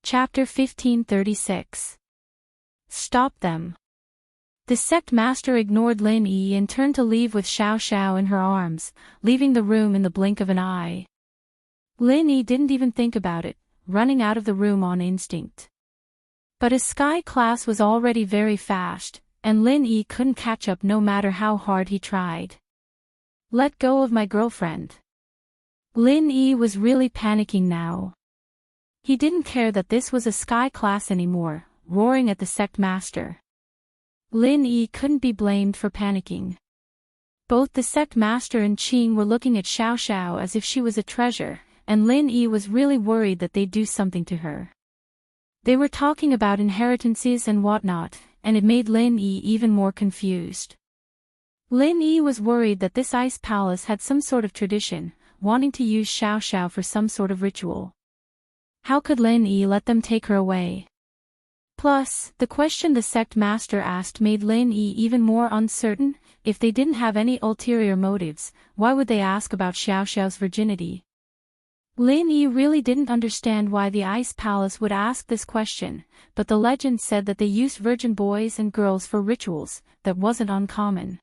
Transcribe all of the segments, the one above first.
Chapter 1536. Stop them. The sect master ignored Lin Yi and turned to leave with Xiao Xiao in her arms, leaving the room in the blink of an eye. Lin Yi didn't even think about it, running out of the room on instinct. But his sky class was already very fast, and Lin Yi couldn't catch up no matter how hard he tried. Let go of my girlfriend. Lin Yi was really panicking now. He didn't care that this was a sky class anymore, roaring at the sect master. Lin Yi couldn't be blamed for panicking. Both the sect master and Qing were looking at Xiao Xiao as if she was a treasure, and Lin Yi was really worried that they'd do something to her. They were talking about inheritances and whatnot, and it made Lin Yi even more confused. Lin Yi was worried that this ice palace had some sort of tradition, wanting to use Xiao Xiao for some sort of ritual. How could Lin Yi let them take her away? Plus, the question the sect master asked made Lin Yi even more uncertain. If they didn't have any ulterior motives, why would they ask about Xiao Xiao's virginity? Lin Yi really didn't understand why the ice palace would ask this question, but the legend said that they used virgin boys and girls for rituals. That wasn't uncommon.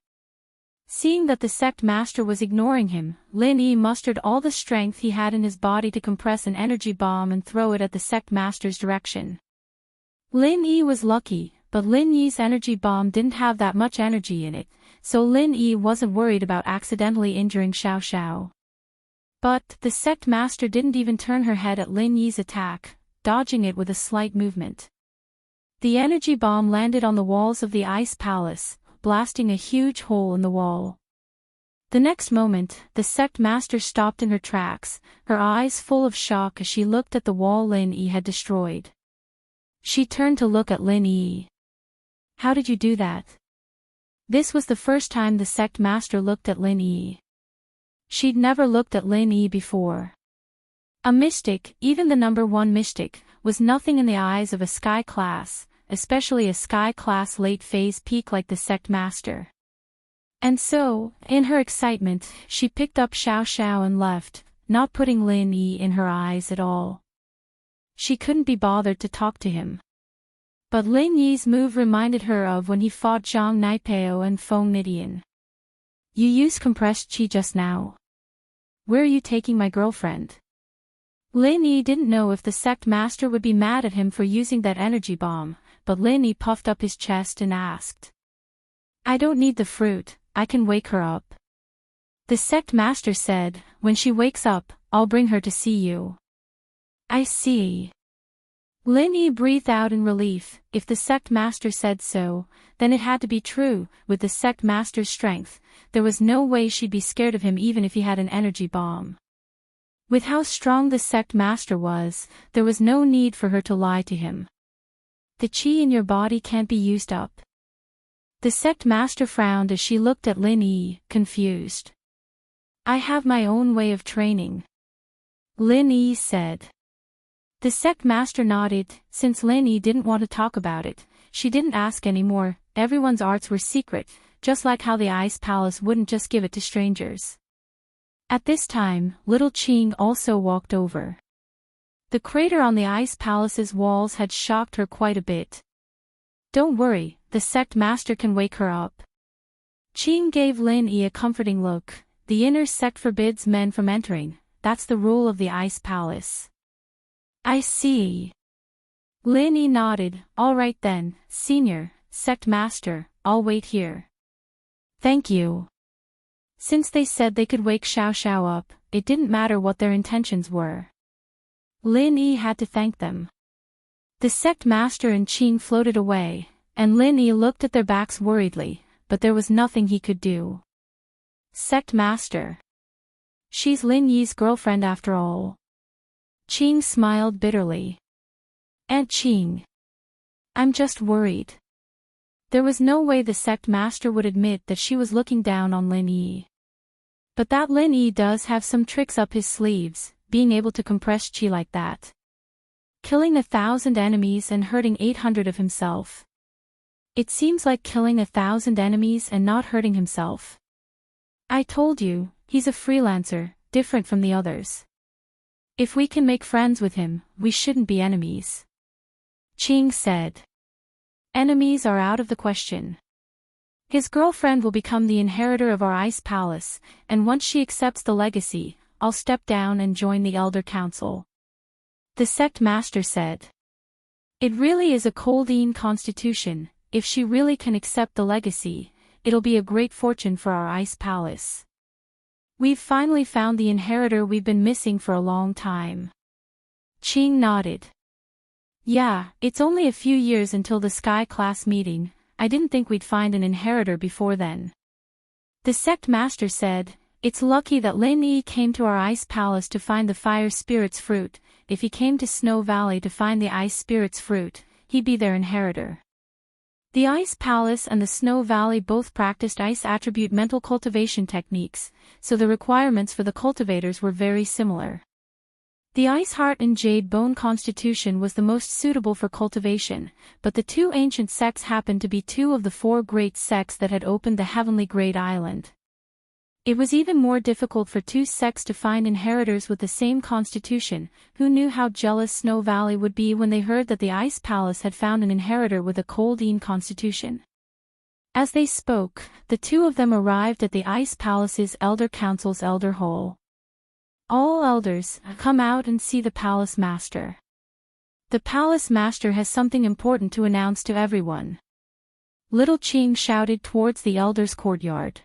Seeing that the sect master was ignoring him, Lin Yi mustered all the strength he had in his body to compress an energy bomb and throw it at the sect master's direction. Lin Yi was lucky, but Lin Yi's energy bomb didn't have that much energy in it, so Lin Yi wasn't worried about accidentally injuring Xiao Xiao. But the sect master didn't even turn her head at Lin Yi's attack, dodging it with a slight movement. The energy bomb landed on the walls of the ice palace, blasting a huge hole in the wall. The next moment, the sect master stopped in her tracks, her eyes full of shock as she looked at the wall Lin Yi had destroyed. She turned to look at Lin Yi. How did you do that? This was the first time the sect master looked at Lin Yi. She'd never looked at Lin Yi before. A mystic, even the number 1 mystic, was nothing in the eyes of a sky class, especially a sky class late phase peak like the sect master. And so, in her excitement, she picked up Xiao Xiao and left, not putting Lin Yi in her eyes at all. She couldn't be bothered to talk to him. But Lin Yi's move reminded her of when he fought Zhang Naipeo and Feng Nidian. You used compressed qi just now. Where are you taking my girlfriend? Lin Yi didn't know if the sect master would be mad at him for using that energy bomb, but Lin Yi puffed up his chest and asked. I don't need the fruit, I can wake her up. The sect master said, when she wakes up, I'll bring her to see you. I see. Lin Yi breathed out in relief. If the sect master said so, then it had to be true. With the sect master's strength, there was no way she'd be scared of him even if he had an energy bomb. With how strong the sect master was, there was no need for her to lie to him. The qi in your body can't be used up. The sect master frowned as she looked at Lin Yi, confused. I have my own way of training. Lin Yi said. The sect master nodded. Since Lin Yi didn't want to talk about it, she didn't ask anymore. Everyone's arts were secret, just like how the ice palace wouldn't just give it to strangers. At this time, little Qing also walked over. The crater on the ice palace's walls had shocked her quite a bit. Don't worry, the sect master can wake her up. Qing gave Lin Yi a comforting look. The inner sect forbids men from entering, that's the rule of the ice palace. I see. Lin Yi nodded. All right then, senior, sect master, I'll wait here. Thank you. Since they said they could wake Xiao Xiao up, it didn't matter what their intentions were. Lin Yi had to thank them. The sect master and Qing floated away, and Lin Yi looked at their backs worriedly, but there was nothing he could do. Sect master. She's Lin Yi's girlfriend after all. Qing smiled bitterly. Aunt Qing. I'm just worried. There was no way the sect master would admit that she was looking down on Lin Yi. But that Lin Yi does have some tricks up his sleeves, being able to compress qi like that. Killing 1,000 enemies and hurting 800 of himself. It seems like killing 1,000 enemies and not hurting himself. I told you, he's a freelancer, different from the others. If we can make friends with him, we shouldn't be enemies. Ching said. Enemies are out of the question. His girlfriend will become the inheritor of our ice palace, and once she accepts the legacy, I'll step down and join the Elder Council. The sect master said. It really is a Coldeen constitution. If she really can accept the legacy, it'll be a great fortune for our ice palace. We've finally found the inheritor we've been missing for a long time. Ching nodded. Yeah, it's only a few years until the Sky class meeting. I didn't think we'd find an inheritor before then. The sect master said, it's lucky that Lin Yi came to our ice palace to find the fire spirit's fruit. If he came to Snow Valley to find the ice spirit's fruit, he'd be their inheritor. The Ice Palace and the Snow Valley both practiced ice attribute mental cultivation techniques, so the requirements for the cultivators were very similar. The Ice Heart and Jade Bone constitution was the most suitable for cultivation, but the two ancient sects happened to be two of the four great sects that had opened the Heavenly Great Island. It was even more difficult for two sects to find inheritors with the same constitution. Who knew how jealous Snow Valley would be when they heard that the Ice Palace had found an inheritor with a Coldeen constitution? As they spoke, the two of them arrived at the Ice Palace's Elder Council's Elder Hall. All elders, come out and see the Palace Master. The Palace Master has something important to announce to everyone. Little Ching shouted towards the elders' courtyard.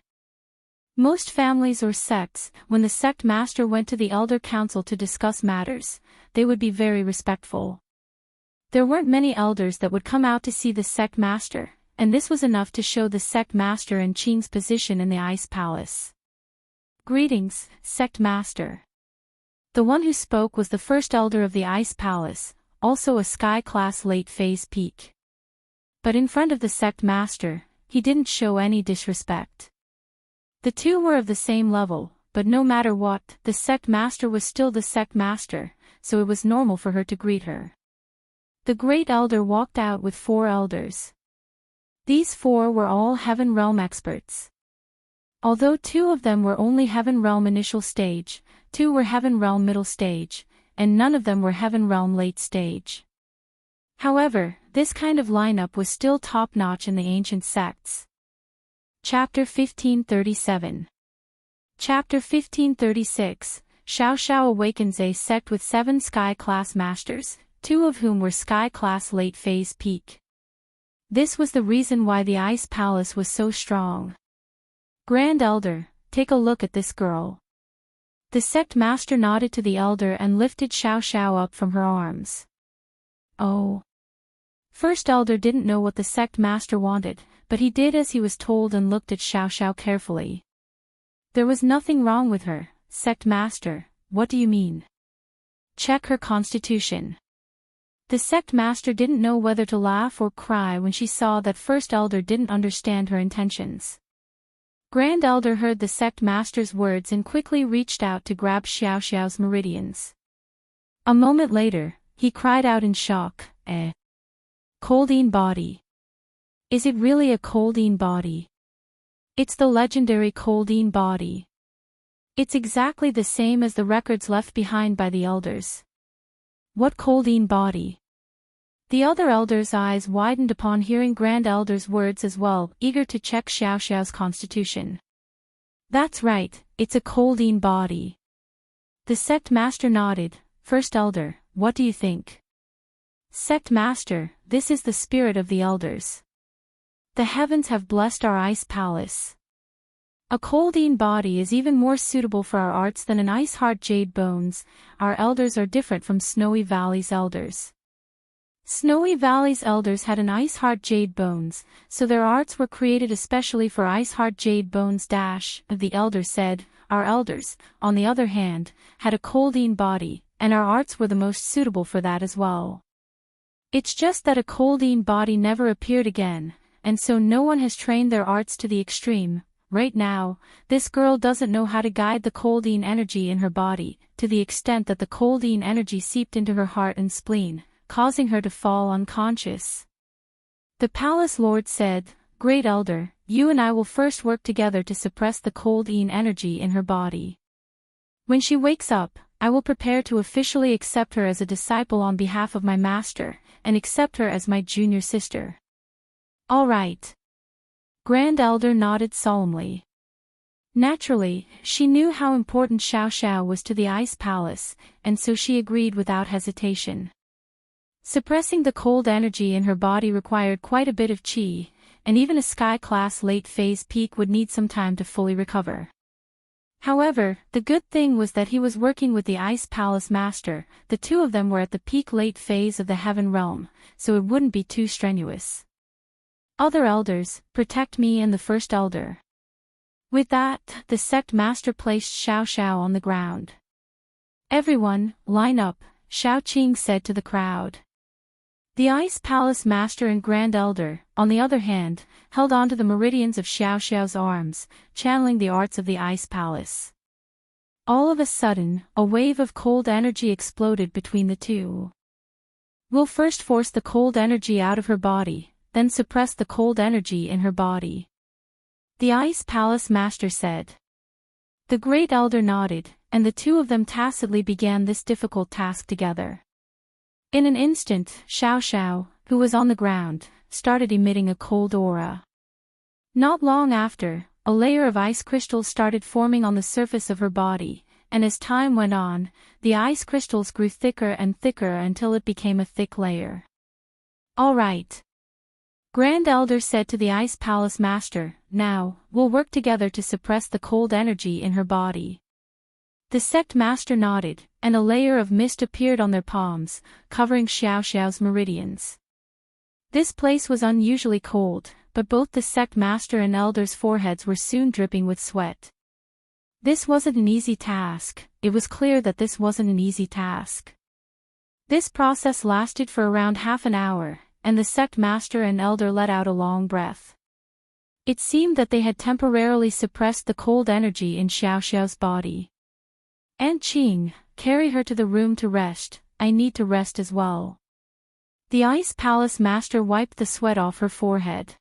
Most families or sects, when the sect master went to the Elder Council to discuss matters, they would be very respectful. There weren't many elders that would come out to see the sect master, and this was enough to show the sect master and Ching's position in the Ice Palace. Greetings, sect master. The one who spoke was the first elder of the Ice Palace, also a Sky-class late-phase peak. But in front of the sect master, he didn't show any disrespect. The two were of the same level, but no matter what, the sect master was still the sect master, so it was normal for her to greet her. The great elder walked out with 4 elders. These 4 were all Heaven Realm experts. Although 2 of them were only Heaven Realm initial stage, 2 were Heaven Realm middle stage, and none of them were Heaven Realm late stage. However, this kind of lineup was still top-notch in the ancient sects. Chapter 1537. Chapter 1536, Xiao Xiao awakens a sect with 7 Sky-class masters, 2 of whom were Sky-class late-phase peak. This was the reason why the Ice Palace was so strong. Grand Elder, take a look at this girl. The sect master nodded to the elder and lifted Xiao Xiao up from her arms. Oh. First elder didn't know what the sect master wanted, but he did as he was told and looked at Xiao Xiao carefully. There was nothing wrong with her, sect master, what do you mean? Check her constitution. The sect master didn't know whether to laugh or cry when she saw that first elder didn't understand her intentions. Grand Elder heard the sect master's words and quickly reached out to grab Xiao Xiao's meridians. A moment later, he cried out in shock, Coldeen body. Is it really a Coldeen body? It's the legendary Coldeen body. It's exactly the same as the records left behind by the elders. What Coldeen body? The other elders' eyes widened upon hearing Grand Elder's words as well, eager to check Xiao Xiao's constitution. That's right, it's a Coldeen body. The sect master nodded. First elder, what do you think? Sect master, this is the spirit of the elders. The heavens have blessed our Ice Palace. A Coldeen body is even more suitable for our arts than an Ice Heart Jade Bones. Our elders are different from Snowy Valley's elders. Snowy Valley's elders had an Ice Heart Jade Bones, so their arts were created especially for Ice Heart Jade Bones. The elder said, our elders, on the other hand, had a Coldeen body, and our arts were the most suitable for that as well. It's just that a Coldeen body never appeared again, and so no one has trained their arts to the extreme. Right now, this girl doesn't know how to guide the Coldeen energy in her body, to the extent that the Coldeen energy seeped into her heart and spleen, causing her to fall unconscious. The palace lord said, Great Elder, you and I will first work together to suppress the Coldeen energy in her body. When she wakes up, I will prepare to officially accept her as a disciple on behalf of my master, and accept her as my junior sister. All right. Grand Elder nodded solemnly. Naturally, she knew how important Xiao Xiao was to the Ice Palace, and so she agreed without hesitation. Suppressing the cold energy in her body required quite a bit of qi, and even a sky-class late-phase peak would need some time to fully recover. However, the good thing was that he was working with the Ice Palace Master. The two of them were at the peak late phase of the Heaven Realm, so it wouldn't be too strenuous. Other elders, protect me and the First Elder. With that, the sect master placed Xiao Xiao on the ground. Everyone, line up, Xiao Qing said to the crowd. The Ice Palace Master and Grand Elder, on the other hand, held on to the meridians of Xiao Xiao's arms, channeling the arts of the Ice Palace. All of a sudden, a wave of cold energy exploded between the two. We'll first force the cold energy out of her body, then suppress the cold energy in her body. The Ice Palace Master said. The Great Elder nodded, and the two of them tacitly began this difficult task together. In an instant, Xiao Xiao, who was on the ground, started emitting a cold aura. Not long after, a layer of ice crystals started forming on the surface of her body, and as time went on, the ice crystals grew thicker and thicker until it became a thick layer. All right. Grand Elder said to the Ice Palace Master, now, we'll work together to suppress the cold energy in her body. The sect master nodded, and a layer of mist appeared on their palms, covering Xiao Xiao's meridians. This place was unusually cold, but both the sect master and elder's foreheads were soon dripping with sweat. This wasn't an easy task. It was clear that this wasn't an easy task. This process lasted for around half an hour, and the sect master and elder let out a long breath. It seemed that they had temporarily suppressed the cold energy in Xiao Xiao's body. Aunt Qing, carry her to the room to rest. I need to rest as well. The Ice Palace Master wiped the sweat off her forehead.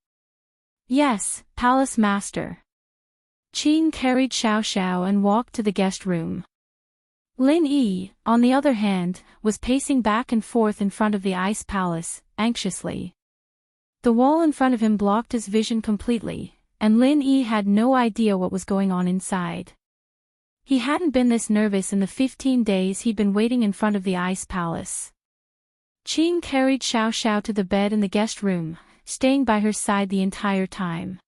Yes, Palace Master. Qing carried Xiao Xiao and walked to the guest room. Lin Yi, on the other hand, was pacing back and forth in front of the Ice Palace, anxiously. The wall in front of him blocked his vision completely, and Lin Yi had no idea what was going on inside. He hadn't been this nervous in the 15 days he'd been waiting in front of the Ice Palace. Qing carried Xiao Xiao to the bed in the guest room, staying by her side the entire time.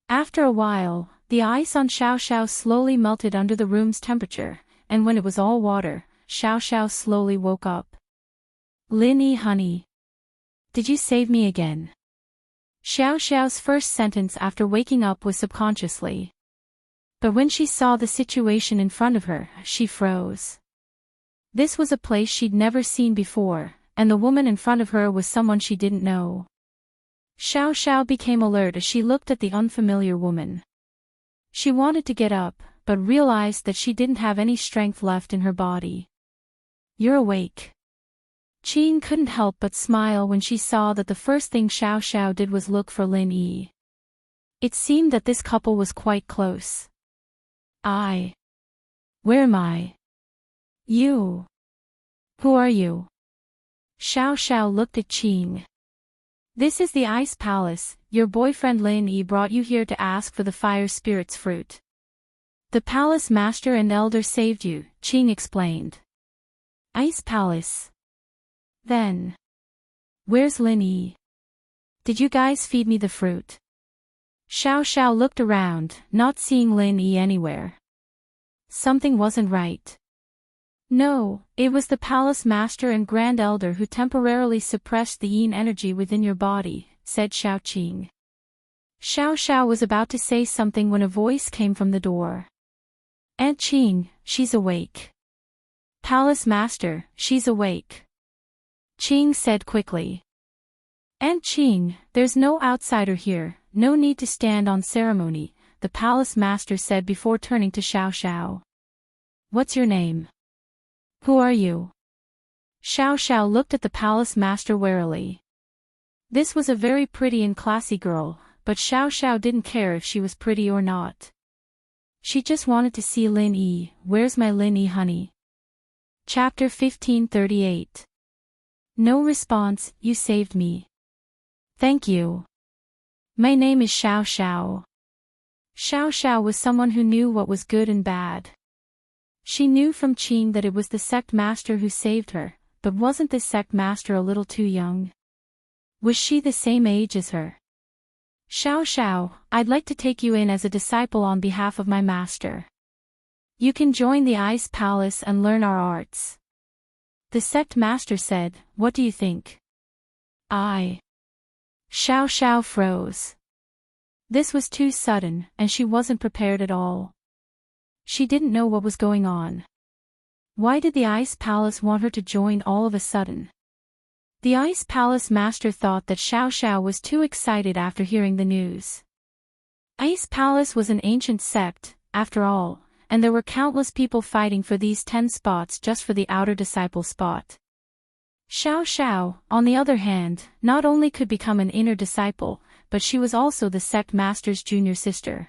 After a while, the ice on Xiao Xiao slowly melted under the room's temperature, and when it was all water, Xiao Xiao slowly woke up. Lin Yi, honey. Did you save me again? Xiao Xiao's first sentence after waking up was subconsciously. But when she saw the situation in front of her, she froze. This was a place she'd never seen before, and the woman in front of her was someone she didn't know. Xiao Xiao became alert as she looked at the unfamiliar woman. She wanted to get up, but realized that she didn't have any strength left in her body. You're awake. Qing couldn't help but smile when she saw that the first thing Xiao Xiao did was look for Lin Yi. It seemed that this couple was quite close. Where am I? You. Who are you? Xiao Xiao looked at Qing. This is the Ice Palace. Your boyfriend Lin Yi brought you here to ask for the Fire Spirit's fruit. The Palace Master and Elder saved you, Qing explained. Ice Palace. Then. Where's Lin Yi? Did you guys feed me the fruit? Xiao Xiao looked around, not seeing Lin Yi anywhere. Something wasn't right. No, it was the Palace Master and Grand Elder who temporarily suppressed the yin energy within your body, said Xiao Qing. Xiao Xiao was about to say something when a voice came from the door. Aunt Qing, she's awake. Palace Master, she's awake. Qing said quickly. Aunt Qing, there's no outsider here, no need to stand on ceremony, the Palace Master said before turning to Xiao Xiao. What's your name? Who are you? Xiao Xiao looked at the Palace Master warily. This was a very pretty and classy girl, but Xiao Xiao didn't care if she was pretty or not. She just wanted to see Lin Yi. Where's my Lin Yi, honey? Chapter 1538. No response, you saved me. Thank you. My name is Xiao Xiao. Xiao Xiao was someone who knew what was good and bad. She knew from Qing that it was the sect master who saved her, but wasn't this sect master a little too young? Was she the same age as her? Xiao Xiao, I'd like to take you in as a disciple on behalf of my master. You can join the Ice Palace and learn our arts. The sect master said, what do you think? Xiao Xiao froze. This was too sudden, and she wasn't prepared at all. She didn't know what was going on. Why did the Ice Palace want her to join all of a sudden? The Ice Palace master thought that Xiao Xiao was too excited after hearing the news. Ice Palace was an ancient sect, after all, and there were countless people fighting for these 10 spots just for the outer disciple spot. Xiao Xiao, on the other hand, not only could become an inner disciple, but she was also the sect master's junior sister.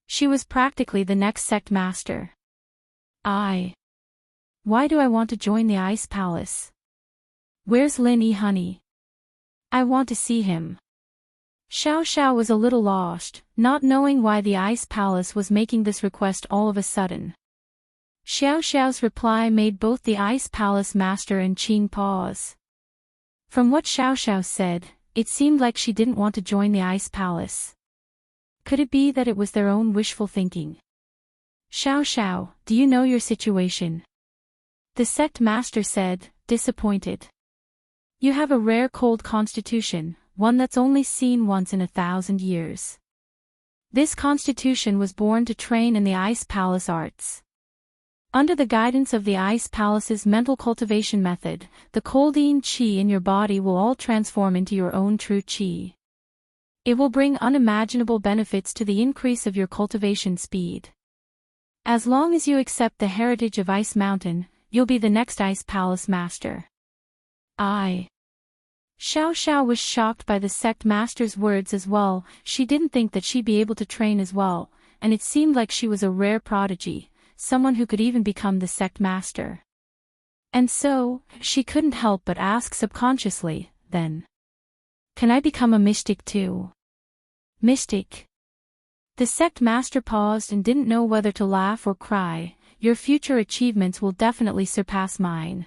She was practically the next sect master. Why do I want to join the Ice Palace? Where's Lin Yi honey? I want to see him. Xiao Xiao was a little lost, not knowing why the Ice Palace was making this request all of a sudden. Xiao Xiao's reply made both the Ice Palace master and Qing pause. From what Xiao Xiao said, it seemed like she didn't want to join the Ice Palace. Could it be that it was their own wishful thinking? Xiao Xiao, do you know your situation? The sect master said, disappointed. You have a rare cold constitution, one that's only seen once in 1,000 years. This constitution was born to train in the Ice Palace arts. Under the guidance of the Ice Palace's mental cultivation method, the coldine qi in your body will all transform into your own true qi. It will bring unimaginable benefits to the increase of your cultivation speed. As long as you accept the heritage of Ice Mountain, you'll be the next Ice Palace master. Xiao Xiao was shocked by the sect master's words as well. She didn't think that she'd be able to train as well, and it seemed like she was a rare prodigy, someone who could even become the sect master. And so, she couldn't help but ask subconsciously, then. Can I become a mystic too? Mystic? The sect master paused and didn't know whether to laugh or cry. Your future achievements will definitely surpass mine.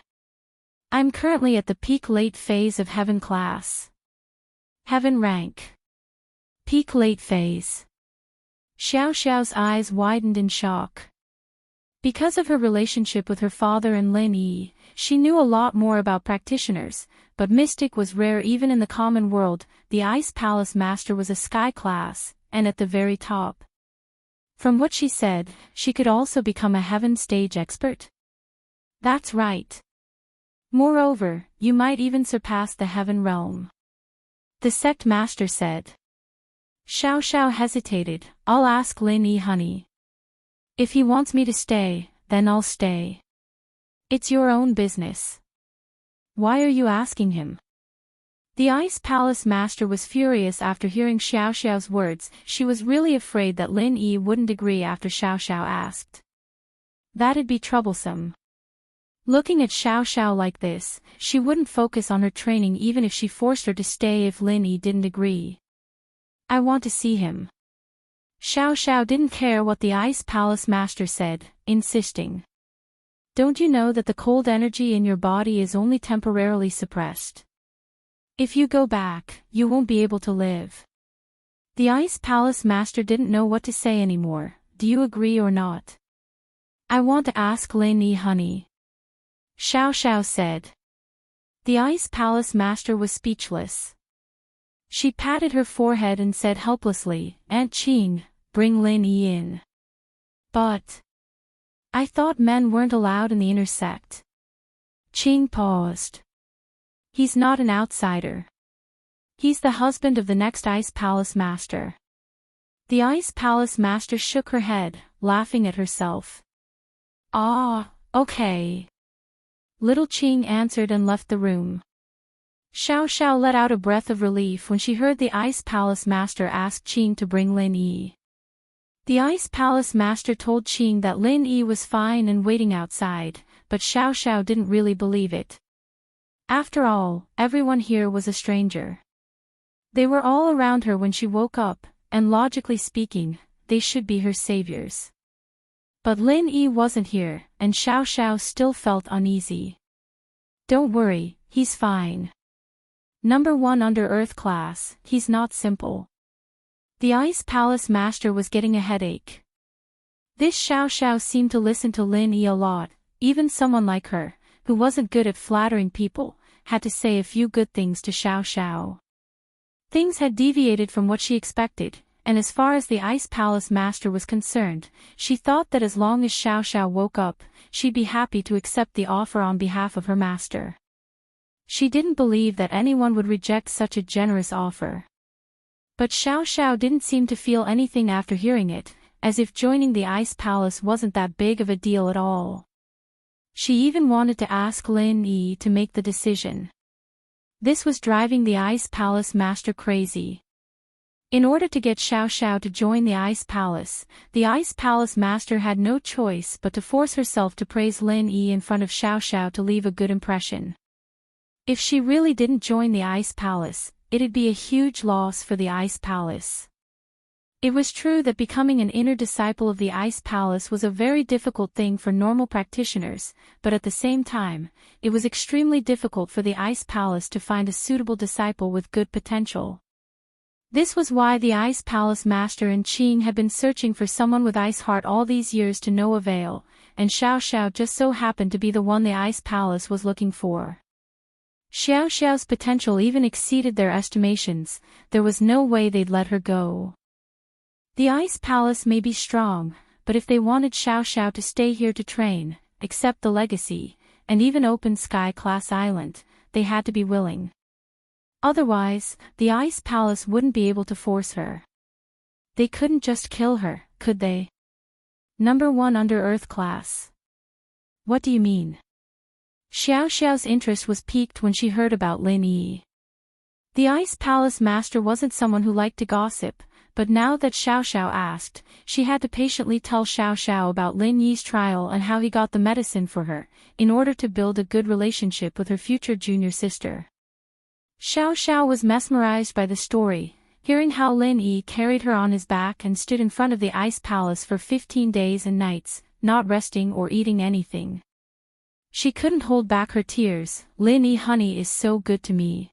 I'm currently at the peak late phase of heaven class. Heaven rank. Peak late phase. Xiao Xiao's eyes widened in shock. Because of her relationship with her father and Lin Yi, she knew a lot more about practitioners, but mystic was rare even in the common world. The Ice Palace master was a sky class, and at the very top. From what she said, she could also become a heaven stage expert. That's right. Moreover, you might even surpass the heaven realm. The sect master said. Xiao Xiao hesitated. I'll ask Lin Yi honey. If he wants me to stay, then I'll stay. It's your own business. Why are you asking him? The Ice Palace master was furious after hearing Xiao Xiao's words. She was really afraid that Lin Yi wouldn't agree after Xiao Xiao asked. That'd be troublesome. Looking at Xiao Xiao like this, she wouldn't focus on her training even if she forced her to stay if Lin Yi didn't agree. I want to see him. Xiao Xiao didn't care what the Ice Palace master said, insisting. Don't you know that the cold energy in your body is only temporarily suppressed? If you go back, you won't be able to live. The Ice Palace master didn't know what to say anymore. Do you agree or not? I want to ask Lin Yi honey. Xiao Xiao said. The Ice Palace master was speechless. She patted her forehead and said helplessly, Aunt Qing, bring Lin Yi in. But I thought men weren't allowed in the inner sect. Qing paused. He's not an outsider. He's the husband of the next Ice Palace master. The Ice Palace master shook her head, laughing at herself. Okay. Little Qing answered and left the room. Xiao Xiao let out a breath of relief when she heard the Ice Palace master ask Qing to bring Lin Yi. The Ice Palace master told Qing that Lin Yi was fine and waiting outside, but Xiao Xiao didn't really believe it. After all, everyone here was a stranger. They were all around her when she woke up, and logically speaking, they should be her saviors. But Lin Yi wasn't here, and Xiao Xiao still felt uneasy. Don't worry, he's fine. Number 1 under Earth class, he's not simple. The Ice Palace Master was getting a headache. This Xiao Xiao seemed to listen to Lin Yi a lot, even someone like her, who wasn't good at flattering people, had to say a few good things to Xiao Xiao. Things had deviated from what she expected, and as far as the Ice Palace Master was concerned, she thought that as long as Xiao Xiao woke up, she'd be happy to accept the offer on behalf of her master. She didn't believe that anyone would reject such a generous offer. But Xiao Xiao didn't seem to feel anything after hearing it, as if joining the Ice Palace wasn't that big of a deal at all. She even wanted to ask Lin Yi to make the decision. This was driving the Ice Palace Master crazy. In order to get Xiao Xiao to join the Ice Palace Master had no choice but to force herself to praise Lin Yi in front of Xiao Xiao to leave a good impression. If she really didn't join the Ice Palace, it'd be a huge loss for the Ice Palace. It was true that becoming an inner disciple of the Ice Palace was a very difficult thing for normal practitioners, but at the same time, it was extremely difficult for the Ice Palace to find a suitable disciple with good potential. This was why the Ice Palace Master and Qing had been searching for someone with ice heart all these years to no avail, and Xiao Xiao just so happened to be the one the Ice Palace was looking for. Xiao Xiao's potential even exceeded their estimations, there was no way they'd let her go. The Ice Palace may be strong, but if they wanted Xiao Xiao to stay here to train, accept the legacy, and even open Sky-class island, they had to be willing. Otherwise, the Ice Palace wouldn't be able to force her. They couldn't just kill her, could they? Number 1 under Earth class. What do you mean? Xiao Xiao's interest was piqued when she heard about Lin Yi. The Ice Palace Master wasn't someone who liked to gossip, but now that Xiao Xiao asked, she had to patiently tell Xiao Xiao about Lin Yi's trial and how he got the medicine for her, in order to build a good relationship with her future junior sister. Xiao Xiao was mesmerized by the story, hearing how Lin Yi carried her on his back and stood in front of the Ice Palace for 15 days and nights, not resting or eating anything. She couldn't hold back her tears. Lin Yi honey is so good to me.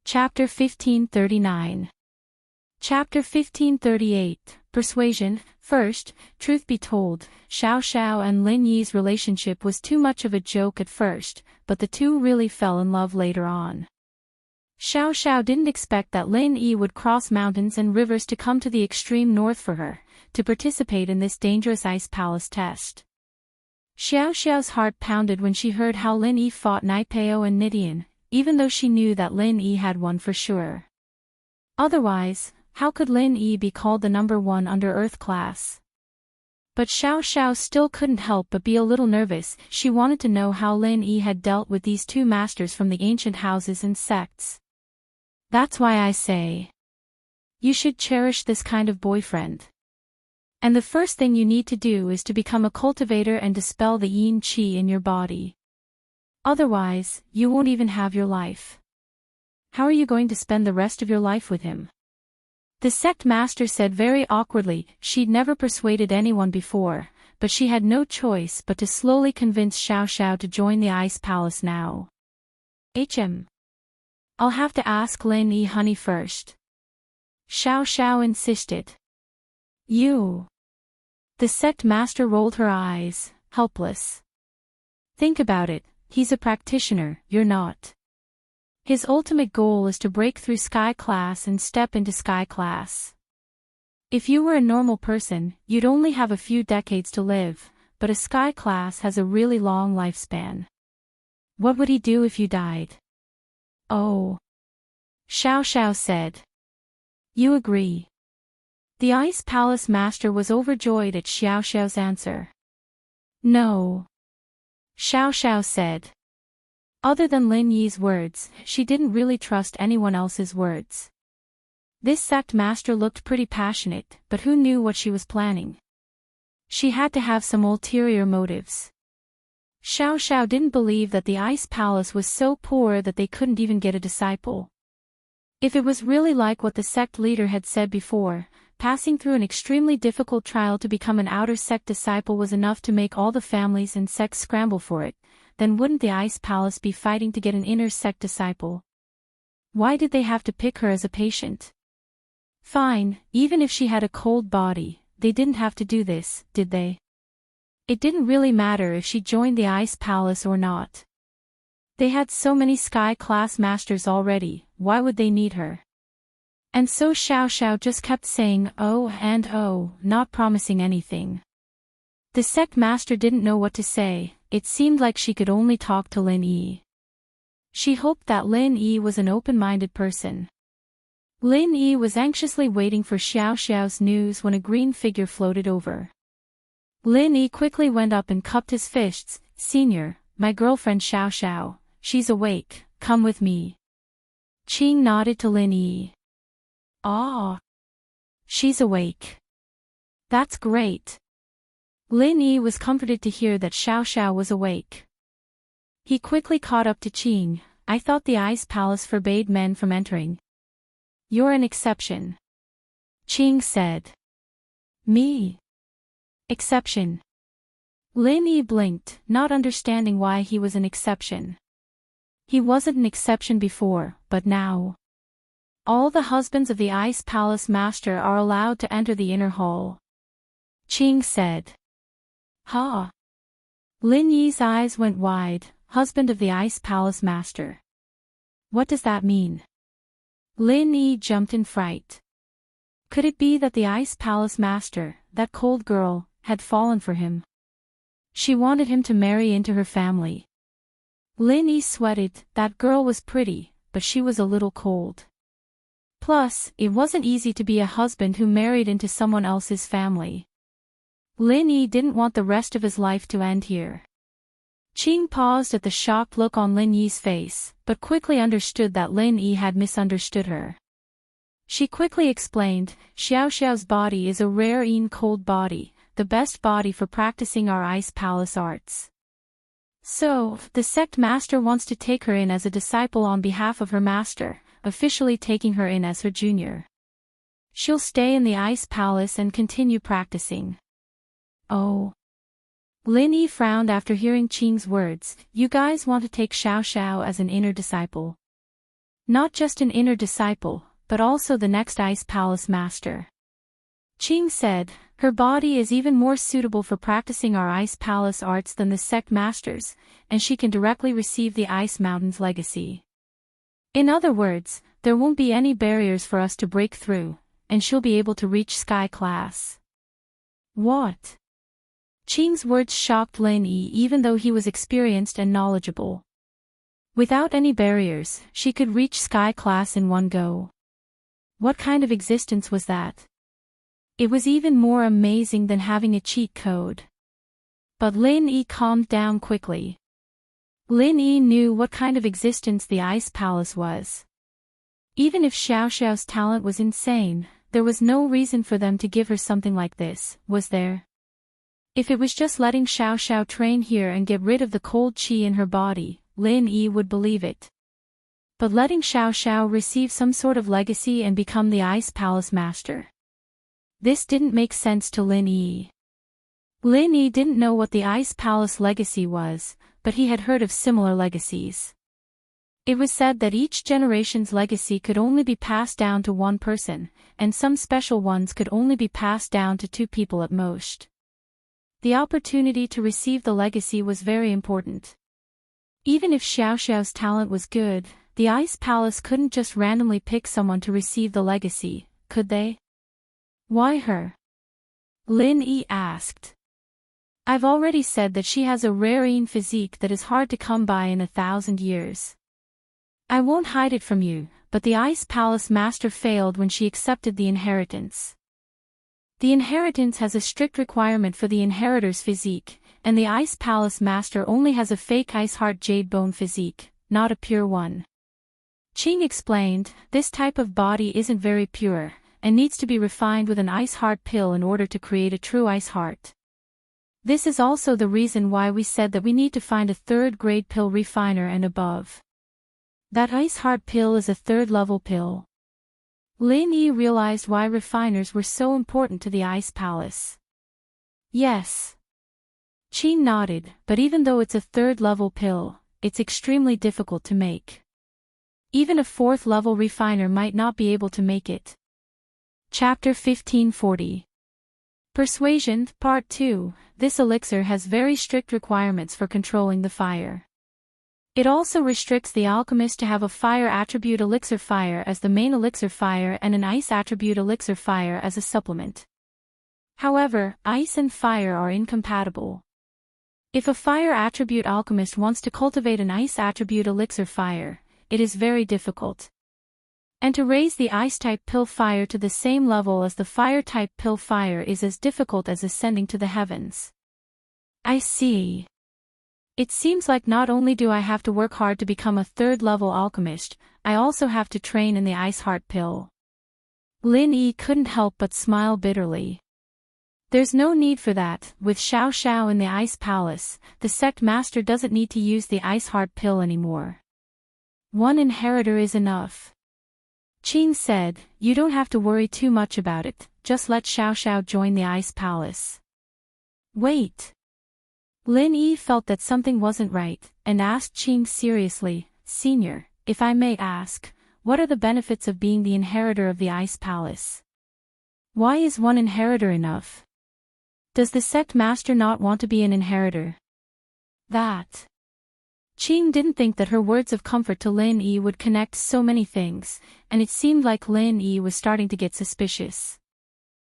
Chapter 1539. Chapter 1538, Persuasion. First, truth be told, Xiao Xiao and Lin Yi's relationship was too much of a joke at first, but the two really fell in love later on. Xiao Xiao didn't expect that Lin Yi would cross mountains and rivers to come to the extreme north for her, to participate in this dangerous Ice Palace test. Xiao Xiao's heart pounded when she heard how Lin Yi fought Naipeo and Nidian, even though she knew that Lin Yi had won for sure. Otherwise, how could Lin Yi be called the number 1 under Earth class? But Xiao Xiao still couldn't help but be a little nervous. She wanted to know how Lin Yi had dealt with these two masters from the ancient houses and sects. That's why I say, you should cherish this kind of boyfriend. And the first thing you need to do is to become a cultivator and dispel the yin qi in your body. Otherwise, you won't even have your life. How are you going to spend the rest of your life with him? The sect master said very awkwardly. She'd never persuaded anyone before, but she had no choice but to slowly convince Xiao Xiao to join the Ice Palace now. I'll have to ask Lin Yi honey first. Xiao Xiao insisted. You. The sect master rolled her eyes, helpless. Think about it, he's a practitioner, you're not. His ultimate goal is to break through Sky class and step into Sky class. If you were a normal person, you'd only have a few decades to live, but a Sky class has a really long lifespan. What would he do if you died? Oh. Xiao Xiao said. You agree. The Ice Palace Master was overjoyed at Xiao Xiao's answer. No. Xiao Xiao said. Other than Lin Yi's words, she didn't really trust anyone else's words. This sect master looked pretty passionate, but who knew what she was planning? She had to have some ulterior motives. Xiao Xiao didn't believe that the ice palace was so poor that they couldn't even get a disciple. If it was really like what the sect leader had said before, passing through an extremely difficult trial to become an outer sect disciple was enough to make all the families and sects scramble for it, then wouldn't the ice palace be fighting to get an inner sect disciple? Why did they have to pick her as a patient? Fine, even if she had a cold body, they didn't have to do this, did they? It didn't really matter if she joined the ice palace or not. They had so many sky class masters already, why would they need her? And so Xiao Xiao just kept saying oh and oh, not promising anything. The sect master didn't know what to say, it seemed like she could only talk to Lin Yi. She hoped that Lin Yi was an open-minded person. Lin Yi was anxiously waiting for Xiao Xiao's news when a green figure floated over. Lin Yi quickly went up and cupped his fists. "Senior, my girlfriend Xiao Xiao, she's awake, come with me." Qing nodded to Lin Yi. "Ah. She's awake. That's great." Lin Yi was comforted to hear that Xiao Xiao was awake. He quickly caught up to Qing. "I thought the ice palace forbade men from entering." "You're an exception," Qing said. "Me? Exception?" Lin Yi blinked, not understanding why he was an exception. He wasn't an exception before, but now. All the husbands of the ice palace master are allowed to enter the inner hall. Qing said. "Ha!" Lin Yi's eyes went wide. Husband of the ice palace master. What does that mean? Lin Yi jumped in fright. Could it be that the ice palace master, that cold girl, had fallen for him? She wanted him to marry into her family. Lin Yi sweated. That girl was pretty, but she was a little cold. Plus, it wasn't easy to be a husband who married into someone else's family. Lin Yi didn't want the rest of his life to end here. Qing paused at the shocked look on Lin Yi's face, but quickly understood that Lin Yi had misunderstood her. She quickly explained, "Xiao Xiao's body is a rare cold body, the best body for practicing our ice palace arts. So, the sect master wants to take her in as a disciple on behalf of her master, officially taking her in as her junior. She'll stay in the ice palace and continue practicing." Oh. Lin Yi frowned after hearing Qing's words. "You guys want to take Xiao Xiao as an inner disciple? Not just an inner disciple, but also the next ice palace master." Qing said, "Her body is even more suitable for practicing our ice palace arts than the sect masters, and she can directly receive the ice mountain's legacy. In other words, there won't be any barriers for us to break through, and she'll be able to reach sky class." What? Qing's words shocked Lin Yi even though he was experienced and knowledgeable. Without any barriers, she could reach sky class in one go. What kind of existence was that? It was even more amazing than having a cheat code. But Lin Yi calmed down quickly. Lin Yi knew what kind of existence the ice palace was. Even if Xiao Xiao's talent was insane, there was no reason for them to give her something like this, was there? If it was just letting Xiao Xiao train here and get rid of the cold qi in her body, Lin Yi would believe it. But letting Xiao Xiao receive some sort of legacy and become the ice palace master. This didn't make sense to Lin Yi. Lin Yi didn't know what the ice palace legacy was, but he had heard of similar legacies. It was said that each generation's legacy could only be passed down to one person, and some special ones could only be passed down to two people at most. The opportunity to receive the legacy was very important. Even if Xiao Xiao's talent was good, the ice palace couldn't just randomly pick someone to receive the legacy, could they? Why her? Lin Yi asked. I've already said that she has a rare physique that is hard to come by in 1,000 years. I won't hide it from you, but the ice palace master failed when she accepted the inheritance. The inheritance has a strict requirement for the inheritor's physique, and the ice palace master only has a fake ice heart jade bone physique, not a pure one. Qing explained, this type of body isn't very pure, and needs to be refined with an ice heart pill in order to create a true ice heart. This is also the reason why we said that we need to find a third-grade pill refiner and above. That ice heart pill is a third-level pill. Lin Yi realized why refiners were so important to the Ice Palace. Yes. Qin nodded, but even though it's a third-level pill, it's extremely difficult to make. Even a fourth-level refiner might not be able to make it. Chapter 1540. Persuasion, Part 2. This elixir has very strict requirements for controlling the fire. It also restricts the alchemist to have a fire attribute elixir fire as the main elixir fire and an ice attribute elixir fire as a supplement. However, ice and fire are incompatible. If a fire attribute alchemist wants to cultivate an ice attribute elixir fire, it is very difficult. And to raise the ice-type pill fire to the same level as the fire-type pill fire is as difficult as ascending to the heavens. I see. It seems like not only do I have to work hard to become a third-level alchemist, I also have to train in the ice heart pill. Lin Yi couldn't help but smile bitterly. There's no need for that. With Xiao Xiao in the Ice Palace, the sect master doesn't need to use the ice heart pill anymore. One inheritor is enough. Qin said, you don't have to worry too much about it, just let Xiao Xiao join the Ice Palace. Wait. Lin Yi felt that something wasn't right, and asked Qin seriously, Senior, if I may ask, what are the benefits of being the inheritor of the Ice Palace? Why is one inheritor enough? Does the sect master not want to be an inheritor? That. Qin didn't think that her words of comfort to Lin Yi would connect so many things, and it seemed like Lin Yi was starting to get suspicious.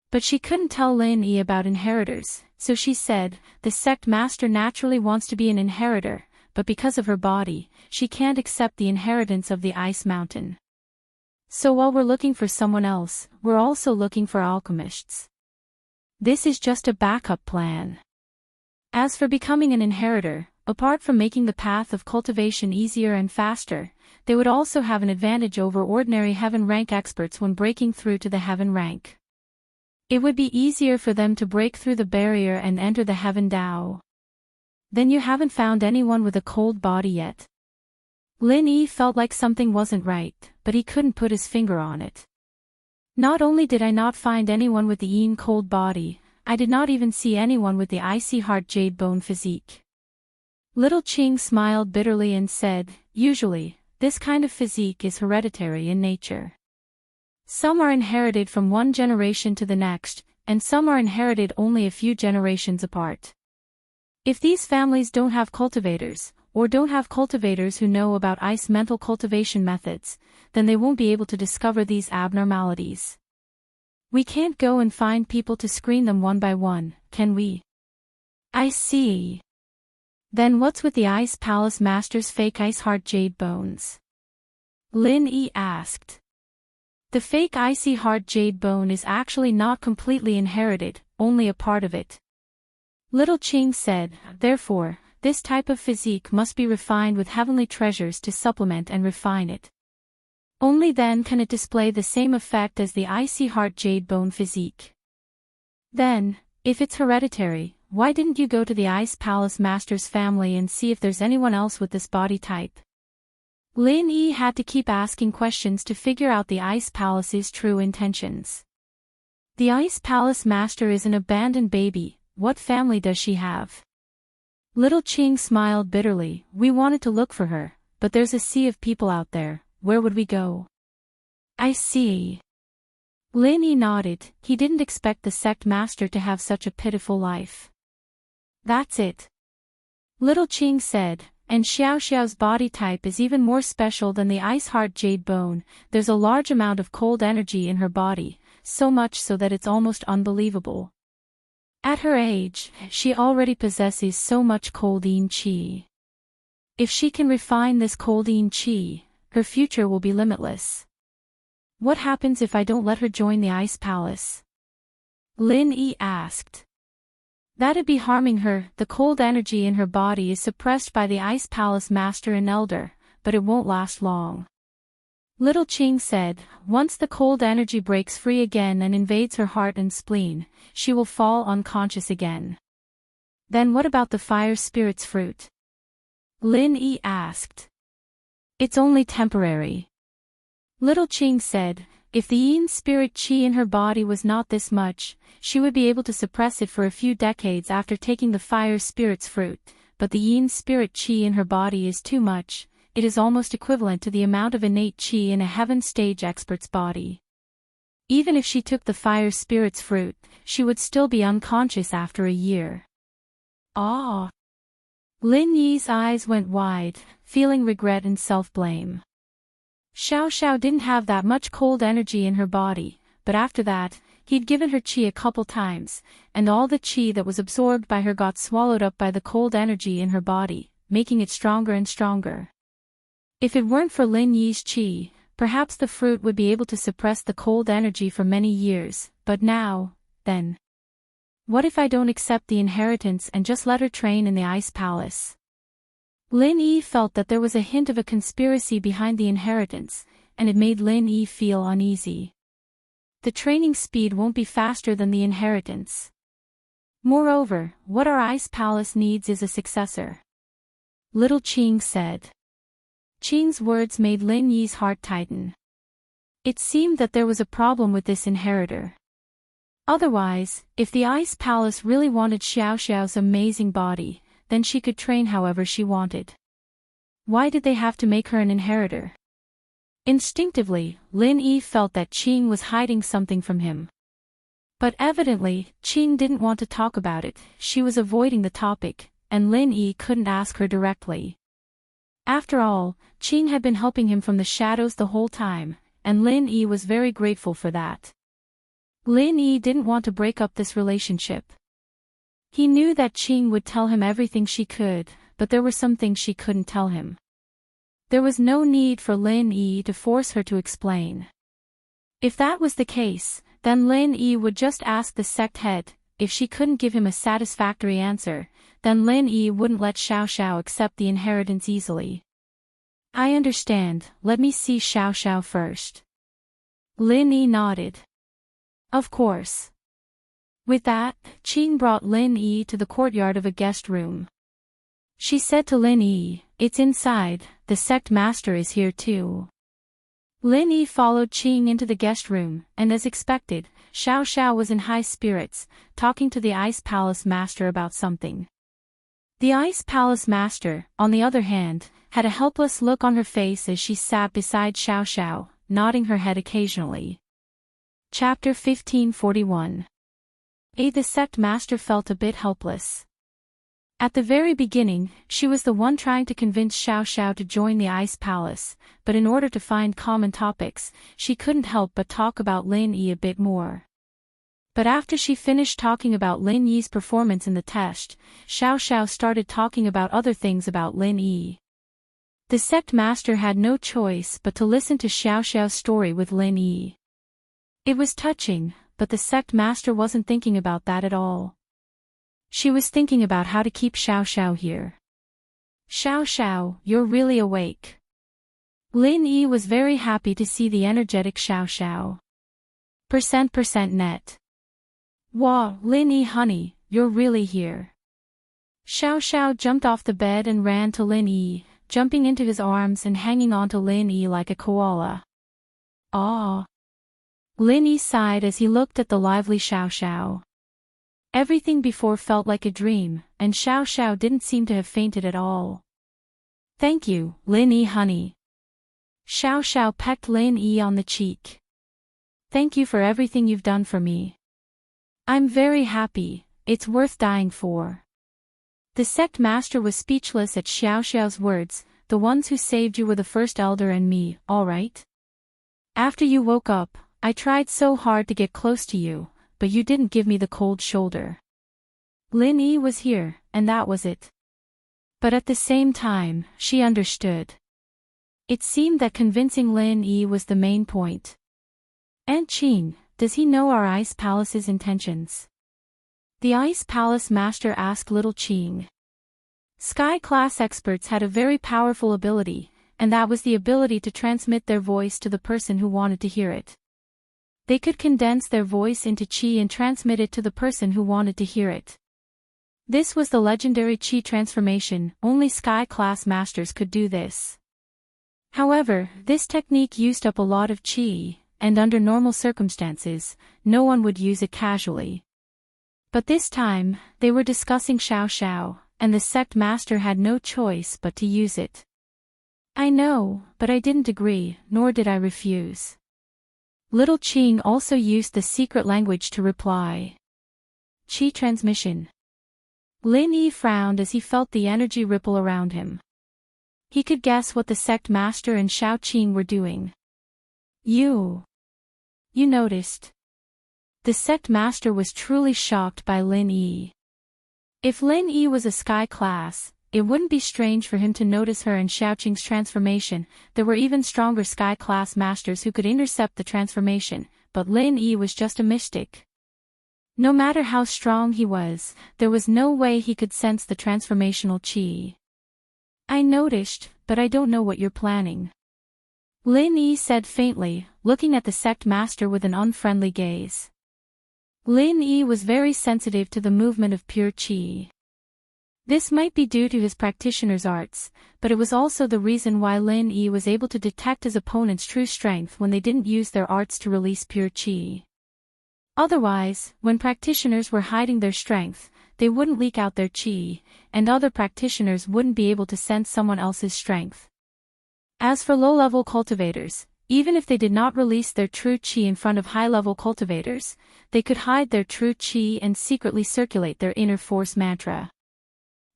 But she couldn't tell Lin Yi about inheritors, so she said, the sect master naturally wants to be an inheritor, but because of her body, she can't accept the inheritance of the ice mountain. So while we're looking for someone else, we're also looking for alchemists. This is just a backup plan. As for becoming an inheritor, apart from making the path of cultivation easier and faster, they would also have an advantage over ordinary heaven rank experts when breaking through to the heaven rank. It would be easier for them to break through the barrier and enter the heaven Dao. Then you haven't found anyone with a cold body yet. Lin Yi felt like something wasn't right, but he couldn't put his finger on it. Not only did I not find anyone with the Yin cold body, I did not even see anyone with the icy heart jade bone physique. Little Qing smiled bitterly and said, usually, this kind of physique is hereditary in nature. Some are inherited from one generation to the next, and some are inherited only a few generations apart. If these families don't have cultivators, or don't have cultivators who know about ice mental cultivation methods, then they won't be able to discover these abnormalities. We can't go and find people to screen them one by one, can we? I see. Then what's with the Ice Palace Master's fake ice heart jade bones? Lin Yi asked. The fake icy heart jade bone is actually not completely inherited, only a part of it. Little Qing said, therefore, this type of physique must be refined with heavenly treasures to supplement and refine it. Only then can it display the same effect as the icy heart jade bone physique. Then, if it's hereditary, why didn't you go to the Ice Palace Master's family and see if there's anyone else with this body type? Lin Yi had to keep asking questions to figure out the Ice Palace's true intentions. The Ice Palace Master is an abandoned baby, what family does she have? Little Qing smiled bitterly, we wanted to look for her, but there's a sea of people out there, where would we go? I see. Lin Yi nodded, he didn't expect the sect master to have such a pitiful life. That's it. Little Qing said, and Xiao Xiao's body type is even more special than the ice heart jade bone, there's a large amount of cold energy in her body, so much so that it's almost unbelievable. At her age, she already possesses so much cold yin qi. If she can refine this cold yin qi, her future will be limitless. What happens if I don't let her join the Ice Palace? Lin Yi asked. That'd be harming her, the cold energy in her body is suppressed by the Ice Palace Master and Elder, but it won't last long. Little Qing said, once the cold energy breaks free again and invades her heart and spleen, she will fall unconscious again. Then what about the fire spirit's fruit? Lin Yi asked. It's only temporary. Little Qing said, if the yin spirit qi in her body was not this much, she would be able to suppress it for a few decades after taking the fire spirit's fruit, but the yin spirit qi in her body is too much. It is almost equivalent to the amount of innate qi in a heaven stage expert's body. Even if she took the fire spirit's fruit, she would still be unconscious after a year. Ah! Lin Yi's eyes went wide, feeling regret and self-blame. Xiao Xiao didn't have that much cold energy in her body, but after that, he'd given her qi a couple times, and all the qi that was absorbed by her got swallowed up by the cold energy in her body, making it stronger and stronger. If it weren't for Lin Yi's qi, perhaps the fruit would be able to suppress the cold energy for many years, but now, then. What if I don't accept the inheritance and just let her train in the ice palace? Lin Yi felt that there was a hint of a conspiracy behind the inheritance, and it made Lin Yi feel uneasy. The training speed won't be faster than the inheritance. Moreover, what our ice palace needs is a successor. Little Qing said. Qing's words made Lin Yi's heart tighten. It seemed that there was a problem with this inheritor. Otherwise, if the ice palace really wanted Xiao Xiao's amazing body, then she could train however she wanted. Why did they have to make her an inheritor? Instinctively, Lin Yi felt that Qing was hiding something from him. But evidently, Qing didn't want to talk about it, she was avoiding the topic, and Lin Yi couldn't ask her directly. After all, Qing had been helping him from the shadows the whole time, and Lin Yi was very grateful for that. Lin Yi didn't want to break up this relationship. He knew that Qing would tell him everything she could, but there were some things she couldn't tell him. There was no need for Lin Yi to force her to explain. If that was the case, then Lin Yi would just ask the sect head. If she couldn't give him a satisfactory answer, then Lin Yi wouldn't let Xiao Xiao accept the inheritance easily. I understand, let me see Xiao Xiao first. Lin Yi nodded. Of course. With that, Qing brought Lin Yi to the courtyard of a guest room. She said to Lin Yi, it's inside, the sect master is here too. Lin Yi followed Qing into the guest room, and as expected, Xiao Xiao was in high spirits, talking to the Ice Palace Master about something. The Ice Palace Master, on the other hand, had a helpless look on her face as she sat beside Xiao Xiao, nodding her head occasionally. Chapter 1541. The sect master felt a bit helpless. At the very beginning, she was the one trying to convince Xiao Xiao to join the Ice Palace, but in order to find common topics, she couldn't help but talk about Lin Yi a bit more. But after she finished talking about Lin Yi's performance in the test, Xiao Xiao started talking about other things about Lin Yi. The sect master had no choice but to listen to Xiao Xiao's story with Lin Yi. It was touching, but the sect master wasn't thinking about that at all. She was thinking about how to keep Xiao Xiao here. Xiao Xiao, you're really awake. Lin Yi was very happy to see the energetic Xiao Xiao. % net. Wow, Lin Yi honey, you're really here. Xiao Xiao jumped off the bed and ran to Lin Yi, jumping into his arms and hanging onto Lin Yi like a koala. Ah. Lin Yi sighed as he looked at the lively Xiao Xiao. Everything before felt like a dream, and Xiao Xiao didn't seem to have fainted at all. Thank you, Lin Yi honey. Xiao Xiao pecked Lin Yi on the cheek. Thank you for everything you've done for me. I'm very happy, it's worth dying for. The sect master was speechless at Xiao Xiao's words. The ones who saved you were the first elder and me, all right? After you woke up, I tried so hard to get close to you, but you didn't give me the cold shoulder. Lin Yi was here, and that was it. But at the same time, she understood. It seemed that convincing Lin Yi was the main point. Aunt Qing, does he know our Ice Palace's intentions? The Ice Palace Master asked little Qing. Sky-class experts had a very powerful ability, and that was the ability to transmit their voice to the person who wanted to hear it. They could condense their voice into qi and transmit it to the person who wanted to hear it. This was the legendary Qi transformation, only Sky-class masters could do this. However, this technique used up a lot of Qi, and under normal circumstances, no one would use it casually. But this time, they were discussing Xiao Xiao, and the sect master had no choice but to use it. I know, but I didn't agree, nor did I refuse. Little Qing also used the secret language to reply. Qi transmission. Lin Yi frowned as he felt the energy ripple around him. He could guess what the sect master and Xiao Qing were doing. You noticed. The sect master was truly shocked by Lin Yi. If Lin Yi was a Sky class, it wouldn't be strange for him to notice her and Xiao Qing's transformation. There were even stronger Sky class masters who could intercept the transformation, but Lin Yi was just a mystic. No matter how strong he was, there was no way he could sense the transformational Qi. I noticed, but I don't know what you're planning. Lin Yi said faintly, looking at the sect master with an unfriendly gaze. Lin Yi was very sensitive to the movement of pure Qi. This might be due to his practitioner's arts, but it was also the reason why Lin Yi was able to detect his opponent's true strength when they didn't use their arts to release pure Qi. Otherwise, when practitioners were hiding their strength, they wouldn't leak out their Qi, and other practitioners wouldn't be able to sense someone else's strength. As for low-level cultivators, even if they did not release their true Qi in front of high-level cultivators, they could hide their true Qi and secretly circulate their inner force mantra.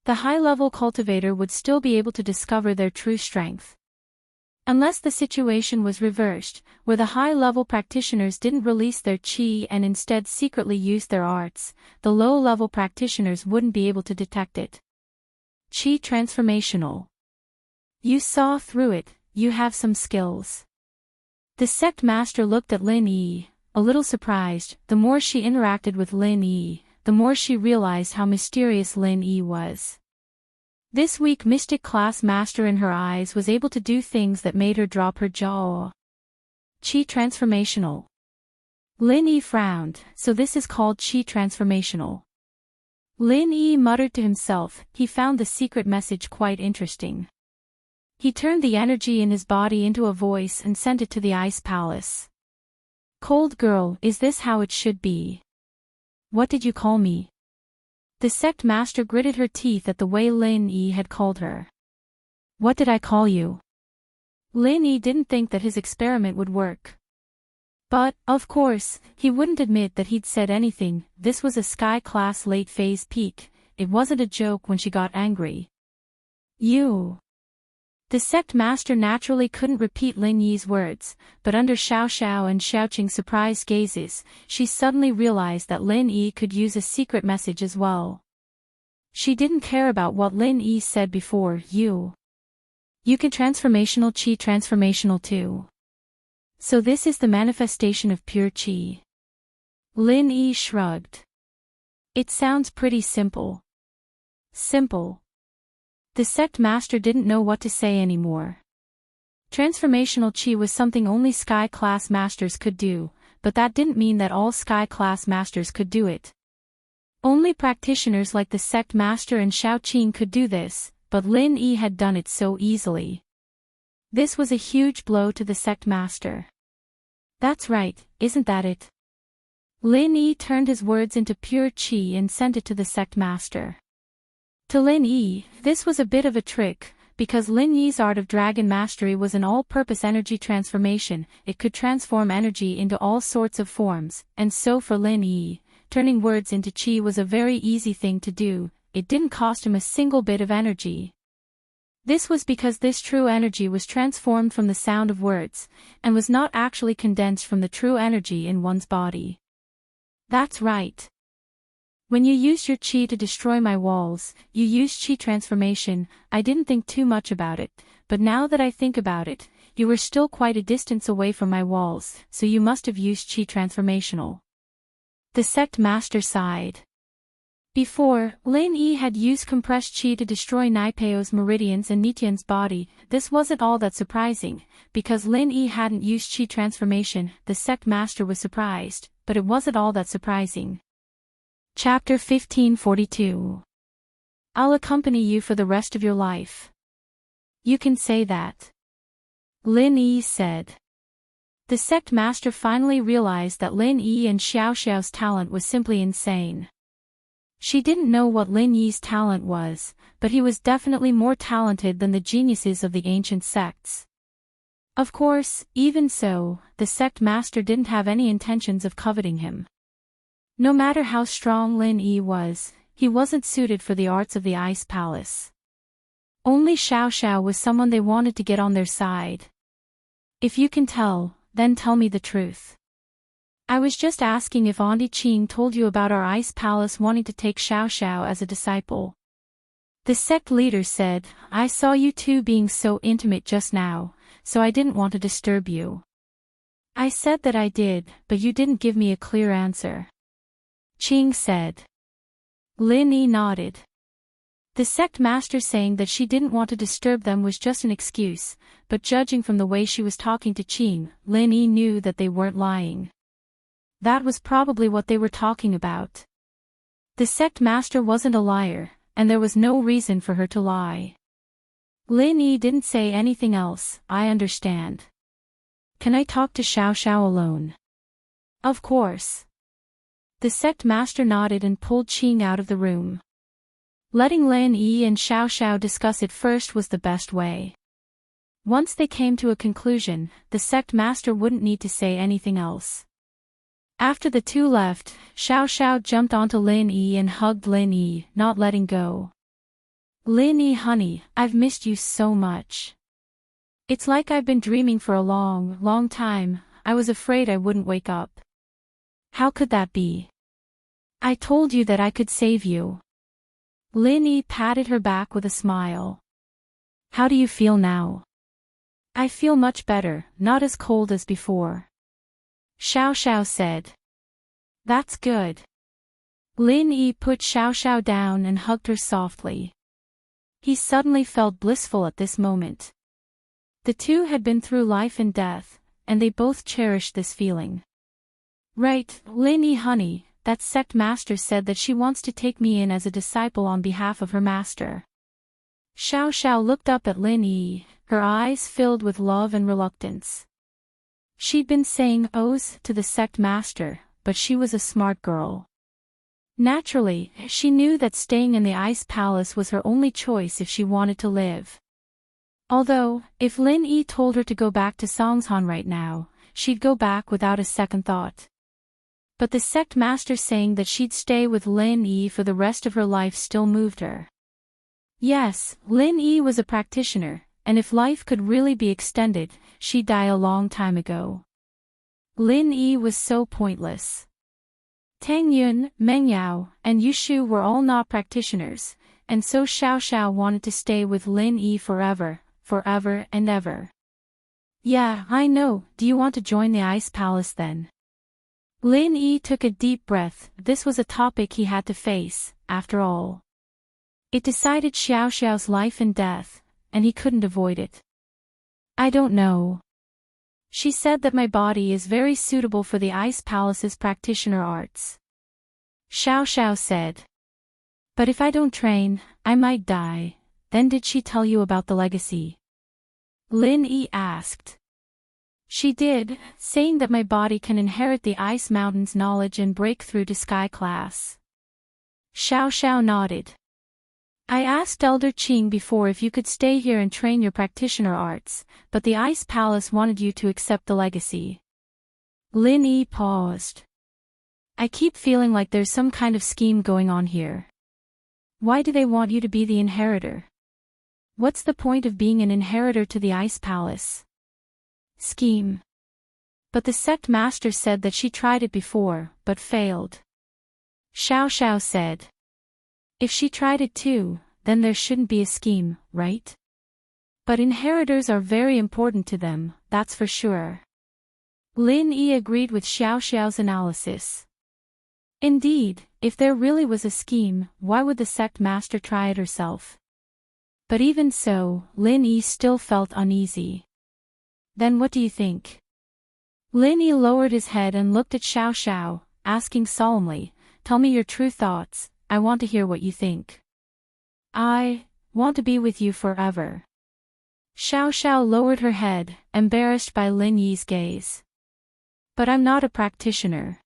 The high-level cultivator would still be able to discover their true strength. Unless the situation was reversed, where the high-level practitioners didn't release their Qi and instead secretly used their arts, the low-level practitioners wouldn't be able to detect it. Qi transformational. You saw through it, you have some skills. The sect master looked at Lin Yi, a little surprised. The more she interacted with Lin Yi, the more she realized how mysterious Lin Yi was. This weak mystic class master in her eyes was able to do things that made her drop her jaw. Qi transformational. Lin Yi frowned, so this is called Qi transformational. Lin Yi muttered to himself. He found the secret message quite interesting. He turned the energy in his body into a voice and sent it to the ice palace. Cold girl, is this how it should be? What did you call me? The sect master gritted her teeth at the way Lin Yi had called her. What did I call you? Lin Yi didn't think that his experiment would work. But, of course, he wouldn't admit that he'd said anything. This was a Sky class late phase peak. It wasn't a joke when she got angry. You. The sect master naturally couldn't repeat Lin Yi's words, but under Xiao Xiao and Xiao Qing's surprised gazes, she suddenly realized that Lin Yi could use a secret message as well. She didn't care about what Lin Yi said before. You can transformational Qi transformational too. So this is the manifestation of pure Qi. Lin Yi shrugged. It sounds pretty simple. Simple. The sect master didn't know what to say anymore. Transformational Qi was something only Sky class masters could do, but that didn't mean that all Sky class masters could do it. Only practitioners like the sect master and Xiao Qing could do this, but Lin Yi had done it so easily. This was a huge blow to the sect master. That's right, isn't that it? Lin Yi turned his words into pure Qi and sent it to the sect master. To Lin Yi, this was a bit of a trick, because Lin Yi's art of dragon mastery was an all-purpose energy transformation. It could transform energy into all sorts of forms, and so for Lin Yi, turning words into Qi was a very easy thing to do. It didn't cost him a single bit of energy. This was because this true energy was transformed from the sound of words, and was not actually condensed from the true energy in one's body. That's right. When you used your Qi to destroy my walls, you used Qi transformation. I didn't think too much about it, but now that I think about it, you were still quite a distance away from my walls, so you must have used Qi transformational. The sect master sighed. Before, Lin Yi had used compressed Qi to destroy Naipeo's meridians and Nitian's body. This wasn't all that surprising, because Lin Yi hadn't used Qi transformation. The sect master was surprised, but it wasn't all that surprising. Chapter 1542. I'll accompany you for the rest of your life. You can say that. Lin Yi said. The sect master finally realized that Lin Yi and Xiao Xiao's talent was simply insane. She didn't know what Lin Yi's talent was, but he was definitely more talented than the geniuses of the ancient sects. Of course, even so, the sect master didn't have any intentions of coveting him. No matter how strong Lin Yi was, he wasn't suited for the arts of the Ice Palace. Only Xiao Xiao was someone they wanted to get on their side. If you can tell, then tell me the truth. I was just asking if Auntie Qing told you about our Ice Palace wanting to take Xiao Xiao as a disciple. The sect leader said, I saw you two being so intimate just now, so I didn't want to disturb you. I said that I did, but you didn't give me a clear answer. Qing said. Lin Yi nodded. The sect master saying that she didn't want to disturb them was just an excuse, but judging from the way she was talking to Qing, Lin Yi knew that they weren't lying. That was probably what they were talking about. The sect master wasn't a liar, and there was no reason for her to lie. Lin Yi didn't say anything else. I understand. Can I talk to Xiao Xiao alone? Of course. The sect master nodded and pulled Qing out of the room. Letting Lin Yi and Xiao Xiao discuss it first was the best way. Once they came to a conclusion, the sect master wouldn't need to say anything else. After the two left, Xiao Xiao jumped onto Lin Yi and hugged Lin Yi, not letting go. Lin Yi, honey, I've missed you so much. It's like I've been dreaming for a long, long time. I was afraid I wouldn't wake up. How could that be? I told you that I could save you. Lin Yi patted her back with a smile. How do you feel now? I feel much better, not as cold as before. Xiao Xiao said. That's good. Lin Yi put Xiao Xiao down and hugged her softly. He suddenly felt blissful at this moment. The two had been through life and death, and they both cherished this feeling. Right, Lin Yi, honey. That sect master said that she wants to take me in as a disciple on behalf of her master. Xiao Xiao looked up at Lin Yi, her eyes filled with love and reluctance. She'd been saying ohs to the sect master, but she was a smart girl. Naturally, she knew that staying in the Ice Palace was her only choice if she wanted to live. Although, if Lin Yi told her to go back to Songshan right now, she'd go back without a second thought. But the sect master saying that she'd stay with Lin Yi for the rest of her life still moved her. Yes, Lin Yi was a practitioner, and if life could really be extended, she'd die a long time ago. Lin Yi was so pointless. Tang Yun, Meng Yao, and Yushu were all not practitioners, and so Xiao Xiao wanted to stay with Lin Yi forever, forever and ever. Yeah, I know. Do you want to join the Ice Palace then? Lin Yi took a deep breath. This was a topic he had to face, after all. It decided Xiao Xiao's life and death, and he couldn't avoid it. I don't know. She said that my body is very suitable for the Ice Palace's practitioner arts. Xiao Xiao said. But if I don't train, I might die. Then did she tell you about the legacy? Lin Yi asked. She did, saying that my body can inherit the Ice Mountain's knowledge and break through to Sky Class. Xiao Xiao nodded. I asked Elder Qing before if you could stay here and train your practitioner arts, but the Ice Palace wanted you to accept the legacy. Lin Yi paused. I keep feeling like there's some kind of scheme going on here. Why do they want you to be the inheritor? What's the point of being an inheritor to the Ice Palace? Scheme. But the sect master said that she tried it before, but failed. Xiao Xiao said. If she tried it too, then there shouldn't be a scheme, right? But inheritors are very important to them, that's for sure. Lin Yi agreed with Xiao Xiao's analysis. Indeed, if there really was a scheme, why would the sect master try it herself? But even so, Lin Yi still felt uneasy. Then what do you think? Lin Yi lowered his head and looked at Xiao Xiao, asking solemnly, Tell me your true thoughts, I want to hear what you think. I want to be with you forever. Xiao Xiao lowered her head, embarrassed by Lin Yi's gaze. But I'm not a practitioner.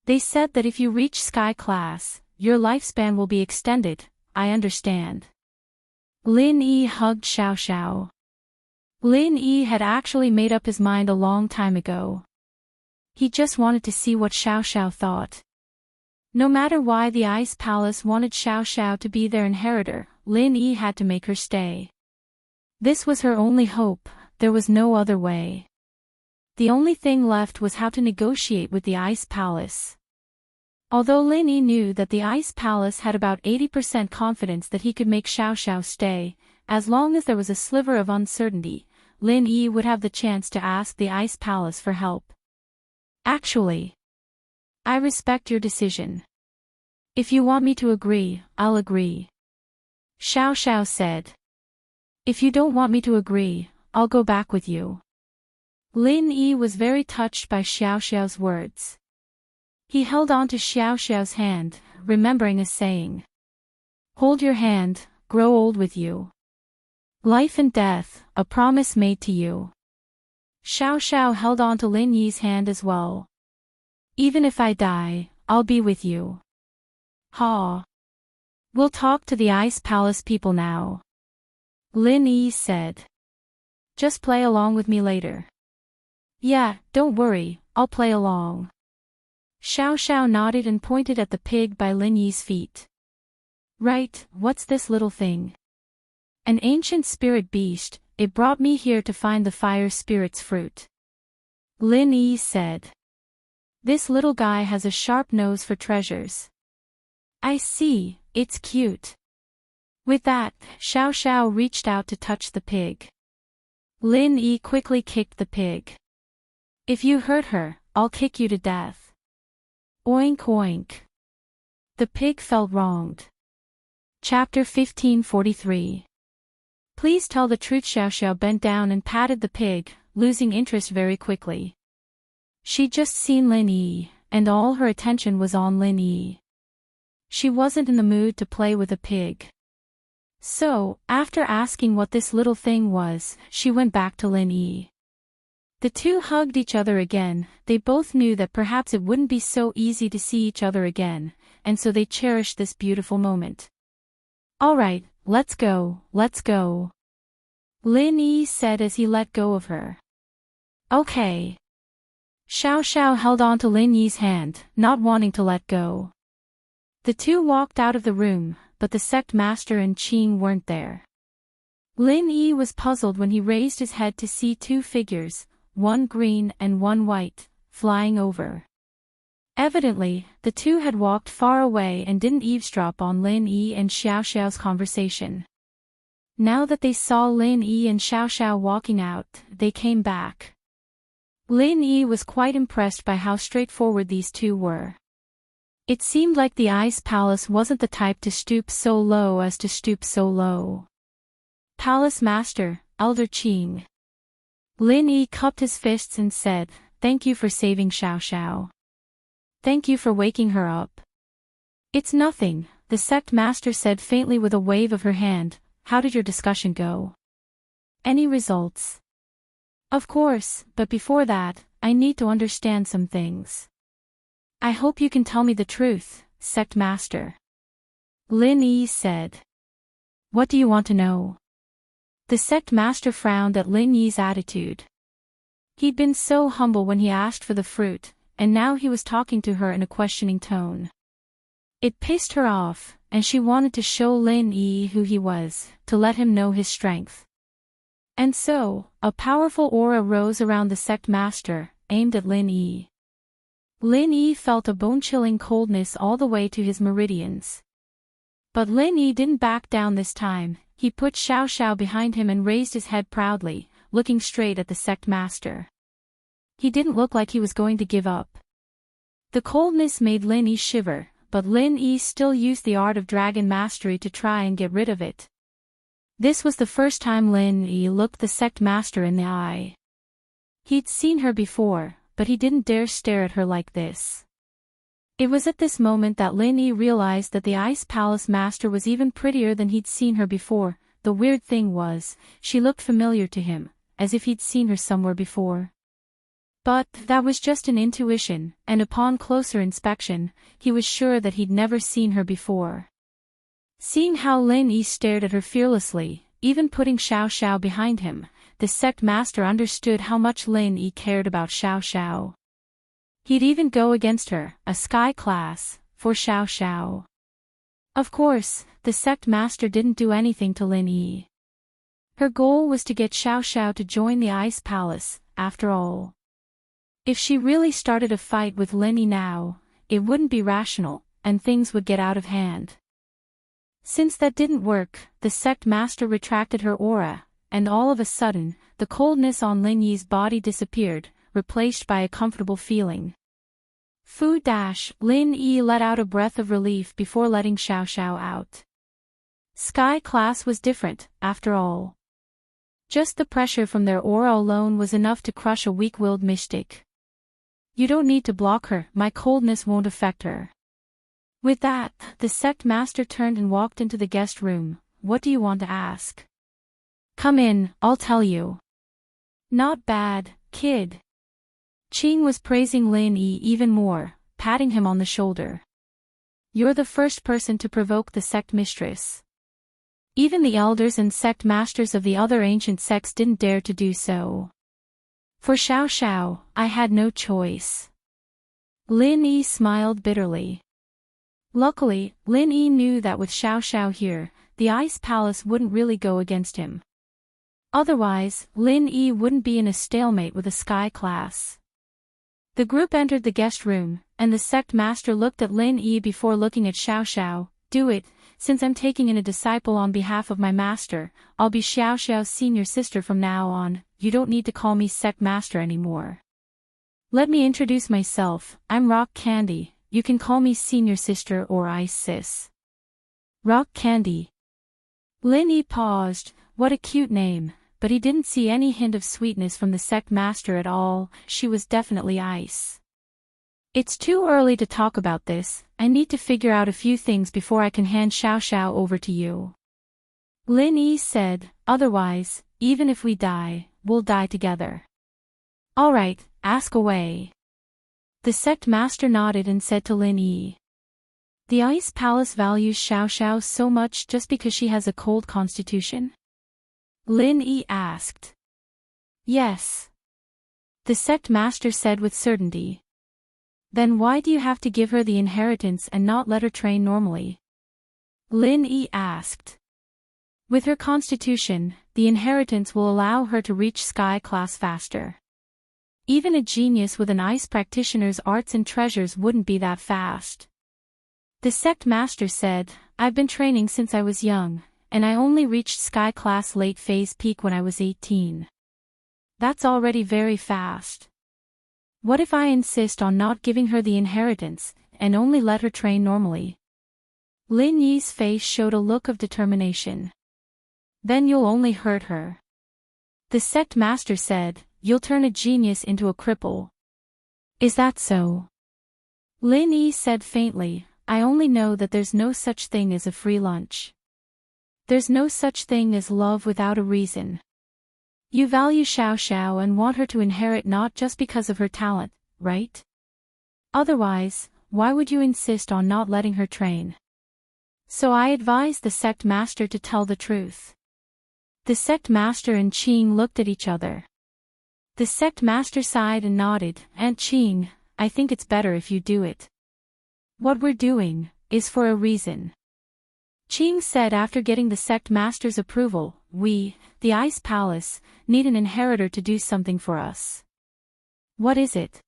They said that if you reach Sky Class, your lifespan will be extended. I understand. Lin Yi hugged Xiao Xiao. Lin Yi had actually made up his mind a long time ago. He just wanted to see what Xiao Xiao thought. No matter why the Ice Palace wanted Xiao Xiao to be their inheritor, Lin Yi had to make her stay. This was her only hope, there was no other way. The only thing left was how to negotiate with the Ice Palace. Although Lin Yi knew that the Ice Palace had about 80% confidence that he could make Xiao Xiao stay, as long as there was a sliver of uncertainty, Lin Yi would have the chance to ask the Ice Palace for help. Actually, I respect your decision. If you want me to agree, I'll agree. Xiao Xiao said. If you don't want me to agree, I'll go back with you. Lin Yi was very touched by Xiao Xiao's words. He held on to Xiao Xiao's hand, remembering a saying. Hold your hand, grow old with you. Life and death, a promise made to you. Xiao Xiao held on to Lin Yi's hand as well. Even if I die, I'll be with you. Ha. We'll talk to the Ice Palace people now. Lin Yi said. Just play along with me later. Yeah, don't worry, I'll play along. Xiao Xiao nodded and pointed at the pig by Lin Yi's feet. Right, what's this little thing? An ancient spirit beast, it brought me here to find the fire spirit's fruit. Lin Yi said. This little guy has a sharp nose for treasures. I see, it's cute. With that, Xiao Xiao reached out to touch the pig. Lin Yi quickly kicked the pig. If you hurt her, I'll kick you to death. Oink oink. The pig felt wronged. Chapter 1543. Please tell the truth. Xiao Xiao bent down and patted the pig, losing interest very quickly. She'd just seen Lin Yi, and all her attention was on Lin Yi. She wasn't in the mood to play with a pig. So, after asking what this little thing was, she went back to Lin Yi. The two hugged each other again. They both knew that perhaps it wouldn't be so easy to see each other again, and so they cherished this beautiful moment. Alright, let's go, let's go. Lin Yi said as he let go of her. Okay. Xiao Xiao held on to Lin Yi's hand, not wanting to let go. The two walked out of the room, but the sect master and Qing weren't there. Lin Yi was puzzled when he raised his head to see two figures, one green and one white, flying over. Evidently, the two had walked far away and didn't eavesdrop on Lin Yi and Xiao Xiao's conversation. Now that they saw Lin Yi and Xiao Xiao walking out, they came back. Lin Yi was quite impressed by how straightforward these two were. It seemed like the Ice Palace wasn't the type to stoop so low as to stoop so low. Palace Master, Elder Qing. Lin Yi cupped his fists and said, Thank you for saving Xiao Xiao. Thank you for waking her up. It's nothing, the sect master said faintly with a wave of her hand. How did your discussion go? Any results? Of course, but before that, I need to understand some things. I hope you can tell me the truth, sect master. Lin Yi said. What do you want to know? The sect master frowned at Lin Yi's attitude. He'd been so humble when he asked for the fruit, and now he was talking to her in a questioning tone. It pissed her off, and she wanted to show Lin Yi who he was, to let him know his strength. And so, a powerful aura rose around the sect master, aimed at Lin Yi. Lin Yi felt a bone-chilling coldness all the way to his meridians. But Lin Yi didn't back down this time. He put Xiao Xiao behind him and raised his head proudly, looking straight at the sect master. He didn't look like he was going to give up. The coldness made Lin Yi shiver, but Lin Yi still used the art of dragon mastery to try and get rid of it. This was the first time Lin Yi looked the sect master in the eye. He'd seen her before, but he didn't dare stare at her like this. It was at this moment that Lin Yi realized that the Ice Palace Master was even prettier than he'd seen her before. The weird thing was, she looked familiar to him, as if he'd seen her somewhere before. But that was just an intuition, and upon closer inspection, he was sure that he'd never seen her before. Seeing how Lin Yi stared at her fearlessly, even putting Xiao Xiao behind him, the sect master understood how much Lin Yi cared about Xiao Xiao. He'd even go against her, a sky class, for Xiao Xiao. Of course, the sect master didn't do anything to Lin Yi. Her goal was to get Xiao Xiao to join the Ice Palace, after all. If she really started a fight with Lin Yi now, it wouldn't be rational, and things would get out of hand. Since that didn't work, the sect master retracted her aura, and all of a sudden, the coldness on Lin Yi's body disappeared, replaced by a comfortable feeling. Lin Yi let out a breath of relief before letting Xiao Xiao out. Sky class was different, after all. Just the pressure from their aura alone was enough to crush a weak-willed mystic. You don't need to block her, my coldness won't affect her. With that, the sect master turned and walked into the guest room. What do you want to ask? Come in, I'll tell you. Not bad, kid. Qing was praising Lin Yi even more, patting him on the shoulder. You're the first person to provoke the sect mistress. Even the elders and sect masters of the other ancient sects didn't dare to do so. For Xiao Xiao, I had no choice. Lin Yi smiled bitterly. Luckily, Lin Yi knew that with Xiao Xiao here, the Ice Palace wouldn't really go against him. Otherwise, Lin Yi wouldn't be in a stalemate with a sky class. The group entered the guest room, and the sect master looked at Lin Yi before looking at Xiao Xiao. Do it, since I'm taking in a disciple on behalf of my master, I'll be Xiao Xiao's senior sister from now on, you don't need to call me sect master anymore. Let me introduce myself, I'm Rock Candy, you can call me senior sister or Ice Sis. Rock Candy. Lin Yi paused, what a cute name, but he didn't see any hint of sweetness from the sect master at all, she was definitely ice. It's too early to talk about this, I need to figure out a few things before I can hand Xiao Xiao over to you. Lin Yi said, otherwise, even if we die, we'll die together. Alright, ask away. The sect master nodded and said to Lin Yi. The Ice Palace values Xiao Xiao so much just because she has a cold constitution? Lin Yi asked. Yes. The sect master said with certainty. Then why do you have to give her the inheritance and not let her train normally? Lin Yi asked. With her constitution, the inheritance will allow her to reach sky class faster. Even a genius with an ice practitioner's arts and treasures wouldn't be that fast. The sect master said, I've been training since I was young, and I only reached sky class late phase peak when I was 18. That's already very fast. What if I insist on not giving her the inheritance, and only let her train normally? Lin Yi's face showed a look of determination. Then you'll only hurt her. The sect master said, you'll turn a genius into a cripple. Is that so? Lin Yi said faintly, I only know that there's no such thing as a free lunch. There's no such thing as love without a reason. You value Xiao Xiao and want her to inherit not just because of her talent, right? Otherwise, why would you insist on not letting her train? So I advised the sect master to tell the truth. The sect master and Qing looked at each other. The sect master sighed and nodded, Aunt Qing, I think it's better if you do it. What we're doing is for a reason. Qing said after getting the sect master's approval, we, the Ice Palace, need an inheritor to do something for us. What is it?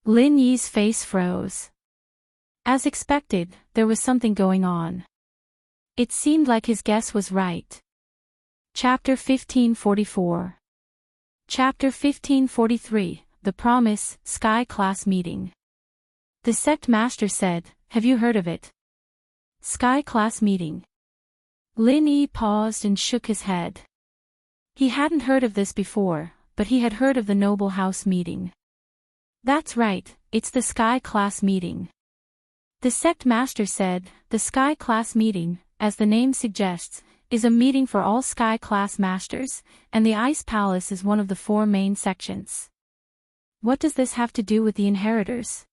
Lin Yi's face froze. As expected, there was something going on. It seemed like his guess was right. Chapter 1544. Chapter 1543, The Promise, Sky Class Meeting. The sect master said, have you heard of it? Sky Class Meeting. Lin Yi paused and shook his head. He hadn't heard of this before, but he had heard of the Noble House Meeting. That's right, it's the Sky Class Meeting. The sect master said, "The Sky Class meeting, as the name suggests, is a meeting for all Sky Class masters, and the Ice Palace is one of the 4 main sections." What does this have to do with the inheritors?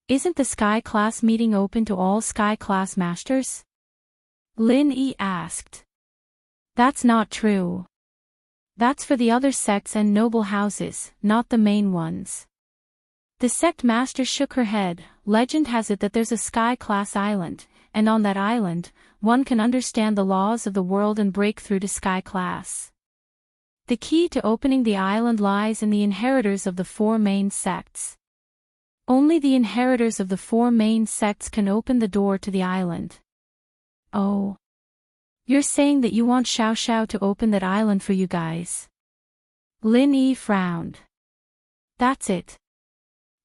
Isn't the Sky Class meeting open to all Sky Class masters? Lin Yi asked. That's not true. That's for the other sects and noble houses, not the main ones. The sect master shook her head. Legend has it that there's a Sky Class island, and on that island, one can understand the laws of the world and break through to Sky Class. The key to opening the island lies in the inheritors of the 4 main sects. Only the inheritors of the 4 main sects can open the door to the island. Oh. You're saying that you want Xiao Xiao to open that island for you guys? Lin Yi frowned. That's it.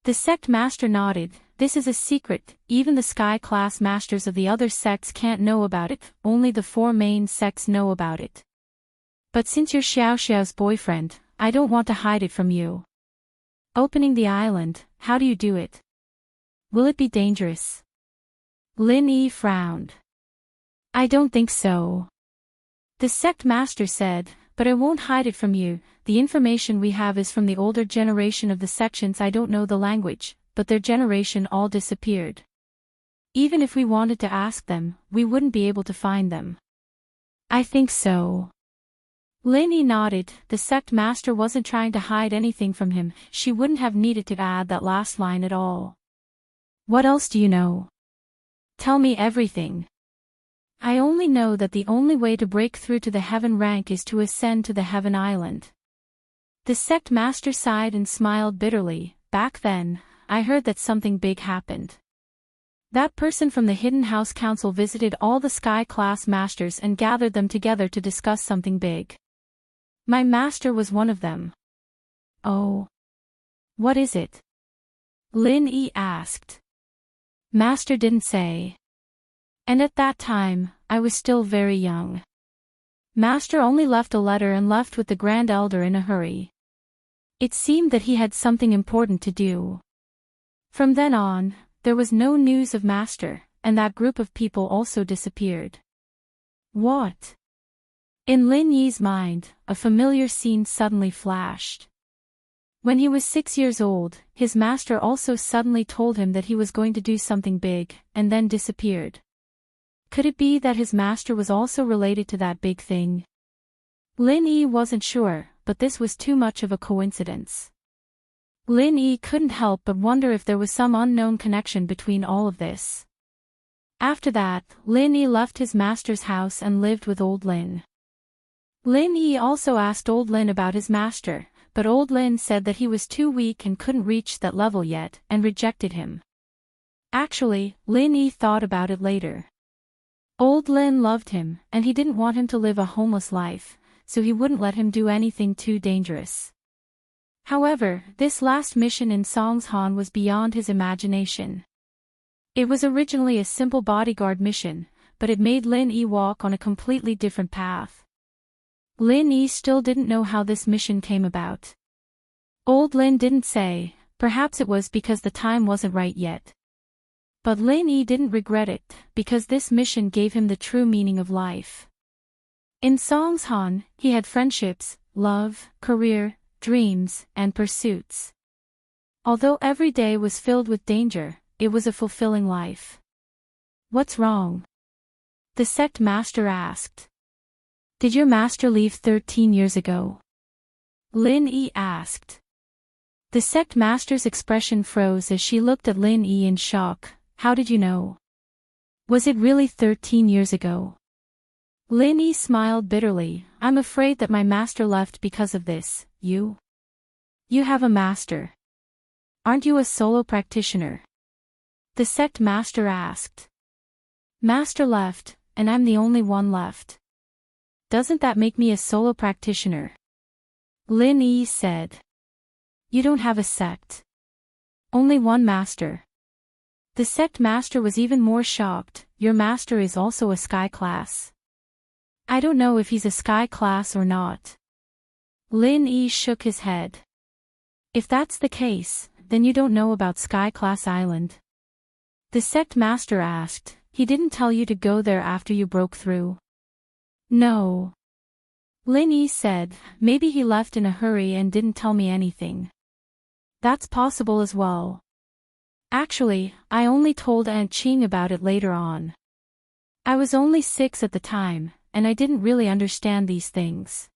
The sect master nodded. This is a secret, even the Sky Class masters of the other sects can't know about it, only the 4 main sects know about it. But since you're Xiao Xiao's boyfriend, I don't want to hide it from you. Opening the island, how do you do it? Will it be dangerous? Lin Yi frowned. I don't think so. The sect master said, but I won't hide it from you. The information we have is from the older generation of the sections. I don't know the language, but their generation all disappeared. Even if we wanted to ask them, we wouldn't be able to find them. I think so. Lin Yi nodded. The sect master wasn't trying to hide anything from him. She wouldn't have needed to add that last line at all. What else do you know? Tell me everything. I only know that the only way to break through to the heaven rank is to ascend to the heaven island. The sect master sighed and smiled bitterly. Back then, I heard that something big happened. That person from the Hidden House Council visited all the Sky Class masters and gathered them together to discuss something big. My master was one of them. Oh. What is it? Lin Yi asked. Master didn't say. And at that time, I was still very young. Master only left a letter and left with the Grand Elder in a hurry. It seemed that he had something important to do. From then on, there was no news of Master, and that group of people also disappeared. What? In Lin Yi's mind, a familiar scene suddenly flashed. When he was 6 years old, his master also suddenly told him that he was going to do something big, and then disappeared. Could it be that his master was also related to that big thing? Lin Yi wasn't sure, but this was too much of a coincidence. Lin Yi couldn't help but wonder if there was some unknown connection between all of this. After that, Lin Yi left his master's house and lived with old Lin. Lin Yi also asked old Lin about his master, but old Lin said that he was too weak and couldn't reach that level yet, and rejected him. Actually, Lin Yi thought about it later. Old Lin loved him, and he didn't want him to live a homeless life, so he wouldn't let him do anything too dangerous. However, this last mission in Songshan was beyond his imagination. It was originally a simple bodyguard mission, but it made Lin Yi walk on a completely different path. Lin Yi still didn't know how this mission came about. Old Lin didn't say, perhaps it was because the time wasn't right yet. But Lin Yi didn't regret it, because this mission gave him the true meaning of life. In Songshan, he had friendships, love, career, dreams, and pursuits. Although every day was filled with danger, it was a fulfilling life. What's wrong? The sect master asked. Did your master leave 13 years ago? Lin Yi asked. The sect master's expression froze as she looked at Lin Yi in shock. How did you know? Was it really 13 years ago? Lin Yi smiled bitterly. I'm afraid that my master left because of this. You have a master. Aren't you a solo practitioner? The sect master asked. Master left, and I'm the only one left. Doesn't that make me a solo practitioner? Lin Yi said. You don't have a sect. Only one master. The sect master was even more shocked. Your master is also a Sky Class. I don't know if he's a Sky Class or not. Lin Yi shook his head. If that's the case, then you don't know about Sky Class Island. The sect master asked. He didn't tell you to go there after you broke through? No. Lin Yi said, maybe he left in a hurry and didn't tell me anything. That's possible as well. Actually, I only told Aunt Qing about it later on. I was only 6 at the time, and I didn't really understand these things.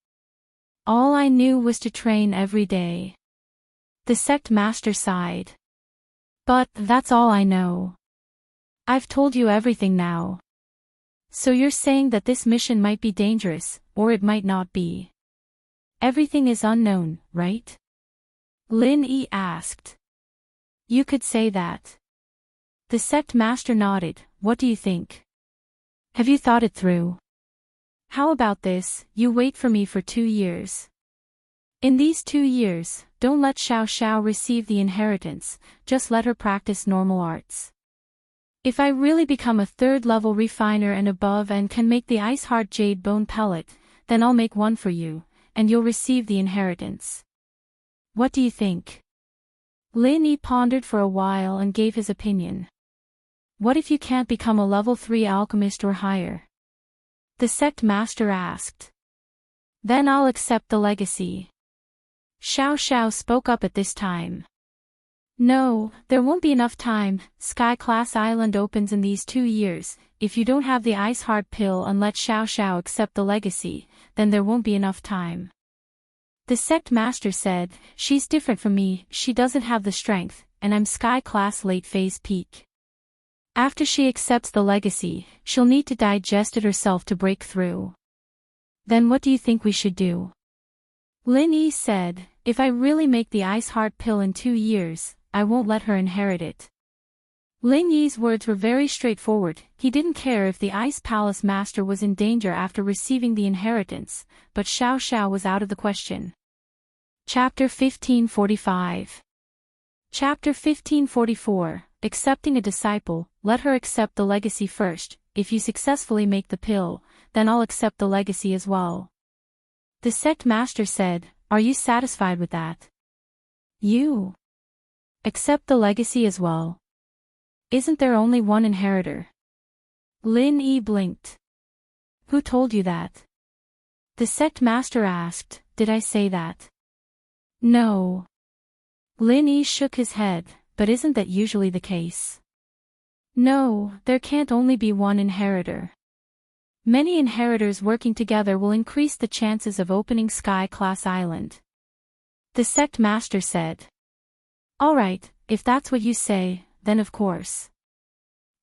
All I knew was to train every day. The sect master sighed. But that's all I know. I've told you everything now. So you're saying that this mission might be dangerous, or it might not be. Everything is unknown, right? Lin Yi asked. You could say that. The sect master nodded. What do you think? Have you thought it through? How about this, you wait for me for 2 years. In these 2 years, don't let Xiao Xiao receive the inheritance, just let her practice normal arts. If I really become a 3rd level refiner and above and can make the ice heart jade bone pellet, then I'll make one for you, and you'll receive the inheritance. What do you think? Lin Yi pondered for a while and gave his opinion. What if you can't become a level 3 alchemist or higher? The sect master asked. Then I'll accept the legacy. Xiao Xiao spoke up at this time. No, there won't be enough time. Sky Class Island opens in these 2 years. If you don't have the ice heart pill and let Xiao Xiao accept the legacy, then there won't be enough time. The sect master said, she's different from me, she doesn't have the strength, and I'm Sky Class late phase peak. After she accepts the legacy, she'll need to digest it herself to break through. Then what do you think we should do? Lin Yi said, if I really make the ice heart pill in 2 years, I won't let her inherit it. Lin Yi's words were very straightforward. He didn't care if the Ice Palace Master was in danger after receiving the inheritance, but Xiao Xiao was out of the question. Chapter 1545. Chapter 1544. Accepting a disciple. Let her accept the legacy first. If you successfully make the pill, then I'll accept the legacy as well. The sect master said, are you satisfied with that? You accept the legacy as well. Isn't there only one inheritor? Lin Yi blinked. Who told you that? The sect master asked, did I say that? No. Lin Yi shook his head, but isn't that usually the case? No, there can't only be one inheritor. Many inheritors working together will increase the chances of opening Sky Class Island. The sect master said. Alright, if that's what you say, then of course.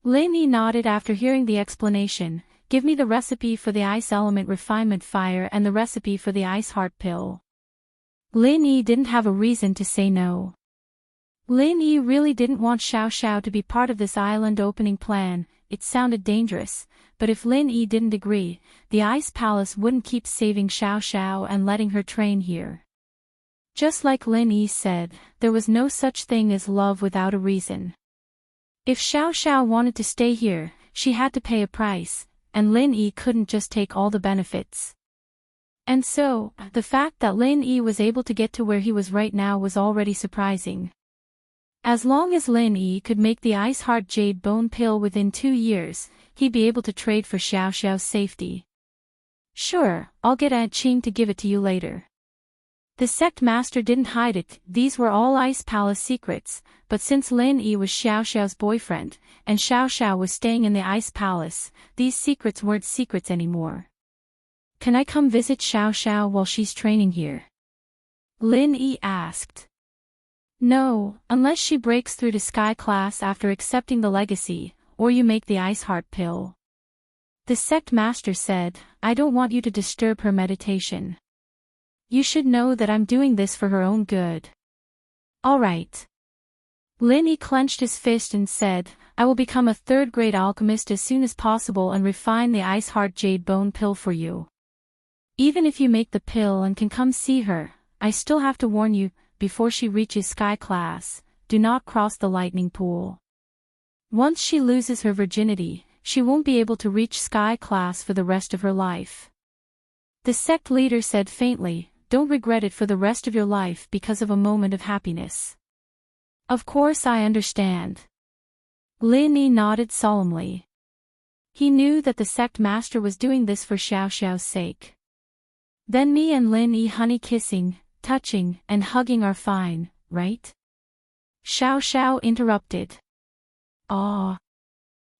Lin Yi nodded after hearing the explanation. Give me the recipe for the ice element refinement fire and the recipe for the ice heart pill. Lin Yi didn't have a reason to say no. Lin Yi really didn't want Xiao Xiao to be part of this island opening plan. It sounded dangerous, but if Lin Yi didn't agree, the Ice Palace wouldn't keep saving Xiao Xiao and letting her train here. Just like Lin Yi said, there was no such thing as love without a reason. If Xiao Xiao wanted to stay here, she had to pay a price, and Lin Yi couldn't just take all the benefits. And so, the fact that Lin Yi was able to get to where he was right now was already surprising. As long as Lin Yi could make the Ice Heart Jade Bone Pill within 2 years, he'd be able to trade for Xiao Xiao's safety. Sure, I'll get Aunt Qing to give it to you later. The sect master didn't hide it. These were all Ice Palace secrets, but since Lin Yi was Xiao Xiao's boyfriend, and Xiao Xiao was staying in the Ice Palace, these secrets weren't secrets anymore. Can I come visit Xiao Xiao while she's training here? Lin Yi asked. No, unless she breaks through to Sky Class after accepting the legacy, or you make the Ice Heart Pill. The sect master said, I don't want you to disturb her meditation. You should know that I'm doing this for her own good. Alright. Lin Yi clenched his fist and said, I will become a 3rd-grade alchemist as soon as possible and refine the Ice Heart Jade Bone Pill for you. Even if you make the pill and can come see her, I still have to warn you, before she reaches Sky Class, do not cross the lightning pool. Once she loses her virginity, she won't be able to reach Sky Class for the rest of her life. The sect leader said faintly, don't regret it for the rest of your life because of a moment of happiness. Of course I understand. Lin Yi nodded solemnly. He knew that the sect master was doing this for Xiao Xiao's sake. Then me and Lin Yi honey kissing, touching, and hugging are fine, right? Xiao Xiao interrupted. Ah.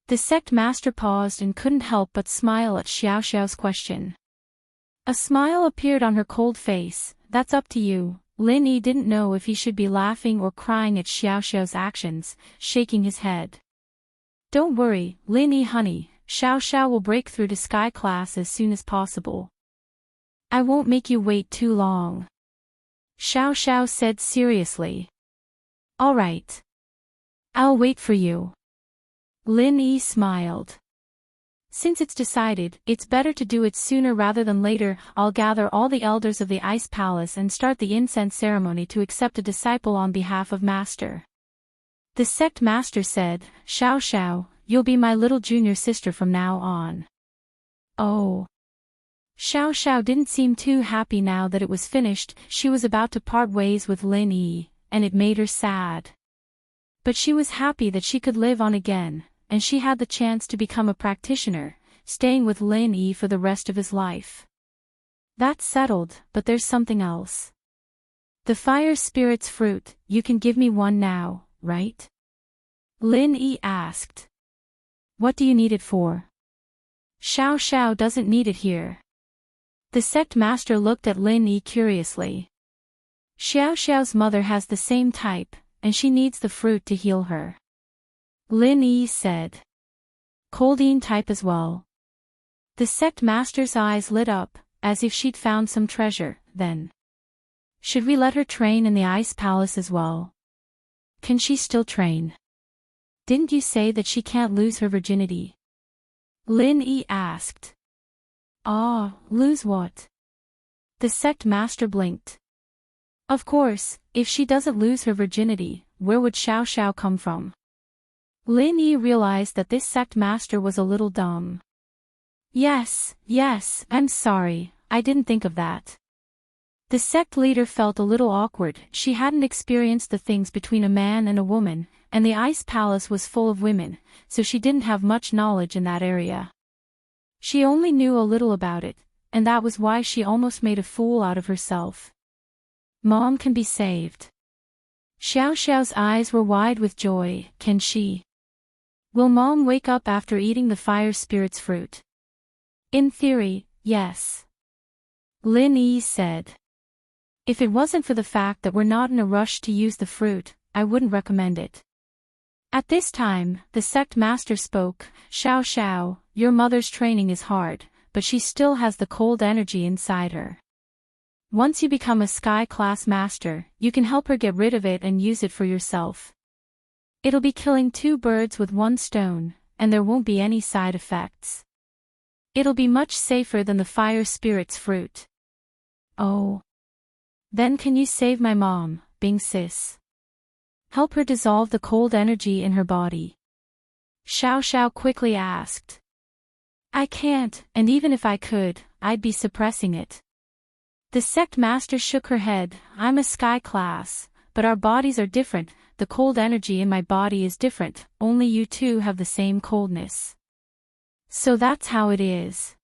The sect master paused and couldn't help but smile at Xiao Xiao's question. A smile appeared on her cold face. That's up to you. Lin Yi didn't know if he should be laughing or crying at Xiao Xiao's actions, shaking his head. Don't worry, Lin Yi honey, Xiao Xiao will break through to sky class as soon as possible. I won't make you wait too long. Xiao Xiao said seriously. All right. I'll wait for you. Lin Yi smiled. Since it's decided, it's better to do it sooner rather than later. I'll gather all the elders of the Ice Palace and start the incense ceremony to accept a disciple on behalf of Master. The sect master said, Xiao Xiao, you'll be my little junior sister from now on. Oh. Xiao Xiao didn't seem too happy now that it was finished. She was about to part ways with Lin Yi, and it made her sad. But she was happy that she could live on again, and she had the chance to become a practitioner, staying with Lin Yi for the rest of his life. That's settled, but there's something else. The fire spirit's fruit, you can give me one now, right? Lin Yi asked. What do you need it for? Xiao Xiao doesn't need it here. The sect master looked at Lin Yi curiously. Xiao Xiao's mother has the same type, and she needs the fruit to heal her. Lin Yi said. Coldine type as well. The sect master's eyes lit up, as if she'd found some treasure. Then. Should we let her train in the Ice Palace as well? Can she still train? Didn't you say that she can't lose her virginity? Lin Yi asked. Ah, lose what? The sect master blinked. Of course, if she doesn't lose her virginity, where would Xiao Xiao come from? Lin Yi realized that this sect master was a little dumb. Yes, I'm sorry, I didn't think of that. The sect leader felt a little awkward. She hadn't experienced the things between a man and a woman, and the Ice Palace was full of women, so she didn't have much knowledge in that area. She only knew a little about it, and that was why she almost made a fool out of herself. Mom can be saved. Xiao Xiao's eyes were wide with joy. Can she? Will Mom wake up after eating the fire spirit's fruit? In theory, yes. Lin Yi said. If it wasn't for the fact that we're not in a rush to use the fruit, I wouldn't recommend it. At this time, the sect master spoke. Xiao Xiao, your mother's training is hard, but she still has the cold energy inside her. Once you become a sky class master, you can help her get rid of it and use it for yourself. It'll be killing two birds with one stone, and there won't be any side effects. It'll be much safer than the fire spirit's fruit. Oh. Then can you save my mom, Bing sis? Help her dissolve the cold energy in her body. Xiao Xiao quickly asked. I can't, and even if I could, I'd be suppressing it. The sect master shook her head. I'm a sky class, but our bodies are different. The cold energy in my body is different. Only you two have the same coldness. So that's how it is.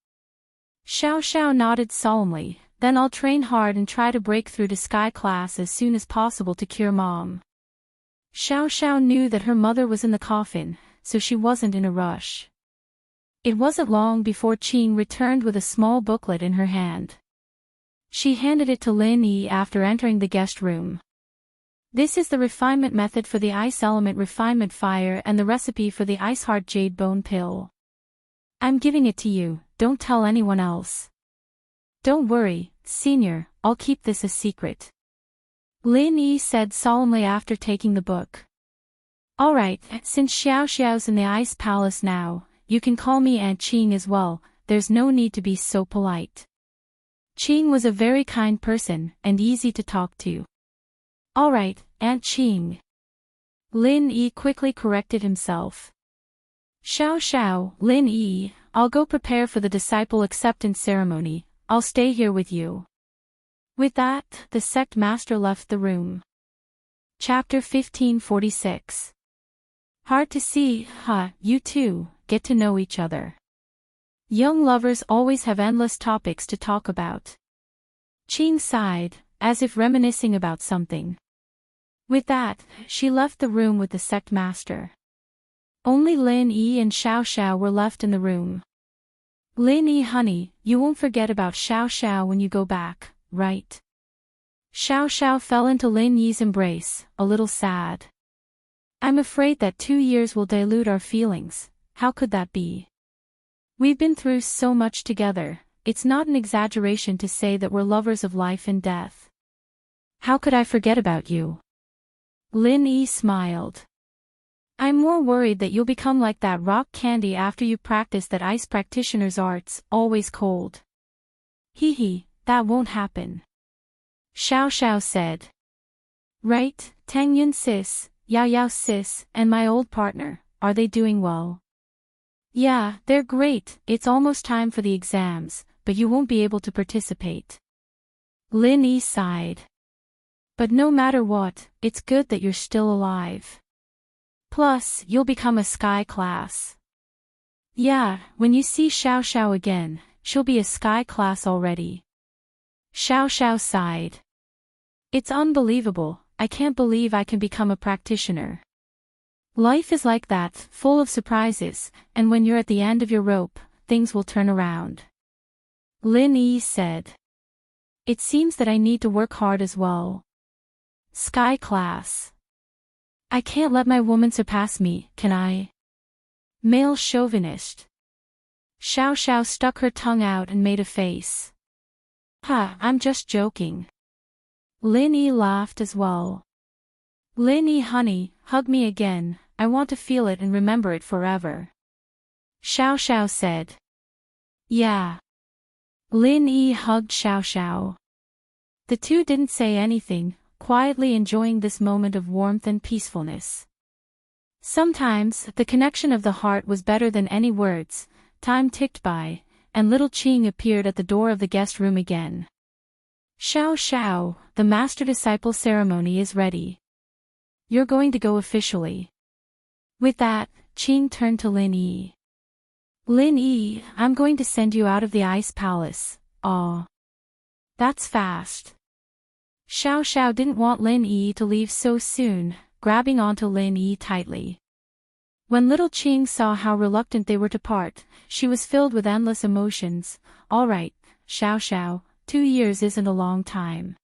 Xiao Xiao nodded solemnly. Then I'll train hard and try to break through to sky class as soon as possible to cure Mom. Xiao Xiao knew that her mother was in the coffin, so she wasn't in a rush. It wasn't long before Qing returned with a small booklet in her hand. She handed it to Lin Yi after entering the guest room. This is the refinement method for the ice element refinement fire and the recipe for the ice heart jade bone pill. I'm giving it to you, don't tell anyone else. Don't worry, senior, I'll keep this a secret. Lin Yi said solemnly after taking the book. Alright, since Xiao Xiao's in the Ice Palace now, you can call me Aunt Qing as well, there's no need to be so polite. Qing was a very kind person, and easy to talk to. Alright, Aunt Qing. Lin Yi quickly corrected himself. Xiao Xiao, Lin Yi, I'll go prepare for the disciple acceptance ceremony, I'll stay here with you. With that, the sect master left the room. Chapter 1546. Hard to see, huh? You two get to know each other. Young lovers always have endless topics to talk about. Qing sighed, as if reminiscing about something. With that, she left the room with the sect master. Only Lin Yi and Xiao Xiao were left in the room. Lin Yi, honey, you won't forget about Xiao Xiao when you go back, right? Xiao Xiao fell into Lin Yi's embrace, a little sad. I'm afraid that 2 years will dilute our feelings. How could that be? We've been through so much together. It's not an exaggeration to say that we're lovers of life and death. How could I forget about you? Lin Yi smiled. I'm more worried that you'll become like that rock candy after you practice that ice practitioner's arts, always cold. Hee, that won't happen. Xiao Xiao said. Right, Tang Yun sis, Yao Yao sis, and my old partner, are they doing well? Yeah, they're great. It's almost time for the exams, but you won't be able to participate. Lin Yi sighed. But no matter what, it's good that you're still alive. Plus, you'll become a sky class. Yeah, when you see Xiao Xiao again, she'll be a sky class already. Xiao Xiao sighed. It's unbelievable, I can't believe I can become a practitioner. Life is like that, full of surprises, and when you're at the end of your rope, things will turn around. Lin Yi said. It seems that I need to work hard as well. Sky class. I can't let my woman surpass me, can I? Male chauvinist. Xiao Xiao stuck her tongue out and made a face. Ha, I'm just joking. Lin Yi laughed as well. Lin Yi, honey, hug me again, I want to feel it and remember it forever. Xiao Xiao said. Yeah. Lin Yi hugged Xiao Xiao. The two didn't say anything, quietly enjoying this moment of warmth and peacefulness. Sometimes, the connection of the heart was better than any words. Time ticked by, and little Qing appeared at the door of the guest room again. Xiao Xiao, the master-disciple ceremony is ready. You're going to go officially. With that, Qing turned to Lin Yi. Lin Yi, I'm going to send you out of the ice palace. Aw. That's fast. Xiao Xiao didn't want Lin Yi to leave so soon, grabbing onto Lin Yi tightly. When little Qing saw how reluctant they were to part, she was filled with endless emotions. All right, Xiao Xiao, 2 years isn't a long time.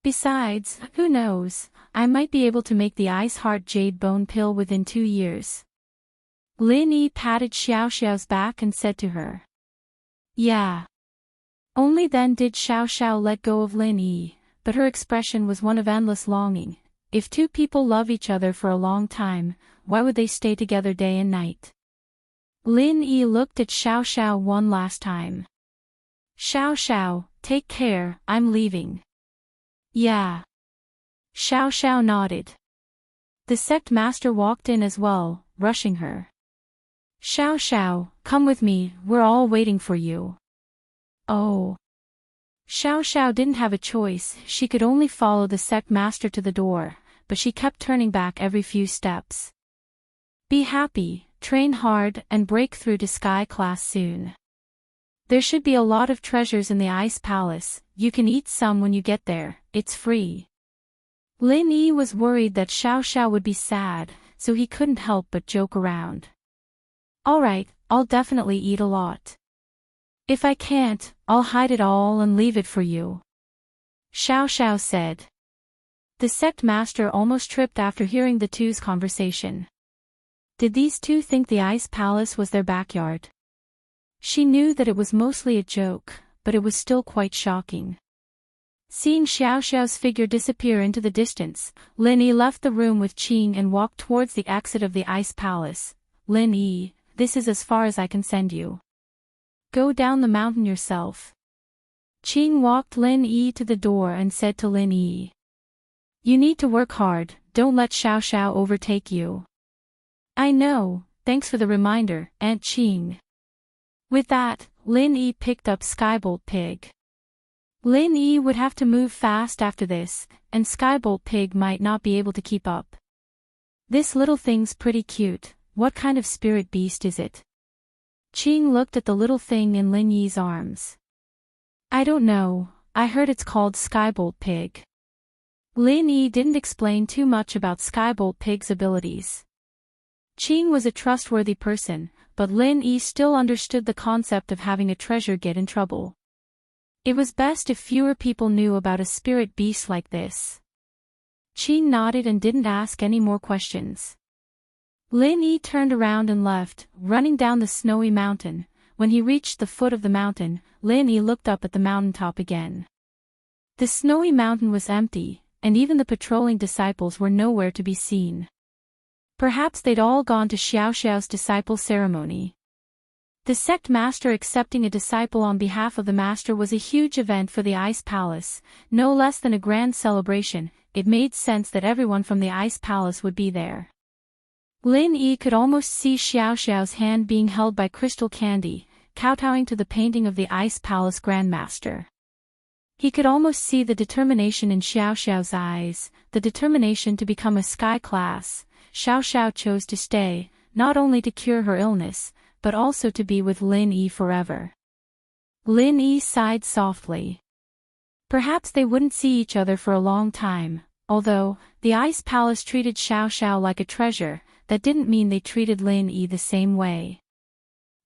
Besides, who knows, I might be able to make the Ice Heart Jade Bone pill within 2 years. Lin Yi patted Xiao Xiao's back and said to her. Yeah. Only then did Xiao Xiao let go of Lin Yi, but her expression was one of endless longing. If two people love each other for a long time, why would they stay together day and night? Lin Yi looked at Xiao Xiao one last time. Xiao Xiao, take care, I'm leaving. Yeah. Xiao Xiao nodded. The sect master walked in as well, rushing her. Xiao Xiao, come with me, we're all waiting for you. Oh. Xiao Xiao didn't have a choice, she could only follow the sect master to the door, but she kept turning back every few steps. Be happy, train hard, and break through to sky class soon. There should be a lot of treasures in the ice palace, you can eat some when you get there, it's free. Lin Yi was worried that Xiao Xiao would be sad, so he couldn't help but joke around. Alright, I'll definitely eat a lot. If I can't, I'll hide it all and leave it for you. Xiao Xiao said. The sect master almost tripped after hearing the two's conversation. Did these two think the ice palace was their backyard? She knew that it was mostly a joke, but it was still quite shocking. Seeing Xiao Xiao's figure disappear into the distance, Lin Yi left the room with Qing and walked towards the exit of the ice palace. Lin Yi, this is as far as I can send you. Go down the mountain yourself. Qing walked Lin Yi to the door and said to Lin Yi. You need to work hard, don't let Xiao Xiao overtake you. I know, thanks for the reminder, Aunt Qing. With that, Lin Yi picked up Skybolt Pig. Lin Yi would have to move fast after this, and Skybolt Pig might not be able to keep up. This little thing's pretty cute. What kind of spirit beast is it? Qing looked at the little thing in Lin Yi's arms. I don't know, I heard it's called Skybolt Pig. Lin Yi didn't explain too much about Skybolt Pig's abilities. Qing was a trustworthy person, but Lin Yi still understood the concept of having a treasure get in trouble. It was best if fewer people knew about a spirit beast like this. Qing nodded and didn't ask any more questions. Lin Yi turned around and left, running down the snowy mountain. When he reached the foot of the mountain, Lin Yi looked up at the mountaintop again. The snowy mountain was empty, and even the patrolling disciples were nowhere to be seen. Perhaps they'd all gone to Xiao Xiao's disciple ceremony. The sect master accepting a disciple on behalf of the master was a huge event for the Ice Palace, no less than a grand celebration. It made sense that everyone from the Ice Palace would be there. Lin Yi could almost see Xiao Xiao's hand being held by crystal candy, kowtowing to the painting of the Ice Palace Grandmaster. He could almost see the determination in Xiao Xiao's eyes, the determination to become a sky class. Xiao Xiao chose to stay, not only to cure her illness, but also to be with Lin Yi forever. Lin Yi sighed softly. Perhaps they wouldn't see each other for a long time. Although the Ice Palace treated Xiao Xiao like a treasure, that didn't mean they treated Lin Yi the same way.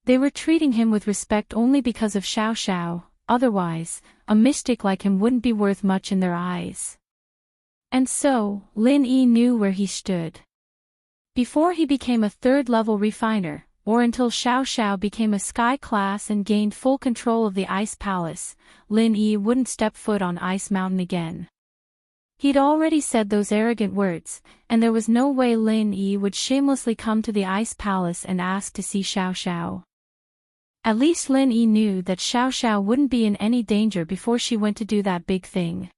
They were treating him with respect only because of Xiao Xiao, otherwise, a mystic like him wouldn't be worth much in their eyes. And so, Lin Yi knew where he stood. Before he became a third-level refiner, or until Xiao Xiao became a sky class and gained full control of the Ice Palace, Lin Yi wouldn't step foot on Ice Mountain again. He'd already said those arrogant words, and there was no way Lin Yi would shamelessly come to the Ice Palace and ask to see Xiao Xiao. At least Lin Yi knew that Xiao Xiao wouldn't be in any danger before she went to do that big thing.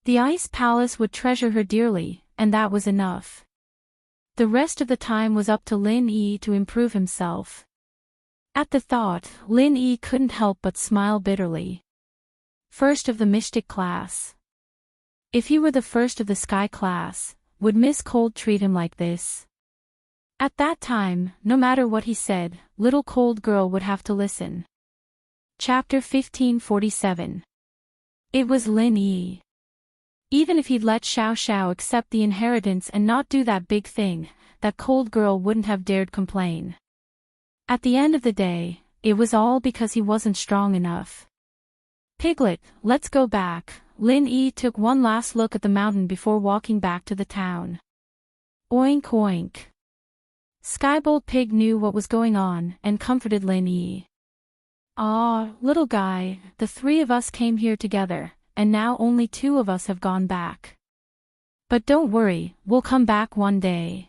The Ice Palace would treasure her dearly, and that was enough. The rest of the time was up to Lin Yi to improve himself. At the thought, Lin Yi couldn't help but smile bitterly. First of the mystic class. If he were the first of the sky class, would Miss Cold treat him like this? At that time, no matter what he said, little cold girl would have to listen. Chapter 1547. It was Lin Yi. Even if he'd let Xiao Xiao accept the inheritance and not do that big thing, that cold girl wouldn't have dared complain. At the end of the day, it was all because he wasn't strong enough. Piglet, let's go back. Lin Yi took one last look at the mountain before walking back to the town. Oink oink. Skybolt Pig knew what was going on and comforted Lin Yi. Ah, little guy, the three of us came here together, and now only two of us have gone back. But don't worry, we'll come back one day.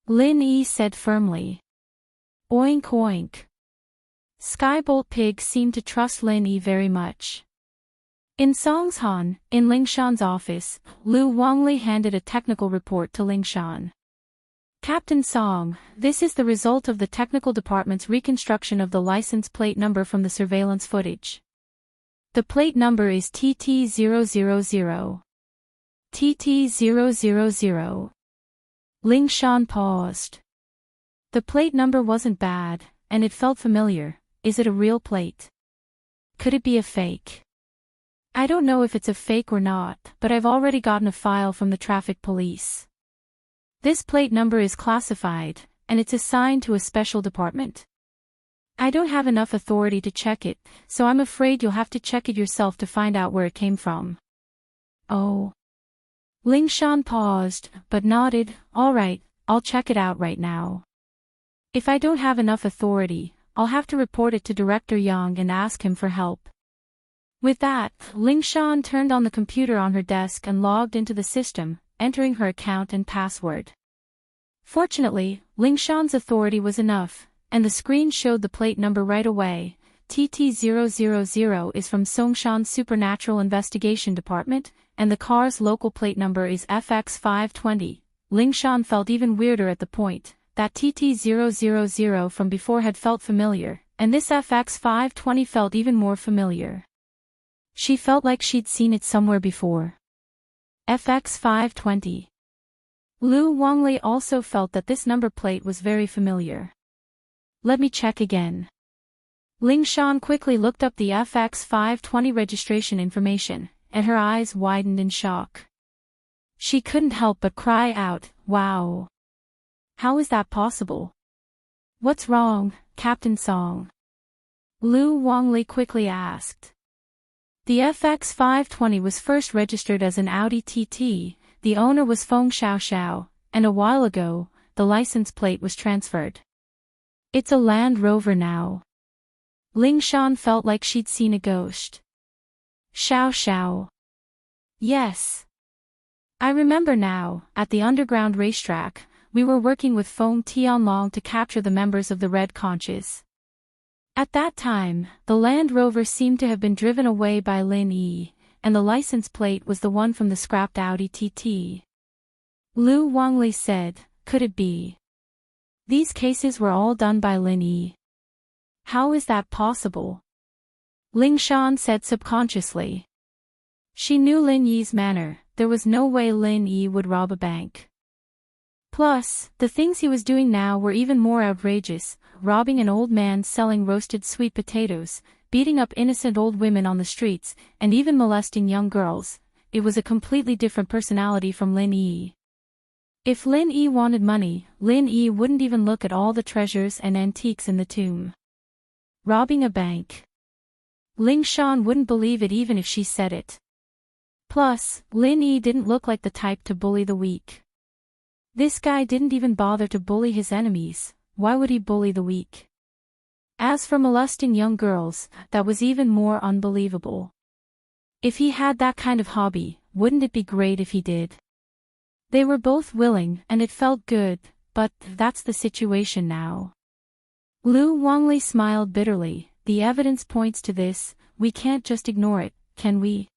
Lin Yi said firmly. Oink oink. Skybolt Pig seemed to trust Lin Yi very much. In Songshan, in Lingshan's office, Lu Wangli handed a technical report to Lingshan. Captain Song, this is the result of the technical department's reconstruction of the license plate number from the surveillance footage. The plate number is TT000. TT000. Lingshan paused. The plate number wasn't bad, and it felt familiar. Is it a real plate? Could it be a fake? I don't know if it's a fake or not, but I've already gotten a file from the traffic police. This plate number is classified, and it's assigned to a special department. I don't have enough authority to check it, so I'm afraid you'll have to check it yourself to find out where it came from. Oh. Lingshan paused, but nodded. All right, I'll check it out right now. If I don't have enough authority, I'll have to report it to Director Yang and ask him for help. With that, Lingshan turned on the computer on her desk and logged into the system, entering her account and password. Fortunately, Lingshan's authority was enough, and the screen showed the plate number right away. TT000 is from Songshan Supernatural Investigation Department, and the car's local plate number is FX520. Lingshan felt even weirder at the point. That TT000 from before had felt familiar, and this FX520 felt even more familiar. She felt like she'd seen it somewhere before. FX520. Lu Wangli also felt that this number plate was very familiar. Let me check again. Ling Shan quickly looked up the FX 520 registration information, and her eyes widened in shock. She couldn't help but cry out, "Wow! How is that possible? What's wrong, Captain Song?" Lu Wangli quickly asked. The FX 520 was first registered as an Audi TT, the owner was Feng Xiaoxiao, and a while ago, the license plate was transferred. It's a Land Rover now. Ling Shan felt like she'd seen a ghost. Xiaoxiao. Yes. I remember now, at the underground racetrack, we were working with Feng Tianlong to capture the members of the Red Conches. At that time, the Land Rover seemed to have been driven away by Lin Yi, and the license plate was the one from the scrapped Audi TT. Lu Wangli said, "Could it be? These cases were all done by Lin Yi. How is that possible?" Ling Shan said subconsciously. She knew Lin Yi's manner, there was no way Lin Yi would rob a bank. Plus, the things he was doing now were even more outrageous, robbing an old man selling roasted sweet potatoes, beating up innocent old women on the streets, and even molesting young girls. It was a completely different personality from Lin Yi. If Lin Yi wanted money, Lin Yi wouldn't even look at all the treasures and antiques in the tomb. Robbing a bank. Ling Shan wouldn't believe it even if she said it. Plus, Lin Yi didn't look like the type to bully the weak. This guy didn't even bother to bully his enemies, why would he bully the weak? As for molesting young girls, that was even more unbelievable. If he had that kind of hobby, wouldn't it be great if he did? They were both willing and it felt good, but that's the situation now. Lu Wangli smiled bitterly, the evidence points to this, we can't just ignore it, can we?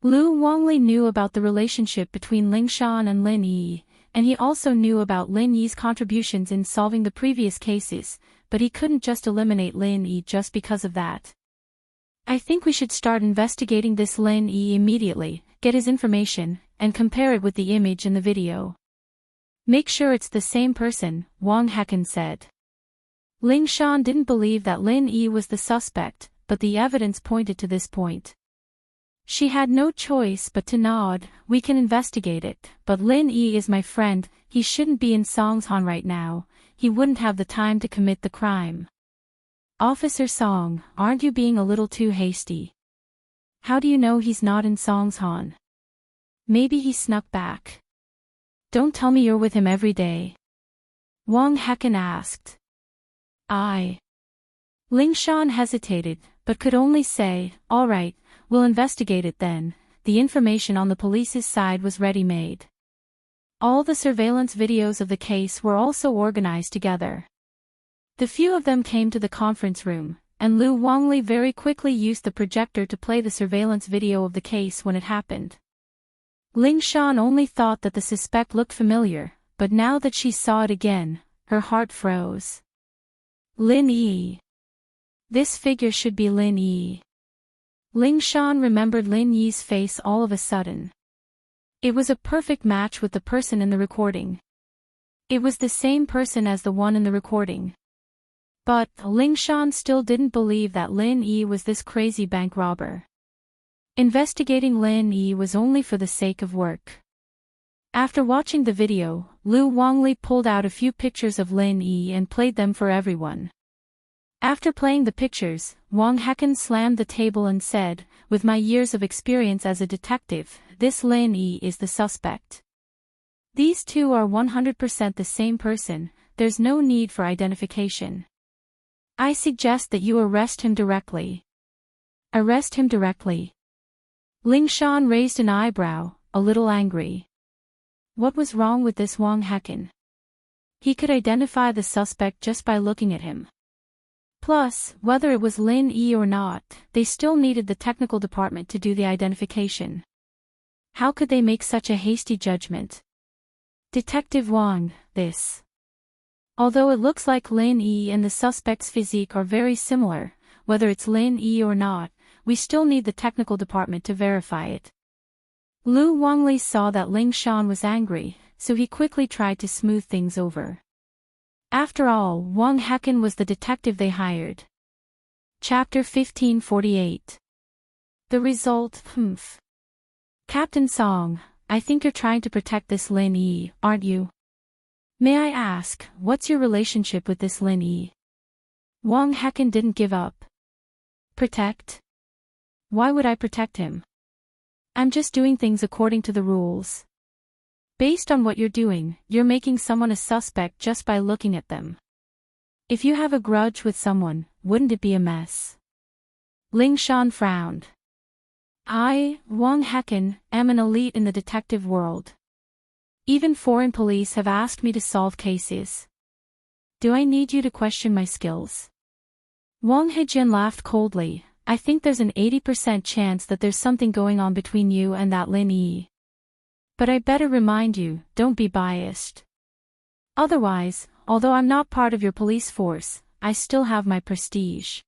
Lu Wangli knew about the relationship between Ling Shan and Lin Yi, and he also knew about Lin Yi's contributions in solving the previous cases, but he couldn't just eliminate Lin Yi just because of that. I think we should start investigating this Lin Yi immediately, get his information, and compare it with the image in the video. Make sure it's the same person, Wang Hecken said. Ling Shan didn't believe that Lin Yi was the suspect, but the evidence pointed to this point. She had no choice but to nod, we can investigate it, but Lin Yi is my friend, he shouldn't be in Songshan right now, he wouldn't have the time to commit the crime. Officer Song, aren't you being a little too hasty? How do you know he's not in Songshan? Maybe he snuck back. Don't tell me you're with him every day. Wang Hecken asked. Ling Shan hesitated, but could only say, all right, we'll investigate it then. The information on the police's side was ready-made. All the surveillance videos of the case were also organized together. The few of them came to the conference room, and Lu Wangli very quickly used the projector to play the surveillance video of the case when it happened. Ling Shan only thought that the suspect looked familiar, but now that she saw it again, her heart froze. Lin Yi. This figure should be Lin Yi. Ling Shan remembered Lin Yi's face all of a sudden. It was a perfect match with the person in the recording. It was the same person as the one in the recording. But Ling Shan still didn't believe that Lin Yi was this crazy bank robber. Investigating Lin Yi was only for the sake of work. After watching the video, Lu Wangli pulled out a few pictures of Lin Yi and played them for everyone. After playing the pictures, Wang Hecken slammed the table and said, with my years of experience as a detective, this Lin Yi is the suspect. These two are 100% the same person, there's no need for identification. I suggest that you arrest him directly. Arrest him directly. Ling Shan raised an eyebrow, a little angry. What was wrong with this Wang Hecken? He could identify the suspect just by looking at him. Plus, whether it was Lin Yi or not, they still needed the technical department to do the identification. How could they make such a hasty judgment? Detective Wang, this. Although it looks like Lin Yi and the suspect's physique are very similar, whether it's Lin Yi or not, we still need the technical department to verify it. Lu Wangli saw that Ling Shan was angry, so he quickly tried to smooth things over. After all, Wang Hecken was the detective they hired. Chapter 1548. The result, Captain Song, I think you're trying to protect this Lin Yi, aren't you? May I ask, what's your relationship with this Lin Yi? Wang Hecken didn't give up. Protect? Why would I protect him? I'm just doing things according to the rules. Based on what you're doing, you're making someone a suspect just by looking at them. If you have a grudge with someone, wouldn't it be a mess? Ling Shan frowned. I, Wang Hecken, am an elite in the detective world. Even foreign police have asked me to solve cases. Do I need you to question my skills? Wang Hejin laughed coldly. I think there's an 80% chance that there's something going on between you and that Lin Yi. But I better remind you, don't be biased. Otherwise, although I'm not part of your police force, I still have my prestige.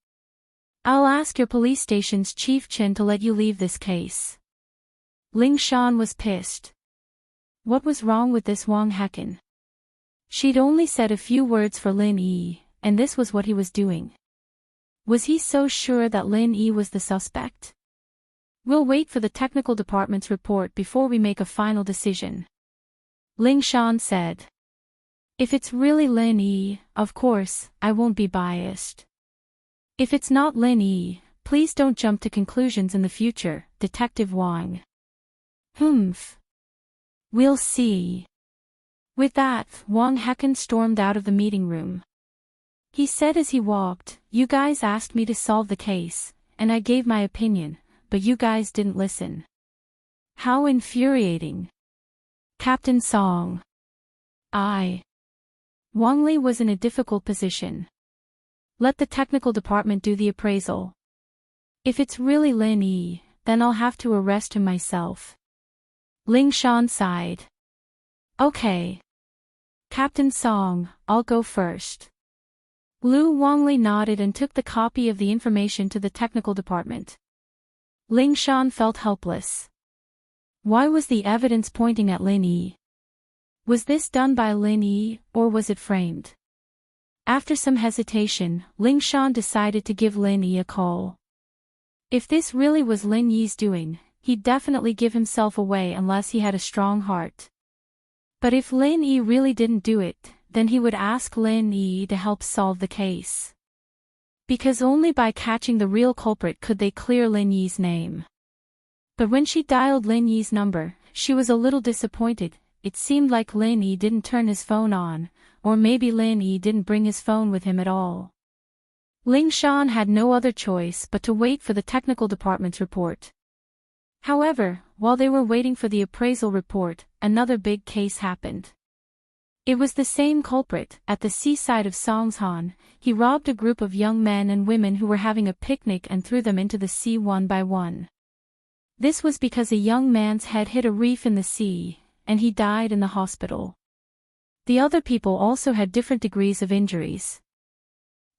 I'll ask your police station's Chief Chin to let you leave this case. Ling Shan was pissed. What was wrong with this Wang Hecken? She'd only said a few words for Lin Yi, and this was what he was doing. Was he so sure that Lin Yi was the suspect? We'll wait for the technical department's report before we make a final decision. Ling Shan said. If it's really Lin Yi, of course, I won't be biased. If it's not Lin Yi, please don't jump to conclusions in the future, Detective Wang. We'll see. With that, Wang Hecken stormed out of the meeting room. He said as he walked, you guys asked me to solve the case, and I gave my opinion, but you guys didn't listen. How infuriating. Captain Song. Wang Li was in a difficult position. Let the technical department do the appraisal. If it's really Lin Yi, then I'll have to arrest him myself. Ling Shan sighed. Okay. Captain Song, I'll go first. Lu Wangli nodded and took the copy of the information to the technical department. Ling Shan felt helpless. Why was the evidence pointing at Lin Yi? Was this done by Lin Yi, or was it framed? After some hesitation, Ling Shan decided to give Lin Yi a call. If this really was Lin Yi's doing, he'd definitely give himself away unless he had a strong heart. But if Lin Yi really didn't do it, then he would ask Lin Yi to help solve the case. Because only by catching the real culprit could they clear Lin Yi's name. But when she dialed Lin Yi's number, she was a little disappointed. It seemed like Lin Yi didn't turn his phone on, or maybe Lin Yi didn't bring his phone with him at all. Ling Shan had no other choice but to wait for the technical department's report. However, while they were waiting for the appraisal report, another big case happened. It was the same culprit. At the seaside of Songshan, he robbed a group of young men and women who were having a picnic and threw them into the sea one by one. This was because a young man's head hit a reef in the sea, and he died in the hospital. The other people also had different degrees of injuries.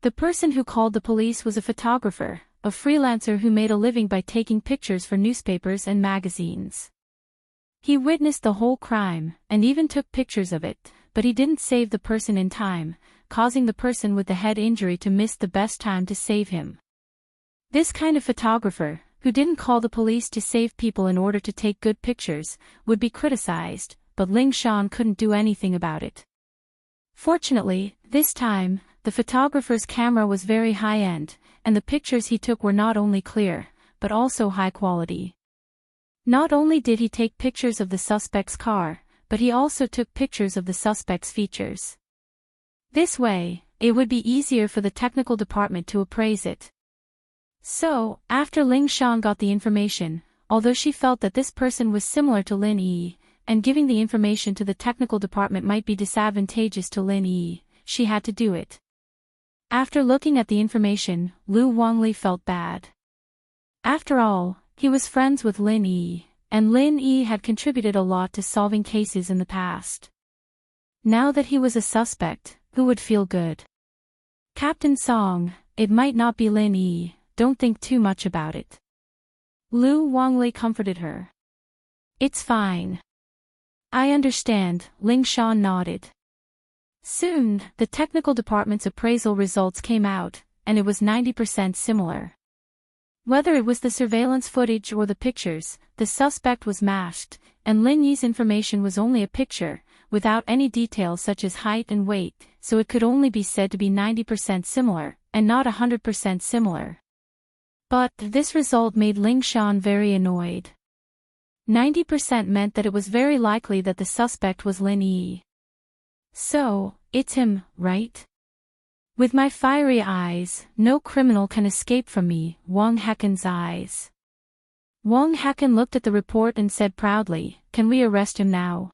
The person who called the police was a photographer, a freelancer who made a living by taking pictures for newspapers and magazines. He witnessed the whole crime, and even took pictures of it, but he didn't save the person in time, causing the person with the head injury to miss the best time to save him. This kind of photographer, who didn't call the police to save people in order to take good pictures, would be criticized, but Ling Shan couldn't do anything about it. Fortunately, this time, the photographer's camera was very high-end, and the pictures he took were not only clear, but also high quality. Not only did he take pictures of the suspect's car, but he also took pictures of the suspect's features. This way, it would be easier for the technical department to appraise it. So, after Ling Shan got the information, although she felt that this person was similar to Lin Yi, and giving the information to the technical department might be disadvantageous to Lin Yi, she had to do it. After looking at the information, Lu Wangli felt bad. After all, he was friends with Lin Yi, and Lin Yi had contributed a lot to solving cases in the past. Now that he was a suspect, who would feel good? Captain Song, it might not be Lin Yi, don't think too much about it. Lu Wangli comforted her. It's fine. I understand, Ling Shan nodded. Soon, the technical department's appraisal results came out, and it was 90% similar. Whether it was the surveillance footage or the pictures, the suspect was masked, and Lin Yi's information was only a picture, without any details such as height and weight, so it could only be said to be 90% similar, and not 100% similar. But this result made Ling Shan very annoyed. 90% meant that it was very likely that the suspect was Lin Yi. So, it's him, right? With my fiery eyes, no criminal can escape from me, Wang Heken's eyes. Wang Heken looked at the report and said proudly, "Can we arrest him now?"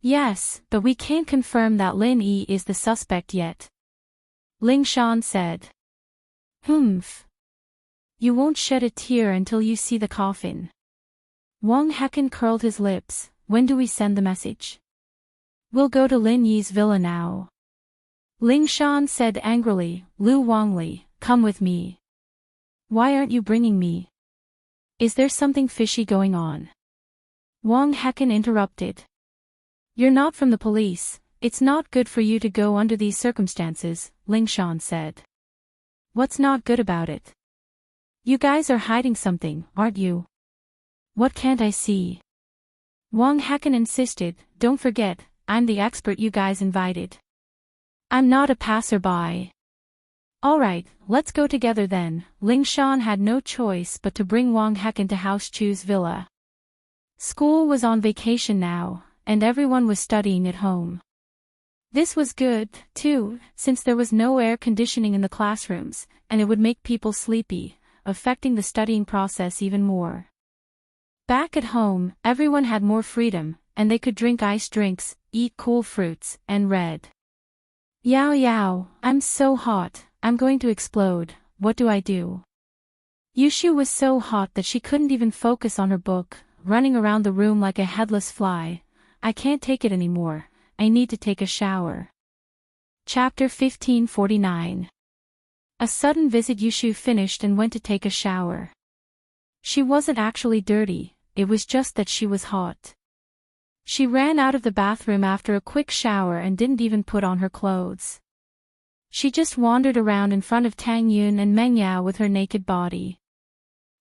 "Yes, but we can't confirm that Lin Yi is the suspect yet," Ling Shan said. "Humph. You won't shed a tear until you see the coffin." Wang Heken curled his lips. "When do we send the message?" "We'll go to Lin Yi's villa now." Ling Shan said angrily, "Lu Wangli, come with me." "Why aren't you bringing me? Is there something fishy going on?" Wang Heken interrupted. "You're not from the police, it's not good for you to go under these circumstances," Ling Shan said. "What's not good about it? You guys are hiding something, aren't you?" "What can't I see?" Wang Heken insisted. "Don't forget, I'm the expert you guys invited. I'm not a passerby." "Alright, let's go together then." Ling Shan had no choice but to bring Wang Heken to House Chu's villa. School was on vacation now, and everyone was studying at home. This was good, too, since there was no air conditioning in the classrooms, and it would make people sleepy, affecting the studying process even more. Back at home, everyone had more freedom, and they could drink iced drinks, eat cool fruits, and read. "Yao yao, I'm so hot, I'm going to explode, what do I do?" Yushu was so hot that she couldn't even focus on her book, running around the room like a headless fly. "I can't take it anymore, I need to take a shower." Chapter 1549. A sudden visit. Yushu finished and went to take a shower. She wasn't actually dirty, it was just that she was hot. She ran out of the bathroom after a quick shower and didn't even put on her clothes. She just wandered around in front of Tang Yun and Meng Yao with her naked body.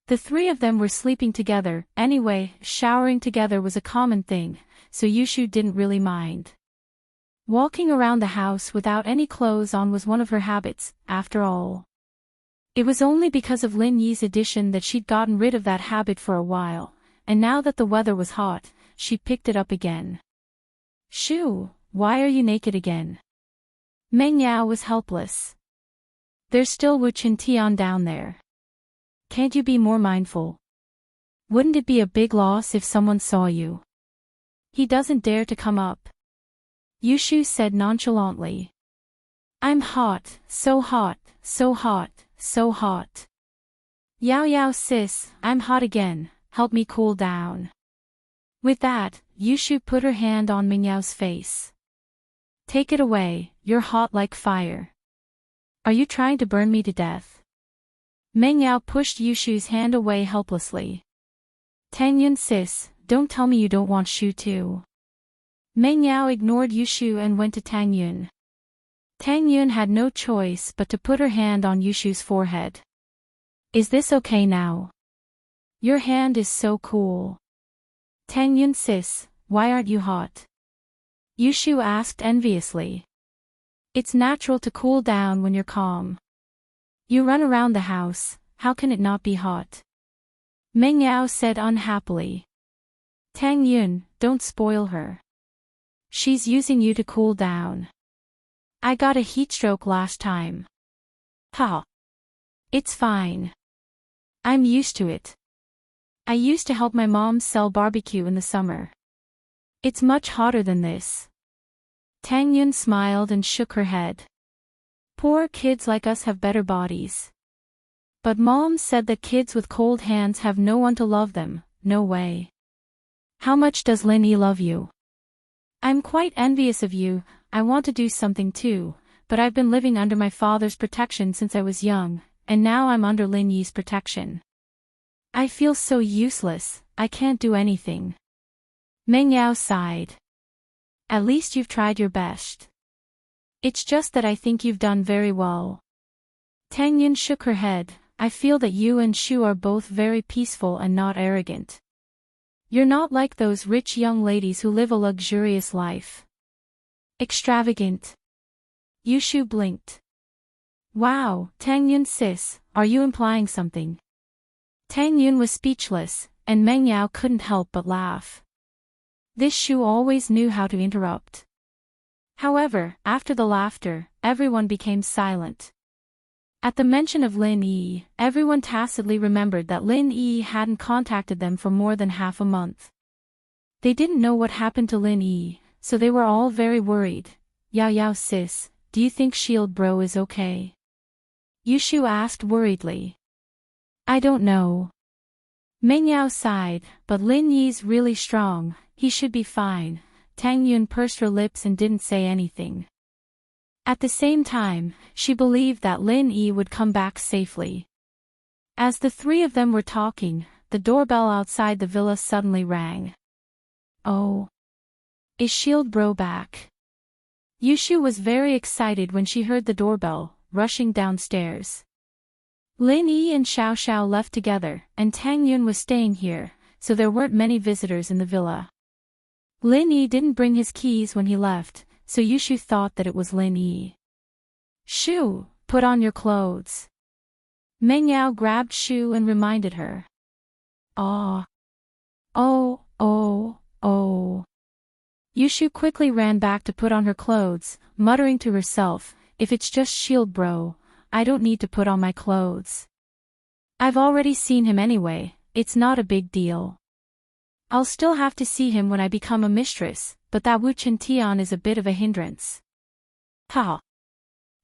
The three of them were sleeping together. Anyway, showering together was a common thing, so Yushu didn't really mind. Walking around the house without any clothes on was one of her habits, after all. It was only because of Lin Yi's addition that she'd gotten rid of that habit for a while, and now that the weather was hot, she picked it up again. "Shu, why are you naked again?" Meng Yao was helpless. "There's still Wu Chen Tian down there. Can't you be more mindful? Wouldn't it be a big loss if someone saw you?" "He doesn't dare to come up," Yushu said nonchalantly. "I'm hot, so hot, so hot, so hot." "Yao yao sis, I'm hot again, help me cool down." With that, Yushu put her hand on Meng Yao's face. "Take it away, you're hot like fire. Are you trying to burn me to death?" Meng Yao pushed Yushu's hand away helplessly. "Tang Yun sis, don't tell me you don't want Shu too." Meng Yao ignored Yushu and went to Tang Yun. Tang Yun had no choice but to put her hand on Yushu's forehead. "Is this okay now? Your hand is so cool." "Tang Yun sis, why aren't you hot?" Yushu asked enviously. "It's natural to cool down when you're calm. You run around the house, how can it not be hot?" Meng Yao said unhappily. "Tang Yun, don't spoil her. She's using you to cool down. I got a heatstroke last time." "Ha! It's fine. I'm used to it. I used to help my mom sell barbecue in the summer. It's much hotter than this." Tang Yun smiled and shook her head. "Poor kids like us have better bodies. But Mom said that kids with cold hands have no one to love them." "No way. How much does Lin Yi love you?" "I'm quite envious of you. I want to do something too, but I've been living under my father's protection since I was young, and now I'm under Lin Yi's protection. I feel so useless, I can't do anything." Meng Yao sighed. At least you've tried your best. It's just that I think you've done very well. Tang Yun shook her head. I feel that you and Shu are both very peaceful and not arrogant. You're not like those rich young ladies who live a luxurious life. Extravagant. Yushu blinked. Wow, Tang Yun sis, are you implying something? Tang Yun was speechless, and Meng Yao couldn't help but laugh. This Shu always knew how to interrupt. However, after the laughter, everyone became silent. At the mention of Lin Yi, everyone tacitly remembered that Lin Yi hadn't contacted them for more than half a month. They didn't know what happened to Lin Yi, so they were all very worried. Yao Yao sis, do you think Shield Bro is okay? Yushu asked worriedly. I don't know. Meng Yao sighed, but Lin Yi's really strong, he should be fine. Tang Yun pursed her lips and didn't say anything. At the same time, she believed that Lin Yi would come back safely. As the three of them were talking, the doorbell outside the villa suddenly rang. Oh. Is Shield Bro back? Yushu was very excited when she heard the doorbell, rushing downstairs. Lin Yi and Xiao Xiao left together, and Tang Yun was staying here, so there weren't many visitors in the villa. Lin Yi didn't bring his keys when he left, so Yushu thought that it was Lin Yi. Shu, put on your clothes. Meng Yao grabbed Shu and reminded her. Ah. Oh. Yushu quickly ran back to put on her clothes, muttering to herself, if it's just Shield Bro, I don't need to put on my clothes. I've already seen him anyway, it's not a big deal. I'll still have to see him when I become a mistress, but that Wu Chen Tian is a bit of a hindrance. Ha!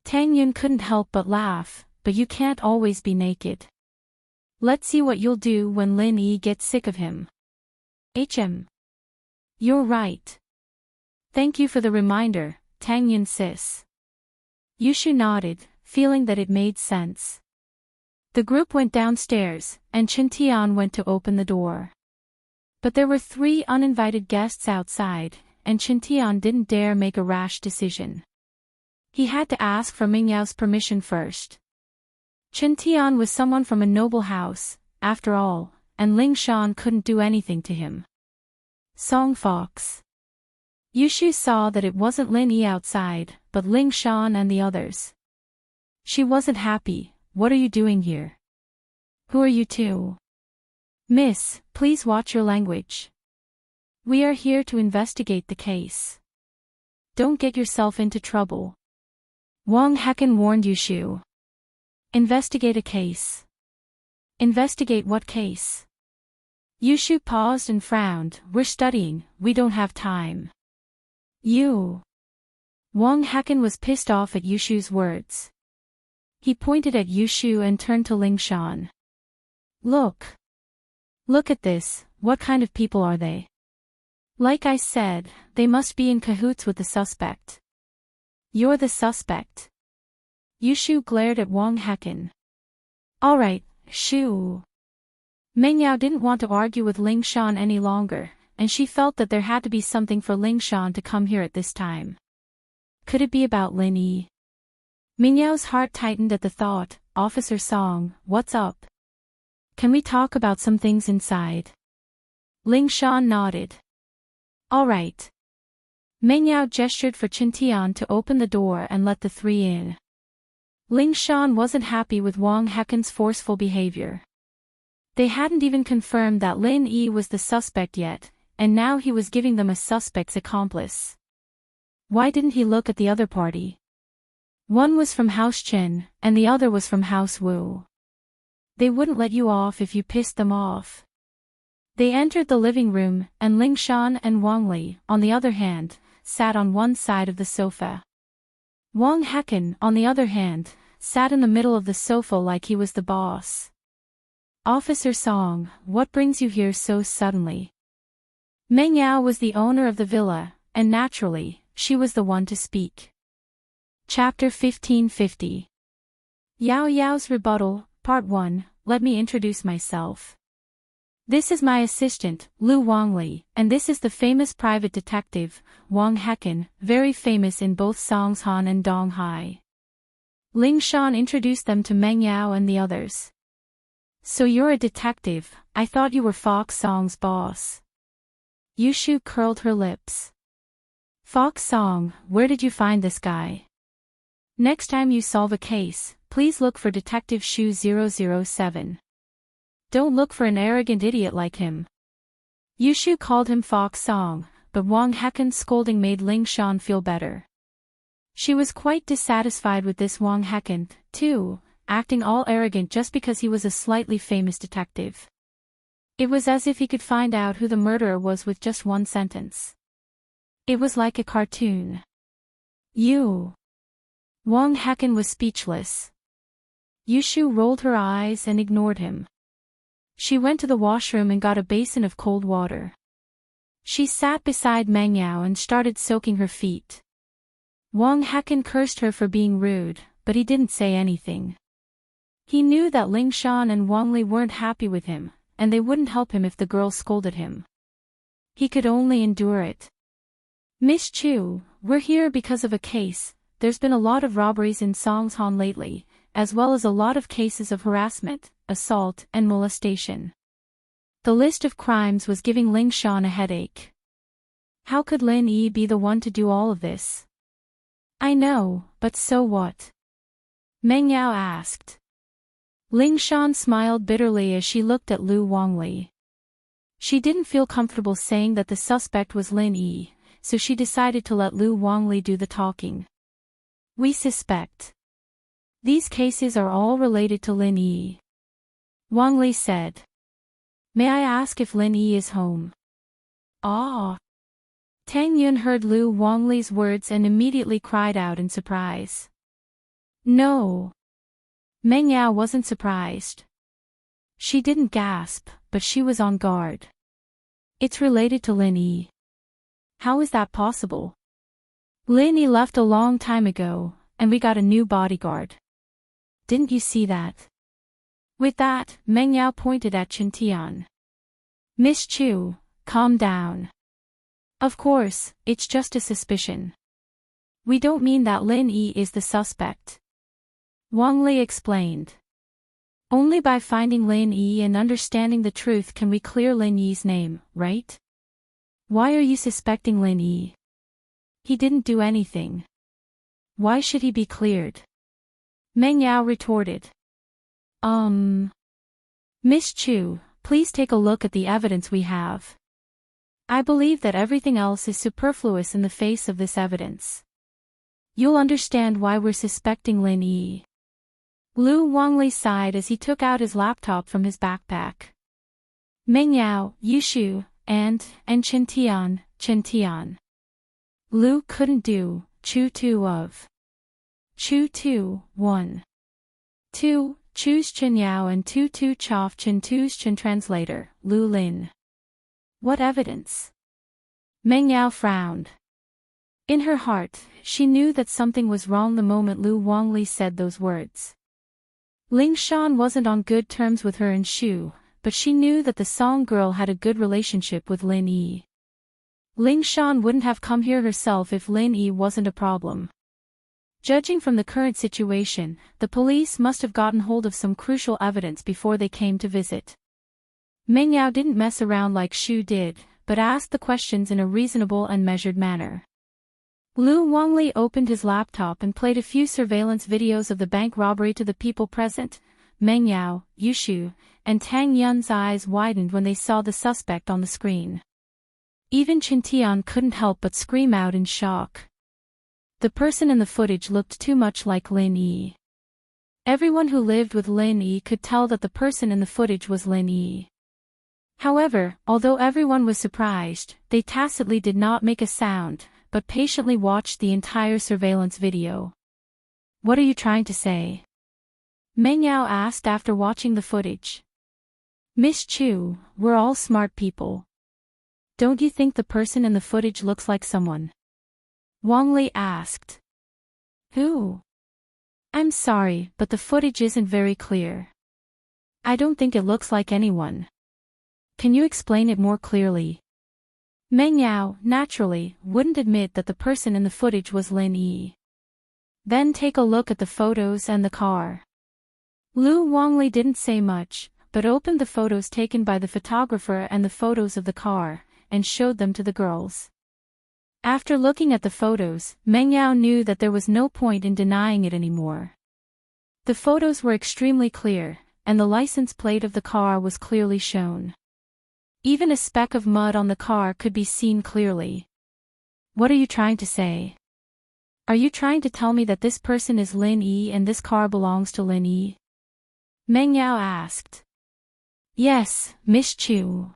Tang Yun couldn't help but laugh, but you can't always be naked. Let's see what you'll do when Lin Yi gets sick of him. You're right. Thank you for the reminder, Tang Yun sis. Yushu nodded, feeling that it made sense. The group went downstairs, and Chen Tian went to open the door. But there were 3 uninvited guests outside, and Chen Tian didn't dare make a rash decision. He had to ask for Meng Yao's permission first. Chen Tian was someone from a noble house, after all, and Ling Shan couldn't do anything to him. Song Fox. Yushu saw that it wasn't Lin Yi outside, but Ling Shan and the others. She wasn't happy. What are you doing here? Who are you two? Miss, please watch your language. We are here to investigate the case. Don't get yourself into trouble. Wang Hecken warned Yushu. Investigate a case. Investigate what case? Yushu paused and frowned. We're studying, we don't have time. You. Wang Hecken was pissed off at Yushu's words. He pointed at Yushu and turned to Ling Shan. Look. Look at this, what kind of people are they? Like I said, they must be in cahoots with the suspect. You're the suspect. Yushu glared at Wang Hecken. Alright, Shu. Meng Yao didn't want to argue with Ling Shan any longer, and she felt that there had to be something for Ling Shan to come here at this time. Could it be about Lin Yi? Meng Yao's heart tightened at the thought. Officer Song, what's up? Can we talk about some things inside? Ling Shan nodded. Alright. Meng Yao gestured for Chen Tian to open the door and let the 3 in. Ling Shan wasn't happy with Wang Hecken's forceful behavior. They hadn't even confirmed that Lin Yi was the suspect yet, and now he was giving them a suspect's accomplice. Why didn't he look at the other party? One was from House Chen, and the other was from House Wu. They wouldn't let you off if you pissed them off. They entered the living room, and Ling Shan and Wang Li, on the other hand, sat on one side of the sofa. Wang Hecken, on the other hand, sat in the middle of the sofa like he was the boss. Officer Song, what brings you here so suddenly? Meng Yao was the owner of the villa, and naturally, she was the one to speak. Chapter 1550. Yao Yao's Rebuttal, Part 1, Let me introduce myself. This is my assistant, Lu Wangli, and this is the famous private detective, Wang Hecken, very famous in both Songshan and Donghai. Ling Shan introduced them to Meng Yao and the others. So you're a detective, I thought you were Fox Song's boss. Yushu curled her lips. Fox Song, where did you find this guy? Next time you solve a case, please look for Detective Shu 007. Don't look for an arrogant idiot like him. Yushu called him Fox Song, but Wang Hecken's scolding made Ling Shan feel better. She was quite dissatisfied with this Wang Hecken, too, acting all arrogant just because he was a slightly famous detective. It was as if he could find out who the murderer was with just one sentence. It was like a cartoon. You. Wang Hecken was speechless. Yushu rolled her eyes and ignored him. She went to the washroom and got a basin of cold water. She sat beside Meng Yao and started soaking her feet. Wang Hecken cursed her for being rude, but he didn't say anything. He knew that Ling Shan and Wang Li weren't happy with him, and they wouldn't help him if the girl scolded him. He could only endure it. Miss Chu, we're here because of a case. There's been a lot of robberies in Songshan lately, as well as a lot of cases of harassment, assault, and molestation. The list of crimes was giving Ling Shan a headache. How could Lin Yi be the one to do all of this? I know, but so what? Meng Yao asked. Ling Shan smiled bitterly as she looked at Lu Wangli. She didn't feel comfortable saying that the suspect was Lin Yi, so she decided to let Lu Wangli do the talking. We suspect. These cases are all related to Lin Yi. Wang Li said. May I ask if Lin Yi is home? Ah. Tang Yun heard Lu Wangli's words and immediately cried out in surprise. No. Meng Yao wasn't surprised. She didn't gasp, but she was on guard. It's related to Lin Yi. How is that possible? Lin Yi left a long time ago, and we got a new bodyguard. Didn't you see that? With that, Meng Yao pointed at Chen Tian. Miss Chu, calm down. Of course, it's just a suspicion. We don't mean that Lin Yi is the suspect. Wang Li explained. Only by finding Lin Yi and understanding the truth can we clear Lin Yi's name, right? Why are you suspecting Lin Yi? He didn't do anything. Why should he be cleared? Meng Yao retorted. Miss Chu, please take a look at the evidence we have. I believe that everything else is superfluous in the face of this evidence. You'll understand why we're suspecting Lin Yi. Lu Wangli sighed as he took out his laptop from his backpack. Meng Yao, Yushu, and Chen Tian. Lu couldn't do, Chu 2 of. Chu 2, 1. 2, choose Chen Yao and 2 Chof Chen 2's Chen translator, Lu Lin. What evidence? Meng Yao frowned. In her heart, she knew that something was wrong the moment Lu Wangli said those words. Ling Shan wasn't on good terms with her and Shu, but she knew that the Song girl had a good relationship with Lin Yi. Ling Shan wouldn't have come here herself if Lin Yi wasn't a problem. Judging from the current situation, the police must have gotten hold of some crucial evidence before they came to visit. Meng Yao didn't mess around like Shu did, but asked the questions in a reasonable and measured manner. Lu Wangli opened his laptop and played a few surveillance videos of the bank robbery to the people present. Meng Yao, Yushu, and Tang Yun's eyes widened when they saw the suspect on the screen. Even Chen Tian couldn't help but scream out in shock. The person in the footage looked too much like Lin Yi. Everyone who lived with Lin Yi could tell that the person in the footage was Lin Yi. However, although everyone was surprised, they tacitly did not make a sound, but patiently watched the entire surveillance video. What are you trying to say? Meng Yao asked after watching the footage. Miss Chu, we're all smart people. Don't you think the person in the footage looks like someone? Wang Li asked. Who? I'm sorry, but the footage isn't very clear. I don't think it looks like anyone. Can you explain it more clearly? Meng Yao, naturally, wouldn't admit that the person in the footage was Lin Yi. Then take a look at the photos and the car. Lu Wangli didn't say much, but opened the photos taken by the photographer and the photos of the car, and showed them to the girls. After looking at the photos, Meng Yao knew that there was no point in denying it anymore. The photos were extremely clear, and the license plate of the car was clearly shown. Even a speck of mud on the car could be seen clearly. What are you trying to say? Are you trying to tell me that this person is Lin Yi and this car belongs to Lin Yi? Meng Yao asked. Yes, Miss Chu.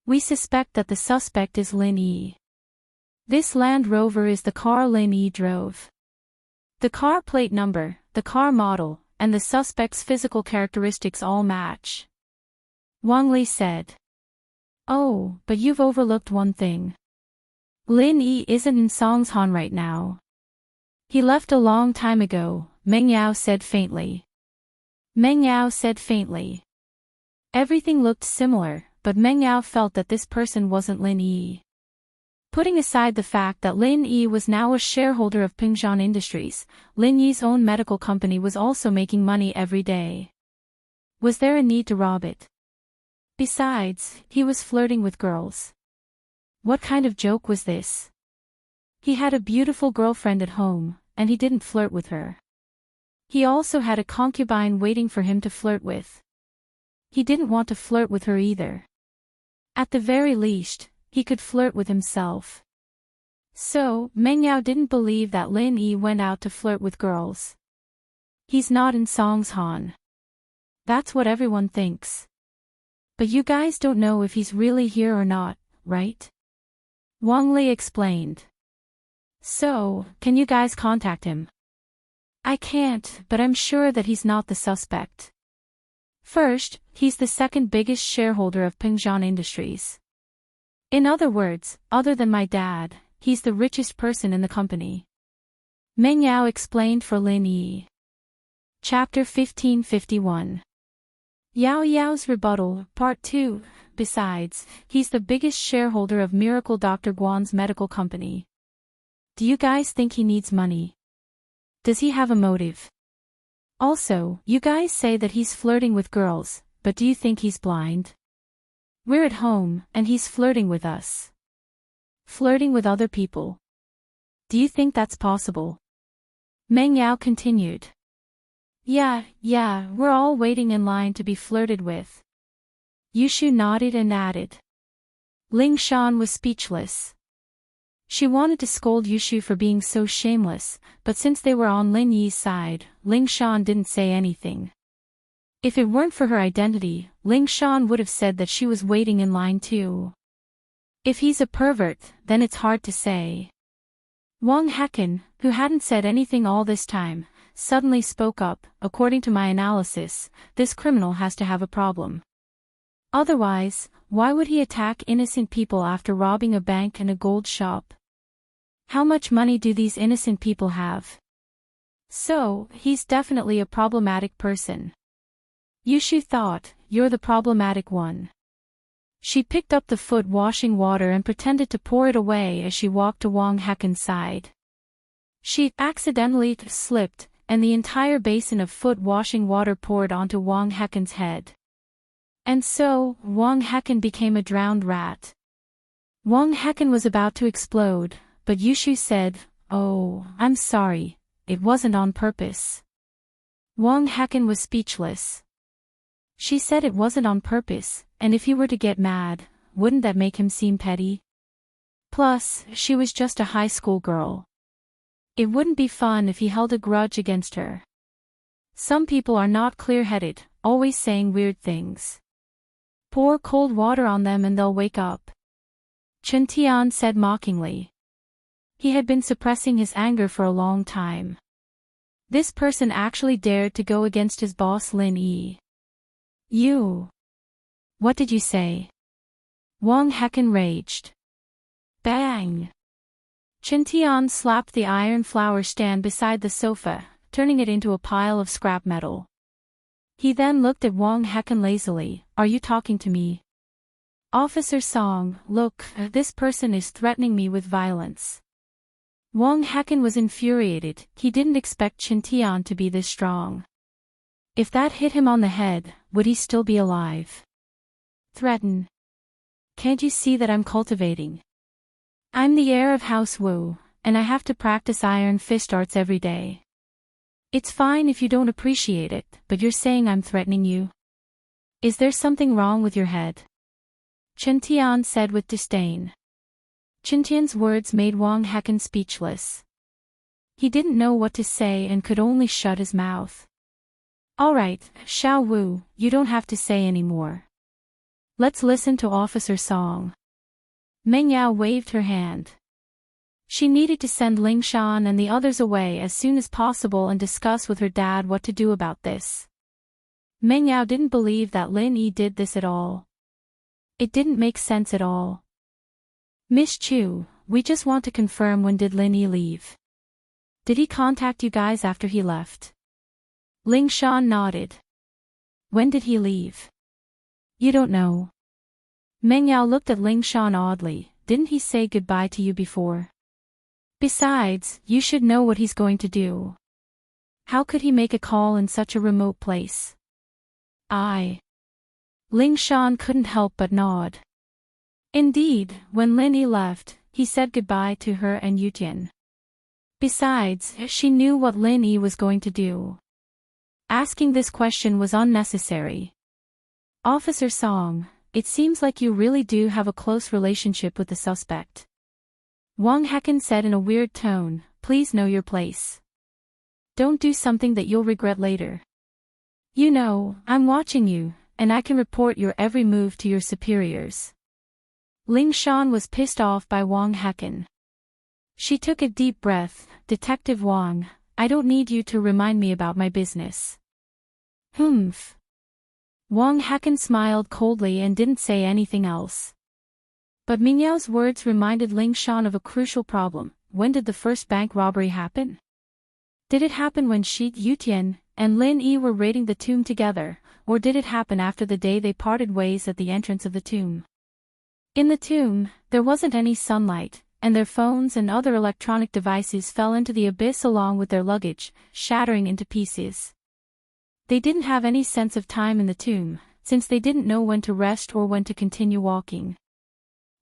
We suspect that the suspect is Lin Yi. This Land Rover is the car Lin Yi drove. The car plate number, the car model, and the suspect's physical characteristics all match. Wang Li said. Oh, but you've overlooked one thing. Lin Yi isn't in Songshan right now. He left a long time ago, Meng Yao said faintly. Meng Yao said faintly. Everything looked similar, but Meng Yao felt that this person wasn't Lin Yi. Putting aside the fact that Lin Yi was now a shareholder of Pingzhan Industries, Lin Yi's own medical company was also making money every day. Was there a need to rob it? Besides, he was flirting with girls. What kind of joke was this? He had a beautiful girlfriend at home, and he didn't flirt with her. He also had a concubine waiting for him to flirt with. He didn't want to flirt with her either. At the very least, he could flirt with himself. So, Meng Yao didn't believe that Lin Yi went out to flirt with girls. He's not in Songshan. That's what everyone thinks. But you guys don't know if he's really here or not, right? Wang Li explained. So, can you guys contact him? I can't, but I'm sure that he's not the suspect. First, he's the second biggest shareholder of Pingzhan Industries. In other words, other than my dad, he's the richest person in the company. Meng Yao explained for Lin Yi. Chapter 1551. Yao Yao's Rebuttal, Part 2. Besides, he's the biggest shareholder of Miracle Dr. Guan's medical company. Do you guys think he needs money? Does he have a motive? Also, you guys say that he's flirting with girls, but do you think he's blind? We're at home, and he's flirting with us. Flirting with other people. Do you think that's possible? Meng Yao continued. Yeah, we're all waiting in line to be flirted with. Yushu nodded and added. Ling Shan was speechless. She wanted to scold Yushu for being so shameless, but since they were on Lin Yi's side, Ling Shan didn't say anything. If it weren't for her identity, Ling Shan would have said that she was waiting in line too. If he's a pervert, then it's hard to say. Wang Hecken, who hadn't said anything all this time, suddenly spoke up. According to my analysis, this criminal has to have a problem. Otherwise, why would he attack innocent people after robbing a bank and a gold shop? How much money do these innocent people have? So, he's definitely a problematic person. Yushu thought, you're the problematic one. She picked up the foot washing water and pretended to pour it away as she walked to Wang Hecken's side. She accidentally slipped, and the entire basin of foot washing water poured onto Wang Hecken's head. And so, Wang Hecken became a drowned rat. Wang Hecken was about to explode, but Yushu said, "Oh, I'm sorry, it wasn't on purpose." Wang Hecken was speechless. She said it wasn't on purpose, and if he were to get mad, wouldn't that make him seem petty? Plus, she was just a high school girl. It wouldn't be fun if he held a grudge against her. Some people are not clear-headed, always saying weird things. Pour cold water on them and they'll wake up. Chen Tian said mockingly. He had been suppressing his anger for a long time. This person actually dared to go against his boss Lin Yi. You. What did you say? Wang Hecken raged. Bang! Chen Tian slapped the iron flower stand beside the sofa, turning it into a pile of scrap metal. He then looked at Wang Hecken lazily. Are you talking to me? Officer Song, look, this person is threatening me with violence. Wang Hacken was infuriated. He didn't expect Chen Tian to be this strong. If that hit him on the head, would he still be alive? Threaten. Can't you see that I'm cultivating? I'm the heir of House Wu, and I have to practice iron fist arts every day. It's fine if you don't appreciate it, but you're saying I'm threatening you? Is there something wrong with your head? Chen Tian said with disdain. Chen Tian's words made Wang Hacken speechless. He didn't know what to say and could only shut his mouth. Alright, Xiao Wu, you don't have to say any more. Let's listen to Officer Song. Meng Yao waved her hand. She needed to send Ling Shan and the others away as soon as possible and discuss with her dad what to do about this. Meng Yao didn't believe that Lin Yi did this at all. It didn't make sense at all. Miss Chu, we just want to confirm, when did Lin Yi leave? Did he contact you guys after he left? Ling Shan nodded. When did he leave? You don't know. Meng Yao looked at Ling Shan oddly. Didn't he say goodbye to you before? Besides, you should know what he's going to do. How could he make a call in such a remote place? Ling Shan couldn't help but nod. Indeed, when Lin Yi left, he said goodbye to her and Yutian. Besides, she knew what Lin Yi was going to do. Asking this question was unnecessary. Officer Song, it seems like you really do have a close relationship with the suspect. Wang Hacken said in a weird tone, please know your place. Don't do something that you'll regret later. You know, I'm watching you, and I can report your every move to your superiors. Ling Shan was pissed off by Wang Hacken. She took a deep breath. Detective Wang, I don't need you to remind me about my business. Humph. Wang Hacken smiled coldly and didn't say anything else. But Ming Yao's words reminded Ling Shan of a crucial problem. When did the first bank robbery happen? Did it happen when Shi Yutian and Lin Yi were raiding the tomb together, or did it happen after the day they parted ways at the entrance of the tomb? In the tomb, there wasn't any sunlight, and their phones and other electronic devices fell into the abyss along with their luggage, shattering into pieces. They didn't have any sense of time in the tomb, since they didn't know when to rest or when to continue walking.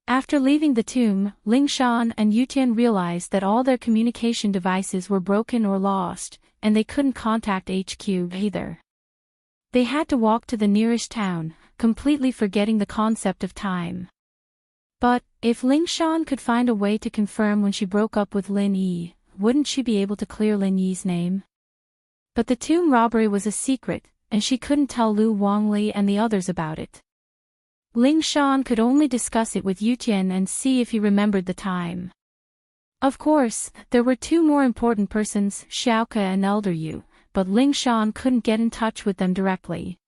After leaving the tomb, Ling Shan and Yutian realized that all their communication devices were broken or lost, and they couldn't contact HQ either. They had to walk to the nearest town, completely forgetting the concept of time. But, if Ling Shan could find a way to confirm when she broke up with Lin Yi, wouldn't she be able to clear Lin Yi's name? But the tomb robbery was a secret, and she couldn't tell Lu Wangli and the others about it. Ling Shan could only discuss it with Yutian and see if he remembered the time. Of course, there were two more important persons, Xiaoke and Elder Yu, but Ling Shan couldn't get in touch with them directly.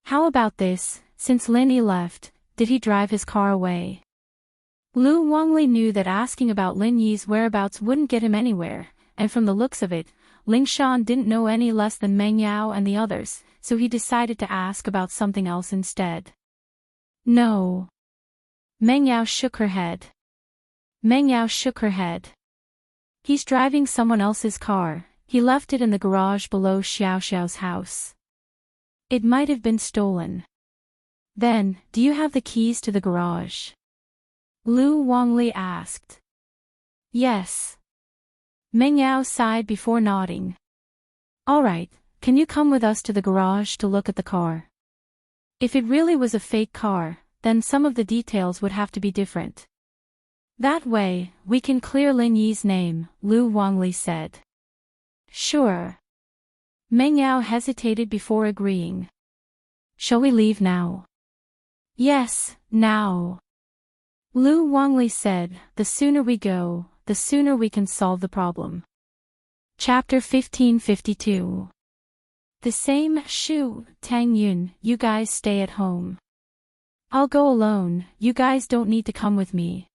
How about this, since Lin Yi left, did he drive his car away? Lu Wangli knew that asking about Lin Yi's whereabouts wouldn't get him anywhere, and from the looks of it, Ling Shan didn't know any less than Meng Yao and the others, so he decided to ask about something else instead. No. Meng Yao shook her head. He's driving someone else's car. He left it in the garage below Xiao Xiao's house. It might have been stolen. Then, do you have the keys to the garage? Lu Wangli asked. Yes. Meng Yao sighed before nodding. Alright, can you come with us to the garage to look at the car? If it really was a fake car, then some of the details would have to be different. That way, we can clear Lin Yi's name, Lu Wangli said. Sure. Meng Yao hesitated before agreeing. Shall we leave now? Yes, now. Lu Wangli said, the sooner we go, the sooner we can solve the problem. Chapter 1552. The same, Shu, Tang Yun, you guys stay at home. I'll go alone, you guys don't need to come with me.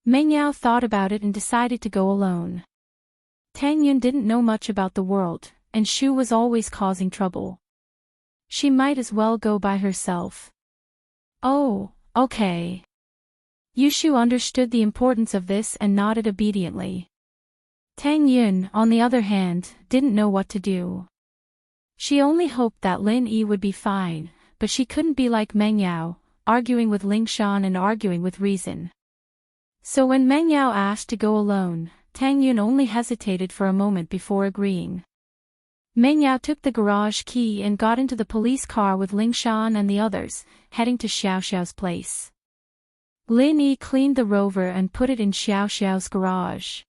Meng Yao thought about it and decided to go alone. Tang Yun didn't know much about the world, and Shu was always causing trouble. She might as well go by herself. Oh, Okay. Yushu understood the importance of this and nodded obediently. Tang Yun, on the other hand, didn't know what to do. She only hoped that Lin Yi would be fine, but she couldn't be like Meng Yao, arguing with Ling Shan and arguing with reason. So when Meng Yao asked to go alone, Tang Yun only hesitated for a moment before agreeing. Meng Yao took the garage key and got into the police car with Ling Shan and the others, heading to Xiao Xiao's place. Lin Yi cleaned the Rover and put it in Xiao Xiao's garage.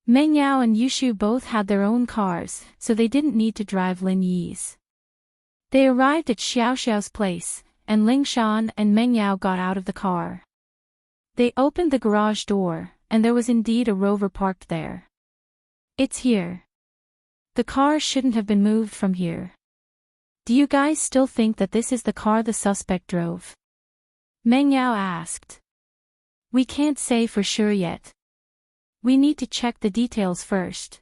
Meng Yao and Yushu both had their own cars, so they didn't need to drive Lin Yi's. They arrived at Xiao Xiao's place, and Ling Shan and Meng Yao got out of the car. They opened the garage door, and there was indeed a Rover parked there. It's here. The car shouldn't have been moved from here. Do you guys still think that this is the car the suspect drove? Meng Yao asked. We can't say for sure yet. We need to check the details first.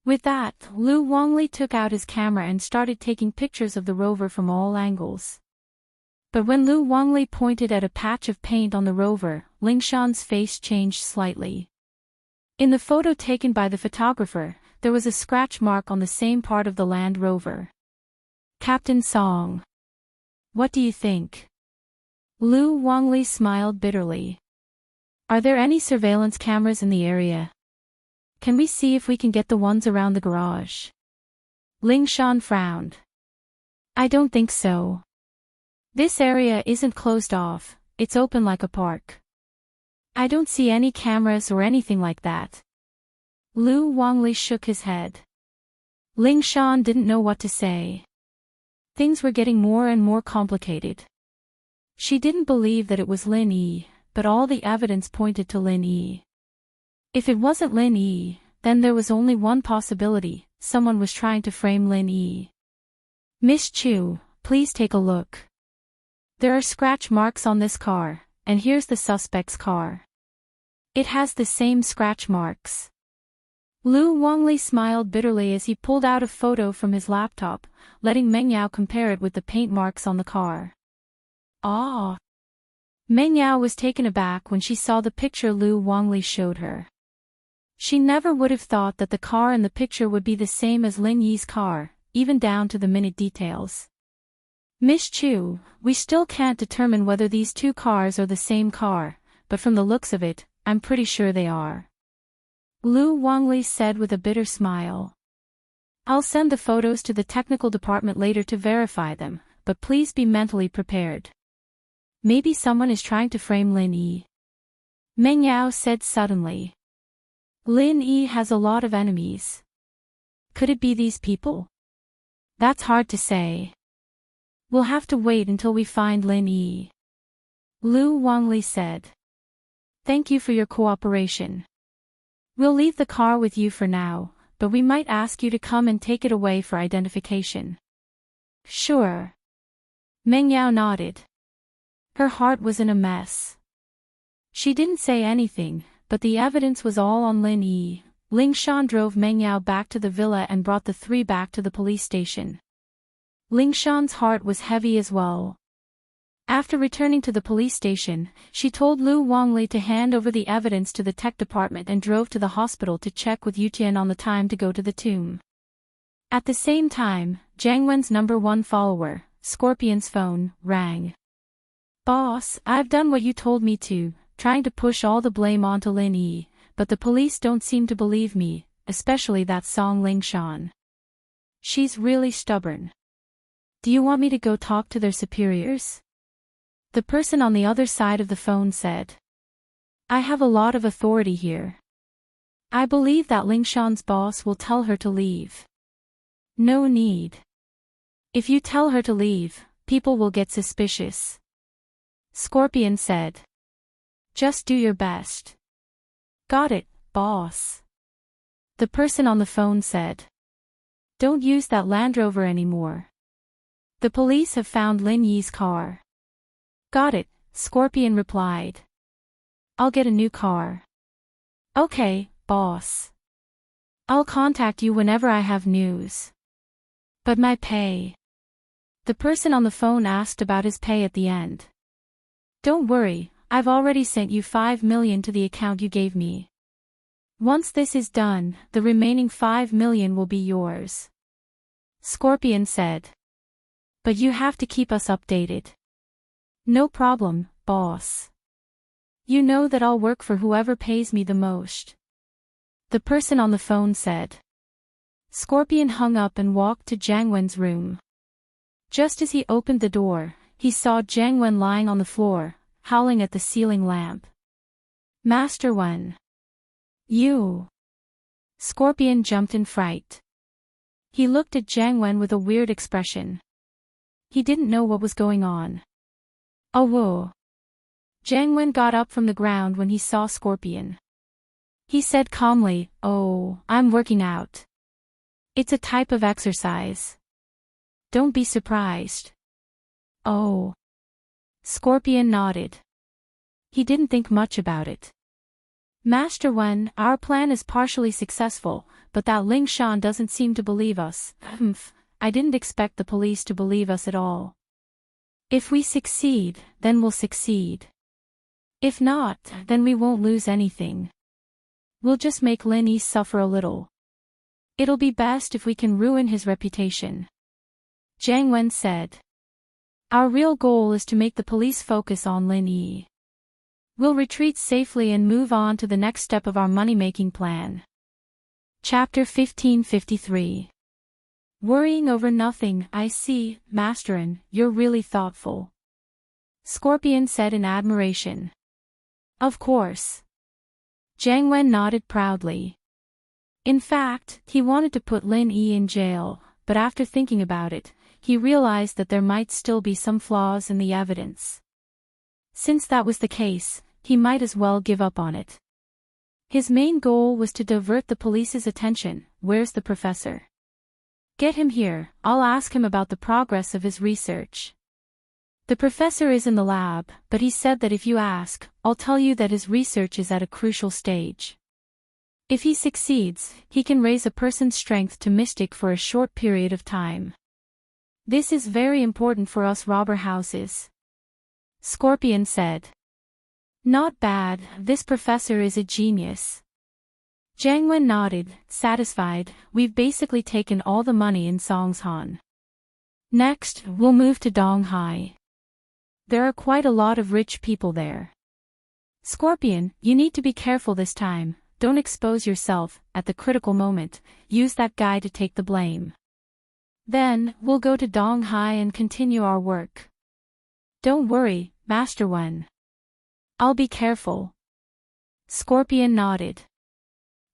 With that, Lu Wangli took out his camera and started taking pictures of the Rover from all angles. But when Lu Wangli pointed at a patch of paint on the Rover, Ling Shan's face changed slightly. In the photo taken by the photographer, there was a scratch mark on the same part of the Land Rover. Captain Song. What do you think? Lu Wangli smiled bitterly. Are there any surveillance cameras in the area? Can we see if we can get the ones around the garage? Ling Shan frowned. I don't think so. This area isn't closed off, it's open like a park. I don't see any cameras or anything like that. Lu Wangli shook his head. Ling Shan didn't know what to say. Things were getting more and more complicated. She didn't believe that it was Lin Yi, but all the evidence pointed to Lin Yi. If it wasn't Lin Yi, then there was only one possibility: someone was trying to frame Lin Yi. Miss Chu, please take a look. There are scratch marks on this car, and here's the suspect's car. It has the same scratch marks. Lu Wangli smiled bitterly as he pulled out a photo from his laptop, letting Meng Yao compare it with the paint marks on the car. Ah! Meng Yao was taken aback when she saw the picture Lu Wangli showed her. She never would have thought that the car in the picture would be the same as Lin Yi's car, even down to the minute details. Miss Chu, we still can't determine whether these two cars are the same car, but from the looks of it, I'm pretty sure they are. Lu Wangli said with a bitter smile. I'll send the photos to the technical department later to verify them, but please be mentally prepared. Maybe someone is trying to frame Lin Yi. Meng Yao said suddenly. Lin Yi has a lot of enemies. Could it be these people? That's hard to say. We'll have to wait until we find Lin Yi. Lu Wangli said. Thank you for your cooperation. We'll leave the car with you for now, but we might ask you to come and take it away for identification. Sure. Meng Yao nodded. Her heart was in a mess. She didn't say anything, but the evidence was all on Lin Yi. Ling Shan drove Meng Yao back to the villa and brought the three back to the police station. Ling Shan's heart was heavy as well. After returning to the police station, she told Lu Wangli to hand over the evidence to the tech department and drove to the hospital to check with Yutian on the time to go to the tomb. At the same time, Jiang Wen's #1 follower, Scorpion's phone, rang. Boss, I've done what you told me to, trying to push all the blame onto Lin Yi, but the police don't seem to believe me, especially that Song Ling Shan. She's really stubborn. Do you want me to go talk to their superiors? The person on the other side of the phone said. I have a lot of authority here. I believe that Ling Shan's boss will tell her to leave. No need. If you tell her to leave, people will get suspicious. Scorpion said. Just do your best. Got it, boss. The person on the phone said. Don't use that Land Rover anymore. The police have found Lin Yi's car. Got it, Scorpion replied. I'll get a new car. Okay, boss. I'll contact you whenever I have news. But my pay? The person on the phone asked about his pay at the end. Don't worry, I've already sent you 5 million to the account you gave me. Once this is done, the remaining 5 million will be yours. Scorpion said. But you have to keep us updated. No problem, boss. You know that I'll work for whoever pays me the most. The person on the phone said. Scorpion hung up and walked to Jiang Wen's room. Just as he opened the door, he saw Jiang Wen lying on the floor, howling at the ceiling lamp. Master Wen. You. Scorpion jumped in fright. He looked at Jiang Wen with a weird expression. He didn't know what was going on. Oh whoa. Jiang Wen got up from the ground when he saw Scorpion. He said calmly, "Oh, I'm working out. It's a type of exercise. Don't be surprised." Oh. Scorpion nodded. He didn't think much about it. Master Wen, our plan is partially successful, but that Ling Shan doesn't seem to believe us. I didn't expect the police to believe us at all. If we succeed, then we'll succeed. If not, then we won't lose anything. We'll just make Lin Yi suffer a little. It'll be best if we can ruin his reputation. Jiang Wen said. Our real goal is to make the police focus on Lin Yi. We'll retreat safely and move on to the next step of our money-making plan. Chapter 1553. Worrying over nothing, I see, Masterin, you're really thoughtful. Scorpion said in admiration. Of course. Jiang Wen nodded proudly. In fact, he wanted to put Lin Yi in jail, but after thinking about it, he realized that there might still be some flaws in the evidence. Since that was the case, he might as well give up on it. His main goal was to divert the police's attention. Where's the professor? Get him here, I'll ask him about the progress of his research. The professor is in the lab, but he said that if you ask, I'll tell you that his research is at a crucial stage. If he succeeds, he can raise a person's strength to mystic for a short period of time. This is very important for us robber houses. Scorpion said. Not bad, this professor is a genius. Jiang Wen nodded, satisfied. We've basically taken all the money in Songshan. Next, we'll move to Donghai. There are quite a lot of rich people there. Scorpion, you need to be careful this time, don't expose yourself. At the critical moment, use that guy to take the blame. Then, we'll go to Donghai and continue our work. Don't worry, Master Wen. I'll be careful. Scorpion nodded.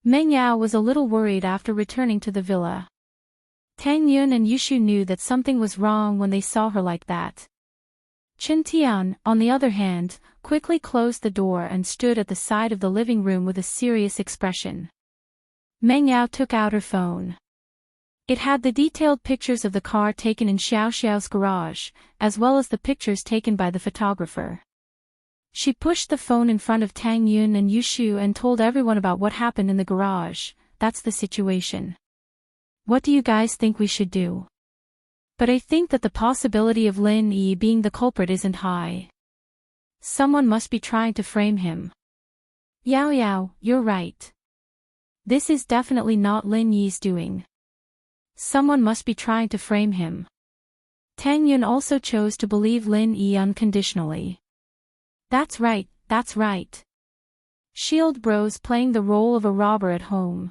Meng Yao was a little worried after returning to the villa. Tang Yun and Yushu knew that something was wrong when they saw her like that. Chen Tian, on the other hand, quickly closed the door and stood at the side of the living room with a serious expression. Meng Yao took out her phone. It had the detailed pictures of the car taken in Xiao Xiao's garage, as well as the pictures taken by the photographer. She pushed the phone in front of Tang Yun and Yushu and told everyone about what happened in the garage. That's the situation. What do you guys think we should do? But I think that the possibility of Lin Yi being the culprit isn't high. Someone must be trying to frame him. Yao Yao, you're right. This is definitely not Lin Yi's doing. Someone must be trying to frame him. Tang Yun also chose to believe Lin Yi unconditionally. That's right, that's right. Shield Bros playing the role of a robber at home.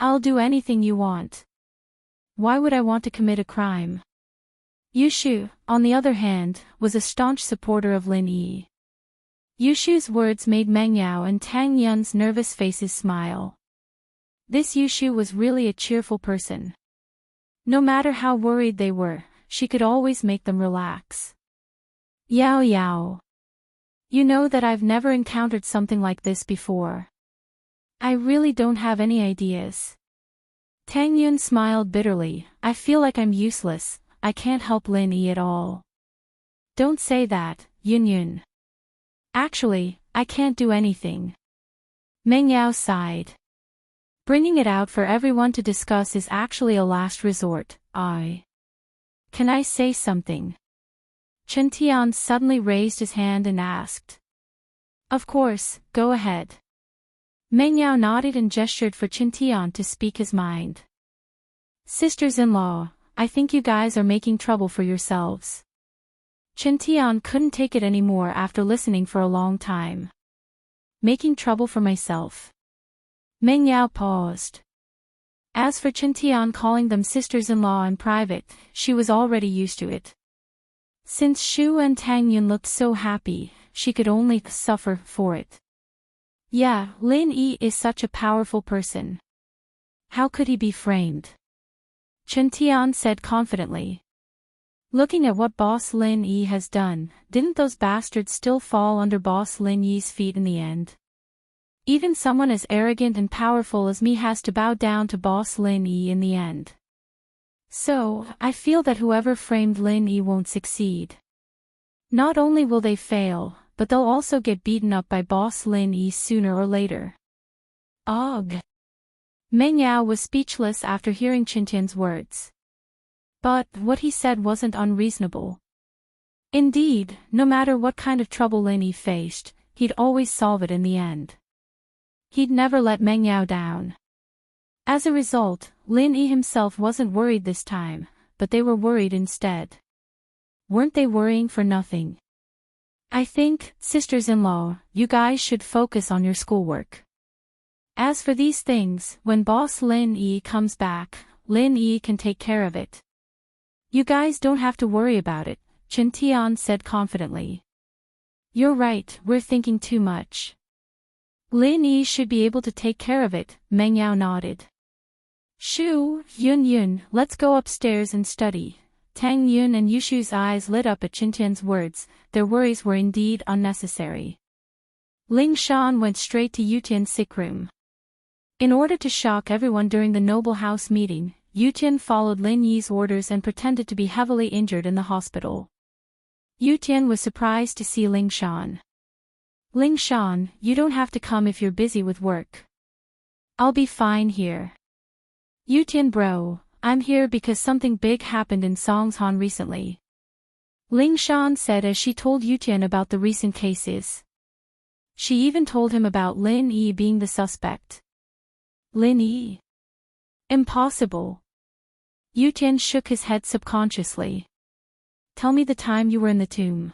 I'll do anything you want. Why would I want to commit a crime? Yushu, on the other hand, was a staunch supporter of Lin Yi. Yushu's words made Meng Yao and Tang Yun's nervous faces smile. This Yushu was really a cheerful person. No matter how worried they were, she could always make them relax. Yao Yao. You know that I've never encountered something like this before. I really don't have any ideas. Tang Yun smiled bitterly. I feel like I'm useless, I can't help Lin Yi at all. Don't say that, Yun Yun. Actually, I can't do anything. Meng Yao sighed. Bringing it out for everyone to discuss is actually a last resort. Can I say something? Chen Tian suddenly raised his hand and asked. Of course, go ahead. Meng Yao nodded and gestured for Chen Tian to speak his mind. Sisters-in-law, I think you guys are making trouble for yourselves. Chen Tian couldn't take it anymore after listening for a long time. Making trouble for myself. Meng Yao paused. As for Chen Tian calling them sisters-in-law in private, she was already used to it. Since Shu and Tang Yun looked so happy, she could only suffer for it. Yeah, Lin Yi is such a powerful person. How could he be framed? Chen Tian said confidently. Looking at what Boss Lin Yi has done, didn't those bastards still fall under Boss Lin Yi's feet in the end? Even someone as arrogant and powerful as me has to bow down to Boss Lin Yi in the end. So, I feel that whoever framed Lin Yi won't succeed. Not only will they fail, but they'll also get beaten up by Boss Lin Yi sooner or later. Ugh. Meng Yao was speechless after hearing Chen Tian's words. But what he said wasn't unreasonable. Indeed, no matter what kind of trouble Lin Yi faced, he'd always solve it in the end. He'd never let Meng Yao down. As a result, Lin Yi himself wasn't worried this time, but they were worried instead. Weren't they worrying for nothing? I think, sisters-in-law, you guys should focus on your schoolwork. As for these things, when Boss Lin Yi comes back, Lin Yi can take care of it. You guys don't have to worry about it, Chen Tian said confidently. You're right, we're thinking too much. Lin Yi should be able to take care of it, Meng Yao nodded. Shu, Yun, let's go upstairs and study. Tang Yun and Yushu's eyes lit up at Chen Tian's words, their worries were indeed unnecessary. Ling Shan went straight to Yu Tian's sick room. In order to shock everyone during the noble house meeting, Yu Tian followed Lin Yi's orders and pretended to be heavily injured in the hospital. Yu Tian was surprised to see Ling Shan. Ling Shan, you don't have to come if you're busy with work. I'll be fine here. Yu Tian bro, I'm here because something big happened in Songshan recently. Ling Shan said as she told Yu Tian about the recent cases. She even told him about Lin Yi being the suspect. Lin Yi? Impossible. Yu Tian shook his head subconsciously. Tell me the time you were in the tomb.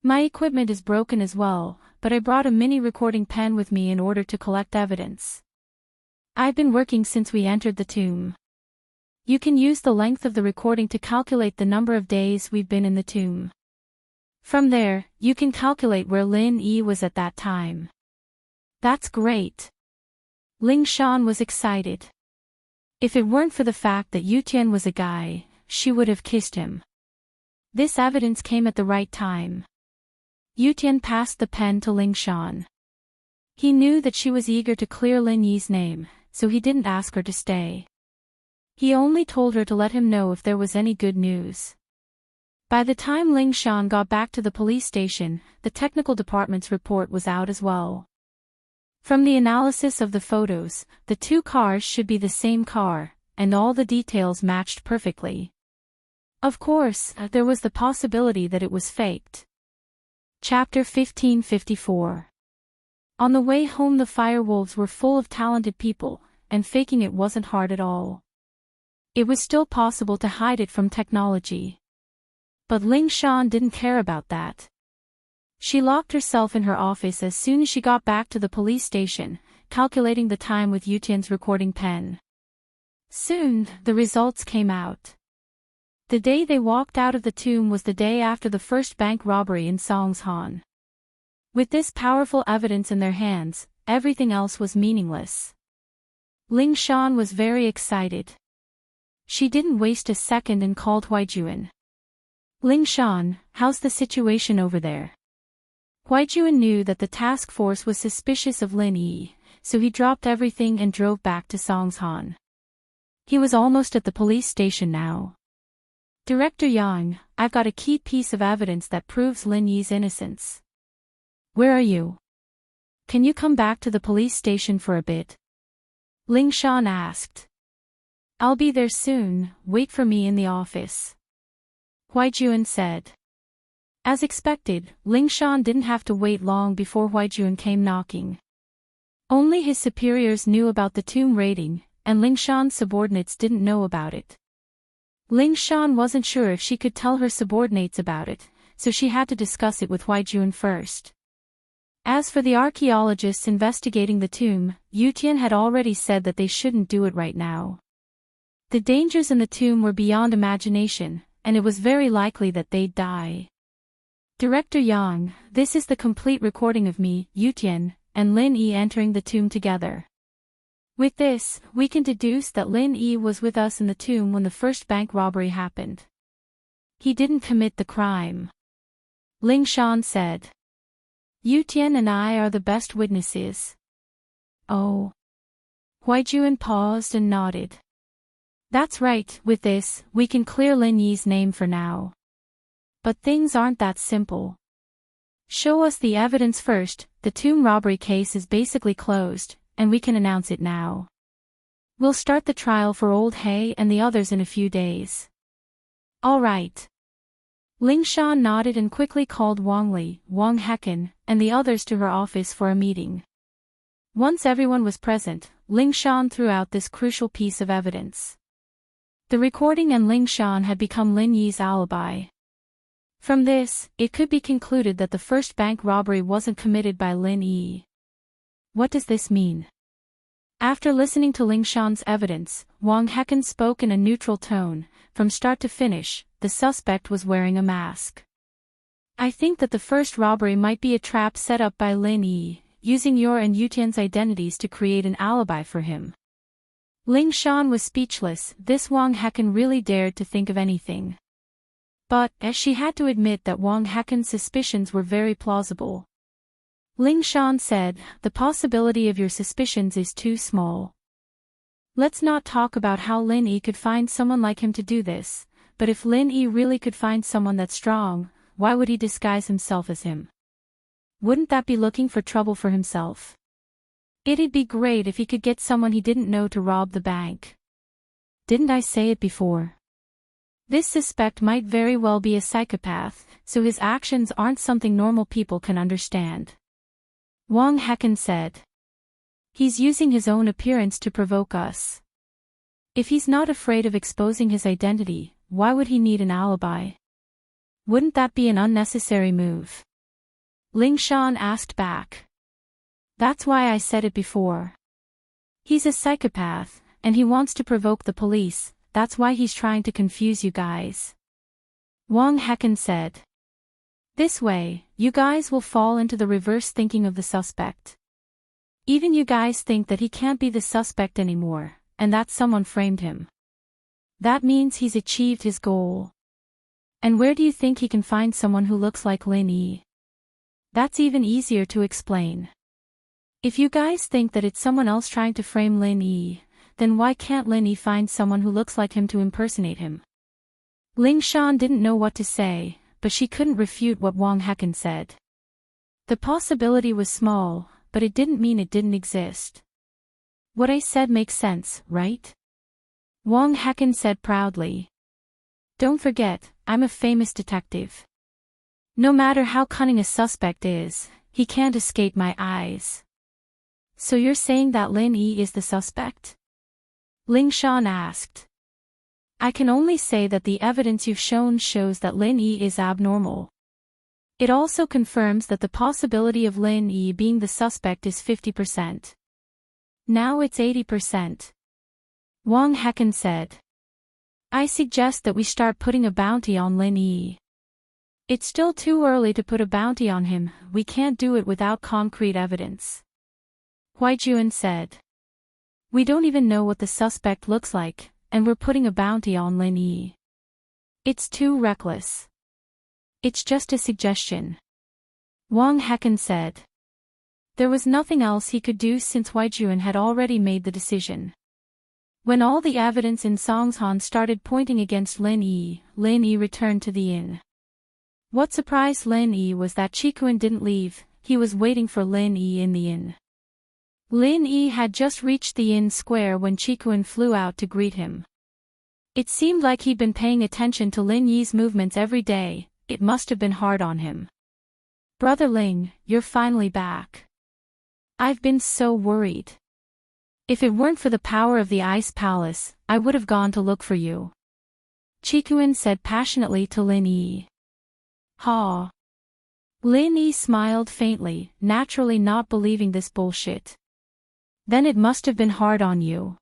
My equipment is broken as well, but I brought a mini recording pen with me in order to collect evidence. I've been working since we entered the tomb. You can use the length of the recording to calculate the number of days we've been in the tomb. From there, you can calculate where Lin Yi was at that time. That's great. Ling Shan was excited. If it weren't for the fact that Yu Tian was a guy, she would have kissed him. This evidence came at the right time. Yu Tian passed the pen to Ling Shan. He knew that she was eager to clear Lin Yi's name, so he didn't ask her to stay. He only told her to let him know if there was any good news. By the time Ling Shan got back to the police station, the technical department's report was out as well. From the analysis of the photos, the two cars should be the same car, and all the details matched perfectly. Of course, there was the possibility that it was faked. Chapter 1554. On the way home, the firewolves were full of talented people, and faking it wasn't hard at all. It was still possible to hide it from technology. But Ling Shan didn't care about that. She locked herself in her office as soon as she got back to the police station, calculating the time with Yu Tian's recording pen. Soon, the results came out. The day they walked out of the tomb was the day after the first bank robbery in Songshan. With this powerful evidence in their hands, everything else was meaningless. Ling Shan was very excited. She didn't waste a second and called Huaijuan. Ling Shan, how's the situation over there? Huaijuan knew that the task force was suspicious of Lin Yi, so he dropped everything and drove back to Songshan. He was almost at the police station now. Director Yang, I've got a key piece of evidence that proves Lin Yi's innocence. Where are you? Can you come back to the police station for a bit? Ling Shan asked. I'll be there soon, wait for me in the office. Huaijuan said. As expected, Ling Shan didn't have to wait long before Huaijuan came knocking. Only his superiors knew about the tomb raiding, and Ling Shan's subordinates didn't know about it. Ling Shan wasn't sure if she could tell her subordinates about it, so she had to discuss it with Huaijuan first. As for the archaeologists investigating the tomb, Yutian had already said that they shouldn't do it right now. The dangers in the tomb were beyond imagination, and it was very likely that they'd die. Director Yang, this is the complete recording of me, Yutian, and Lin Yi entering the tomb together. With this, we can deduce that Lin Yi was with us in the tomb when the first bank robbery happened. He didn't commit the crime. Ling Shan said. Yutian and I are the best witnesses. Oh. Huaijuan paused and nodded. That's right, with this, we can clear Lin Yi's name for now. But things aren't that simple. Show us the evidence first. The tomb robbery case is basically closed, and we can announce it now. We'll start the trial for Old Hay and the others in a few days. All right. Ling Shan nodded and quickly called Wang Li, Wang Hecken, and the others to her office for a meeting. Once everyone was present, Ling Shan threw out this crucial piece of evidence. The recording and Ling Shan had become Lin Yi's alibi. From this, it could be concluded that the first bank robbery wasn't committed by Lin Yi. What does this mean? After listening to Ling Shan's evidence, Wang Hecken spoke in a neutral tone. From start to finish, the suspect was wearing a mask. I think that the first robbery might be a trap set up by Lin Yi, using your and Yutian's identities to create an alibi for him. Ling Shan was speechless. This Wang Hecken really dared to think of anything. But, as she had to admit that Wang Hecken's suspicions were very plausible. Ling Shan said, the possibility of your suspicions is too small. Let's not talk about how Lin Yi could find someone like him to do this, but if Lin Yi really could find someone that strong, why would he disguise himself as him? Wouldn't that be looking for trouble for himself? It'd be great if he could get someone he didn't know to rob the bank. Didn't I say it before? This suspect might very well be a psychopath, so his actions aren't something normal people can understand. Wang Hecken said. He's using his own appearance to provoke us. If he's not afraid of exposing his identity, why would he need an alibi? Wouldn't that be an unnecessary move? Ling Shan asked back. That's why I said it before. He's a psychopath, and he wants to provoke the police. That's why he's trying to confuse you guys. Wang Hecken said. This way, you guys will fall into the reverse thinking of the suspect. Even you guys think that he can't be the suspect anymore, and that someone framed him. That means he's achieved his goal. And where do you think he can find someone who looks like Lin Yi? That's even easier to explain. If you guys think that it's someone else trying to frame Lin Yi, then why can't Lin Yi find someone who looks like him to impersonate him? Ling Shan didn't know what to say, but she couldn't refute what Wang Hecken said. The possibility was small, but it didn't mean it didn't exist. What I said makes sense, right? Wang Hecken said proudly. Don't forget, I'm a famous detective. No matter how cunning a suspect is, he can't escape my eyes. So you're saying that Lin Yi is the suspect? Ling Shan asked. I can only say that the evidence you've shown shows that Lin Yi is abnormal. It also confirms that the possibility of Lin Yi being the suspect is 50%. Now it's 80%. Wang Hecken said. I suggest that we start putting a bounty on Lin Yi. It's still too early to put a bounty on him. We can't do it without concrete evidence. Huaijuan said. We don't even know what the suspect looks like, and we're putting a bounty on Lin Yi. It's too reckless. It's just a suggestion. Wang Hecken said. There was nothing else he could do since Huaijuan had already made the decision. When all the evidence in Songshan started pointing against Lin Yi returned to the inn. What surprised Lin Yi was that Qikuan didn't leave. He was waiting for Lin Yi in the inn. Lin Yi had just reached the inn square when Qikuan flew out to greet him. It seemed like he'd been paying attention to Lin Yi's movements every day. it must have been hard on him. Brother Ling, you're finally back. I've been so worried. If it weren't for the power of the Ice Palace, I would have gone to look for you. Chikuin said passionately to Lin Yi. Ha. Lin Yi smiled faintly, naturally not believing this bullshit. Then it must have been hard on you.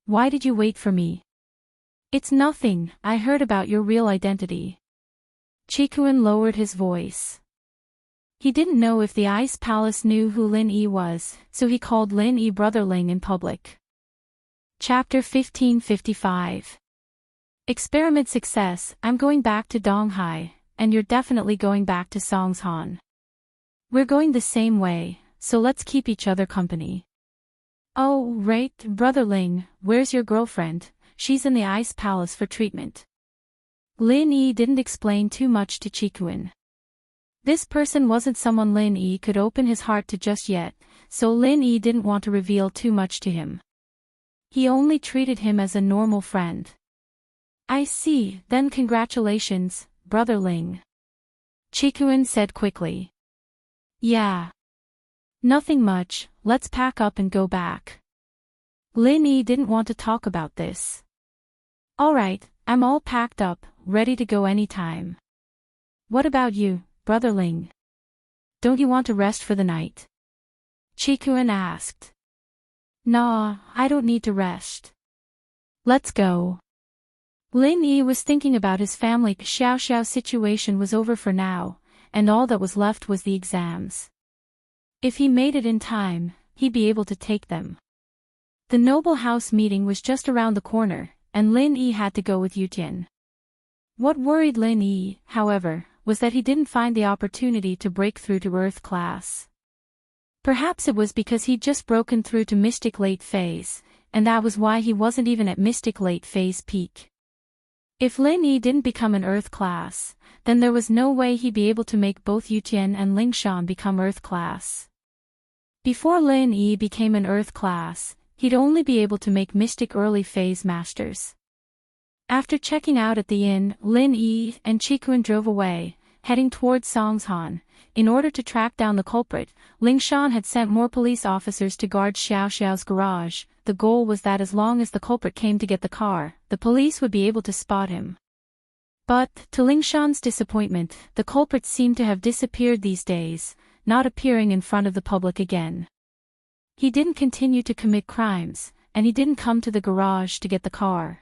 Why did you wait for me? It's nothing, I heard about your real identity. Chikuin lowered his voice. He didn't know if the Ice Palace knew who Lin Yi was, so he called Lin Yi Brother Ling in public. Chapter 1555. Experiment success. I'm going back to Donghai, and you're definitely going back to Songshan. We're going the same way, so let's keep each other company. Oh, right, Brother Ling, where's your girlfriend? She's in the Ice Palace for treatment. Lin Yi didn't explain too much to Chikuin. This person wasn't someone Lin Yi could open his heart to just yet, so Lin Yi didn't want to reveal too much to him. He only treated him as a normal friend. I see, then congratulations, Brother Ling. Chikuin said quickly. Yeah. Nothing much, let's pack up and go back. Lin Yi didn't want to talk about this. Alright, I'm all packed up, ready to go anytime. What about you, Brother Ling? Don't you want to rest for the night? Chikuin asked. Nah, I don't need to rest. Let's go. Lin Yi was thinking about his family. Xiao Xiao's situation was over for now, and all that was left was the exams. If he made it in time, he'd be able to take them. The noble house meeting was just around the corner, and Lin Yi had to go with Yutian. What worried Lin Yi, however, was that he didn't find the opportunity to break through to Earth class. Perhaps it was because he'd just broken through to Mystic Late Phase, and that was why he wasn't even at Mystic Late Phase peak. If Lin Yi didn't become an Earth class, then there was no way he'd be able to make both Yutian and Lingshan become Earth class. Before Lin Yi became an Earth class, he'd only be able to make Mystic Early Phase Masters. After checking out at the inn, Lin Yi and Chikuin drove away, heading towards Songshan. In order to track down the culprit, Lingshan had sent more police officers to guard Xiao Xiao's garage. The goal was that as long as the culprit came to get the car, the police would be able to spot him. But, to Lingshan's disappointment, the culprit seemed to have disappeared these days, not appearing in front of the public again. He didn't continue to commit crimes, and he didn't come to the garage to get the car.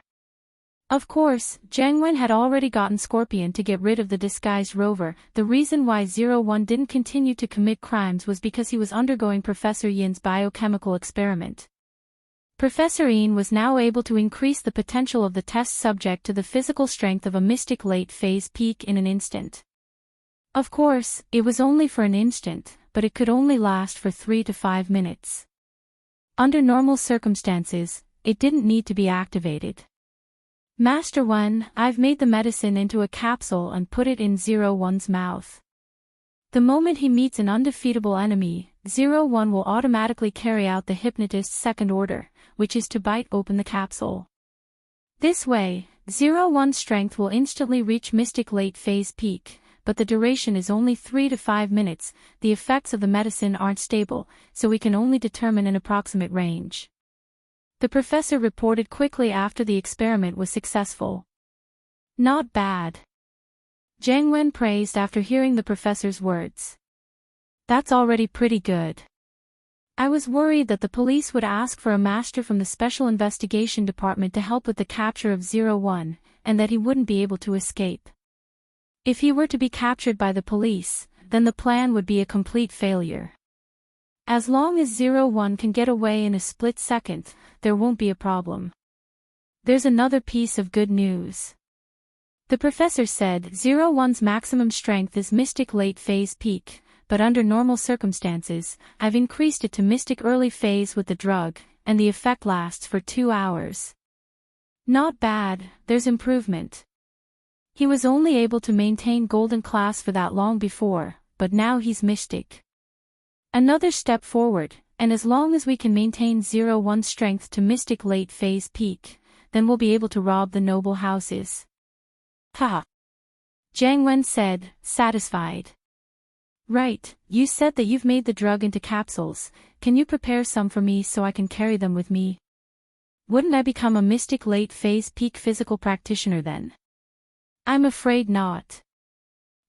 Of course, Zhang Wen had already gotten Scorpion to get rid of the disguised rover. The reason why 01 didn't continue to commit crimes was because he was undergoing Professor Yin's biochemical experiment. Professor Yin was now able to increase the potential of the test subject to the physical strength of a Mystic Late Phase peak in an instant. Of course, it was only for an instant, but it could only last for 3 to 5 minutes. Under normal circumstances, it didn't need to be activated. Master Wen, I've made the medicine into a capsule and put it in 01's mouth. The moment he meets an undefeatable enemy, 01 will automatically carry out the hypnotist's second order, which is to bite open the capsule. This way, 01's strength will instantly reach Mystic Late Phase peak, but the duration is only 3 to 5 minutes. The effects of the medicine aren't stable, so we can only determine an approximate range. The professor reported quickly after the experiment was successful. Not bad. Zhang Wen praised after hearing the professor's words. That's already pretty good. I was worried that the police would ask for a master from the Special Investigation Department to help with the capture of 01, and that he wouldn't be able to escape. If he were to be captured by the police, then the plan would be a complete failure. As long as 01 can get away in a split second, there won't be a problem. There's another piece of good news. The professor said 01's maximum strength is Mystic Late Phase peak, but under normal circumstances, I've increased it to Mystic Early Phase with the drug, and the effect lasts for 2 hours. Not bad, there's improvement. He was only able to maintain Golden Class for that long before, but now he's Mystic. Another step forward, and as long as we can maintain 01's strength to Mystic Late Phase peak, then we'll be able to rob the noble houses. Haha. Jiang Wen said, satisfied. Right, you said that you've made the drug into capsules. Can you prepare some for me so I can carry them with me? Wouldn't I become a mystic late-phase peak physical practitioner then? I'm afraid not.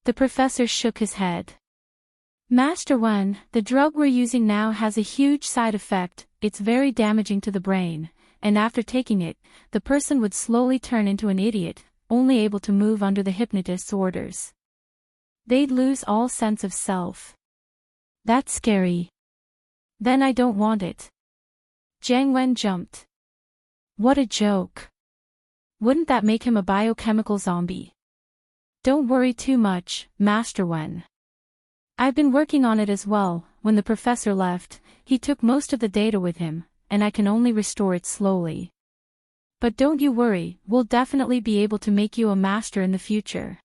The professor shook his head. Master Wen, the drug we're using now has a huge side effect. It's very damaging to the brain, and after taking it, the person would slowly turn into an idiot, only able to move under the hypnotist's orders. They'd lose all sense of self. That's scary. Then I don't want it. Jiang Wen jumped. What a joke. Wouldn't that make him a biochemical zombie? Don't worry too much, Master Wen. I've been working on it as well. When the professor left, he took most of the data with him, and I can only restore it slowly. But don't you worry, we'll definitely be able to make you a master in the future.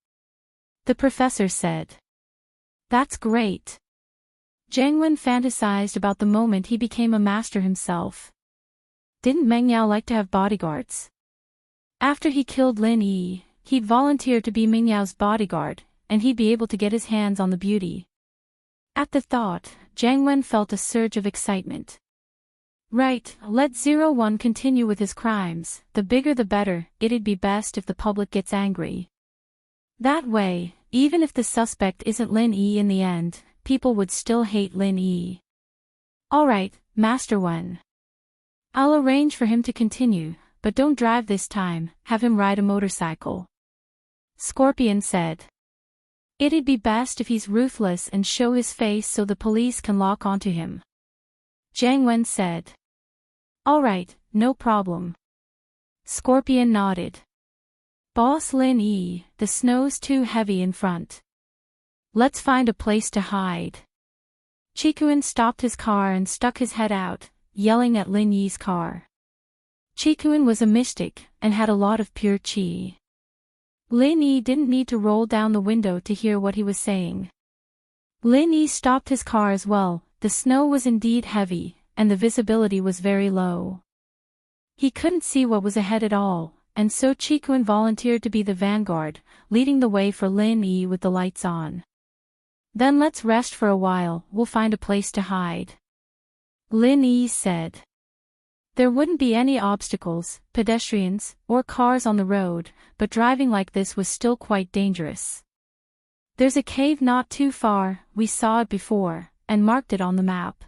The professor said. That's great. Jiang Wen fantasized about the moment he became a master himself. Didn't Meng Yao like to have bodyguards? After he killed Lin Yi, he'd volunteer to be Meng Yao's bodyguard, and he'd be able to get his hands on the beauty. At the thought, Jiang Wen felt a surge of excitement. Right, let 01 continue with his crimes, the bigger the better. It'd be best if the public gets angry. That way, even if the suspect isn't Lin Yi in the end, people would still hate Lin Yi. Alright, Master Wen. I'll arrange for him to continue, but don't drive this time, have him ride a motorcycle. Scorpion said. It'd be best if he's ruthless and show his face so the police can lock onto him. Jiang Wen said. Alright, no problem. Scorpion nodded. Boss Lin Yi, the snow's too heavy in front. Let's find a place to hide. Chikuan stopped his car and stuck his head out, yelling at Lin Yi's car. Chikuan was a mystic, and had a lot of pure chi. Lin Yi didn't need to roll down the window to hear what he was saying. Lin Yi stopped his car as well. The snow was indeed heavy, and the visibility was very low. He couldn't see what was ahead at all, and so Chikuan volunteered to be the vanguard, leading the way for Lin Yi with the lights on. Then let's rest for a while, we'll find a place to hide. Lin Yi said. There wouldn't be any obstacles, pedestrians, or cars on the road, but driving like this was still quite dangerous. There's a cave not too far, we saw it before, and marked it on the map.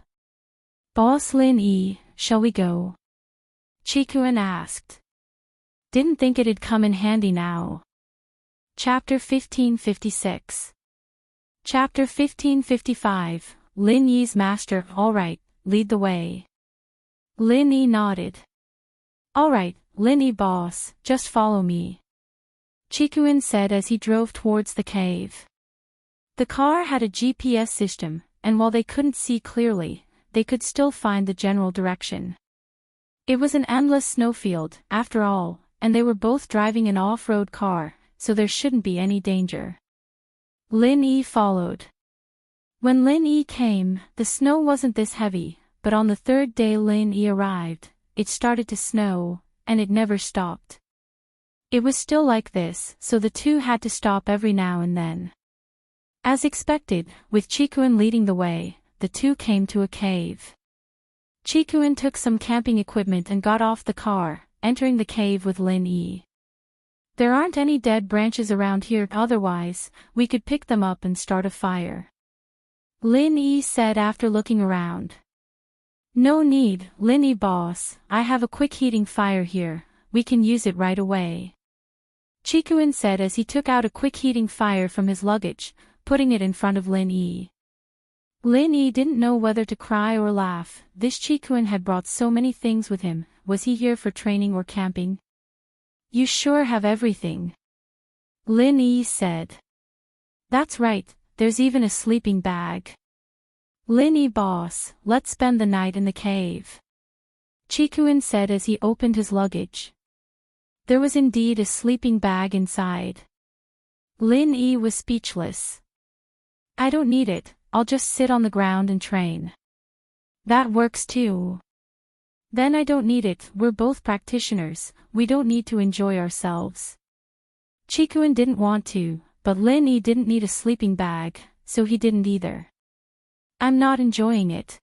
Boss Lin Yi, shall we go? Chikuan asked. Didn't think it'd come in handy now. Chapter 1556. Chapter 1555, Lin Yi's master. Alright, lead the way. Lin Yi nodded. Alright, Lin Yi boss, just follow me. Chikuan said as he drove towards the cave. The car had a GPS system, and while they couldn't see clearly, they could still find the general direction. It was an endless snowfield, after all, and they were both driving an off-road car, so there shouldn't be any danger. Lin Yi followed. When Lin Yi came, the snow wasn't this heavy, but on the third day Lin Yi arrived, it started to snow, and it never stopped. It was still like this, so the two had to stop every now and then. As expected, with Chikuan leading the way, the two came to a cave. Chikuan took some camping equipment and got off the car, entering the cave with Lin Yi. There aren't any dead branches around here, otherwise, we could pick them up and start a fire. Lin Yi said after looking around. No need, Lin Yi boss, I have a quick heating fire here, we can use it right away. Chikuan said as he took out a quick heating fire from his luggage, putting it in front of Lin Yi. Lin Yi didn't know whether to cry or laugh. This Chikuan had brought so many things with him. Was he here for training or camping? You sure have everything. Lin Yi said. That's right, there's even a sleeping bag. Lin Yi boss, let's spend the night in the cave. Chikuan said as he opened his luggage. There was indeed a sleeping bag inside. Lin Yi was speechless. I don't need it, I'll just sit on the ground and train. That works too. Then I don't need it, we're both practitioners, we don't need to enjoy ourselves. Chikuan didn't want to, but Lin Yi didn't need a sleeping bag, so he didn't either. I'm not enjoying it.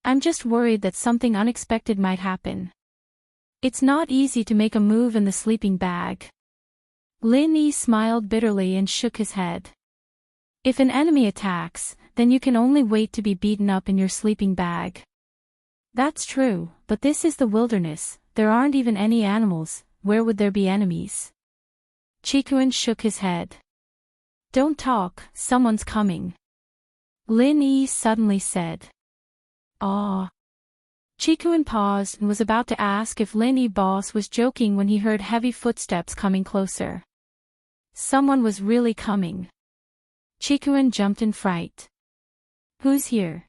I'm just worried that something unexpected might happen. It's not easy to make a move in the sleeping bag. Lin Yi smiled bitterly and shook his head. If an enemy attacks, then you can only wait to be beaten up in your sleeping bag. That's true, but this is the wilderness, there aren't even any animals, where would there be enemies? Chikuin shook his head. Don't talk, someone's coming. Lin Yi suddenly said. Ah. Chikuin paused and was about to ask if Lin Yi boss was joking when he heard heavy footsteps coming closer. Someone was really coming. Chikuin jumped in fright. Who's here?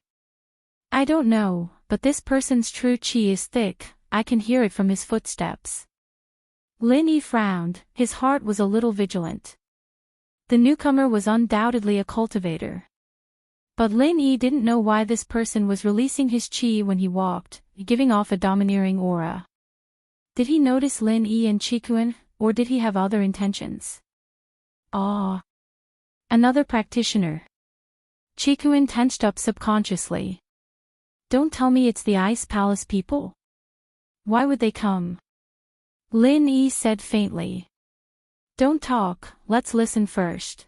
I don't know, but this person's true chi is thick, I can hear it from his footsteps. Lin Yi frowned, his heart was a little vigilant. The newcomer was undoubtedly a cultivator. But Lin Yi didn't know why this person was releasing his chi when he walked, giving off a domineering aura. Did he notice Lin Yi and Chikuin, or did he have other intentions? Ah. Another practitioner. Chikuin tensed up subconsciously. Don't tell me it's the Ice Palace people. Why would they come? Lin Yi said faintly. Don't talk, let's listen first.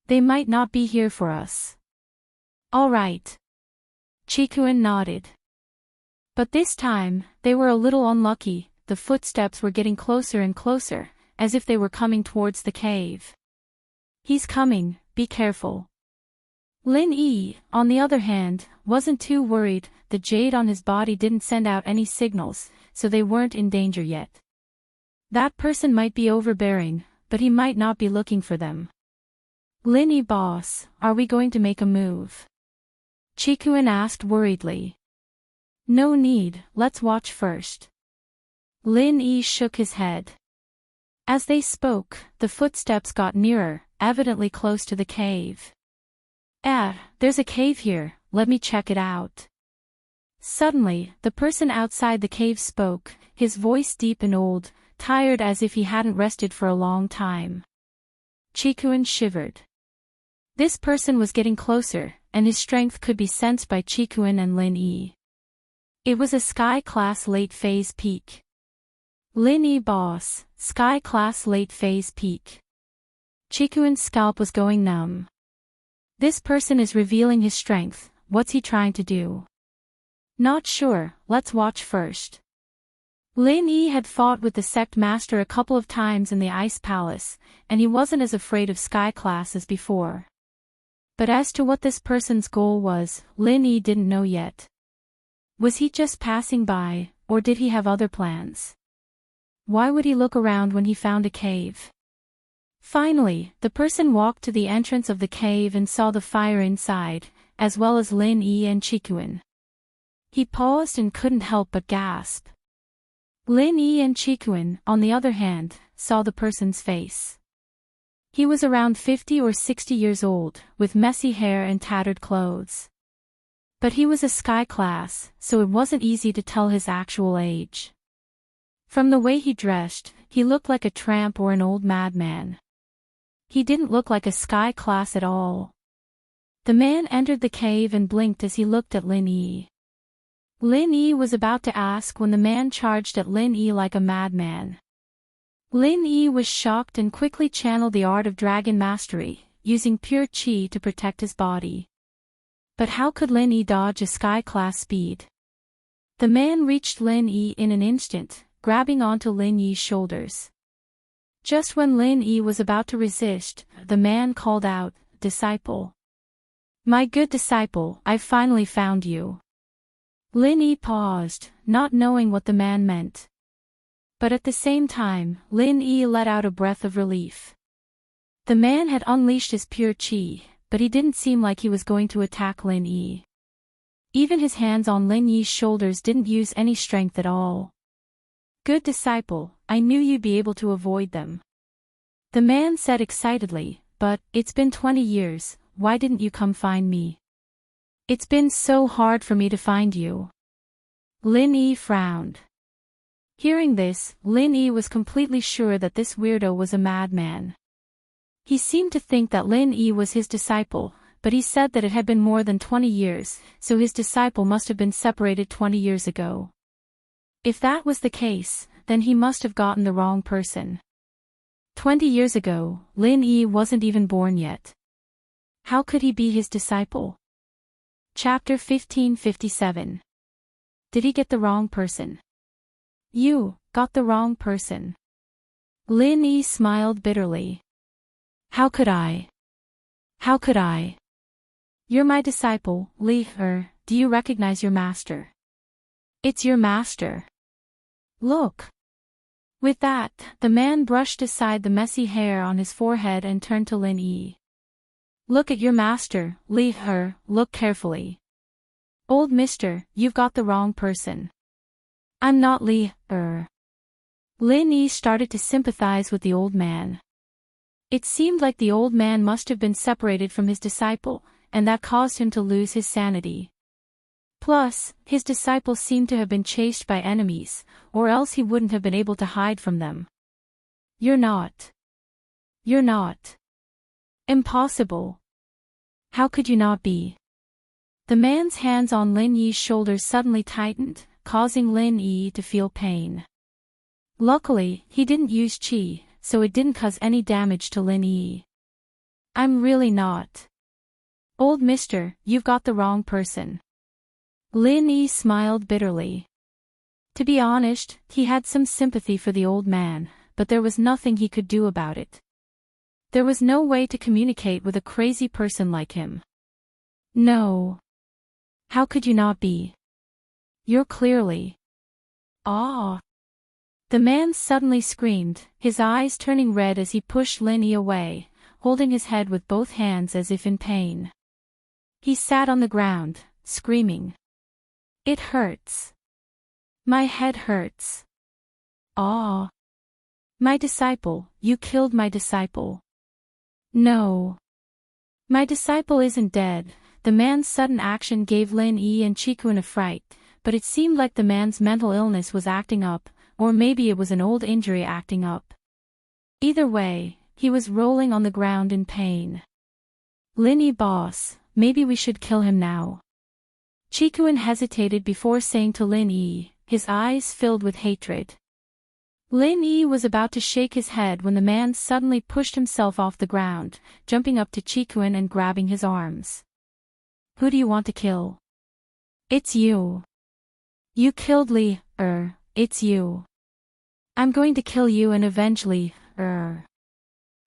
They might not be here for us. All right. Chikuin nodded. But this time, they were a little unlucky, the footsteps were getting closer and closer, as if they were coming towards the cave. He's coming, be careful. Lin Yi, on the other hand, wasn't too worried, the jade on his body didn't send out any signals, so they weren't in danger yet. That person might be overbearing, but he might not be looking for them. Lin Yi boss, are we going to make a move? Chikuin asked worriedly. No need, let's watch first. Lin Yi shook his head. As they spoke, the footsteps got nearer, evidently close to the cave. There's a cave here, let me check it out. Suddenly, the person outside the cave spoke, his voice deep and old, tired as if he hadn't rested for a long time. Chikuin shivered. This person was getting closer, and his strength could be sensed by Chikuin and Lin Yi. It was a Sky-class late-phase peak. Lin Yi boss, Sky-class late-phase peak. Chikuin's scalp was going numb. This person is revealing his strength, what's he trying to do? Not sure, let's watch first. Lin Yi had fought with the sect master a couple of times in the Ice Palace, and he wasn't as afraid of Sky-class as before. But as to what this person's goal was, Lin Yi didn't know yet. Was he just passing by, or did he have other plans? Why would he look around when he found a cave? Finally, the person walked to the entrance of the cave and saw the fire inside, as well as Lin Yi and Chikuin. He paused and couldn't help but gasp. Lin Yi and Chikuin, on the other hand, saw the person's face. He was around 50 or 60 years old, with messy hair and tattered clothes. But he was a Sky class, so it wasn't easy to tell his actual age. From the way he dressed, he looked like a tramp or an old madman. He didn't look like a Sky class at all. The man entered the cave and blinked as he looked at Lin Yi. Lin Yi was about to ask when the man charged at Lin Yi like a madman. Lin Yi was shocked and quickly channeled the art of dragon mastery, using pure chi to protect his body. But how could Lin Yi dodge a Sky-class speed? The man reached Lin Yi in an instant, grabbing onto Lin Yi's shoulders. Just when Lin Yi was about to resist, the man called out, "Disciple. My good disciple, I've finally found you." Lin Yi paused, not knowing what the man meant. But at the same time, Lin Yi let out a breath of relief. The man had unleashed his pure chi, but he didn't seem like he was going to attack Lin Yi. Even his hands on Lin Yi's shoulders didn't use any strength at all. "Good disciple, I knew you'd be able to avoid them." The man said excitedly, "But, it's been 20 years, why didn't you come find me?" "It's been so hard for me to find you." Lin Yi frowned. Hearing this, Lin Yi was completely sure that this weirdo was a madman. He seemed to think that Lin Yi was his disciple, but he said that it had been more than 20 years, so his disciple must have been separated 20 years ago. If that was the case, then he must have gotten the wrong person. 20 years ago, Lin Yi wasn't even born yet. How could he be his disciple? Chapter 1557. Did he get the wrong person? You got the wrong person. Lin Yi smiled bitterly. How could I? How could I? You're my disciple, Li. Do you recognize your master? It's your master. Look. With that, the man brushed aside the messy hair on his forehead and turned to Lin Yi. Look at your master, Li. Look carefully. Old mister, you've got the wrong person. I'm not Li. Lin Yi started to sympathize with the old man. It seemed like the old man must have been separated from his disciple, and that caused him to lose his sanity. Plus, his disciple seemed to have been chased by enemies, or else he wouldn't have been able to hide from them. You're not. You're not. Impossible. How could you not be? The man's hands on Lin Yi's shoulders suddenly tightened, causing Lin Yi to feel pain. Luckily, he didn't use qi, so it didn't cause any damage to Lin Yi. I'm really not. Old mister, you've got the wrong person. Lin Yi smiled bitterly. To be honest, he had some sympathy for the old man, but there was nothing he could do about it. There was no way to communicate with a crazy person like him. No. How could you not be? You're clearly. Ah. The man suddenly screamed, his eyes turning red as he pushed Lin Yi away, holding his head with both hands as if in pain. He sat on the ground, screaming. It hurts. My head hurts. Ah. My disciple, you killed my disciple. No. My disciple isn't dead. The man's sudden action gave Lin Yi and Chikun a fright, but it seemed like the man's mental illness was acting up, or maybe it was an old injury acting up. Either way, he was rolling on the ground in pain. Lin Yi boss, maybe we should kill him now. Chikun hesitated before saying to Lin Yi, his eyes filled with hatred. Lin Yi was about to shake his head when the man suddenly pushed himself off the ground, jumping up to Chikun and grabbing his arms. Who do you want to kill? It's you. You killed Li. It's you. I'm going to kill you and avenge Li.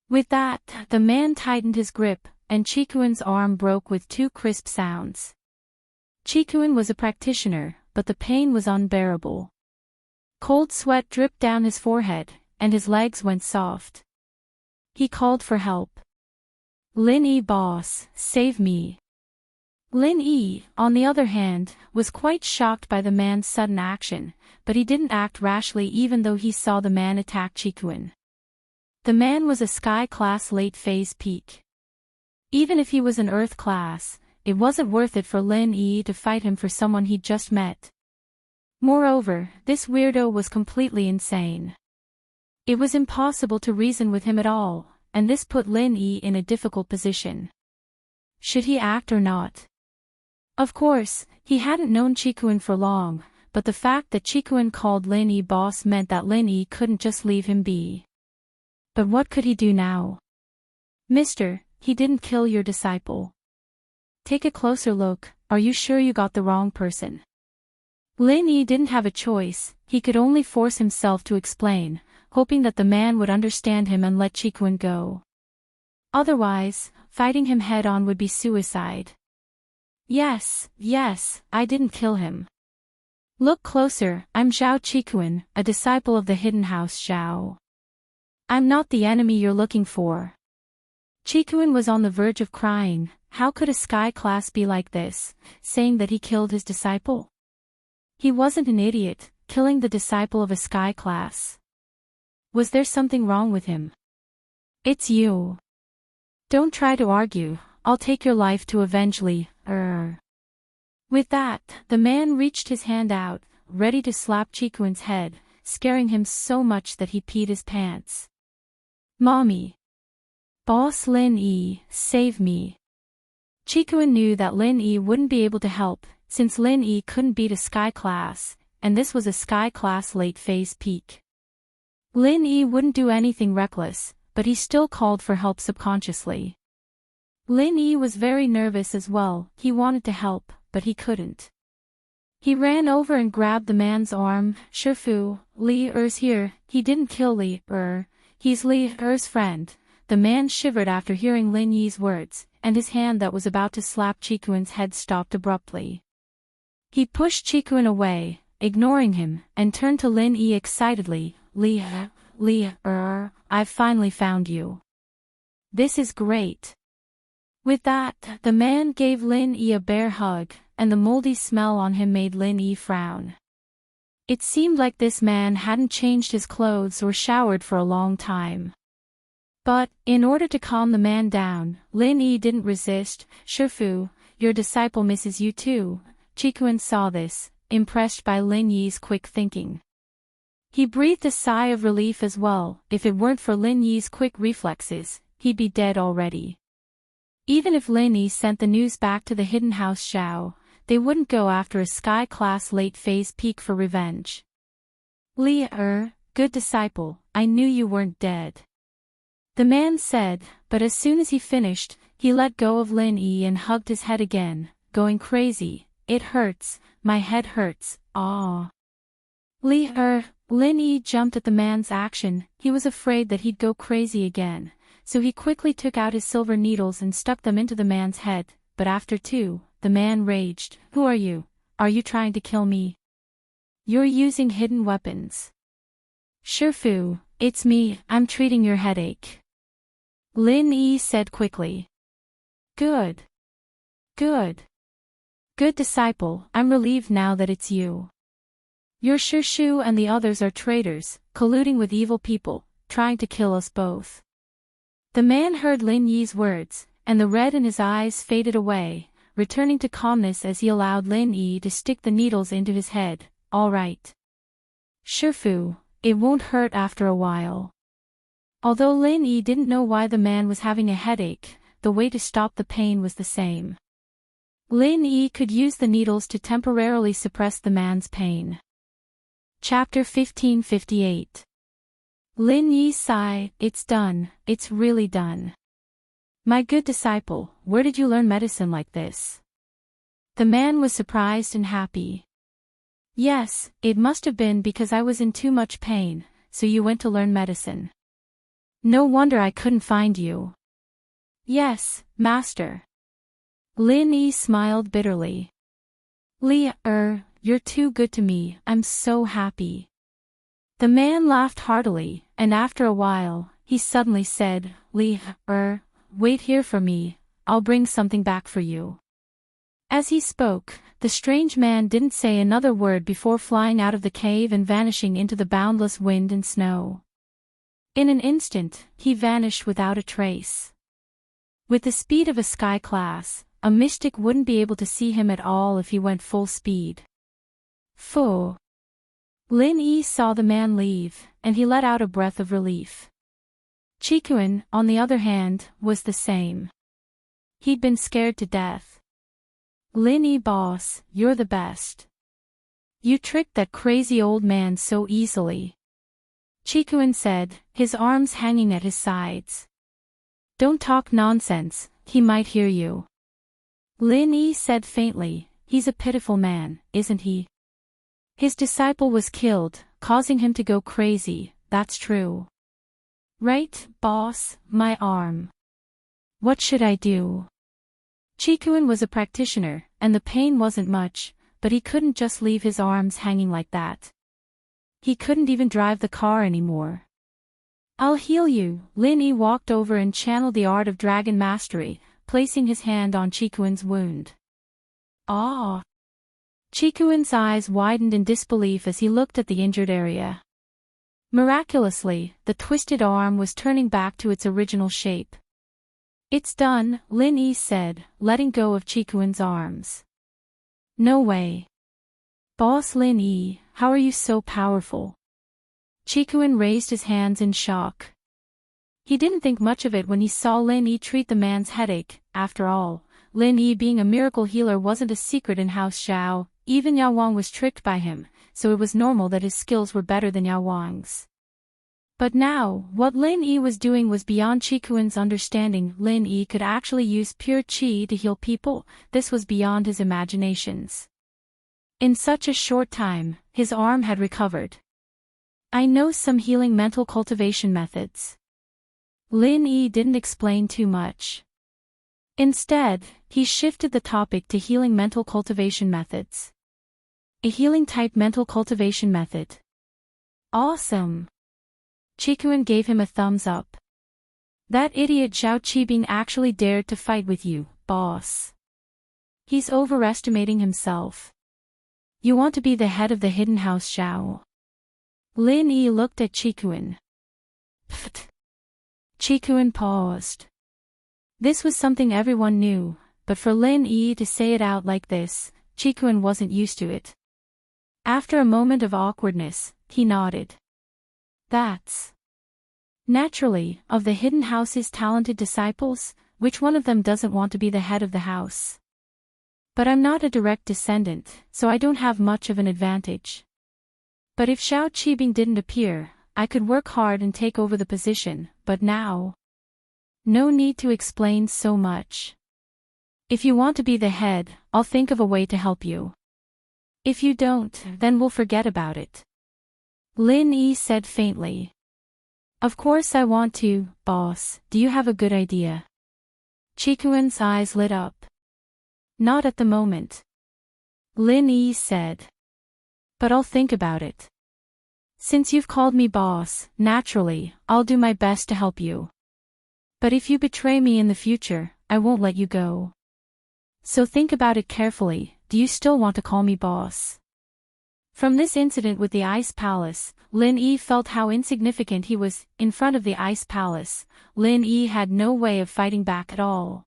With that, the man tightened his grip, and Chikuan's arm broke with two crisp sounds. Chikuan was a practitioner, but the pain was unbearable. Cold sweat dripped down his forehead, and his legs went soft. He called for help. Lin Yi boss, save me. Lin Yi, on the other hand, was quite shocked by the man's sudden action, but he didn't act rashly even though he saw the man attack Chikuan. The man was a sky class late phase peak. Even if he was an earth class, it wasn't worth it for Lin Yi to fight him for someone he'd just met. Moreover, this weirdo was completely insane. It was impossible to reason with him at all, and this put Lin Yi in a difficult position. Should he act or not? Of course, he hadn't known Chikuan for long, but the fact that Chikuan called Lin Yi boss meant that Lin Yi couldn't just leave him be. But what could he do now? Mister, he didn't kill your disciple. Take a closer look, are you sure you got the wrong person? Lin Yi didn't have a choice, he could only force himself to explain, hoping that the man would understand him and let Chikuan go. Otherwise, fighting him head-on would be suicide. Yes, I didn't kill him. Look closer, I'm Zhao Chikuan, a disciple of the Hidden House Zhao. I'm not the enemy you're looking for. Chikuan was on the verge of crying. How could a sky class be like this, saying that he killed his disciple? He wasn't an idiot, killing the disciple of a sky class. Was there something wrong with him? It's you. Don't try to argue, I'll take your life to avenge Li. With that, the man reached his hand out, ready to slap Chikuan's head, scaring him so much that he peed his pants. Mommy. Boss Lin Yi, save me. Chikuin knew that Lin Yi wouldn't be able to help, since Lin Yi couldn't beat a Sky Class, and this was a Sky Class late phase peak. Lin Yi wouldn't do anything reckless, but he still called for help subconsciously. Lin Yi was very nervous as well. He wanted to help, but he couldn't. He ran over and grabbed the man's arm. Shifu, Li Er's here. He didn't kill Li Er. He's Li Er's friend. The man shivered after hearing Lin Yi's words, and his hand that was about to slap Chikuin's head stopped abruptly. He pushed Chikuin away, ignoring him, and turned to Lin Yi excitedly. Li Er, I've finally found you. This is great. With that, the man gave Lin Yi a bear hug, and the moldy smell on him made Lin Yi frown. It seemed like this man hadn't changed his clothes or showered for a long time. But, in order to calm the man down, Lin Yi didn't resist. Shifu, your disciple misses you too. Chikuin saw this, impressed by Lin Yi's quick thinking. He breathed a sigh of relief as well. If it weren't for Lin Yi's quick reflexes, he'd be dead already. Even if Lin Yi sent the news back to the hidden house Xiao, they wouldn't go after a Sky Class late phase peak for revenge. Li Er, good disciple, I knew you weren't dead. The man said, but as soon as he finished, he let go of Lin Yi and hugged his head again, going crazy. It hurts, my head hurts, ah. Li Er, Lin Yi jumped at the man's action. He was afraid that he'd go crazy again, so he quickly took out his silver needles and stuck them into the man's head, but after two, the man raged. Who are you? Are you trying to kill me? You're using hidden weapons. Shifu, it's me, I'm treating your headache. Lin Yi said quickly. Good. Good. Good disciple, I'm relieved now that it's you. Your Shifu and the others are traitors, colluding with evil people, trying to kill us both. The man heard Lin Yi's words, and the red in his eyes faded away, returning to calmness as he allowed Lin Yi to stick the needles into his head. All right. Shifu, it won't hurt after a while. Although Lin Yi didn't know why the man was having a headache, the way to stop the pain was the same. Lin Yi could use the needles to temporarily suppress the man's pain. Chapter 1558. Lin Yi sighed. It's done, it's really done. My good disciple, where did you learn medicine like this? The man was surprised and happy. Yes, it must have been because I was in too much pain, so you went to learn medicine. No wonder I couldn't find you. Yes, master. Lin Yi smiled bitterly. Li Er, you're too good to me, I'm so happy. The man laughed heartily, and after a while, he suddenly said, Li Er, wait here for me, I'll bring something back for you. As he spoke, the strange man didn't say another word before flying out of the cave and vanishing into the boundless wind and snow. In an instant, he vanished without a trace. With the speed of a Sky Class, a mystic wouldn't be able to see him at all if he went full speed. Phew. Lin Yi saw the man leave, and he let out a breath of relief. Chikuin, on the other hand, was the same. He'd been scared to death. Lin Yi boss, you're the best. You tricked that crazy old man so easily. Chikuin said, his arms hanging at his sides. Don't talk nonsense, he might hear you. Lin Yi said faintly, he's a pitiful man, isn't he? His disciple was killed, causing him to go crazy, that's true. Right, boss, my arm. What should I do? Chikuin was a practitioner, and the pain wasn't much, but he couldn't just leave his arms hanging like that. He couldn't even drive the car anymore. I'll heal you. Lin Yi walked over and channeled the art of dragon mastery, placing his hand on Chikuin's wound. Ah! Chikuin's eyes widened in disbelief as he looked at the injured area. Miraculously, the twisted arm was turning back to its original shape. It's done, Lin Yi said, letting go of Chikuin's arms. No way. Boss Lin Yi, how are you so powerful? Chikuin raised his hands in shock. He didn't think much of it when he saw Lin Yi treat the man's headache. After all, Lin Yi being a miracle healer wasn't a secret in House Xiao. Even Yao Wang was tricked by him, so it was normal that his skills were better than Yao Wang's. But now, what Lin Yi was doing was beyond Qikuan's understanding. Lin Yi could actually use pure qi to heal people. This was beyond his imaginations. In such a short time, his arm had recovered. I know some healing mental cultivation methods. Lin Yi didn't explain too much. Instead, he shifted the topic to healing mental cultivation methods. A healing type mental cultivation method. Awesome. Qikuan gave him a thumbs up. That idiot Zhao Qibing actually dared to fight with you, boss. He's overestimating himself. You want to be the head of the hidden house Zhao? Lin Yi looked at Qikuan. Pfft. Qikuan paused. This was something everyone knew, but for Lin Yi to say it out like this, Qikuan wasn't used to it. After a moment of awkwardness, he nodded. That's. Naturally, of the hidden house's talented disciples, which one of them doesn't want to be the head of the house? But I'm not a direct descendant, so I don't have much of an advantage. But if Zhao Qibing didn't appear, I could work hard and take over the position, but now. No need to explain so much. If you want to be the head, I'll think of a way to help you. If you don't, then we'll forget about it. Lin Yi said faintly. Of course I want to, boss. Do you have a good idea? Qikuan's eyes lit up. Not at the moment. Lin Yi said. But I'll think about it. Since you've called me boss, naturally, I'll do my best to help you. But if you betray me in the future, I won't let you go. So think about it carefully. Do you still want to call me boss? From this incident with the Ice Palace, Lin Yi felt how insignificant he was. In front of the Ice Palace, Lin Yi had no way of fighting back at all.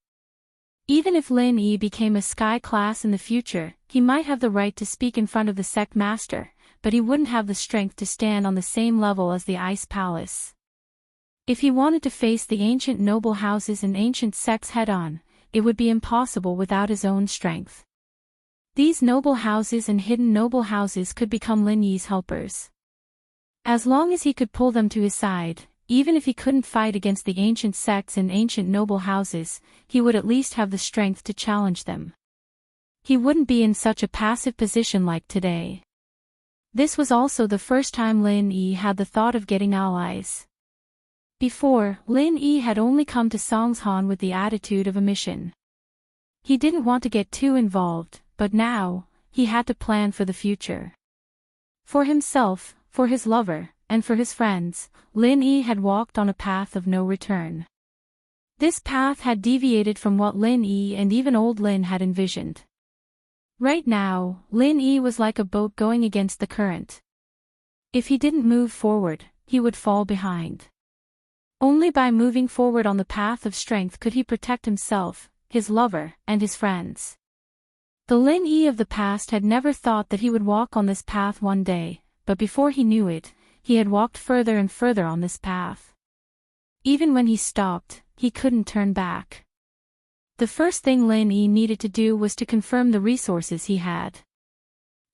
Even if Lin Yi became a sky class in the future, he might have the right to speak in front of the sect master, but he wouldn't have the strength to stand on the same level as the Ice Palace. If he wanted to face the ancient noble houses and ancient sects head-on, it would be impossible without his own strength. These noble houses and hidden noble houses could become Lin Yi's helpers. As long as he could pull them to his side, even if he couldn't fight against the ancient sects and ancient noble houses, he would at least have the strength to challenge them. He wouldn't be in such a passive position like today. This was also the first time Lin Yi had the thought of getting allies. Before, Lin Yi had only come to Songshan with the attitude of a mission. He didn't want to get too involved, but now, he had to plan for the future. For himself, for his lover, and for his friends, Lin Yi had walked on a path of no return. This path had deviated from what Lin Yi and even old Lin had envisioned. Right now, Lin Yi was like a boat going against the current. If he didn't move forward, he would fall behind. Only by moving forward on the path of strength could he protect himself, his lover, and his friends. The Lin Yi of the past had never thought that he would walk on this path one day, but before he knew it, he had walked further and further on this path. Even when he stopped, he couldn't turn back. The first thing Lin Yi needed to do was to confirm the resources he had.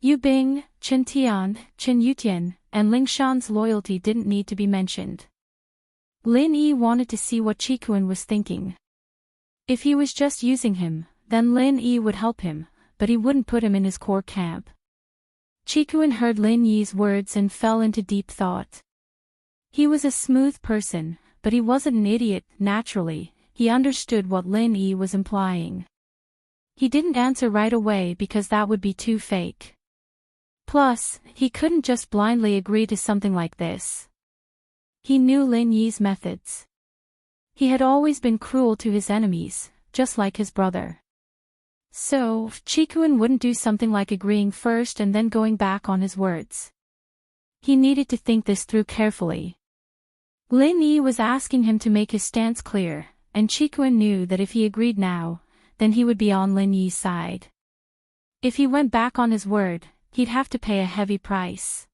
Yu Bing, Chen Tian, Chen Yutian, and Ling Shan's loyalty didn't need to be mentioned. Lin Yi wanted to see what Qikuan was thinking. If he was just using him, then Lin Yi would help him, but he wouldn't put him in his core camp. Qikuan heard Lin Yi's words and fell into deep thought. He was a smooth person, but he wasn't an idiot. Naturally, he understood what Lin Yi was implying. He didn't answer right away because that would be too fake. Plus, he couldn't just blindly agree to something like this. He knew Lin Yi's methods. He had always been cruel to his enemies, just like his brother. So, Qikuan wouldn't do something like agreeing first and then going back on his words. He needed to think this through carefully. Lin Yi was asking him to make his stance clear, and Qikuan knew that if he agreed now, then he would be on Lin Yi's side. If he went back on his word, he'd have to pay a heavy price.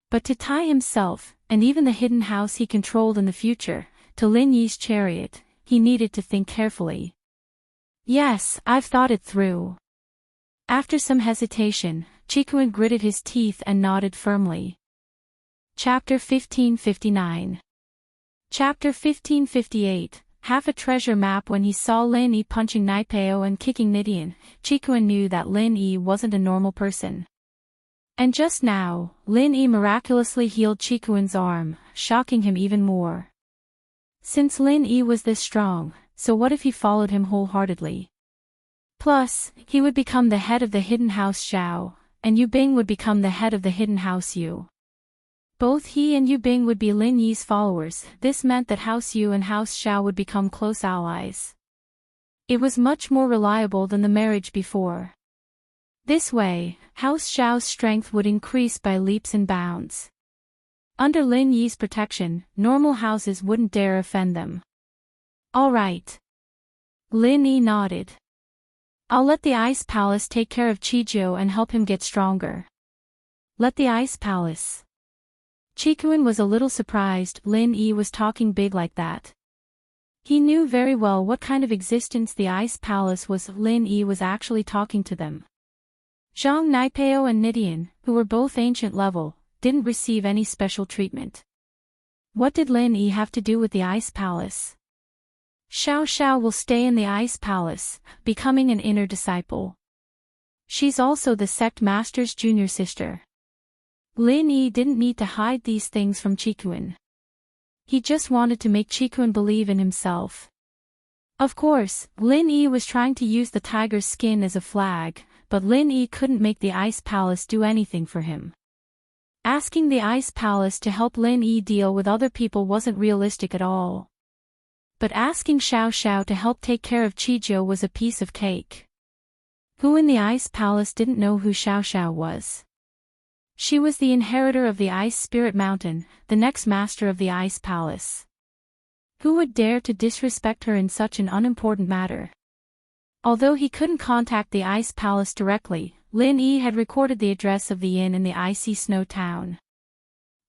But to tie himself, and even the hidden house he controlled in the future, to Lin Yi's chariot, he needed to think carefully. Yes, I've thought it through. After some hesitation, Chikuin gritted his teeth and nodded firmly. Chapter 1559. Chapter 1558. Half a treasure map. When he saw Lin Yi punching Naipeo and kicking Nidian, Chikuin knew that Lin Yi wasn't a normal person. And just now, Lin Yi miraculously healed Chikuin's arm, shocking him even more. Since Lin Yi was this strong, so what if he followed him wholeheartedly? Plus, he would become the head of the Hidden House Xiao, and Yu Bing would become the head of the Hidden House Yu. Both he and Yu Bing would be Lin Yi's followers. This meant that House Yu and House Xiao would become close allies. It was much more reliable than the marriage before. This way, House Xiao's strength would increase by leaps and bounds. Under Lin Yi's protection, normal houses wouldn't dare offend them. All right. Lin Yi nodded. I'll let the Ice Palace take care of Chijiu and help him get stronger. Let the Ice Palace. Chikuin was a little surprised Lin Yi was talking big like that. He knew very well what kind of existence the Ice Palace was. Lin Yi was actually talking to them. Zhang Naipeo and Nidian, who were both ancient level, didn't receive any special treatment. What did Lin Yi have to do with the Ice Palace? Xiao Xiao will stay in the Ice Palace, becoming an inner disciple. She's also the sect master's junior sister. Lin Yi didn't need to hide these things from Chikuin. He just wanted to make Chikuin believe in himself. Of course, Lin Yi was trying to use the tiger's skin as a flag, but Lin Yi couldn't make the Ice Palace do anything for him. Asking the Ice Palace to help Lin Yi deal with other people wasn't realistic at all. But asking Xiao Xiao to help take care of Chijiu was a piece of cake. Who in the Ice Palace didn't know who Xiao Xiao was? She was the inheritor of the Ice Spirit Mountain, the next master of the Ice Palace. Who would dare to disrespect her in such an unimportant matter? Although he couldn't contact the Ice Palace directly, Lin Yi had recorded the address of the inn in the icy snow town.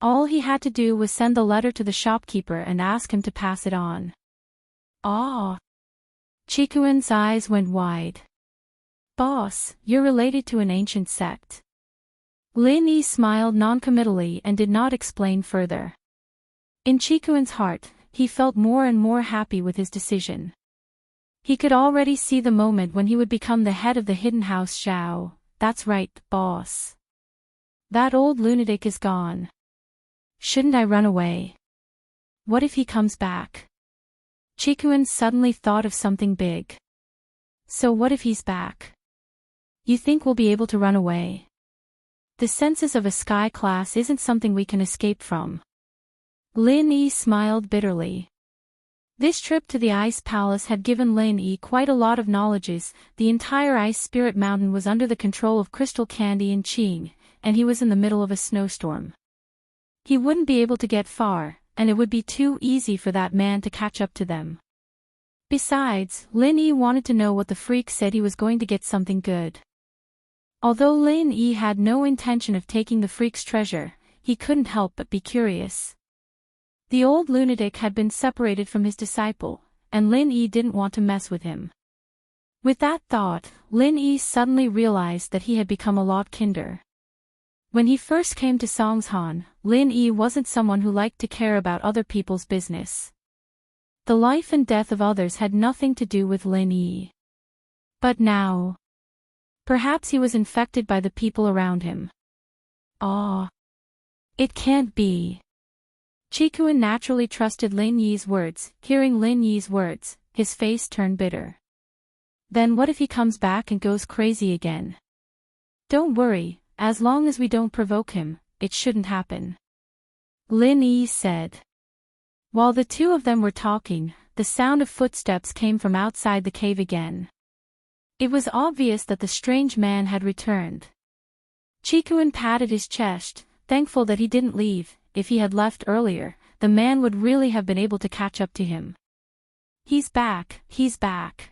All he had to do was send the letter to the shopkeeper and ask him to pass it on. Ah! Chikuin's eyes went wide. Boss, you're related to an ancient sect. Lin Yi smiled noncommittally and did not explain further. In Chikuin's heart, he felt more and more happy with his decision. He could already see the moment when he would become the head of the Hidden House Xiao. That's right, boss. That old lunatic is gone. Shouldn't I run away? What if he comes back? Chikuin suddenly thought of something big. So what if he's back? You think we'll be able to run away? The senses of a sky class isn't something we can escape from. Lin Yi smiled bitterly. This trip to the Ice Palace had given Lin Yi quite a lot of knowledges. The entire Ice Spirit Mountain was under the control of Crystal Candy and Qing, and he was in the middle of a snowstorm. He wouldn't be able to get far, and it would be too easy for that man to catch up to them. Besides, Lin Yi wanted to know what the freak said. He was going to get something good. Although Lin Yi had no intention of taking the freak's treasure, he couldn't help but be curious. The old lunatic had been separated from his disciple, and Lin Yi didn't want to mess with him. With that thought, Lin Yi suddenly realized that he had become a lot kinder. When he first came to Songshan, Lin Yi wasn't someone who liked to care about other people's business. The life and death of others had nothing to do with Lin Yi. But now, perhaps he was infected by the people around him. Ah! It can't be. Chikuin naturally trusted Lin Yi's words. Hearing Lin Yi's words, his face turned bitter. Then what if he comes back and goes crazy again? Don't worry. As long as we don't provoke him, it shouldn't happen. Lin Yi said. While the two of them were talking, the sound of footsteps came from outside the cave again. It was obvious that the strange man had returned. Chikuin patted his chest, thankful that he didn't leave. If he had left earlier, the man would really have been able to catch up to him. He's back, he's back.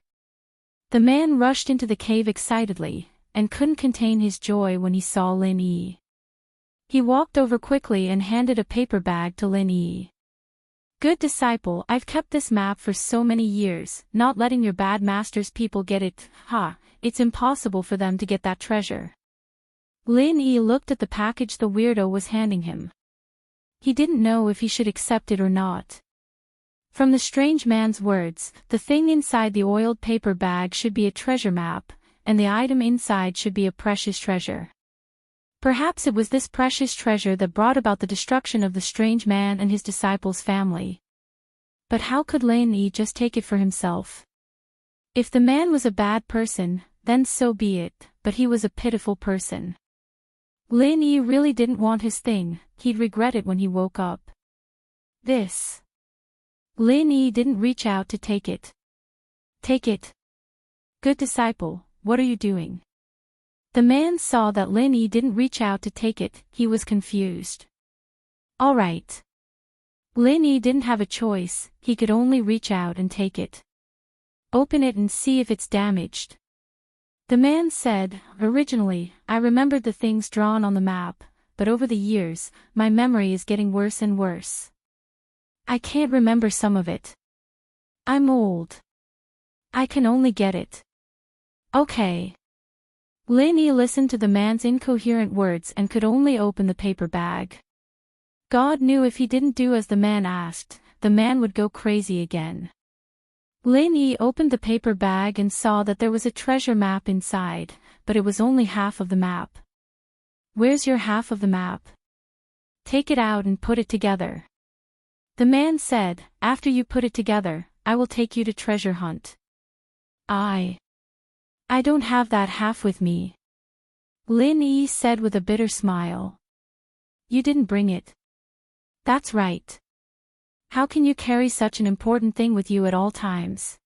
The man rushed into the cave excitedly, and couldn't contain his joy when he saw Lin Yi. He walked over quickly and handed a paper bag to Lin Yi. Good disciple, I've kept this map for so many years, not letting your bad master's people get it. It's impossible for them to get that treasure. Lin Yi looked at the package the weirdo was handing him. He didn't know if he should accept it or not. From the strange man's words, the thing inside the oiled paper bag should be a treasure map, and the item inside should be a precious treasure. Perhaps it was this precious treasure that brought about the destruction of the strange man and his disciples' family. But how could Lin Yi just take it for himself? If the man was a bad person, then so be it, but he was a pitiful person. Lin Yi really didn't want his thing, he'd regret it when he woke up. This. Lin Yi didn't reach out to take it. Take it. Good disciple, what are you doing? The man saw that Lin Yi didn't reach out to take it, he was confused. All right. Lin Yi didn't have a choice, he could only reach out and take it. Open it and see if it's damaged. The man said, originally, I remembered the things drawn on the map, but over the years, my memory is getting worse and worse. I can't remember some of it. I'm old. I can only get it. Okay. Lin Yi listened to the man's incoherent words and could only open the paper bag. God knew if he didn't do as the man asked, the man would go crazy again. Lin Yi opened the paper bag and saw that there was a treasure map inside, but it was only half of the map. Where's your half of the map? Take it out and put it together. The man said, after you put it together, I will take you to treasure hunt. I don't have that half with me. Lin Yi said with a bitter smile. You didn't bring it. That's right. How can you carry such an important thing with you at all times?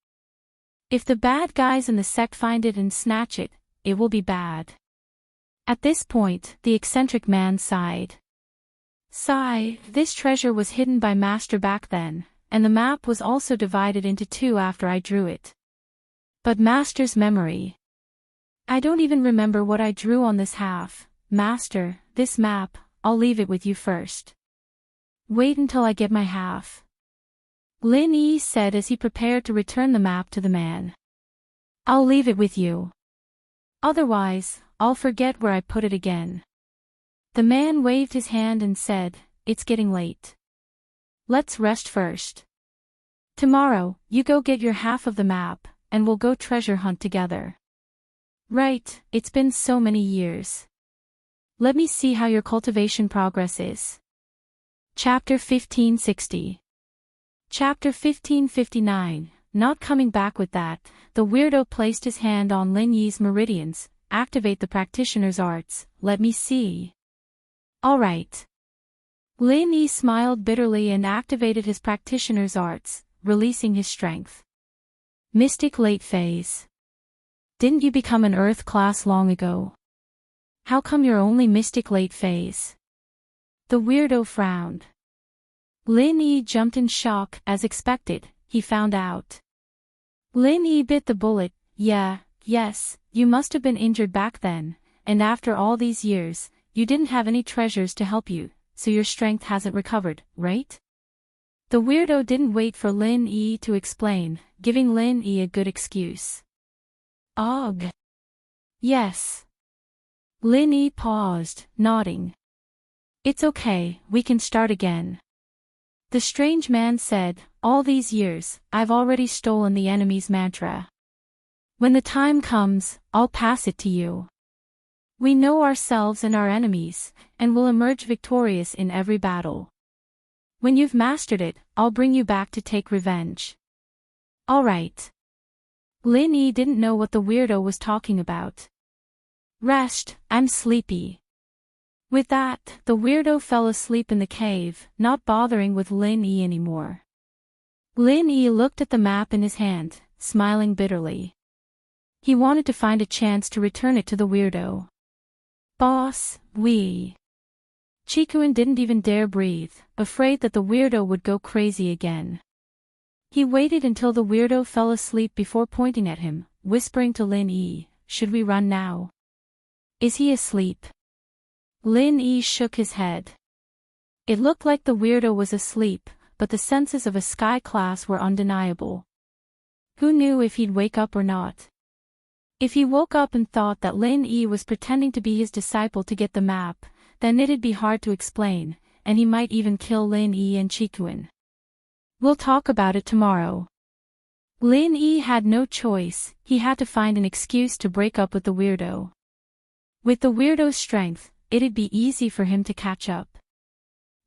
If the bad guys in the sect find it and snatch it, it will be bad. At this point, the eccentric man sighed. This treasure was hidden by Master back then, and the map was also divided into two after I drew it. But Master's memory. I don't even remember what I drew on this half. Master, this map, I'll leave it with you first. Wait until I get my half. Lin Yi said as he prepared to return the map to the man. I'll leave it with you. Otherwise, I'll forget where I put it again. The man waved his hand and said, it's getting late. Let's rest first. Tomorrow, you go get your half of the map, and we'll go treasure hunt together. Right, it's been so many years. Let me see how your cultivation progress is. Chapter 1560. Chapter 1559, not coming back with that, the weirdo placed his hand on Lin Yi's meridians. Activate the practitioner's arts, let me see. All right. Lin Yi smiled bitterly and activated his practitioner's arts, releasing his strength. Mystic late phase. Didn't you become an earth class long ago? How come you're only mystic late phase? The weirdo frowned. Lin Yi jumped in shock, as expected, he found out. Lin Yi bit the bullet. Yes, you must have been injured back then, and after all these years, you didn't have any treasures to help you, so your strength hasn't recovered, right? The weirdo didn't wait for Lin Yi to explain, giving Lin Yi a good excuse. Ugh. Yes. Lin Yi paused, nodding. It's okay, we can start again. The strange man said, all these years, I've already stolen the enemy's mantra. When the time comes, I'll pass it to you. We know ourselves and our enemies, and will emerge victorious in every battle. When you've mastered it, I'll bring you back to take revenge. All right. Lin Yi didn't know what the weirdo was talking about. Rest, I'm sleepy. With that, the weirdo fell asleep in the cave, not bothering with Lin Yi anymore. Lin Yi looked at the map in his hand, smiling bitterly. He wanted to find a chance to return it to the weirdo. Boss, Chikuin didn't even dare breathe, afraid that the weirdo would go crazy again. He waited until the weirdo fell asleep before pointing at him, whispering to Lin Yi, should we run now? Is he asleep? Lin Yi shook his head. It looked like the weirdo was asleep, but the senses of a sky class were undeniable. Who knew if he'd wake up or not? If he woke up and thought that Lin Yi was pretending to be his disciple to get the map, then it'd be hard to explain, and he might even kill Lin Yi and Chikuin. We'll talk about it tomorrow. Lin Yi had no choice, he had to find an excuse to break up with the weirdo. With the weirdo's strength, it'd be easy for him to catch up.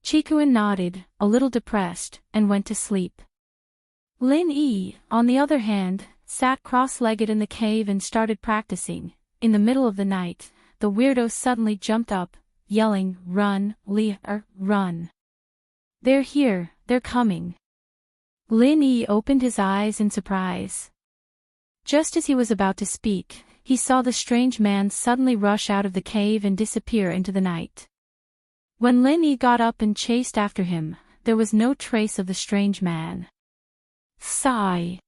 Chikuin nodded, a little depressed, and went to sleep. Lin Yi, on the other hand, sat cross-legged in the cave and started practicing. In the middle of the night, the weirdo suddenly jumped up, yelling, "Run, run. They're here, they're coming." Lin Yi opened his eyes in surprise. Just as he was about to speak, he saw the strange man suddenly rush out of the cave and disappear into the night. When Lin Yi got up and chased after him, there was no trace of the strange man. Sigh.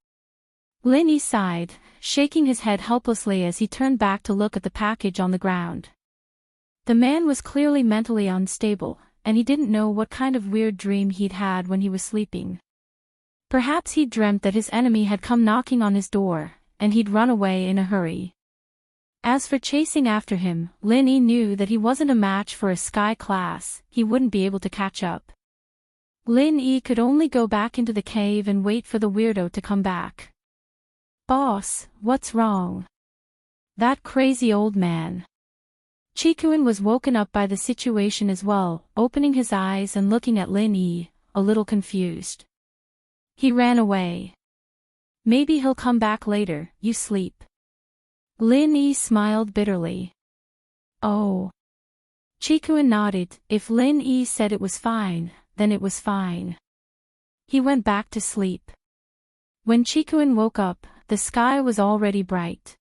Lin Yi sighed, shaking his head helplessly as he turned back to look at the package on the ground. The man was clearly mentally unstable, and he didn't know what kind of weird dream he'd had when he was sleeping. Perhaps he'd dreamt that his enemy had come knocking on his door, and he'd run away in a hurry. As for chasing after him, Lin Yi knew that he wasn't a match for a sky class, he wouldn't be able to catch up. Lin Yi could only go back into the cave and wait for the weirdo to come back. "Boss, what's wrong?" "That crazy old man." Chikuin was woken up by the situation as well, opening his eyes and looking at Lin Yi, a little confused. "He ran away. Maybe he'll come back later, you sleep." Lin Yi smiled bitterly. "Oh." Chikuin nodded, if Lin Yi said it was fine, then it was fine. He went back to sleep. When Chikuin woke up, the sky was already bright.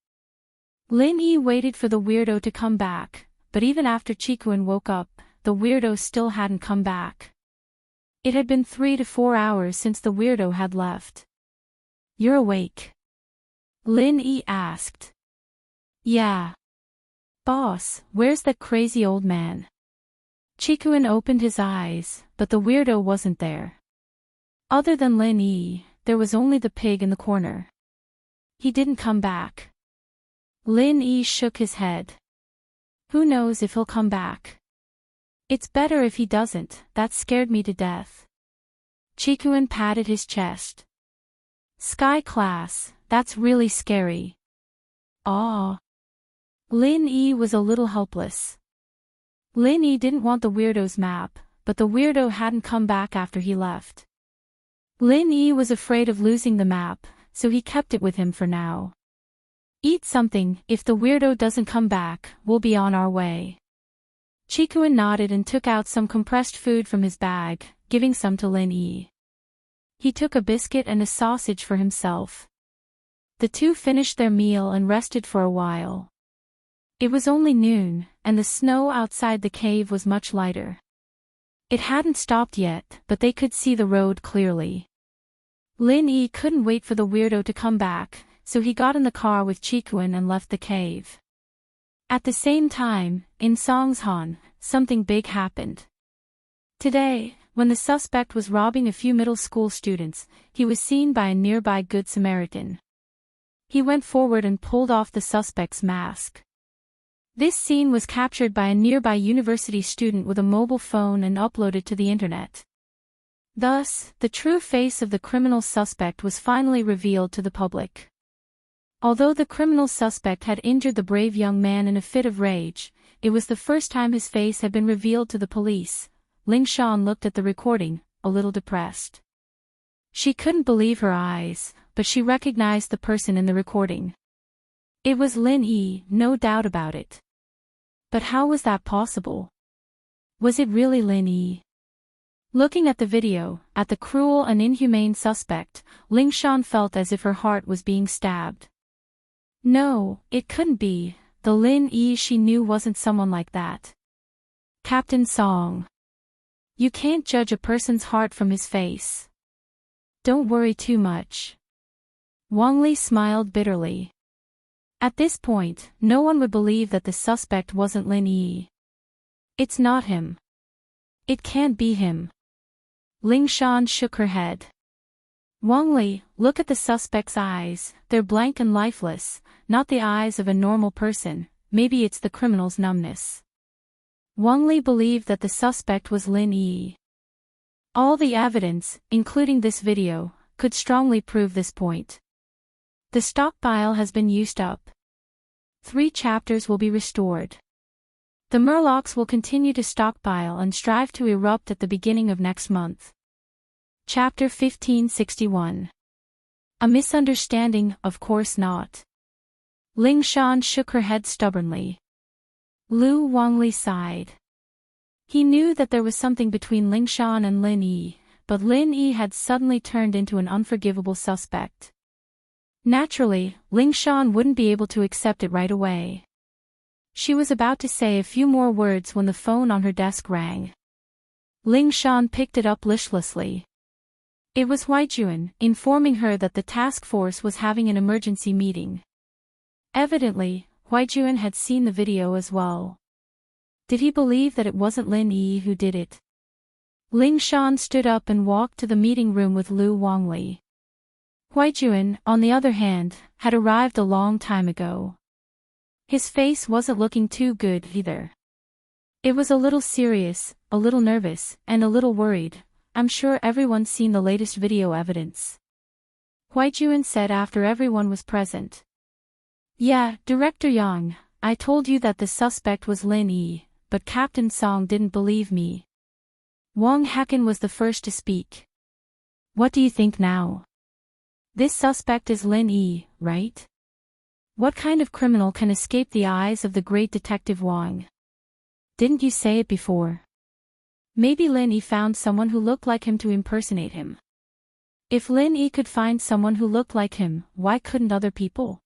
Lin Yi waited for the weirdo to come back, but even after Chikuin woke up, the weirdo still hadn't come back. It had been 3 to 4 hours since the weirdo had left. "You're awake?" Lin Yi asked. "Yeah." "Boss, where's that crazy old man?" Chikuin opened his eyes, but the weirdo wasn't there. Other than Lin Yi, there was only the pig in the corner. "He didn't come back." Lin Yi shook his head. "Who knows if he'll come back? It's better if he doesn't, that scared me to death." Chikuin patted his chest. "Sky class, that's really scary." "Aw." Lin Yi was a little helpless. Lin Yi didn't want the weirdo's map, but the weirdo hadn't come back after he left. Lin Yi was afraid of losing the map, so he kept it with him for now. "Eat something, if the weirdo doesn't come back, we'll be on our way." Chikuin nodded and took out some compressed food from his bag, giving some to Lin Yi. He took a biscuit and a sausage for himself. The two finished their meal and rested for a while. It was only noon, and the snow outside the cave was much lighter. It hadn't stopped yet, but they could see the road clearly. Lin Yi couldn't wait for the weirdo to come back, so he got in the car with Chikuin and left the cave. At the same time, in Songshan, something big happened. Today, when the suspect was robbing a few middle school students, he was seen by a nearby Good Samaritan. He went forward and pulled off the suspect's mask. This scene was captured by a nearby university student with a mobile phone and uploaded to the internet. Thus, the true face of the criminal suspect was finally revealed to the public. Although the criminal suspect had injured the brave young man in a fit of rage, it was the first time his face had been revealed to the police. Ling Shan looked at the recording, a little depressed. She couldn't believe her eyes, but she recognized the person in the recording. It was Lin Yi, no doubt about it. But how was that possible? Was it really Lin Yi? Looking at the video, at the cruel and inhumane suspect, Ling Shan felt as if her heart was being stabbed. No, it couldn't be. The Lin Yi she knew wasn't someone like that. Captain Song. You can't judge a person's heart from his face. Don't worry too much. Wang Li smiled bitterly. At this point, no one would believe that the suspect wasn't Lin Yi. It's not him. It can't be him. Ling Shan shook her head. Wang Li, look at the suspect's eyes, they're blank and lifeless, not the eyes of a normal person, maybe it's the criminal's numbness. Wang Li believed that the suspect was Lin Yi. All the evidence, including this video, could strongly prove this point. The stockpile has been used up. 3 chapters will be restored. The Murlocs will continue to stockpile and strive to erupt at the beginning of next month. Chapter 1561. A misunderstanding, of course not. Ling Shan shook her head stubbornly. Lu Wangli sighed. He knew that there was something between Ling Shan and Lin Yi, but Lin Yi had suddenly turned into an unforgivable suspect. Naturally, Ling Shan wouldn't be able to accept it right away. She was about to say a few more words when the phone on her desk rang. Ling Shan picked it up listlessly. It was Huaijuan, informing her that the task force was having an emergency meeting. Evidently, Huaijuan had seen the video as well. Did he believe that it wasn't Lin Yi who did it? Ling Shan stood up and walked to the meeting room with Lu Wangli. Huaijuan, on the other hand, had arrived a long time ago. His face wasn't looking too good either. It was a little serious, a little nervous, and a little worried. I'm sure everyone's seen the latest video evidence. Huaijuan said after everyone was present. Yeah, Director Yang, I told you that the suspect was Lin Yi, but Captain Song didn't believe me. Wang Hecken was the first to speak. What do you think now? This suspect is Lin Yi, right? What kind of criminal can escape the eyes of the great detective Wang? Didn't you say it before? Maybe Lin Yi found someone who looked like him to impersonate him. If Lin Yi could find someone who looked like him, why couldn't other people?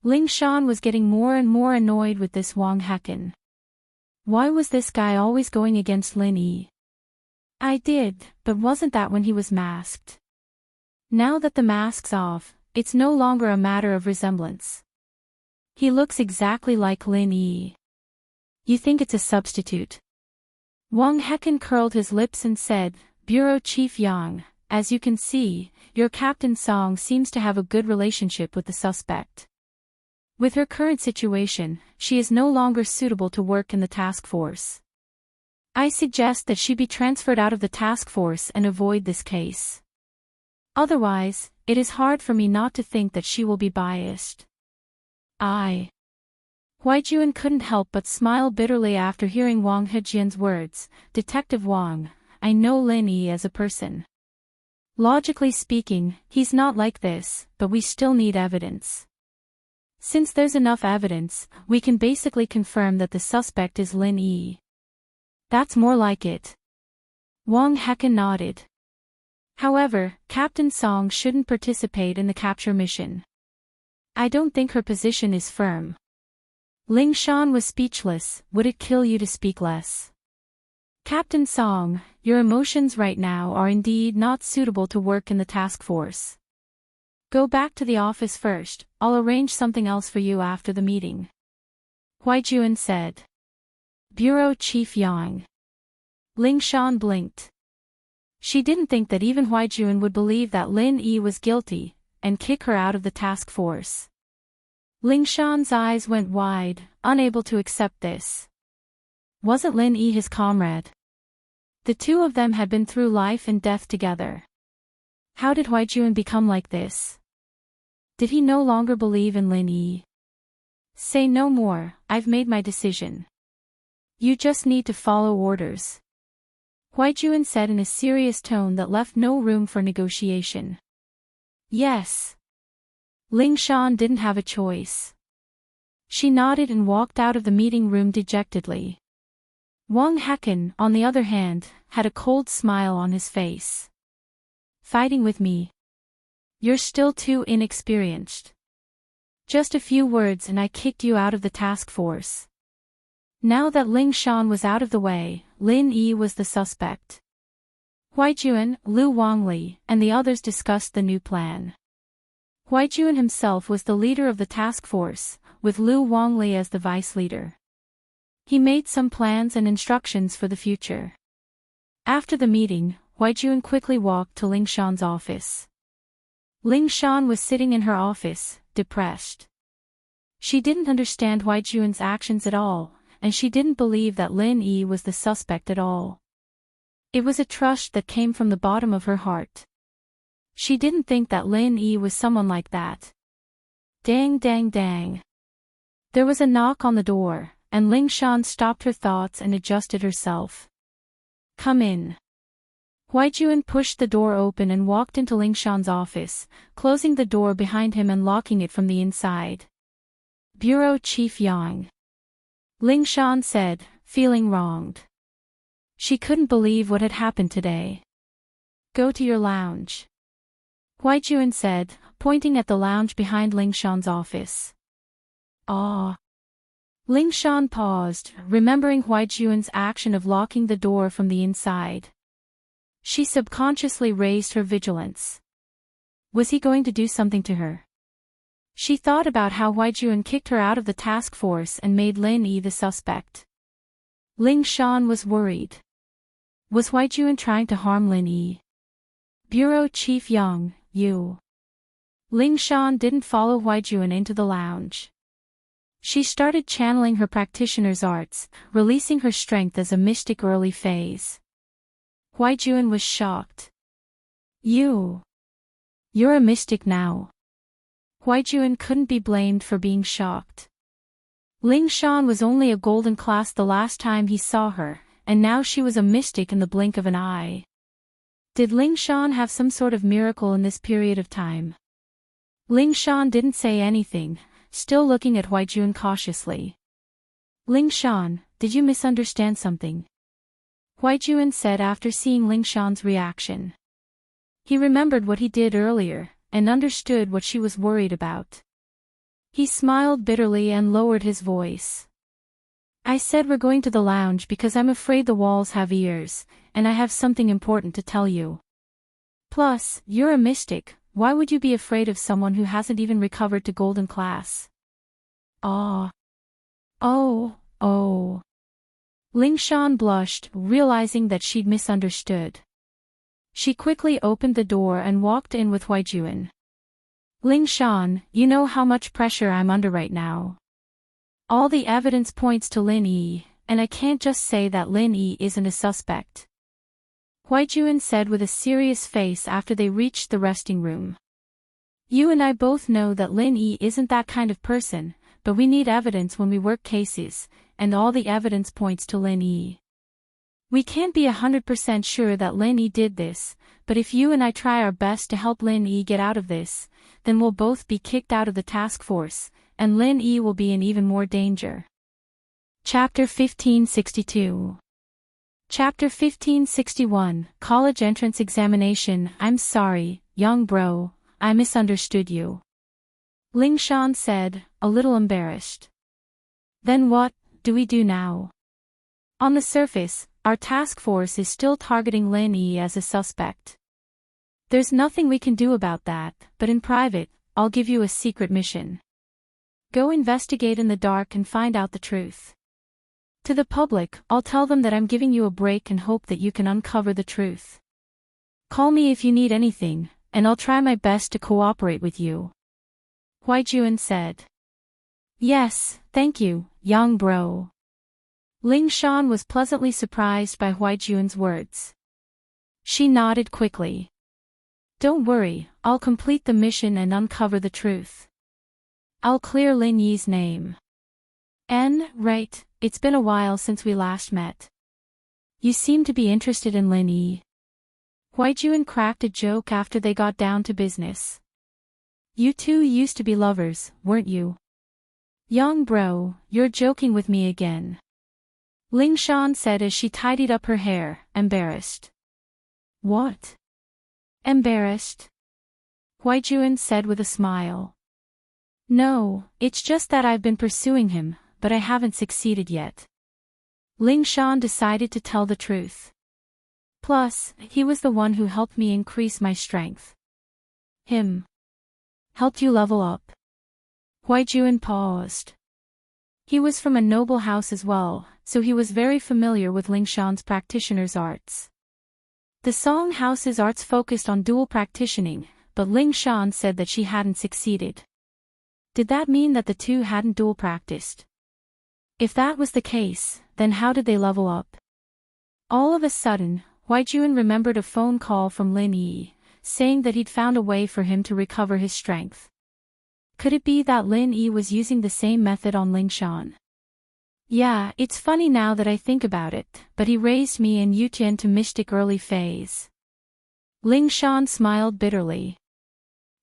Ling Shan was getting more and more annoyed with this Wang Hecken. Why was this guy always going against Lin Yi? I did, but wasn't that when he was masked? Now that the mask's off, it's no longer a matter of resemblance. He looks exactly like Lin Yi. You think it's a substitute? Wang Hecken curled his lips and said, Bureau Chief Yang, as you can see, your Captain Song seems to have a good relationship with the suspect. With her current situation, she is no longer suitable to work in the task force. I suggest that she be transferred out of the task force and avoid this case. Otherwise, it is hard for me not to think that she will be biased. Huaijuan couldn't help but smile bitterly after hearing Wang Hejian's words. Detective Wang, I know Lin Yi as a person. Logically speaking, he's not like this, but we still need evidence. Since there's enough evidence, we can basically confirm that the suspect is Lin Yi. That's more like it. Wang Hecken nodded. However, Captain Song shouldn't participate in the capture mission. I don't think her position is firm. Ling Shan was speechless. Would it kill you to speak less? Captain Song, your emotions right now are indeed not suitable to work in the task force. Go back to the office first, I'll arrange something else for you after the meeting. Huaijuan said. Bureau Chief Yang. Ling Shan blinked. She didn't think that even Huaijuan would believe that Lin Yi was guilty, and kick her out of the task force. Ling Shan's eyes went wide, unable to accept this. Wasn't Lin Yi his comrade? The two of them had been through life and death together. How did Huaijuan become like this? Did he no longer believe in Lin Yi? Say no more, I've made my decision. You just need to follow orders. Huaijuan said in a serious tone that left no room for negotiation. Yes. Ling Shan didn't have a choice. She nodded and walked out of the meeting room dejectedly. Wang Hecken, on the other hand, had a cold smile on his face. Fighting with me? You're still too inexperienced. Just a few words and I kicked you out of the task force. Now that Ling Shan was out of the way, Lin Yi was the suspect. Huaijuan, Lu Wangli, and the others discussed the new plan. Huaijuan himself was the leader of the task force, with Lu Wangli as the vice leader. He made some plans and instructions for the future. After the meeting, Huaijun quickly walked to Ling Shan's office. Ling Shan was sitting in her office, depressed. She didn't understand Huaijun's actions at all, and she didn't believe that Lin Yi was the suspect at all. It was a trust that came from the bottom of her heart. She didn't think that Lin Yi was someone like that. Dang dang dang. There was a knock on the door, and Ling Shan stopped her thoughts and adjusted herself. Come in. Huaijun pushed the door open and walked into Ling Shan's office, closing the door behind him and locking it from the inside. Bureau Chief Yang. Ling Shan said, feeling wronged. She couldn't believe what had happened today. Go to your lounge. Huaijun said, pointing at the lounge behind Ling Shan's office. Ah. Ling Shan paused, remembering Huaijun's action of locking the door from the inside. She subconsciously raised her vigilance. Was he going to do something to her? She thought about how Huaijun kicked her out of the task force and made Lin Yi the suspect. Ling Shan was worried. Was Huaijun trying to harm Lin Yi? Bureau Chief Yang, you. Ling Shan didn't follow Huaijun into the lounge. She started channeling her practitioner's arts, releasing her strength as a mystic early phase. Huaijun was shocked. You're a mystic now. Huaijun couldn't be blamed for being shocked. Ling Shan was only a golden class the last time he saw her, and now she was a mystic in the blink of an eye. Did Ling Shan have some sort of miracle in this period of time? Ling Shan didn't say anything, still looking at Huaijun cautiously. Ling Shan, did you misunderstand something? Huaijun said after seeing Ling Shan's reaction. He remembered what he did earlier, and understood what she was worried about. He smiled bitterly and lowered his voice. I said we're going to the lounge because I'm afraid the walls have ears, and I have something important to tell you. Plus, you're a mystic, why would you be afraid of someone who hasn't even recovered to golden class? Ah. Oh. Ling Shan blushed, realizing that she'd misunderstood. She quickly opened the door and walked in with Huaijun. Ling Shan, you know how much pressure I'm under right now. All the evidence points to Lin Yi, and I can't just say that Lin Yi isn't a suspect. Huaijun said with a serious face after they reached the resting room. You and I both know that Lin Yi isn't that kind of person, but we need evidence when we work cases, and all the evidence points to Lin Yi. We can't be 100% sure that Lin Yi did this, but if you and I try our best to help Lin Yi get out of this, then we'll both be kicked out of the task force, and Lin Yi will be in even more danger. Chapter 1562. Chapter 1561, College Entrance Examination. I'm sorry, young bro, I misunderstood you. Ling Shan said, a little embarrassed. Then what do we do now? On the surface, our task force is still targeting Lin Yi as a suspect. There's nothing we can do about that, but in private, I'll give you a secret mission. Go investigate in the dark and find out the truth. To the public, I'll tell them that I'm giving you a break and hope that you can uncover the truth. Call me if you need anything, and I'll try my best to cooperate with you. Huaijun said. Yes, thank you, young bro. Ling Shan was pleasantly surprised by Huaijun's words. She nodded quickly. Don't worry, I'll complete the mission and uncover the truth. I'll clear Lin Yi's name. Right, it's been a while since we last met. You seem to be interested in Lin Yi. Huaijun cracked a joke after they got down to business. You two used to be lovers, weren't you? Young bro, you're joking with me again. Ling Shan said as she tidied up her hair, embarrassed. What? Embarrassed? Huaijun said with a smile. No, it's just that I've been pursuing him, but I haven't succeeded yet. Ling Shan decided to tell the truth. Plus, he was the one who helped me increase my strength. Him. Helped you level up? Huaijun paused. He was from a noble house as well, so he was very familiar with Ling Shan's practitioner's arts. The Song House's arts focused on dual practicing, but Ling Shan said that she hadn't succeeded. Did that mean that the two hadn't dual practiced? If that was the case, then how did they level up? All of a sudden, Huaijun remembered a phone call from Lin Yi, saying that he'd found a way for him to recover his strength. Could it be that Lin Yi was using the same method on Ling Shan? Yeah, it's funny now that I think about it, but he raised me and Yutian to mystic early phase. Ling Shan smiled bitterly.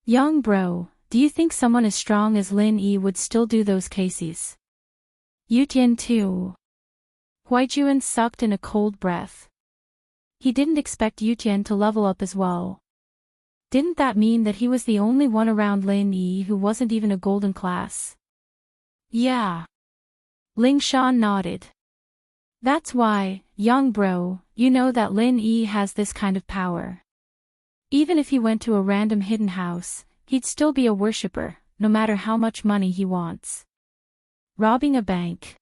Young bro, do you think someone as strong as Lin Yi would still do those cases? Yutian too. Huaijuan sucked in a cold breath. He didn't expect Yutian to level up as well. Didn't that mean that he was the only one around Lin Yi who wasn't even a golden class? Yeah. Ling Shan nodded. That's why, young bro, you know that Lin Yi has this kind of power. Even if he went to a random hidden house, he'd still be a worshipper, no matter how much money he wants. Robbing a bank.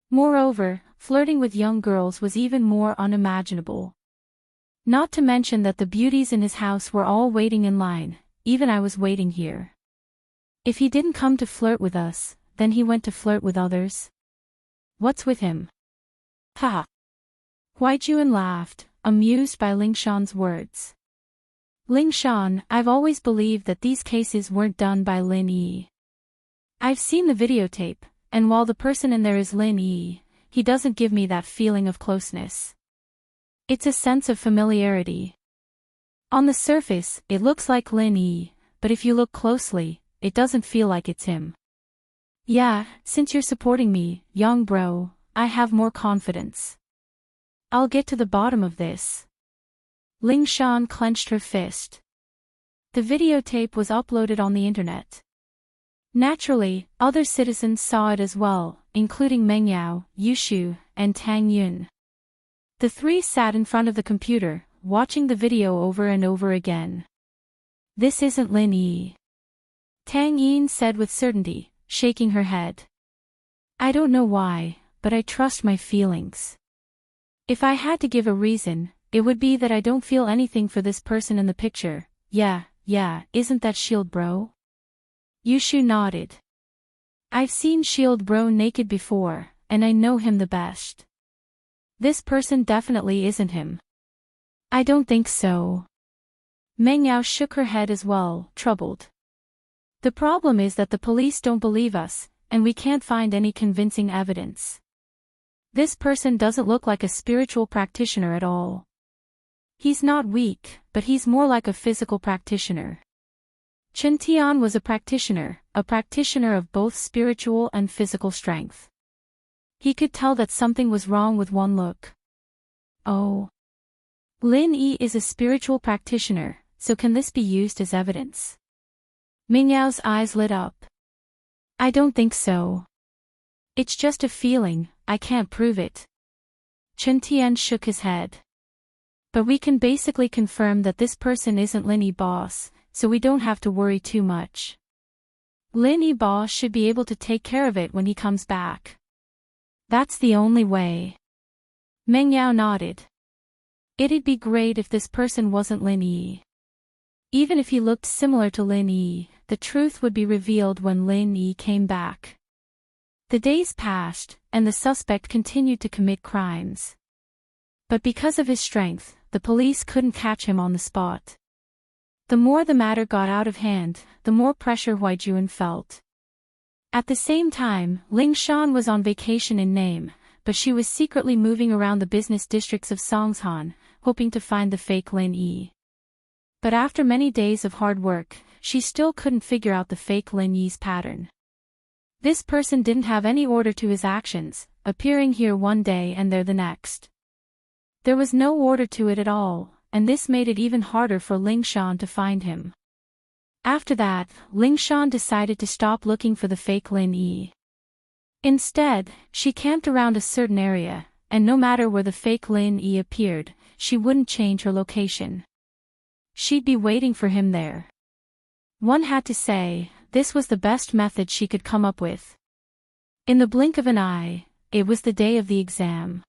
Moreover, flirting with young girls was even more unimaginable. Not to mention that the beauties in his house were all waiting in line, even I was waiting here. If he didn't come to flirt with us, then he went to flirt with others. What's with him? Ha! Huaijuan laughed, amused by Ling Shan's words. Ling Shan, I've always believed that these cases weren't done by Lin Yi. I've seen the videotape, and while the person in there is Lin Yi, he doesn't give me that feeling of closeness. It's a sense of familiarity. On the surface, it looks like Lin Yi, but if you look closely, it doesn't feel like it's him. Yeah, since you're supporting me, young bro, I have more confidence. I'll get to the bottom of this. Ling Shan clenched her fist. The videotape was uploaded on the internet. Naturally, other citizens saw it as well, including Meng Yao, Yushu, and Tang Yun. The three sat in front of the computer, watching the video over and over again. This isn't Lin Yi. Tang Yin said with certainty, shaking her head. I don't know why, but I trust my feelings. If I had to give a reason, it would be that I don't feel anything for this person in the picture. Yeah, isn't that Shield Bro? Yushu nodded. I've seen Shield Bro naked before, and I know him the best. This person definitely isn't him. I don't think so. Meng Yao shook her head as well, troubled. The problem is that the police don't believe us, and we can't find any convincing evidence. This person doesn't look like a spiritual practitioner at all. He's not weak, but he's more like a physical practitioner. Chen Tian was a practitioner of both spiritual and physical strength. He could tell that something was wrong with one look. Oh. Lin Yi is a spiritual practitioner, so can this be used as evidence? Ming Yao's eyes lit up. I don't think so. It's just a feeling, I can't prove it. Chen Tian shook his head. But we can basically confirm that this person isn't Lin Yi boss, so we don't have to worry too much. Lin Yi boss should be able to take care of it when he comes back. That's the only way. Meng Yao nodded. It'd be great if this person wasn't Lin Yi. Even if he looked similar to Lin Yi, the truth would be revealed when Lin Yi came back. The days passed, and the suspect continued to commit crimes. But because of his strength, the police couldn't catch him on the spot. The more the matter got out of hand, the more pressure Huaijuan felt. At the same time, Ling Shan was on vacation in name, but she was secretly moving around the business districts of Songshan, hoping to find the fake Lin Yi. But after many days of hard work, she still couldn't figure out the fake Lin Yi's pattern. This person didn't have any order to his actions, appearing here one day and there the next. There was no order to it at all, and this made it even harder for Ling Shan to find him. After that, Ling Shan decided to stop looking for the fake Lin Yi. Instead, she camped around a certain area, and no matter where the fake Lin Yi appeared, she wouldn't change her location. She'd be waiting for him there. One had to say, this was the best method she could come up with. In the blink of an eye, it was the day of the exam.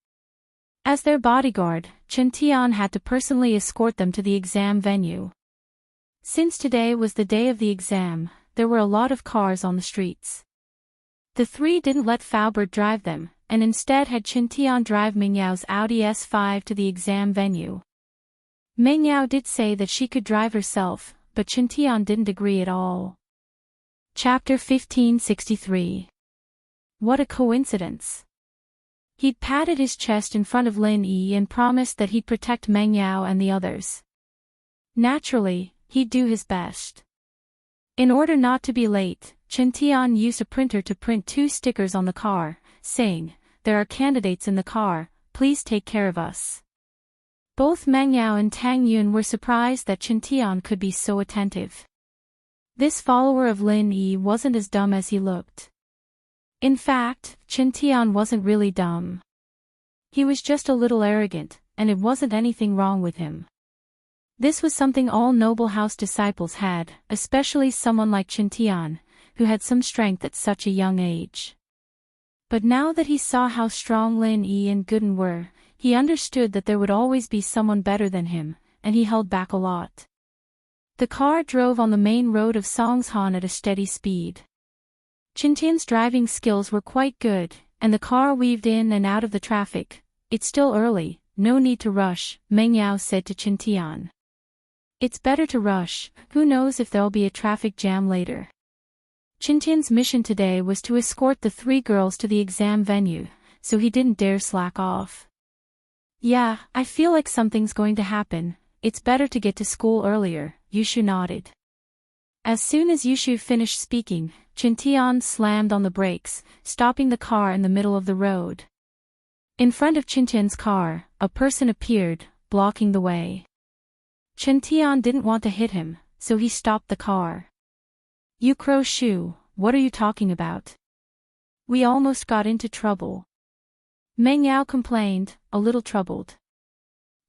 As their bodyguard, Chen Tian had to personally escort them to the exam venue. Since today was the day of the exam, there were a lot of cars on the streets. The three didn't let Faubert drive them, and instead had Chen Tian drive Mingyao Audi S5 to the exam venue. Mingyao did say that she could drive herself, but Chen Tian didn't agree at all. Chapter 1563. What a coincidence. He'd patted his chest in front of Lin Yi and promised that he'd protect Meng Yao and the others. Naturally, he'd do his best. In order not to be late, Chen Tian used a printer to print 2 stickers on the car, saying, "There are candidates in the car, please take care of us." Both Meng Yao and Tang Yun were surprised that Chen Tian could be so attentive. This follower of Lin Yi wasn't as dumb as he looked. In fact, Chen Tian wasn't really dumb. He was just a little arrogant, and it wasn't anything wrong with him. This was something all noble house disciples had, especially someone like Chen Tian, who had some strength at such a young age. But now that he saw how strong Lin Yi and Gooden were, he understood that there would always be someone better than him, and he held back a lot. The car drove on the main road of Songshan at a steady speed. Chen Tian's driving skills were quite good, and the car weaved in and out of the traffic. "It's still early, no need to rush," Meng Yao said to Chen Tian. "It's better to rush, who knows if there'll be a traffic jam later." Chen Tian's mission today was to escort the 3 girls to the exam venue, so he didn't dare slack off. "Yeah, I feel like something's going to happen. It's better to get to school earlier," Yushu nodded. As soon as Yushu finished speaking, Chen Tian slammed on the brakes, stopping the car in the middle of the road. In front of Chen Tian's car, a person appeared, blocking the way. Chen Tian didn't want to hit him, so he stopped the car. "You Crow Shu, what are you talking about? We almost got into trouble." Meng Yao complained, a little troubled.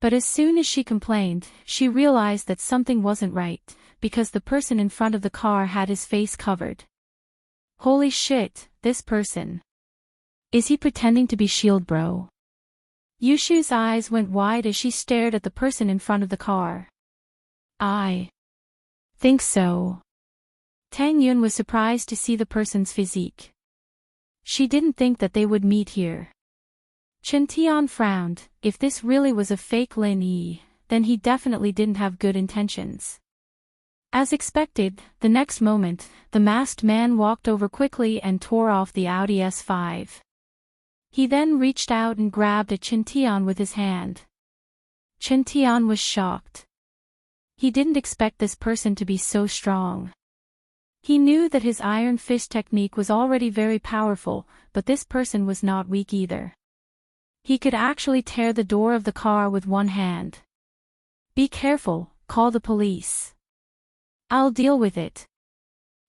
But as soon as she complained, she realized that something wasn't right, because the person in front of the car had his face covered. Holy shit, this person. Is he pretending to be Shield Bro? Yushu's eyes went wide as she stared at the person in front of the car. "I think so." Tang Yun was surprised to see the person's physique. She didn't think that they would meet here. Chen Tian frowned. If this really was a fake Lin Yi, then he definitely didn't have good intentions. As expected, the next moment, the masked man walked over quickly and tore off the Audi S5. He then reached out and grabbed at Chen Tian with his hand. Chen Tian was shocked. He didn't expect this person to be so strong. He knew that his iron fist technique was already very powerful, but this person was not weak either. He could actually tear the door of the car with one hand. "Be careful, call the police. I'll deal with it."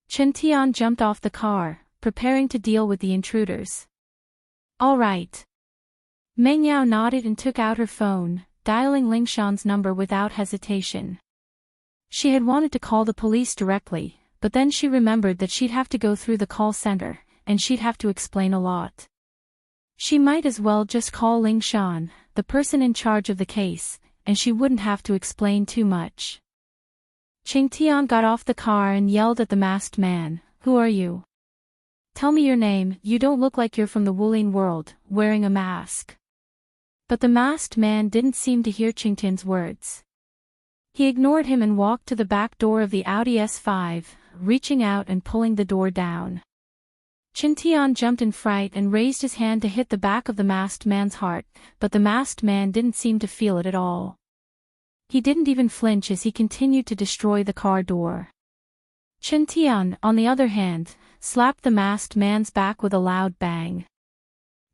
Chen Tian jumped off the car, preparing to deal with the intruders. "All right." Meng Yao nodded and took out her phone, dialing Lingshan's number without hesitation. She had wanted to call the police directly, but then she remembered that she'd have to go through the call center, and she'd have to explain a lot. She might as well just call Lingshan, the person in charge of the case, and she wouldn't have to explain too much. Chen Tian got off the car and yelled at the masked man, "Who are you? Tell me your name, you don't look like you're from the Wulin world, wearing a mask." But the masked man didn't seem to hear Chen Tian's words. He ignored him and walked to the back door of the Audi S5, reaching out and pulling the door down. Chen Tian jumped in fright and raised his hand to hit the back of the masked man's heart, but the masked man didn't seem to feel it at all. He didn't even flinch as he continued to destroy the car door. Chen Tian, on the other hand, slapped the masked man's back with a loud bang.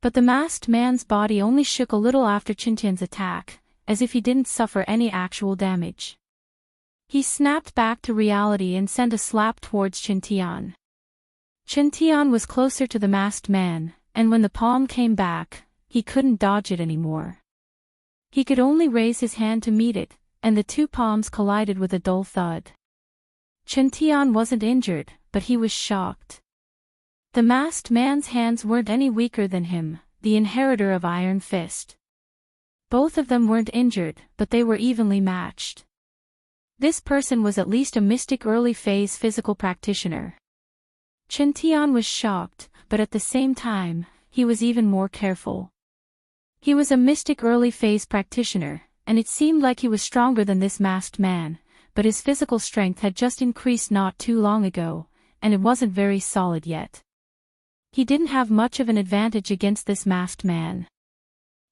But the masked man's body only shook a little after Chen Tian's attack, as if he didn't suffer any actual damage. He snapped back to reality and sent a slap towards Chen Tian. Chen Tian was closer to the masked man, and when the palm came back, he couldn't dodge it anymore. He could only raise his hand to meet it, and the 2 palms collided with a dull thud. Chen Tian wasn't injured, but he was shocked. The masked man's hands weren't any weaker than him, the inheritor of Iron Fist. Both of them weren't injured, but they were evenly matched. This person was at least a mystic early-phase physical practitioner. Chen Tian was shocked, but at the same time, he was even more careful. He was a mystic early-phase practitioner, and it seemed like he was stronger than this masked man, but his physical strength had just increased not too long ago, and it wasn't very solid yet. He didn't have much of an advantage against this masked man.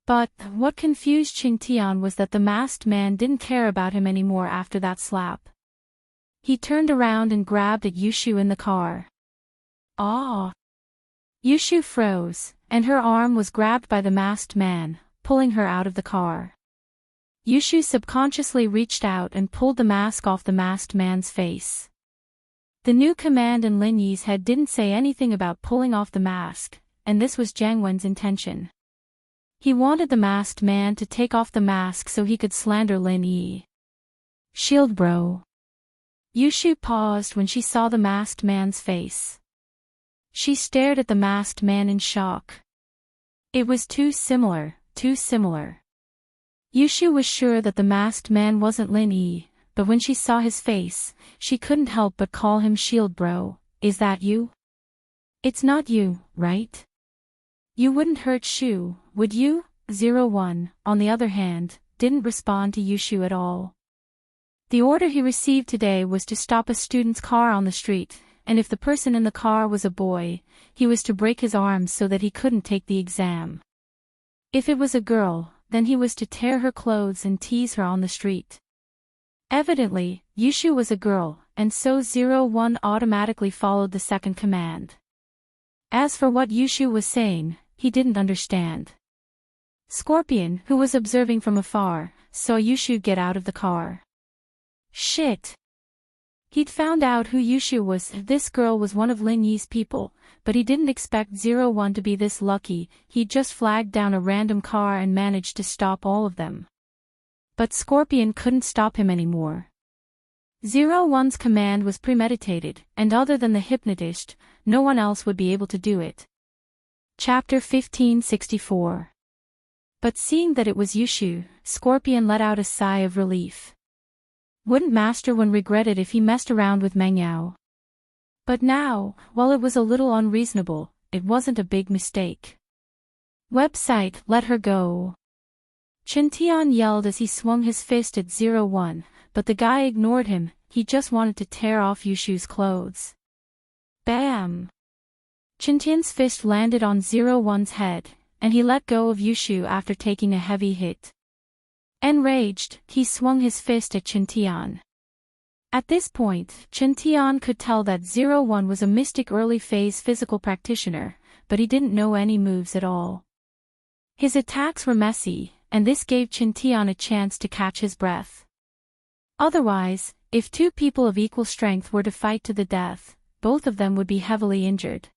But what confused Chen Tian was that the masked man didn't care about him anymore after that slap. He turned around and grabbed at Yushu in the car. Ah! Yushu froze, and her arm was grabbed by the masked man, pulling her out of the car. Yushu subconsciously reached out and pulled the mask off the masked man's face. The new command in Lin Yi's head didn't say anything about pulling off the mask, and this was Jiang Wen's intention. He wanted the masked man to take off the mask so he could slander Lin Yi. Shield bro. Yushu paused when she saw the masked man's face. She stared at the masked man in shock. It was too similar, too similar. Yushu was sure that the masked man wasn't Lin Yi, but when she saw his face, she couldn't help but call him Shield bro. Is that you? It's not you, right? You wouldn't hurt Shu, would you? 01, on the other hand, didn't respond to Yushu at all. The order he received today was to stop a student's car on the street, and if the person in the car was a boy, he was to break his arms so that he couldn't take the exam. If it was a girl, then he was to tear her clothes and tease her on the street. Evidently, Yushu was a girl, and so 01 automatically followed the second command. As for what Yushu was saying, he didn't understand. Scorpion, who was observing from afar, saw Yushu get out of the car. Shit! He'd found out who Yushu was. This girl was one of Lin Yi's people, but he didn't expect 01 to be this lucky. He'd just flagged down a random car and managed to stop all of them. But Scorpion couldn't stop him anymore. 01's command was premeditated, and other than the hypnotist, no one else would be able to do it. Chapter 1564. But seeing that it was Yushu, Scorpion let out a sigh of relief. Wouldn't Master Wen regret it if he messed around with Meng Yao? But now, while it was a little unreasonable, it wasn't a big mistake. Website, let her go. Chen Tian yelled as he swung his fist at 01, but the guy ignored him. He just wanted to tear off Yushu's clothes. Bam! Chen Tian's fist landed on 01's head, and he let go of Yushu after taking a heavy hit. Enraged, he swung his fist at Chen Tian. At this point, Chen Tian could tell that 01 was a mystic early-phase physical practitioner, but he didn't know any moves at all. His attacks were messy, and this gave Chen Tian a chance to catch his breath. Otherwise, if two people of equal strength were to fight to the death, both of them would be heavily injured.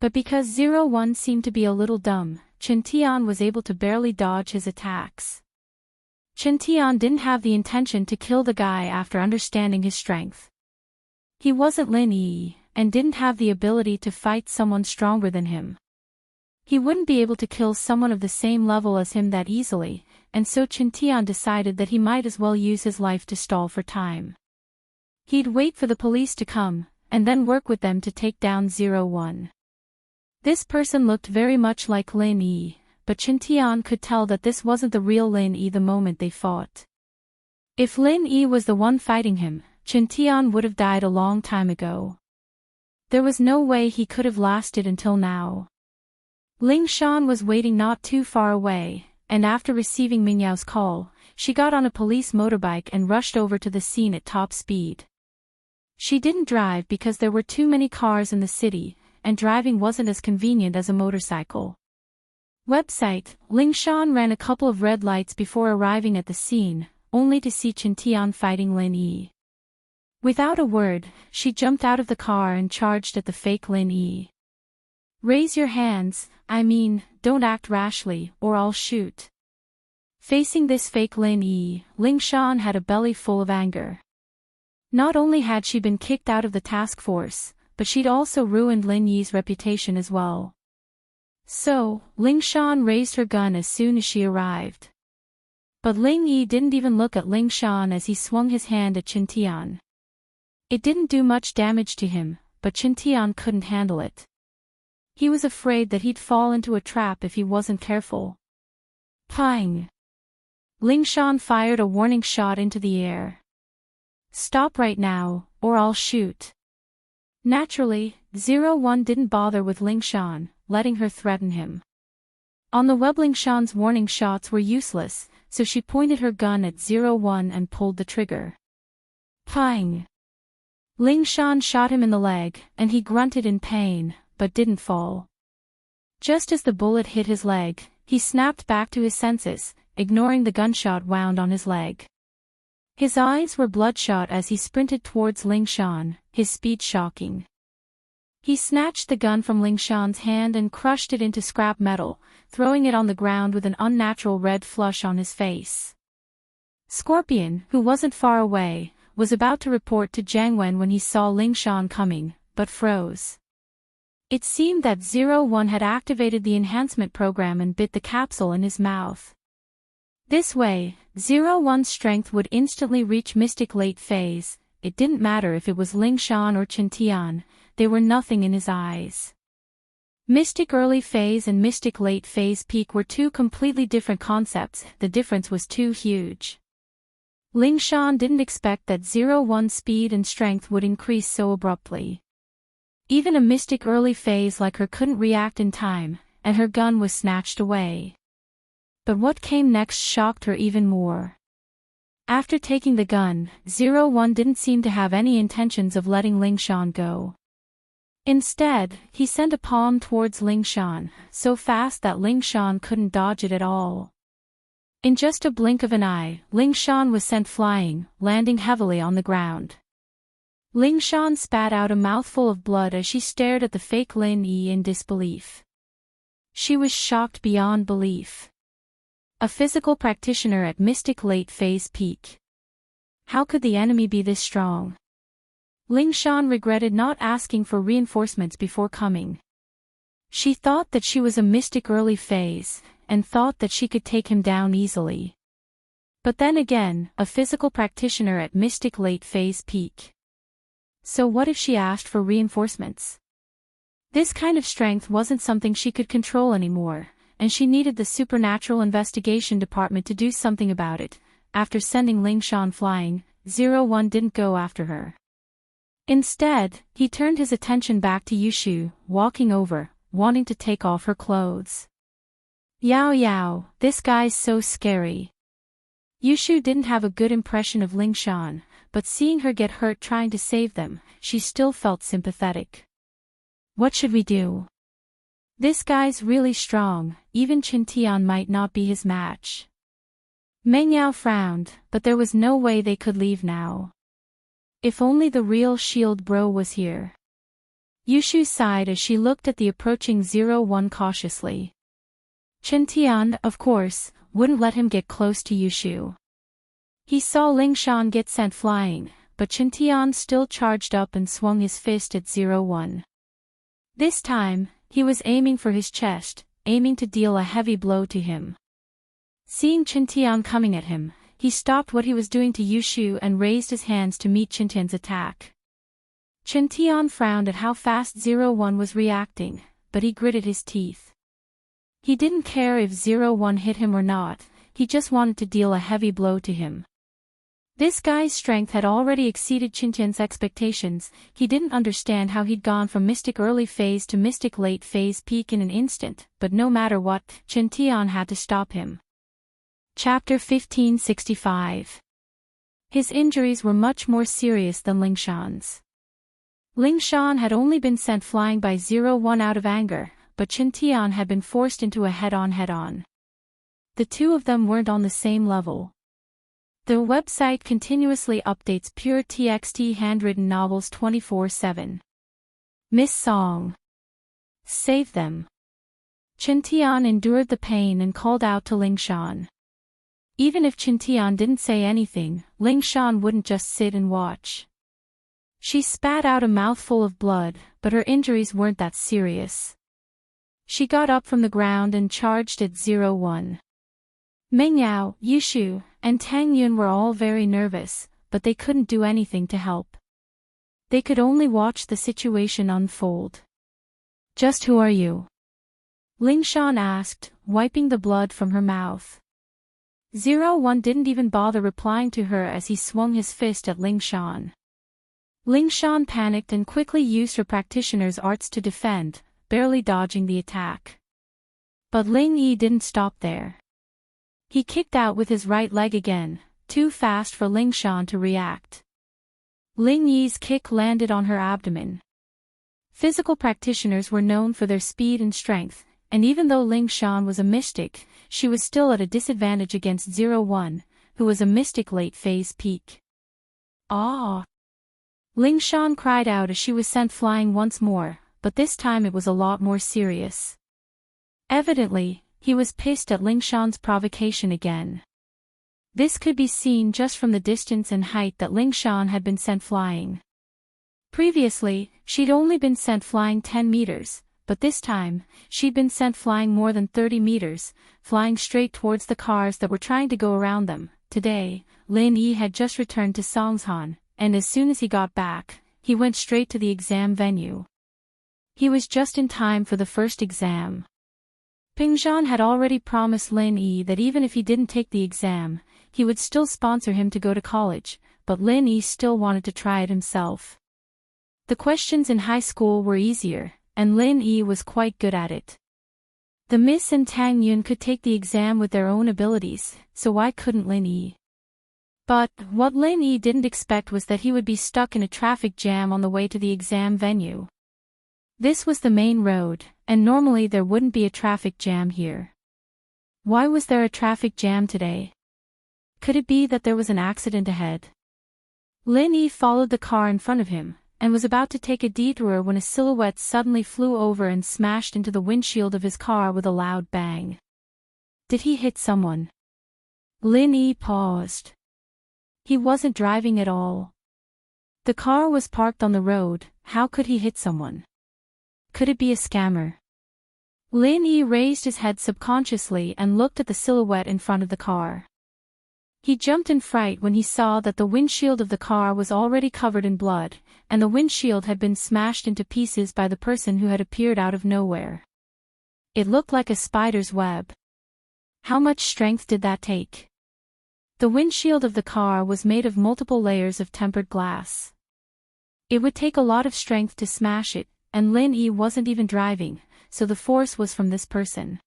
But because 01 seemed to be a little dumb, Chen Tian was able to barely dodge his attacks. Chen Tian didn't have the intention to kill the guy after understanding his strength. He wasn't Lin Yi, and didn't have the ability to fight someone stronger than him. He wouldn't be able to kill someone of the same level as him that easily, and so Chen Tian decided that he might as well use his life to stall for time. He'd wait for the police to come, and then work with them to take down 01. This person looked very much like Lin Yi, but Chen Tian could tell that this wasn't the real Lin Yi the moment they fought. If Lin Yi was the one fighting him, Chen Tian would have died a long time ago. There was no way he could have lasted until now. Ling Shan was waiting not too far away, and after receiving Ming Yao's call, she got on a police motorbike and rushed over to the scene at top speed. She didn't drive because there were too many cars in the city, and driving wasn't as convenient as a motorcycle. Website, Ling Shan ran a couple of red lights before arriving at the scene, only to see Chen Tian fighting Lin Yi. Without a word, she jumped out of the car and charged at the fake Lin Yi. Raise your hands, don't act rashly, or I'll shoot. Facing this fake Lin Yi, Ling Shan had a belly full of anger. Not only had she been kicked out of the task force, but she'd also ruined Lin Yi's reputation as well. So, Ling Shan raised her gun as soon as she arrived. But Ling Yi didn't even look at Ling Shan as he swung his hand at Qin Tian. It didn't do much damage to him, but Qin Tian couldn't handle it. He was afraid that he'd fall into a trap if he wasn't careful. Pang! Ling Shan fired a warning shot into the air. Stop right now, or I'll shoot. Naturally, 01 didn't bother with Ling Shan, letting her threaten him. On the web, Ling Shan's warning shots were useless, so she pointed her gun at 01 and pulled the trigger. Pang! Ling Shan shot him in the leg, and he grunted in pain, but didn't fall. Just as the bullet hit his leg, he snapped back to his senses, ignoring the gunshot wound on his leg. His eyes were bloodshot as he sprinted towards Ling Shan, his speed shocking. He snatched the gun from Ling Shan's hand and crushed it into scrap metal, throwing it on the ground with an unnatural red flush on his face. Scorpion, who wasn't far away, was about to report to Jiang Wen when he saw Ling Shan coming, but froze. It seemed that 01 had activated the enhancement program and bit the capsule in his mouth. This way, 01's strength would instantly reach Mystic Late Phase. It didn't matter if it was Ling Shan or Qin Tian, they were nothing in his eyes. Mystic Early Phase and Mystic Late Phase Peak were two completely different concepts, the difference was too huge. Ling Shan didn't expect that 01's speed and strength would increase so abruptly. Even a Mystic Early Phase like her couldn't react in time, and her gun was snatched away. But what came next shocked her even more. After taking the gun, 01 didn't seem to have any intentions of letting Ling Shan go. Instead, he sent a palm towards Ling Shan, so fast that Ling Shan couldn't dodge it at all. In just a blink of an eye, Ling Shan was sent flying, landing heavily on the ground. Ling Shan spat out a mouthful of blood as she stared at the fake Lin Yi in disbelief. She was shocked beyond belief. A physical practitioner at Mystic Late Phase Peak. How could the enemy be this strong? Ling Shan regretted not asking for reinforcements before coming. She thought that she was a Mystic Early Phase, and thought that she could take him down easily. But then again, a physical practitioner at Mystic Late Phase Peak. So what if she asked for reinforcements? This kind of strength wasn't something she could control anymore, and she needed the Supernatural Investigation Department to do something about it. After sending Ling Shan flying, 01 didn't go after her. Instead, he turned his attention back to Yushu, walking over, wanting to take off her clothes. Yao Yao, this guy's so scary. Yushu didn't have a good impression of Ling Shan, but seeing her get hurt trying to save them, she still felt sympathetic. What should we do? This guy's really strong, even Qin Tian might not be his match. Meng Yao frowned, but there was no way they could leave now. If only the real shield bro was here. Yushu sighed as she looked at the approaching 01 cautiously. Qin Tian, of course, wouldn't let him get close to Yushu. He saw Ling Shan get sent flying, but Qin Tian still charged up and swung his fist at 01. This time, he was aiming for his chest, aiming to deal a heavy blow to him. Seeing Qin Tian coming at him, he stopped what he was doing to Yushu and raised his hands to meet Qin Tian's attack. Qin Tian frowned at how fast 01 was reacting, but he gritted his teeth. He didn't care if 01 hit him or not, he just wanted to deal a heavy blow to him. This guy's strength had already exceeded Qin Tian's expectations. He didn't understand how he'd gone from Mystic Early Phase to Mystic Late Phase Peak in an instant, but no matter what, Qin Tian had to stop him. Chapter 1565. His injuries were much more serious than Ling Shan's. Ling Shan had only been sent flying by 01 out of anger, but Qin Tian had been forced into a head-on. The two of them weren't on the same level. The website continuously updates pure TXT handwritten novels 24/7. Miss Song. Save them. Qin Tian endured the pain and called out to Ling Shan. Even if Qin Tian didn't say anything, Ling Shan wouldn't just sit and watch. She spat out a mouthful of blood, but her injuries weren't that serious. She got up from the ground and charged at 01. Mingyao, Yushu, and Tang Yun were all very nervous, but they couldn't do anything to help. They could only watch the situation unfold. Just who are you? Ling Shan asked, wiping the blood from her mouth. 01 didn't even bother replying to her as he swung his fist at Ling Shan. Ling Shan panicked and quickly used her practitioner's arts to defend, barely dodging the attack. But Ling Yi didn't stop there. He kicked out with his right leg again, too fast for Ling Shan to react. Ling Yi's kick landed on her abdomen. Physical practitioners were known for their speed and strength, and even though Ling Shan was a mystic, she was still at a disadvantage against 01, who was a mystic late-phase peak. Ah! Ling Shan cried out as she was sent flying once more, but this time it was a lot more serious. Evidently, he was pissed at Ling Shan's provocation again. This could be seen just from the distance and height that Ling Shan had been sent flying. Previously, she'd only been sent flying 10 meters, but this time, she'd been sent flying more than 30 meters, flying straight towards the cars that were trying to go around them. Today, Lin Yi had just returned to Songshan, and as soon as he got back, he went straight to the exam venue. He was just in time for the first exam. Pingzhan had already promised Lin Yi that even if he didn't take the exam, he would still sponsor him to go to college, but Lin Yi still wanted to try it himself. The questions in high school were easier, and Lin Yi was quite good at it. The Miss and Tang Yun could take the exam with their own abilities, so why couldn't Lin Yi? But, what Lin Yi didn't expect was that he would be stuck in a traffic jam on the way to the exam venue. This was the main road, and normally there wouldn't be a traffic jam here. Why was there a traffic jam today? Could it be that there was an accident ahead? Lin Yi followed the car in front of him, and was about to take a detour when a silhouette suddenly flew over and smashed into the windshield of his car with a loud bang. Did he hit someone? Lin Yi paused. He wasn't driving at all. The car was parked on the road, how could he hit someone? Could it be a scammer? Lin Yi raised his head subconsciously and looked at the silhouette in front of the car. He jumped in fright when he saw that the windshield of the car was already covered in blood, and the windshield had been smashed into pieces by the person who had appeared out of nowhere. It looked like a spider's web. How much strength did that take? The windshield of the car was made of multiple layers of tempered glass. It would take a lot of strength to smash it, and Lin Yi wasn't even driving, so the force was from this person.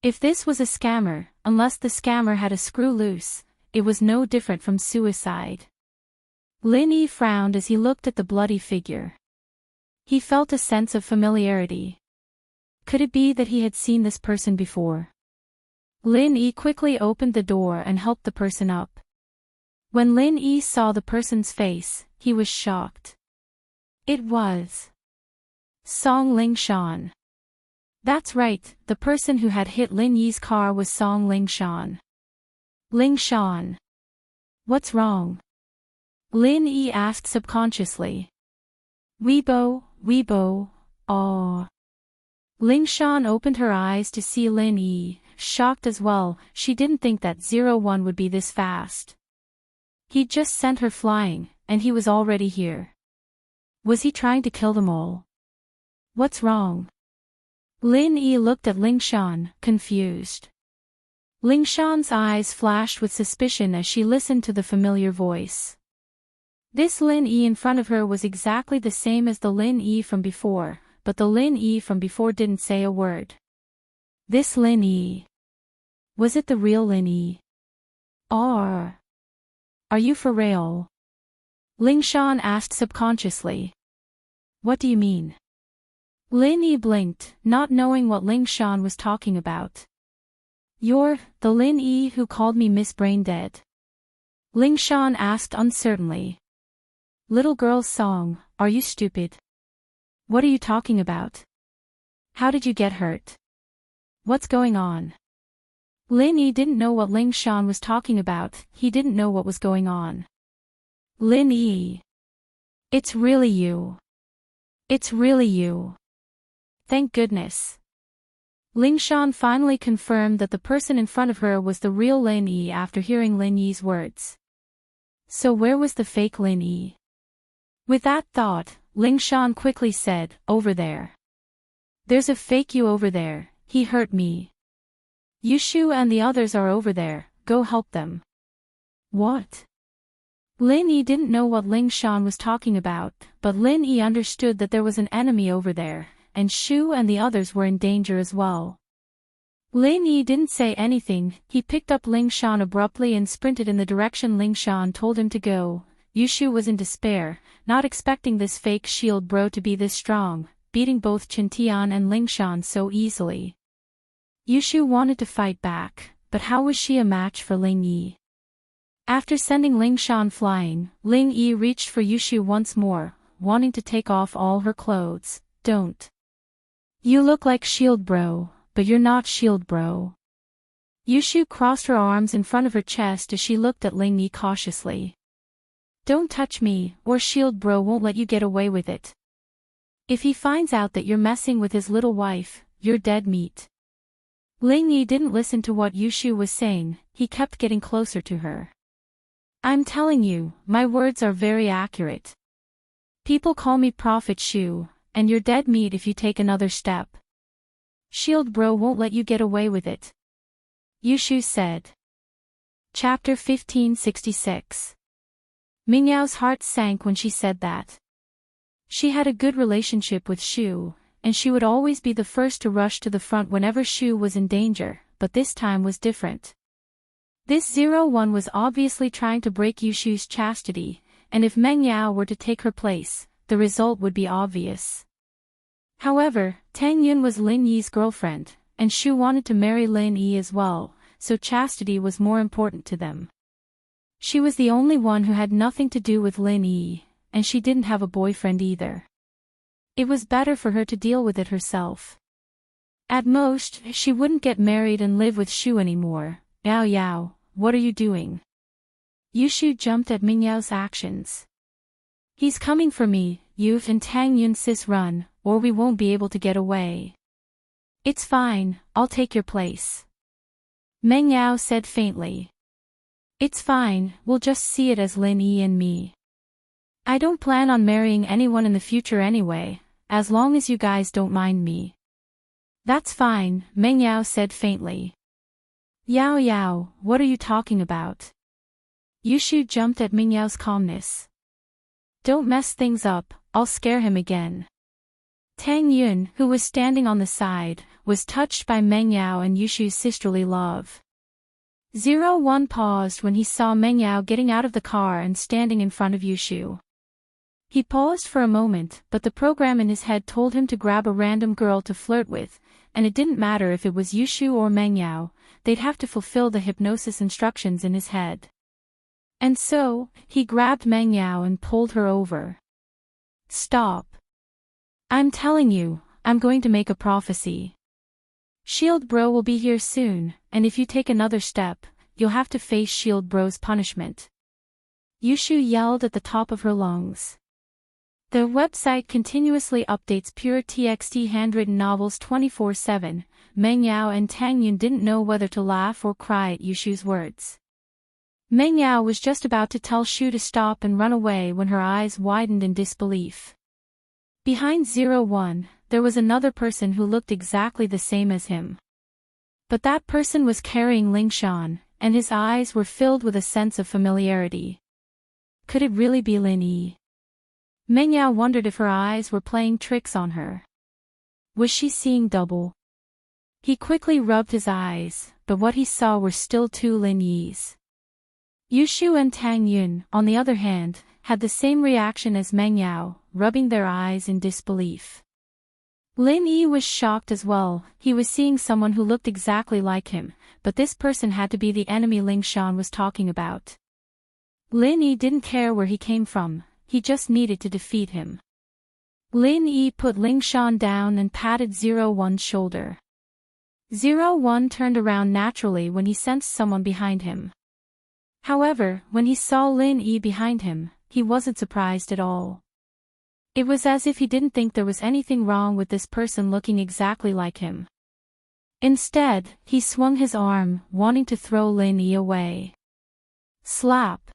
If this was a scammer, unless the scammer had a screw loose, it was no different from suicide. Lin Yi frowned as he looked at the bloody figure. He felt a sense of familiarity. Could it be that he had seen this person before? Lin Yi quickly opened the door and helped the person up. When Lin Yi saw the person's face, he was shocked. It was Song Ling Shan. That's right, the person who had hit Lin Yi's car was Song Ling Shan. Ling Shan. What's wrong? Lin Yi asked subconsciously. Weibo, aww. Ling Shan opened her eyes to see Lin Yi, shocked as well. She didn't think that 01 would be this fast. He'd just sent her flying, and he was already here. Was he trying to kill them all? What's wrong? Lin Yi looked at Ling Shan, confused. Ling Shan's eyes flashed with suspicion as she listened to the familiar voice. This Lin Yi in front of her was exactly the same as the Lin Yi from before, but the Lin Yi from before didn't say a word. This Lin Yi. Was it the real Lin Yi? Are you for real? Ling Shan asked subconsciously. What do you mean? Lin Yi blinked, not knowing what Ling Shan was talking about. You're the Lin Yi who called me Miss Brain Dead? Ling Shan asked uncertainly. Little girl's song, are you stupid? What are you talking about? How did you get hurt? What's going on? Lin Yi didn't know what Ling Shan was talking about, he didn't know what was going on. Lin Yi. It's really you. It's really you. Thank goodness. Ling Shan finally confirmed that the person in front of her was the real Lin Yi after hearing Lin Yi's words. So where was the fake Lin Yi? With that thought, Ling Shan quickly said, "Over there. There's a fake you over there, he hurt me. Yushu and the others are over there, go help them." What? Lin Yi didn't know what Ling Shan was talking about, but Lin Yi understood that there was an enemy over there, and Shu and the others were in danger as well. Lin Yi didn't say anything, he picked up Ling Shan abruptly and sprinted in the direction Ling Shan told him to go. Yushu was in despair, not expecting this fake shield bro to be this strong, beating both Qintian and Ling Shan so easily. Yushu wanted to fight back, but how was she a match for Ling Yi? After sending Ling Shan flying, Ling Yi reached for Yushu once more, wanting to take off all her clothes. "Don't. You look like shield bro, but you're not shield bro." Yushu crossed her arms in front of her chest as she looked at Ling Yi cautiously. "Don't touch me, or shield bro won't let you get away with it. If he finds out that you're messing with his little wife, you're dead meat." Ling Yi didn't listen to what Yushu was saying, he kept getting closer to her. "I'm telling you, my words are very accurate. People call me Prophet Shu, and you're dead meat if you take another step. Shield bro won't let you get away with it," Yushu said. Chapter 1566. Mingyao's heart sank when she said that. She had a good relationship with Shu, and she would always be the first to rush to the front whenever Shu was in danger, but this time was different. This 01 was obviously trying to break Yushu's chastity, and if Meng Yao were to take her place, the result would be obvious. However, Tang Yun was Lin Yi's girlfriend, and Shu wanted to marry Lin Yi as well, so chastity was more important to them. She was the only one who had nothing to do with Lin Yi, and she didn't have a boyfriend either. It was better for her to deal with it herself. At most, she wouldn't get married and live with Shu anymore. "Yao Yao, what are you doing?" Yushu jumped at Mingyao's actions. "He's coming for me, You've and Tang Yun sis run, or we won't be able to get away." "It's fine, I'll take your place," Meng Yao said faintly. "It's fine, we'll just see it as Lin Yi and me. I don't plan on marrying anyone in the future anyway, as long as you guys don't mind me." "That's fine," Meng Yao said faintly. "Yao Yao, what are you talking about?" Yushu jumped at Meng Yao's calmness. "Don't mess things up, I'll scare him again." Tang Yun, who was standing on the side, was touched by Meng Yao and Yushu's sisterly love. 01 paused when he saw Meng Yao getting out of the car and standing in front of Yushu. He paused for a moment, but the program in his head told him to grab a random girl to flirt with, and it didn't matter if it was Yushu or Meng Yao, they'd have to fulfill the hypnosis instructions in his head. And so, he grabbed Meng Yao and pulled her over. "Stop. I'm telling you, I'm going to make a prophecy. Shield Bro will be here soon, and if you take another step, you'll have to face Shield Bro's punishment." Yushu yelled at the top of her lungs. The website continuously updates pure TXT handwritten novels 24/7. Meng Yao and Tang Yun didn't know whether to laugh or cry at Yushu's words. Meng Yao was just about to tell Shu to stop and run away when her eyes widened in disbelief. Behind 01, there was another person who looked exactly the same as him. But that person was carrying Ling Shan, and his eyes were filled with a sense of familiarity. Could it really be Lin Yi? Meng Yao wondered if her eyes were playing tricks on her. Was she seeing double? He quickly rubbed his eyes, but what he saw were still two Lin Yis. Yushu and Tang Yun, on the other hand, had the same reaction as Meng Yao, rubbing their eyes in disbelief. Lin Yi was shocked as well, he was seeing someone who looked exactly like him, but this person had to be the enemy Ling Shan was talking about. Lin Yi didn't care where he came from, he just needed to defeat him. Lin Yi put Ling Shan down and patted 01's shoulder. 01 turned around naturally when he sensed someone behind him. However, when he saw Lin Yi behind him, he wasn't surprised at all. It was as if he didn't think there was anything wrong with this person looking exactly like him. Instead, he swung his arm, wanting to throw Lin Yi away. Slap.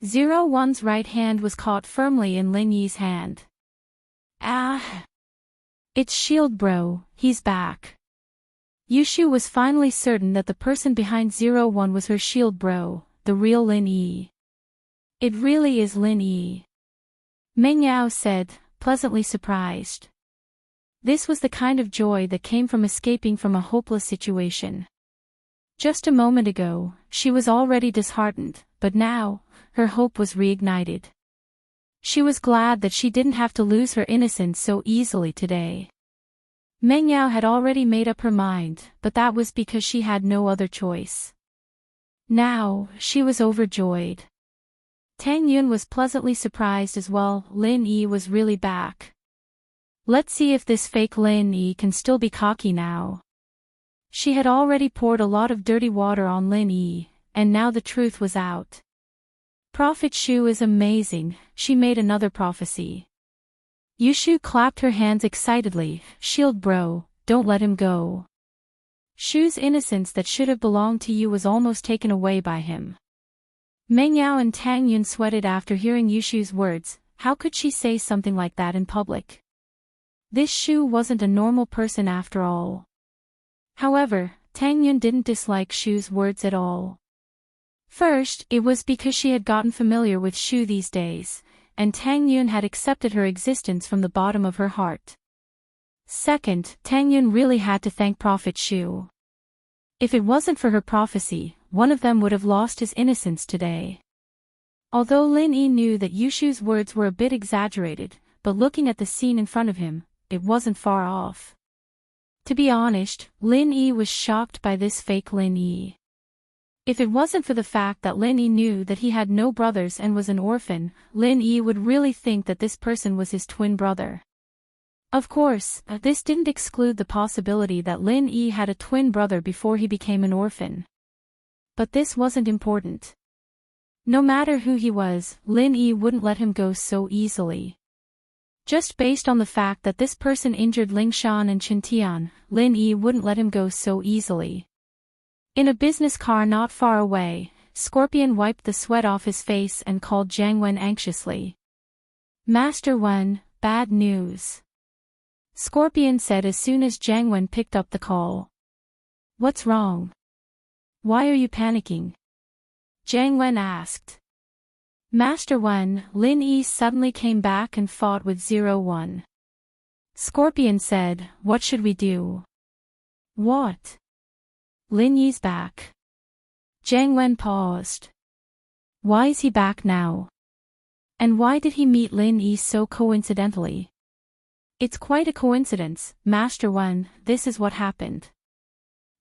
01's right hand was caught firmly in Lin Yi's hand. Ah! It's Shield Bro, he's back. Yushu was finally certain that the person behind 01 was her Shield Bro, the real Lin Yi. It really is Lin Yi. Meng Yao said, pleasantly surprised. This was the kind of joy that came from escaping from a hopeless situation. Just a moment ago, she was already disheartened, but now, her hope was reignited. She was glad that she didn't have to lose her innocence so easily today. Meng Yao had already made up her mind, but that was because she had no other choice. Now, she was overjoyed. Tang Yun was pleasantly surprised as well. Lin Yi was really back. Let's see if this fake Lin Yi can still be cocky now. She had already poured a lot of dirty water on Lin Yi, and now the truth was out. Prophet Shu is amazing, she made another prophecy. Yushu clapped her hands excitedly. Shield Bro, don't let him go. Shu's innocence that should have belonged to you was almost taken away by him. Meng Yao and Tang Yun sweated after hearing Yushu's words. How could she say something like that in public? This Shu wasn't a normal person after all. However, Tang Yun didn't dislike Shu's words at all. First, it was because she had gotten familiar with Shu these days, and Tang Yun had accepted her existence from the bottom of her heart. Second, Tang Yun really had to thank Prophet Shu. If it wasn't for her prophecy, one of them would have lost his innocence today. Although Lin Yi knew that Yushu's words were a bit exaggerated, but looking at the scene in front of him, it wasn't far off. To be honest, Lin Yi was shocked by this fake Lin Yi. If it wasn't for the fact that Lin Yi knew that he had no brothers and was an orphan, Lin Yi would really think that this person was his twin brother. Of course, this didn't exclude the possibility that Lin Yi had a twin brother before he became an orphan. But this wasn't important. No matter who he was, Lin Yi wouldn't let him go so easily. Just based on the fact that this person injured Lingshan and Qintian, Lin Yi wouldn't let him go so easily. In a business car not far away, Scorpion wiped the sweat off his face and called Jiang Wen anxiously. Master Wen, bad news. Scorpion said as soon as Jiang Wen picked up the call. What's wrong? Why are you panicking? Jiang Wen asked. Master Wen, Lin Yi suddenly came back and fought with 01. Scorpion said, what should we do? What? Lin Yi's back. Jiang Wen paused. Why is he back now? And why did he meet Lin Yi so coincidentally? It's quite a coincidence, Master Wen, this is what happened.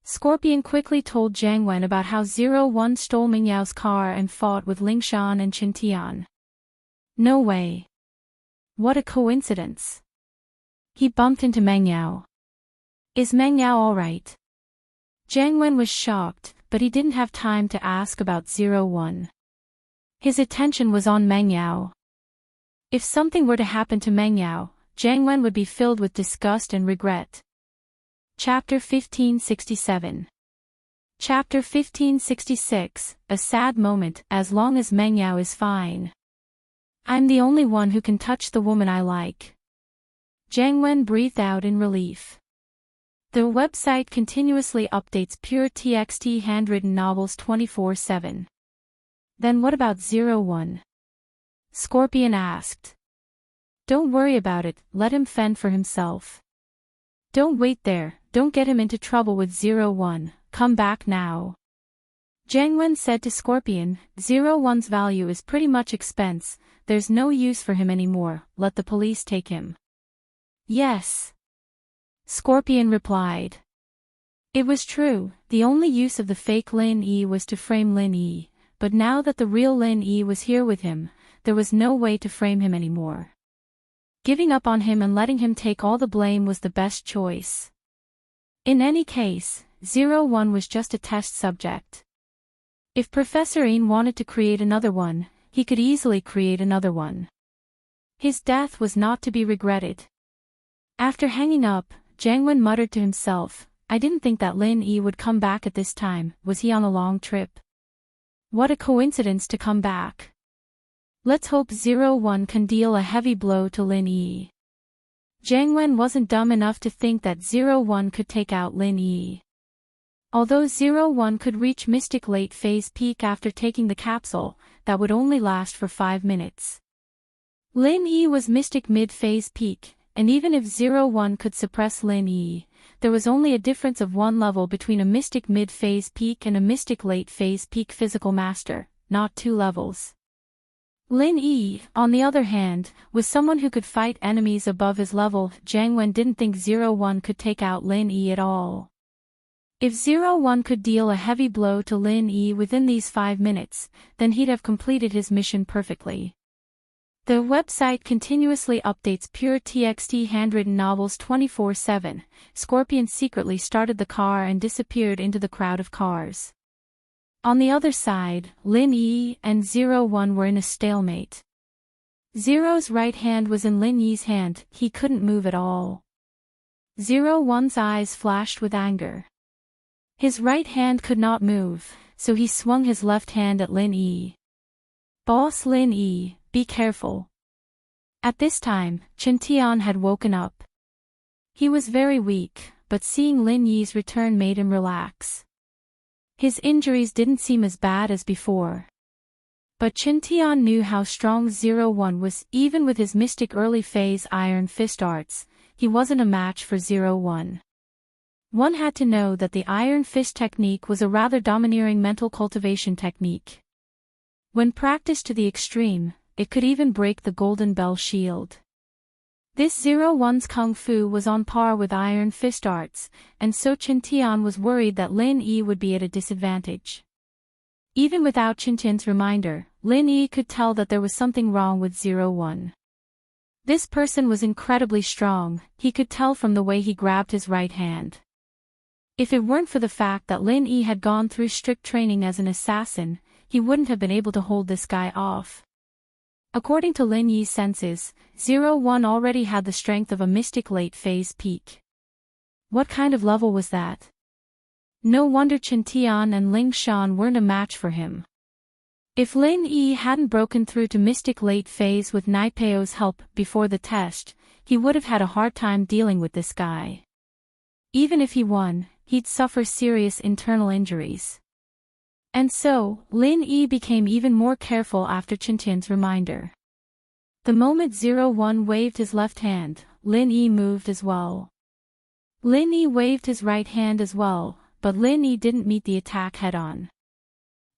Scorpion quickly told Jiang Wen about how 01 stole Ming Yao's car and fought with Lingshan and Qintian. No way. What a coincidence. He bumped into Meng Yao. Is Meng Yao alright? Jiang Wen was shocked, but he didn't have time to ask about 01. His attention was on Meng Yao. If something were to happen to Meng Yao, Jiang Wen would be filled with disgust and regret. Chapter 1567. Chapter 1566, a sad moment. As long as Meng Yao is fine. I'm the only one who can touch the woman I like. Jiang Wen breathed out in relief. The website continuously updates pure TXT handwritten novels 24/7. Then what about 01? Scorpion asked. Don't worry about it, let him fend for himself. Don't wait there, don't get him into trouble with 01, come back now. Jiang Wen said to Scorpion, 01's value is pretty much expense, there's no use for him anymore, let the police take him. Yes. Scorpion replied. It was true, the only use of the fake Lin Yi was to frame Lin Yi, but now that the real Lin Yi was here with him, there was no way to frame him anymore. Giving up on him and letting him take all the blame was the best choice. In any case, 01 was just a test subject. If Professor Yin wanted to create another one, he could easily create another one. His death was not to be regretted. After hanging up, Jiang Wen muttered to himself, I didn't think that Lin Yi would come back at this time. Was he on a long trip? What a coincidence to come back. Let's hope 01 can deal a heavy blow to Lin Yi. Jiang Wen wasn't dumb enough to think that 01 could take out Lin Yi. Although 01 could reach Mystic Late Phase Peak after taking the capsule, that would only last for 5 minutes. Lin Yi was Mystic Mid-Phase Peak, and even if 01 could suppress Lin Yi, there was only a difference of 1 level between a Mystic Mid-Phase Peak and a Mystic Late Phase Peak Physical Master, not 2 levels. Lin Yi, on the other hand, was someone who could fight enemies above his level. Jiang Wen didn't think 01 could take out Lin Yi at all. If 01 could deal a heavy blow to Lin Yi within these 5 minutes, then he'd have completed his mission perfectly. The website continuously updates pure TXT handwritten novels 24/7. Scorpion secretly started the car and disappeared into the crowd of cars. On the other side, Lin Yi and 01 were in a stalemate. Zero's right hand was in Lin Yi's hand. He couldn't move at all. 01's eyes flashed with anger. His right hand could not move, so he swung his left hand at Lin Yi. "Boss Lin Yi, be careful." At this time, Chen Tian had woken up. He was very weak, but seeing Lin Yi's return made him relax. His injuries didn't seem as bad as before. But Chen Tian knew how strong 01 was. Even with his mystic early phase Iron Fist arts, he wasn't a match for 01. One had to know that the Iron Fist technique was a rather domineering mental cultivation technique. When practiced to the extreme, it could even break the Golden Bell shield. This 01's Kung Fu was on par with Iron Fist arts, and so Chen Tian was worried that Lin Yi would be at a disadvantage. Even without Chen Tian's reminder, Lin Yi could tell that there was something wrong with 01. This person was incredibly strong. He could tell from the way he grabbed his right hand. If it weren't for the fact that Lin Yi had gone through strict training as an assassin, he wouldn't have been able to hold this guy off. According to Lin Yi's senses, 01 already had the strength of a Mystic Late Phase Peak. What kind of level was that? No wonder Chen Tian and Ling Shan weren't a match for him. If Lin Yi hadn't broken through to Mystic Late Phase with Naipeo's help before the test, he would have had a hard time dealing with this guy. Even if he won, he'd suffer serious internal injuries. And so, Lin Yi became even more careful after Chen Tian's reminder. The moment 01 waved his left hand, Lin Yi moved as well. Lin Yi waved his right hand as well, but Lin Yi didn't meet the attack head-on.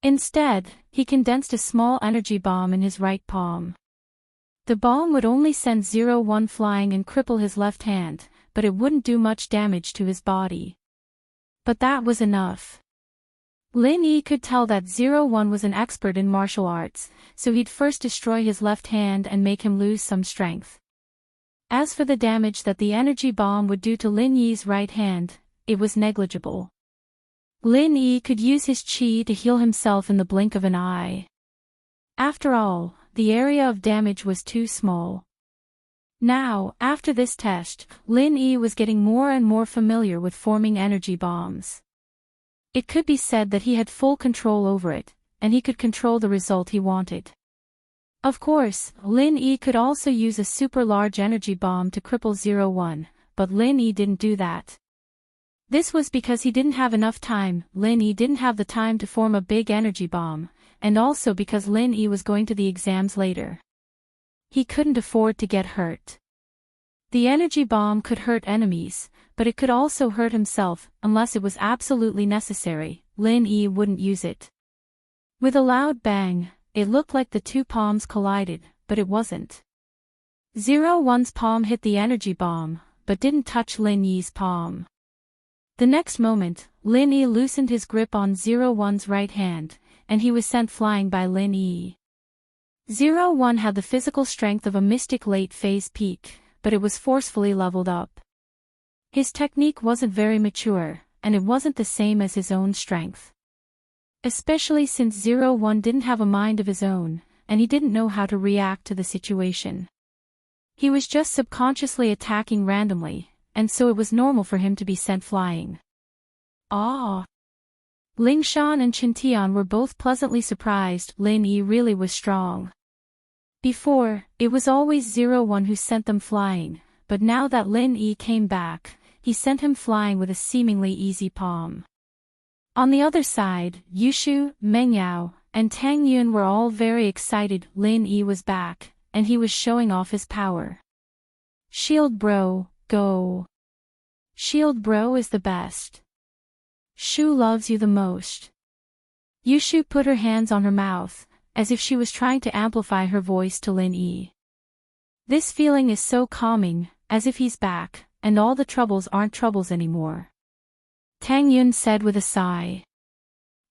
Instead, he condensed a small energy bomb in his right palm. The bomb would only send 01 flying and cripple his left hand, but it wouldn't do much damage to his body. But that was enough. Lin Yi could tell that 01 was an expert in martial arts, so he'd first destroy his left hand and make him lose some strength. As for the damage that the energy bomb would do to Lin Yi's right hand, it was negligible. Lin Yi could use his qi to heal himself in the blink of an eye. After all, the area of damage was too small. Now, after this test, Lin Yi was getting more and more familiar with forming energy bombs. It could be said that he had full control over it, and he could control the result he wanted. Of course, Lin Yi could also use a super large energy bomb to cripple 01, but Lin Yi didn't do that. This was because he didn't have enough time. Lin Yi didn't have the time to form a big energy bomb, and also because Lin Yi was going to the exams later. He couldn't afford to get hurt. The energy bomb could hurt enemies, but it could also hurt himself. Unless it was absolutely necessary, Lin Yi wouldn't use it. With a loud bang, it looked like the two palms collided, but it wasn't. 01's palm hit the energy bomb, but didn't touch Lin Yi's palm. The next moment, Lin Yi loosened his grip on 01's right hand, and he was sent flying by Lin Yi. 01 had the physical strength of a Mystic Late Phase Peak, but it was forcefully leveled up. His technique wasn't very mature, and it wasn't the same as his own strength. Especially since 01 didn't have a mind of his own, and he didn't know how to react to the situation. He was just subconsciously attacking randomly, and so it was normal for him to be sent flying. Ah! Ling Shan and Chen Tian were both pleasantly surprised. Lin Yi really was strong. Before, it was always 01 who sent them flying, but now that Lin Yi came back, he sent him flying with a seemingly easy palm. On the other side, Yushu, Meng Yao, and Tang Yun were all very excited. Lin Yi was back, and he was showing off his power. Shield bro, go. Shield bro is the best. Shu loves you the most. Yushu put her hands on her mouth, as if she was trying to amplify her voice to Lin Yi. This feeling is so calming, as if he's back, and all the troubles aren't troubles anymore. Tang Yun said with a sigh.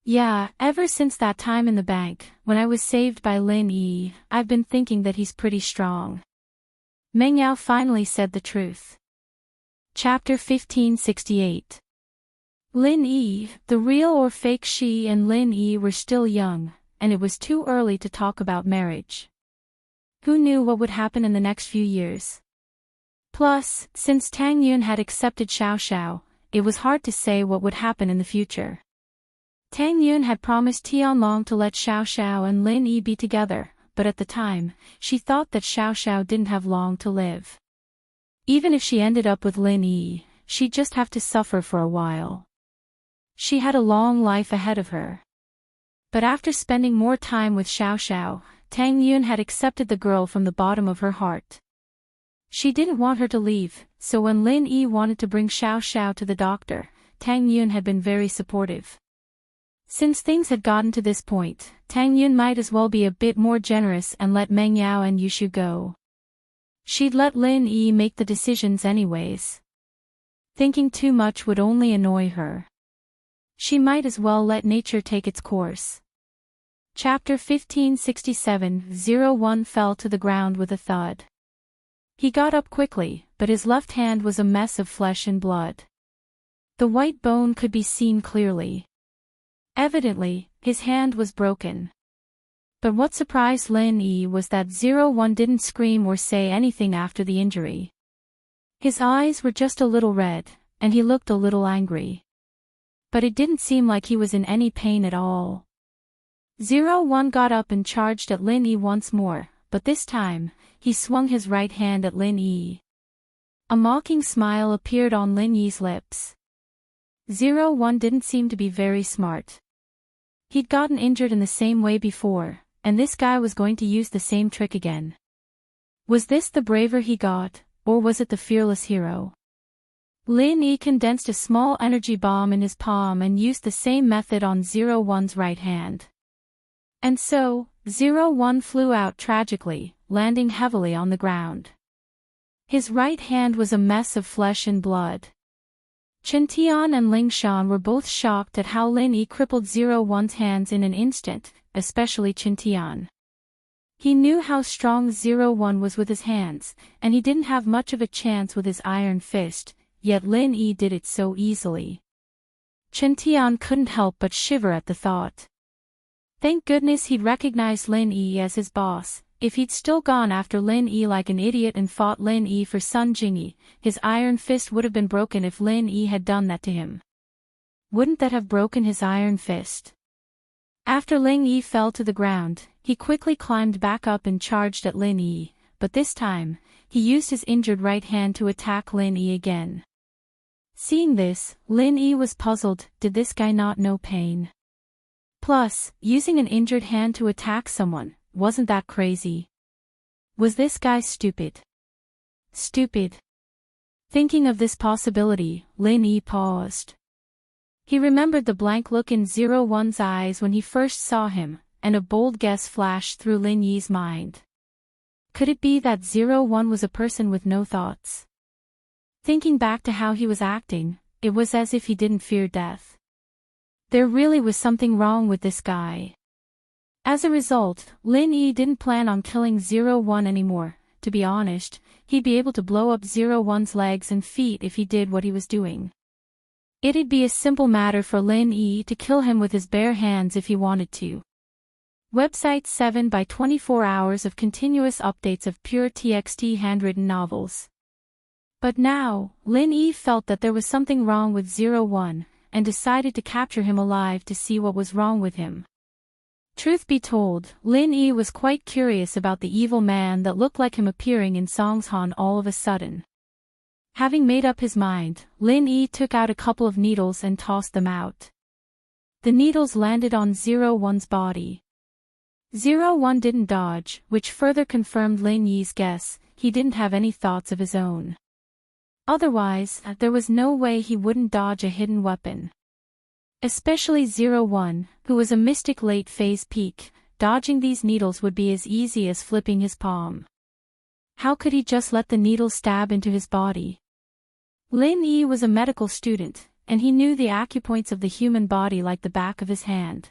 Yeah, ever since that time in the bank, when I was saved by Lin Yi, I've been thinking that he's pretty strong. Meng Yao finally said the truth. Chapter 1568. Lin Yi, the real or fake she and Lin Yi were still young, and it was too early to talk about marriage. Who knew what would happen in the next few years? Plus, since Tang Yun had accepted Xiao Xiao, it was hard to say what would happen in the future. Tang Yun had promised Tianlong to let Xiao Xiao and Lin Yi be together, but at the time, she thought that Xiao Xiao didn't have long to live. Even if she ended up with Lin Yi, she'd just have to suffer for a while. She had a long life ahead of her. But after spending more time with Xiao Xiao, Tang Yun had accepted the girl from the bottom of her heart. She didn't want her to leave, so when Lin Yi wanted to bring Xiao Xiao to the doctor, Tang Yun had been very supportive. Since things had gotten to this point, Tang Yun might as well be a bit more generous and let Meng Yao and Yushu go. She'd let Lin Yi make the decisions anyways. Thinking too much would only annoy her. She might as well let nature take its course. Chapter 1567. 01 fell to the ground with a thud. He got up quickly, but his left hand was a mess of flesh and blood. The white bone could be seen clearly. Evidently, his hand was broken. But what surprised Lin Yi was that 01 didn't scream or say anything after the injury. His eyes were just a little red, and he looked a little angry. But it didn't seem like he was in any pain at all. 01 got up and charged at Lin Yi once more, but this time, he swung his right hand at Lin Yi. A mocking smile appeared on Lin Yi's lips. 01 didn't seem to be very smart. He'd gotten injured in the same way before, and this guy was going to use the same trick again. Was this the braver he got, or was it the fearless hero? Lin Yi condensed a small energy bomb in his palm and used the same method on 01's right hand. And so, 01 flew out tragically, landing heavily on the ground. His right hand was a mess of flesh and blood. Chen Tian and Ling Shan were both shocked at how Lin Yi crippled 01's hands in an instant, especially Chen Tian. He knew how strong 01 was with his hands, and he didn't have much of a chance with his iron fist, yet Lin Yi did it so easily. Chen Tian couldn't help but shiver at the thought. Thank goodness he'd recognized Lin Yi as his boss. If he'd still gone after Lin Yi like an idiot and fought Lin Yi for Sun Jingyi, his iron fist would have been broken if Lin Yi had done that to him. Wouldn't that have broken his iron fist? After Lin Yi fell to the ground, he quickly climbed back up and charged at Lin Yi, but this time, he used his injured right hand to attack Lin Yi again. Seeing this, Lin Yi was puzzled. Did this guy not know pain? Plus, using an injured hand to attack someone, wasn't that crazy? Was this guy stupid? Stupid. Thinking of this possibility, Lin Yi paused. He remembered the blank look in 01's eyes when he first saw him, and a bold guess flashed through Lin Yi's mind. Could it be that 01 was a person with no thoughts? Thinking back to how he was acting, it was as if he didn't fear death. There really was something wrong with this guy. As a result, Lin Yi didn't plan on killing 01 anymore. To be honest, he'd be able to blow up 01's legs and feet if he did what he was doing. It'd be a simple matter for Lin Yi to kill him with his bare hands if he wanted to. Website 7 by 24 hours of continuous updates of pure TXT handwritten novels. But now, Lin Yi felt that there was something wrong with 01, and decided to capture him alive to see what was wrong with him. Truth be told, Lin Yi was quite curious about the evil man that looked like him appearing in Songshan all of a sudden. Having made up his mind, Lin Yi took out a couple of needles and tossed them out. The needles landed on 01's body. 01 didn't dodge, which further confirmed Lin Yi's guess. He didn't have any thoughts of his own. Otherwise, there was no way he wouldn't dodge a hidden weapon. Especially 01, who was a mystic late-phase peak, dodging these needles would be as easy as flipping his palm. How could he just let the needles stab into his body? Lin Yi was a medical student, and he knew the acupoints of the human body like the back of his hand.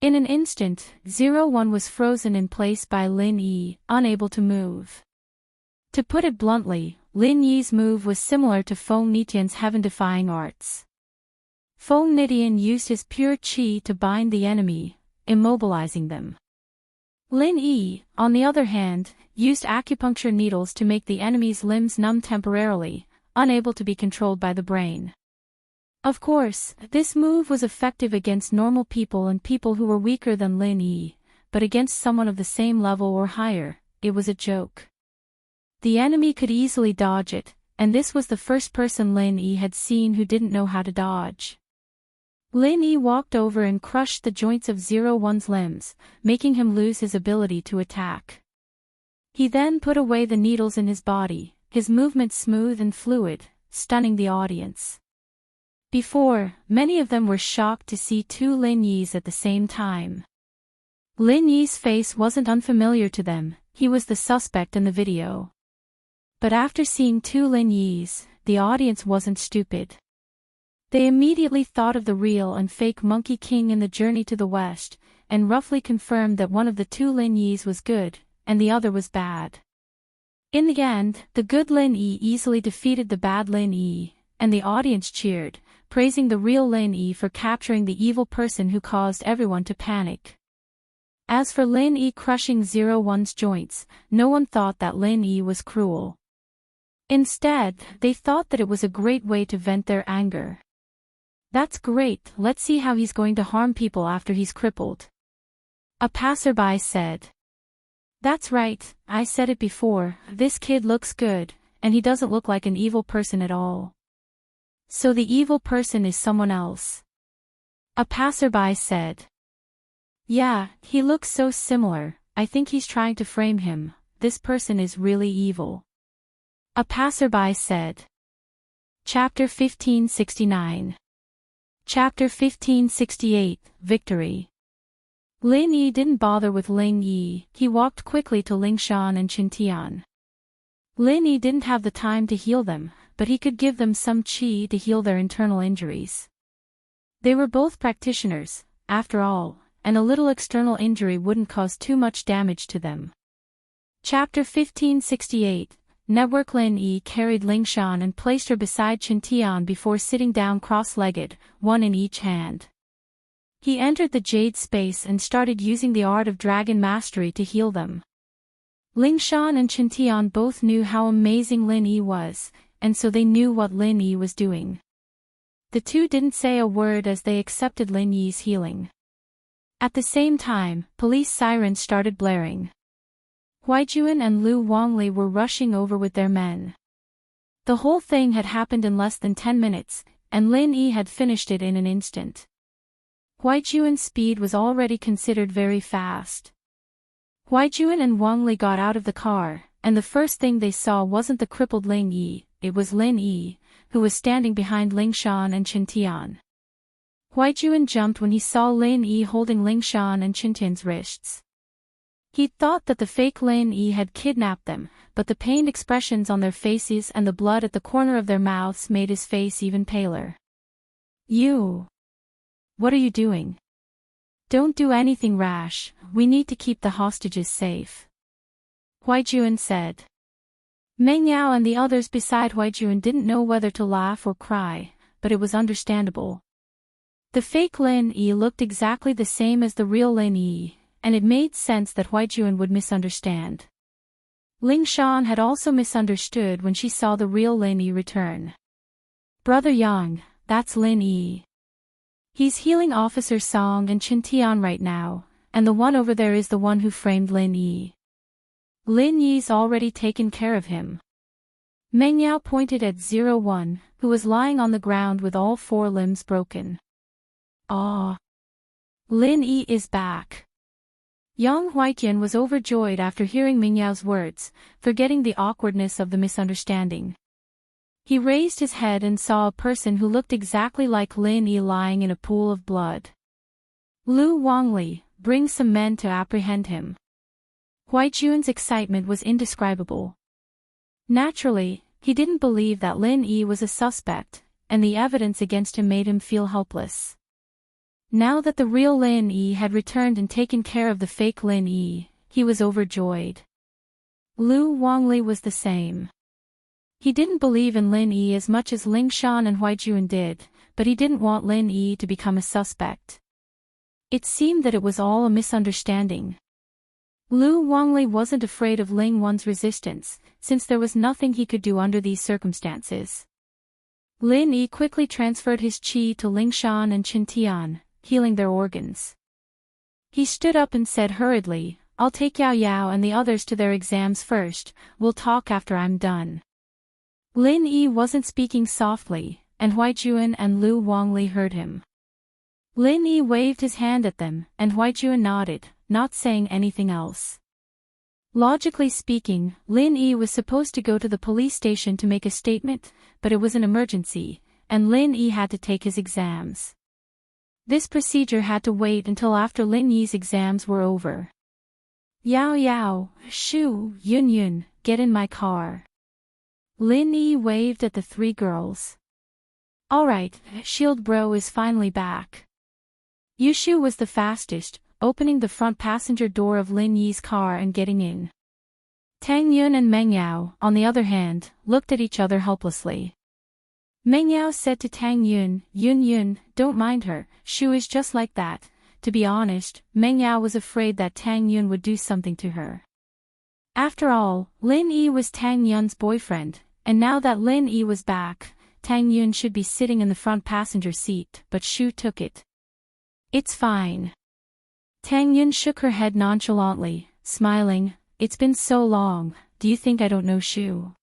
In an instant, 01 was frozen in place by Lin Yi, unable to move. To put it bluntly, Lin Yi's move was similar to Feng Nitian's heaven-defying arts. Feng Nitian used his pure qi to bind the enemy, immobilizing them. Lin Yi, on the other hand, used acupuncture needles to make the enemy's limbs numb temporarily, unable to be controlled by the brain. Of course, this move was effective against normal people and people who were weaker than Lin Yi, but against someone of the same level or higher, it was a joke. The enemy could easily dodge it, and this was the first person Lin Yi had seen who didn't know how to dodge. Lin Yi walked over and crushed the joints of 01's limbs, making him lose his ability to attack. He then put away the needles in his body, his movements smooth and fluid, stunning the audience. Before, many of them were shocked to see two Lin Yis at the same time. Lin Yi's face wasn't unfamiliar to them, he was the suspect in the video. But after seeing two Lin Yis, the audience wasn't stupid. They immediately thought of the real and fake Monkey King in the Journey to the West, and roughly confirmed that one of the two Lin Yis was good, and the other was bad. In the end, the good Lin Yi easily defeated the bad Lin Yi, and the audience cheered, praising the real Lin Yi for capturing the evil person who caused everyone to panic. As for Lin Yi crushing 01's joints, no one thought that Lin Yi was cruel. Instead, they thought that it was a great way to vent their anger. That's great, let's see how he's going to harm people after he's crippled. A passerby said. That's right, I said it before, this kid looks good, and he doesn't look like an evil person at all. So the evil person is someone else. A passerby said. Yeah, he looks so similar, I think he's trying to frame him, this person is really evil. A passerby said. Chapter 1569. Chapter 1568, Victory. Lin Yi didn't bother with Ling Yi, he walked quickly to Lingshan and Qintian. Lin Yi didn't have the time to heal them, but he could give them some qi to heal their internal injuries. They were both practitioners, after all, and a little external injury wouldn't cause too much damage to them. Chapter 1568. Network. Lin Yi carried Lingshan and placed her beside Qintian before sitting down cross-legged, one in each hand. He entered the jade space and started using the art of dragon mastery to heal them. Lingshan and Qintian both knew how amazing Lin Yi was, and so they knew what Lin Yi was doing. The two didn't say a word as they accepted Lin Yi's healing. At the same time, police sirens started blaring. Huaijuan and Lu Wangli were rushing over with their men. The whole thing had happened in less than 10 minutes, and Lin Yi had finished it in an instant. Huaijuan's speed was already considered very fast. Huaijuan and Wangli got out of the car, and the first thing they saw wasn't the crippled Lin Yi, it was Lin Yi, who was standing behind Lingshan and Qintian. Huaijuan jumped when he saw Lin Yi holding Lingshan and Qintian's wrists. He thought that the fake Lin Yi had kidnapped them, but the pained expressions on their faces and the blood at the corner of their mouths made his face even paler. You! What are you doing? Don't do anything rash, we need to keep the hostages safe. Huaijuan said. Meng Yao and the others beside Huaijuan didn't know whether to laugh or cry, but it was understandable. The fake Lin Yi looked exactly the same as the real Lin Yi, and it made sense that Huaijuan would misunderstand. Lingshan had also misunderstood when she saw the real Lin Yi return. Brother Yang, that's Lin Yi. He's healing Officer Song and Chintian right now, and the one over there is the one who framed Lin Yi. Lin Yi's already taken care of him. Meng Yao pointed at 01, who was lying on the ground with all 4 limbs broken. Ah! Lin Yi is back. Yang Huaiqian was overjoyed after hearing Meng Yao's words, forgetting the awkwardness of the misunderstanding. He raised his head and saw a person who looked exactly like Lin Yi lying in a pool of blood. Lu Wangli, bring some men to apprehend him. Huaijuan's excitement was indescribable. Naturally, he didn't believe that Lin Yi was a suspect, and the evidence against him made him feel helpless. Now that the real Lin Yi had returned and taken care of the fake Lin Yi, he was overjoyed. Lu Wangli was the same. He didn't believe in Lin Yi as much as Ling Shan and Huaijuan did, but he didn't want Lin Yi to become a suspect. It seemed that it was all a misunderstanding. Lu Wangli wasn't afraid of Ling Wen's resistance, since there was nothing he could do under these circumstances. Lin Yi quickly transferred his qi to Ling Shan and Chintian, healing their organs. He stood up and said hurriedly, I'll take Yao Yao and the others to their exams first, we'll talk after I'm done. Lin Yi wasn't speaking softly, and Huaijuan and Lu Wangli heard him. Lin Yi waved his hand at them, and Huaijuan nodded, not saying anything else. Logically speaking, Lin Yi was supposed to go to the police station to make a statement, but it was an emergency, and Lin Yi had to take his exams. This procedure had to wait until after Lin Yi's exams were over. Yao Yao, Shu, Yun Yun, get in my car. Lin Yi waved at the 3 girls. Alright, Shield Bro is finally back. Yushu was the fastest, opening the front passenger door of Lin Yi's car and getting in. Tang Yun and Meng Yao, on the other hand, looked at each other helplessly. Meng Yao said to Tang Yun, Yun Yun, don't mind her, Shu is just like that. To be honest, Meng Yao was afraid that Tang Yun would do something to her. After all, Lin Yi was Tang Yun's boyfriend, and now that Lin Yi was back, Tang Yun should be sitting in the front passenger seat, but Shu took it. It's fine. Tang Yun shook her head nonchalantly, smiling, it's been so long, do you think I don't know Shu?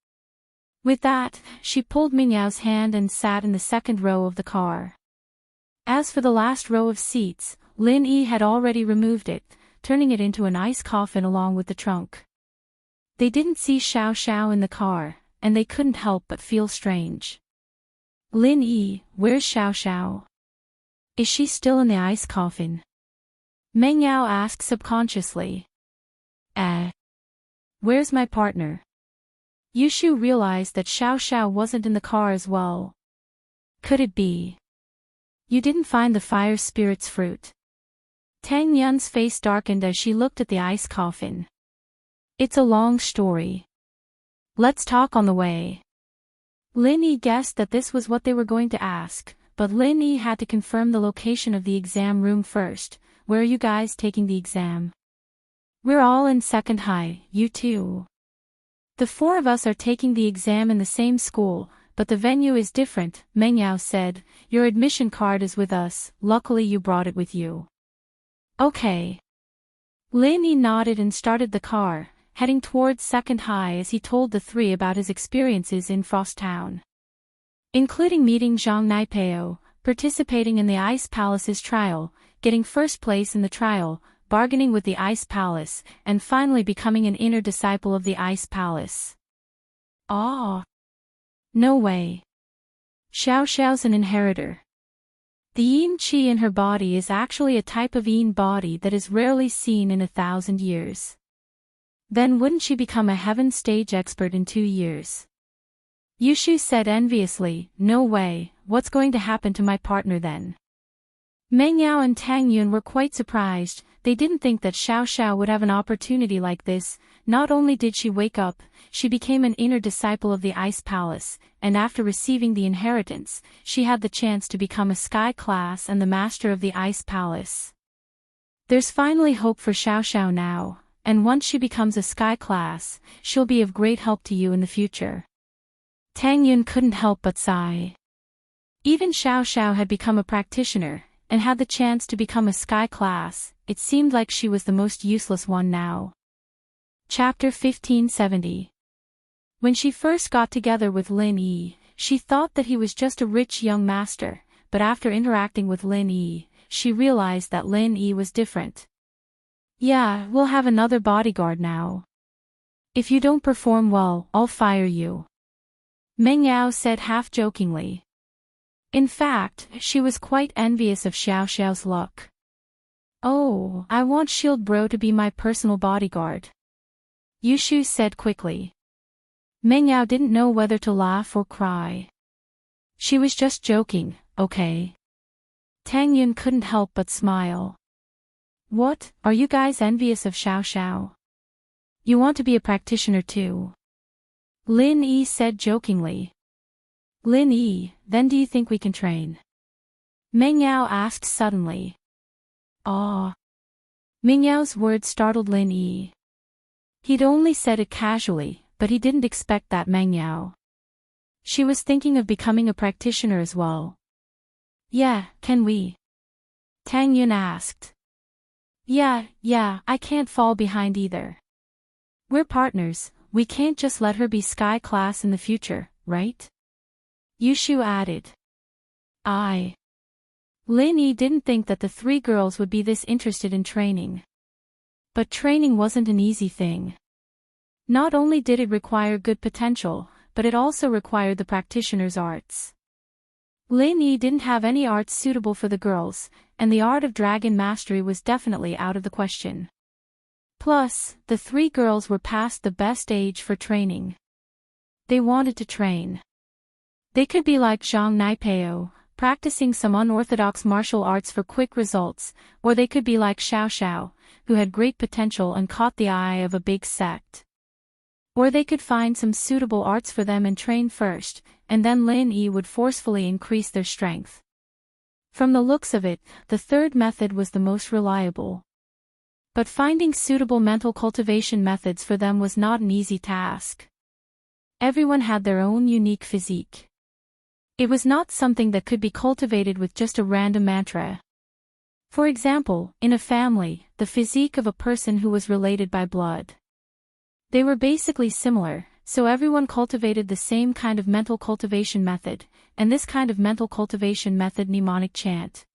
With that, she pulled Meng Yao's hand and sat in the second row of the car. As for the last row of seats, Lin Yi had already removed it, turning it into an ice coffin along with the trunk. They didn't see Xiao Xiao in the car, and they couldn't help but feel strange. Lin Yi, where's Xiao Xiao? Is she still in the ice coffin? Meng Yao asked subconsciously. Where's my partner? Yushu realized that Xiao Xiao wasn't in the car as well. Could it be? You didn't find the fire spirit's fruit? Tang Yun's face darkened as she looked at the ice coffin. It's a long story. Let's talk on the way. Lin Yi guessed that this was what they were going to ask, but Lin Yi had to confirm the location of the exam room first. Where are you guys taking the exam? We're all in second high, you too. The 4 of us are taking the exam in the same school, but the venue is different, Meng Yao said. Your admission card is with us, luckily you brought it with you. Okay. Lin Yi nodded and started the car, heading towards second high as he told the 3 about his experiences in Frost Town. Including meeting Zhang Naipeo, participating in the Ice Palace's trial, getting first place in the trial, bargaining with the Ice Palace, and finally becoming an inner disciple of the Ice Palace. Ah! No way. Xiao Xiao's an inheritor. The yin qi in her body is actually a type of yin body that is rarely seen in 1,000 years. Then wouldn't she become a heaven stage expert in 2 years? Yushu said enviously, no way, what's going to happen to my partner then? Meng Yao and Tang Yun were quite surprised. They didn't think that Xiao Xiao would have an opportunity like this. Not only did she wake up, she became an inner disciple of the Ice Palace, and after receiving the inheritance, she had the chance to become a sky class and the master of the Ice Palace. There's finally hope for Xiao Xiao now, and once she becomes a sky class, she'll be of great help to you in the future. Tang Yun couldn't help but sigh. Even Xiao Xiao had become a practitioner, and had the chance to become a sky class. It seemed like she was the most useless one now. Chapter 1570. When she first got together with Lin Yi, she thought that he was just a rich young master, but after interacting with Lin Yi, she realized that Lin Yi was different. "Yeah, we'll have another bodyguard now. If you don't perform well, I'll fire you," Meng Yao said half-jokingly. In fact, she was quite envious of Xiao Xiao's luck. "Oh, I want Shield Bro to be my personal bodyguard," Yushu said quickly. Meng Yao didn't know whether to laugh or cry. She was just joking, okay? Tang Yun couldn't help but smile. "What, are you guys envious of Xiao Xiao? You want to be a practitioner too?" Lin Yi said jokingly. "Lin Yi, then do you think we can train?" Meng Yao asked suddenly. "Ah." Meng Yao's words startled Lin Yi. He'd only said it casually, but he didn't expect that Meng Yao. She was thinking of becoming a practitioner as well. "Yeah, can we?" Tang Yun asked. Yeah, I can't fall behind either. We're partners, we can't just let her be sky class in the future, right?" Yushu added. Lin Yi didn't think that the three girls would be this interested in training. But training wasn't an easy thing. Not only did it require good potential, but it also required the practitioner's arts. Lin Yi didn't have any arts suitable for the girls, and the art of dragon mastery was definitely out of the question. Plus, the three girls were past the best age for training. They wanted to train. They could be like Zhang Naipeo, practicing some unorthodox martial arts for quick results, or they could be like Xiao Xiao, who had great potential and caught the eye of a big sect. Or they could find some suitable arts for them and train first, and then Lin Yi would forcefully increase their strength. From the looks of it, the third method was the most reliable. But finding suitable mental cultivation methods for them was not an easy task. Everyone had their own unique physique. It was not something that could be cultivated with just a random mantra. For example, in a family, the physique of a person who was related by blood. They were basically similar, so everyone cultivated the same kind of mental cultivation method, and this kind of mental cultivation method mnemonic chant.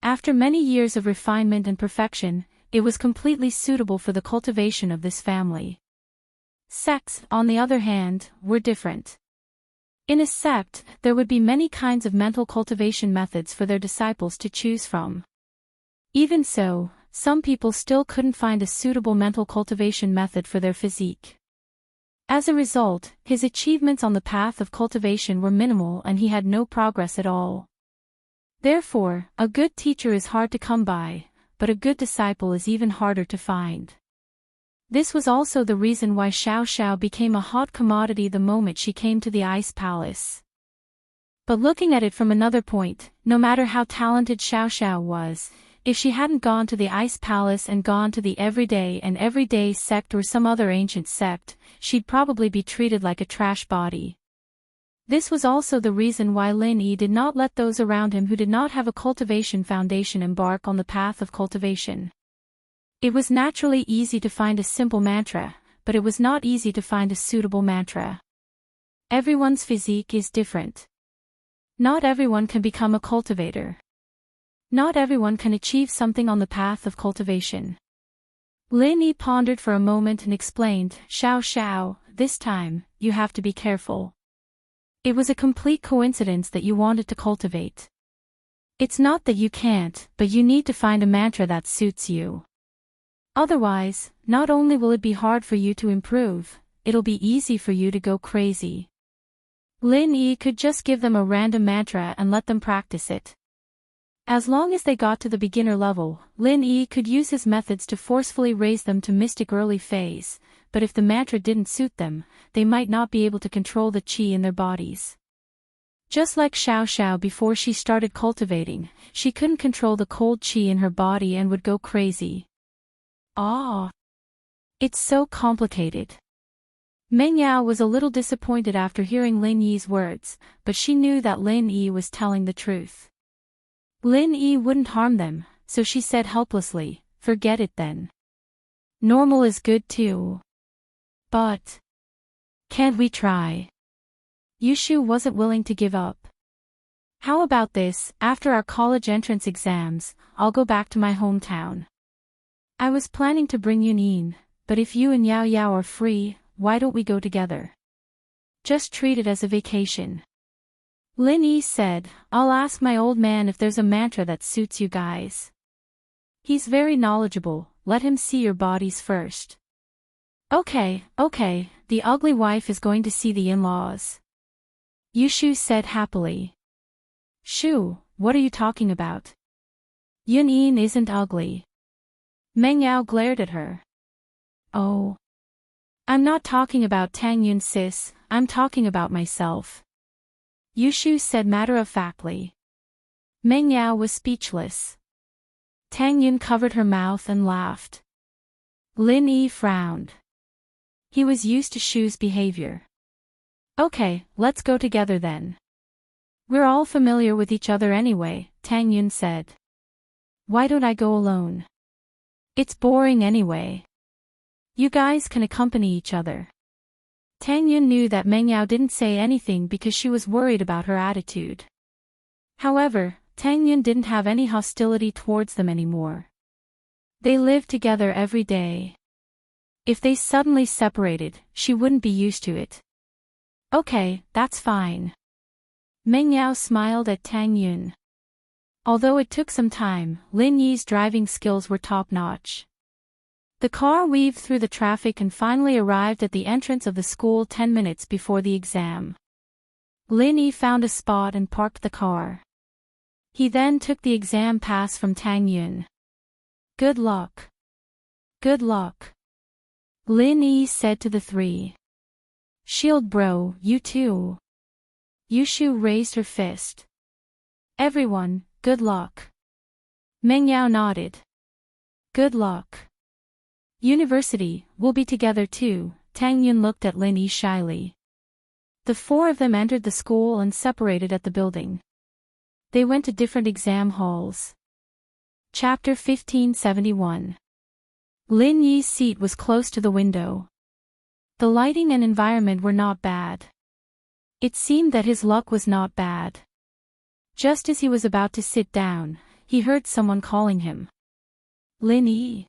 After many years of refinement and perfection, it was completely suitable for the cultivation of this family. Sects, on the other hand, were different. In a sect, there would be many kinds of mental cultivation methods for their disciples to choose from. Even so, some people still couldn't find a suitable mental cultivation method for their physique. As a result, his achievements on the path of cultivation were minimal and he had no progress at all. Therefore, a good teacher is hard to come by, but a good disciple is even harder to find. This was also the reason why Xiao Xiao became a hot commodity the moment she came to the Ice Palace. But looking at it from another point, no matter how talented Xiao Xiao was, if she hadn't gone to the Ice Palace and gone to the Everyday sect or some other ancient sect, she'd probably be treated like a trash body. This was also the reason why Lin Yi did not let those around him who did not have a cultivation foundation embark on the path of cultivation. It was naturally easy to find a simple mantra, but it was not easy to find a suitable mantra. Everyone's physique is different. Not everyone can become a cultivator. Not everyone can achieve something on the path of cultivation. Lin Yi pondered for a moment and explained, "Xiao Xiao, this time, you have to be careful. It was a complete coincidence that you wanted to cultivate. It's not that you can't, but you need to find a mantra that suits you. Otherwise, not only will it be hard for you to improve, it'll be easy for you to go crazy." Lin Yi could just give them a random mantra and let them practice it. As long as they got to the beginner level, Lin Yi could use his methods to forcefully raise them to mystic early phase, but if the mantra didn't suit them, they might not be able to control the qi in their bodies. Just like Xiao Xiao before she started cultivating, she couldn't control the cold qi in her body and would go crazy. It's so complicated. Meng Yao was a little disappointed after hearing Lin Yi's words, but she knew that Lin Yi was telling the truth. Lin Yi wouldn't harm them, so she said helplessly, "Forget it then. Normal is good too. But can't we try?" Yushu wasn't willing to give up. "How about this, after our college entrance exams, I'll go back to my hometown. I was planning to bring Yun Yin, but if you and Yao Yao are free, why don't we go together? Just treat it as a vacation." Lin Yi said, "I'll ask my old man if there's a mantra that suits you guys. He's very knowledgeable, let him see your bodies first." Okay, the ugly wife is going to see the in-laws," Yushu said happily. "Shu, what are you talking about? Yun Yin isn't ugly." Meng Yao glared at her. "Oh. I'm not talking about Tang Yun sis, I'm talking about myself," Yushu said matter-of-factly. Meng Yao was speechless. Tang Yun covered her mouth and laughed. Lin Yi frowned. He was used to Shu's behavior. "Okay, let's go together then. We're all familiar with each other anyway," Tang Yun said. "Why don't I go alone? It's boring anyway. You guys can accompany each other." Tang Yun knew that Meng Yao didn't say anything because she was worried about her attitude. However, Tang Yun didn't have any hostility towards them anymore. They lived together every day. If they suddenly separated, she wouldn't be used to it. "Okay, that's fine." Meng Yao smiled at Tang Yun. Although it took some time, Lin Yi's driving skills were top-notch. The car weaved through the traffic and finally arrived at the entrance of the school 10 minutes before the exam. Lin Yi found a spot and parked the car. He then took the exam pass from Tang Yun. "Good luck." "Good luck," Lin Yi said to the three. "Shield bro, you too." Yushu raised her fist. "Everyone, good luck." Meng Yao nodded. "Good luck. University, we'll be together too," Tang Yun looked at Lin Yi shyly. The four of them entered the school and separated at the building. They went to different exam halls. Chapter 1571. Lin Yi's seat was close to the window. The lighting and environment were not bad. It seemed that his luck was not bad. Just as he was about to sit down, he heard someone calling him. "Lin Yi."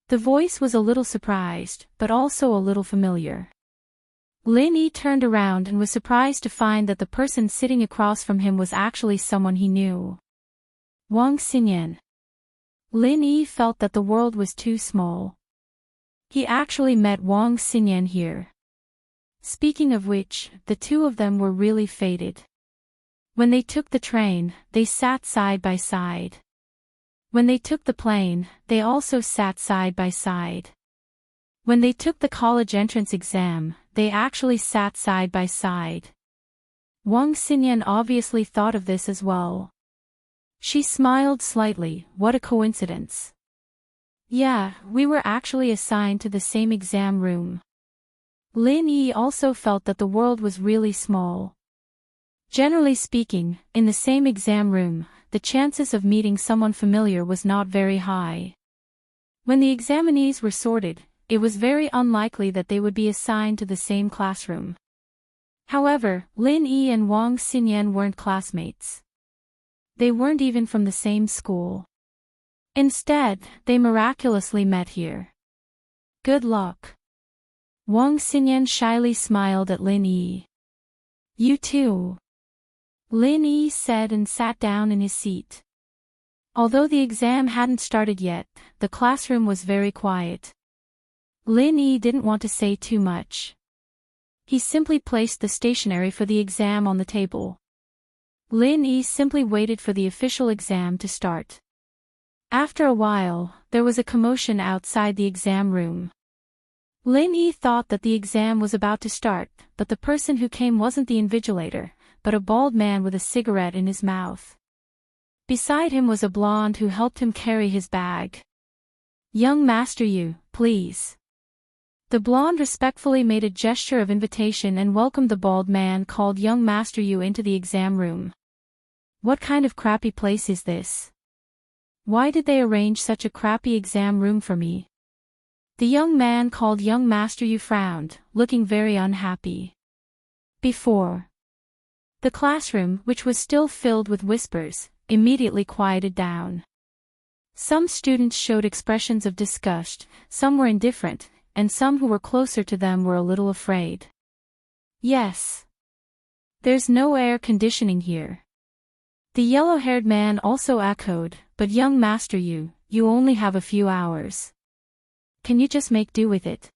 The voice was a little surprised, but also a little familiar. Lin Yi turned around and was surprised to find that the person sitting across from him was actually someone he knew. Wang Xinyan. Lin Yi felt that the world was too small. He actually met Wang Xinyan here. Speaking of which, the two of them were really fated. When they took the train, they sat side by side. When they took the plane, they also sat side by side. When they took the college entrance exam, they actually sat side by side. Wang Xinyan obviously thought of this as well. She smiled slightly. What a coincidence. "Yeah, we were actually assigned to the same exam room." Lin Yi also felt that the world was really small. Generally speaking, in the same exam room, the chances of meeting someone familiar was not very high. When the examinees were sorted, it was very unlikely that they would be assigned to the same classroom. However, Lin Yi and Wang Xinyan weren't classmates. They weren't even from the same school. Instead, they miraculously met here. "Good luck." Wang Xinyan shyly smiled at Lin Yi. "You too," Lin Yi said and sat down in his seat. Although the exam hadn't started yet, the classroom was very quiet. Lin Yi didn't want to say too much. He simply placed the stationery for the exam on the table. Lin Yi simply waited for the official exam to start. After a while, there was a commotion outside the exam room. Lin Yi thought that the exam was about to start, but the person who came wasn't the invigilator, but a bald man with a cigarette in his mouth. Beside him was a blonde who helped him carry his bag. "Young master, you, please." The blonde respectfully made a gesture of invitation and welcomed the bald man called Young Master Yu into the exam room. What kind of crappy place is this? Why did they arrange such a crappy exam room for me? The young man called Young Master Yu frowned, looking very unhappy. Before. The classroom, which was still filled with whispers, immediately quieted down. Some students showed expressions of disgust, some were indifferent, and some who were closer to them were a little afraid. Yes. There's no air conditioning here. The yellow-haired man also echoed, but Young Master Yu, you only have a few hours. Can you just make do with it?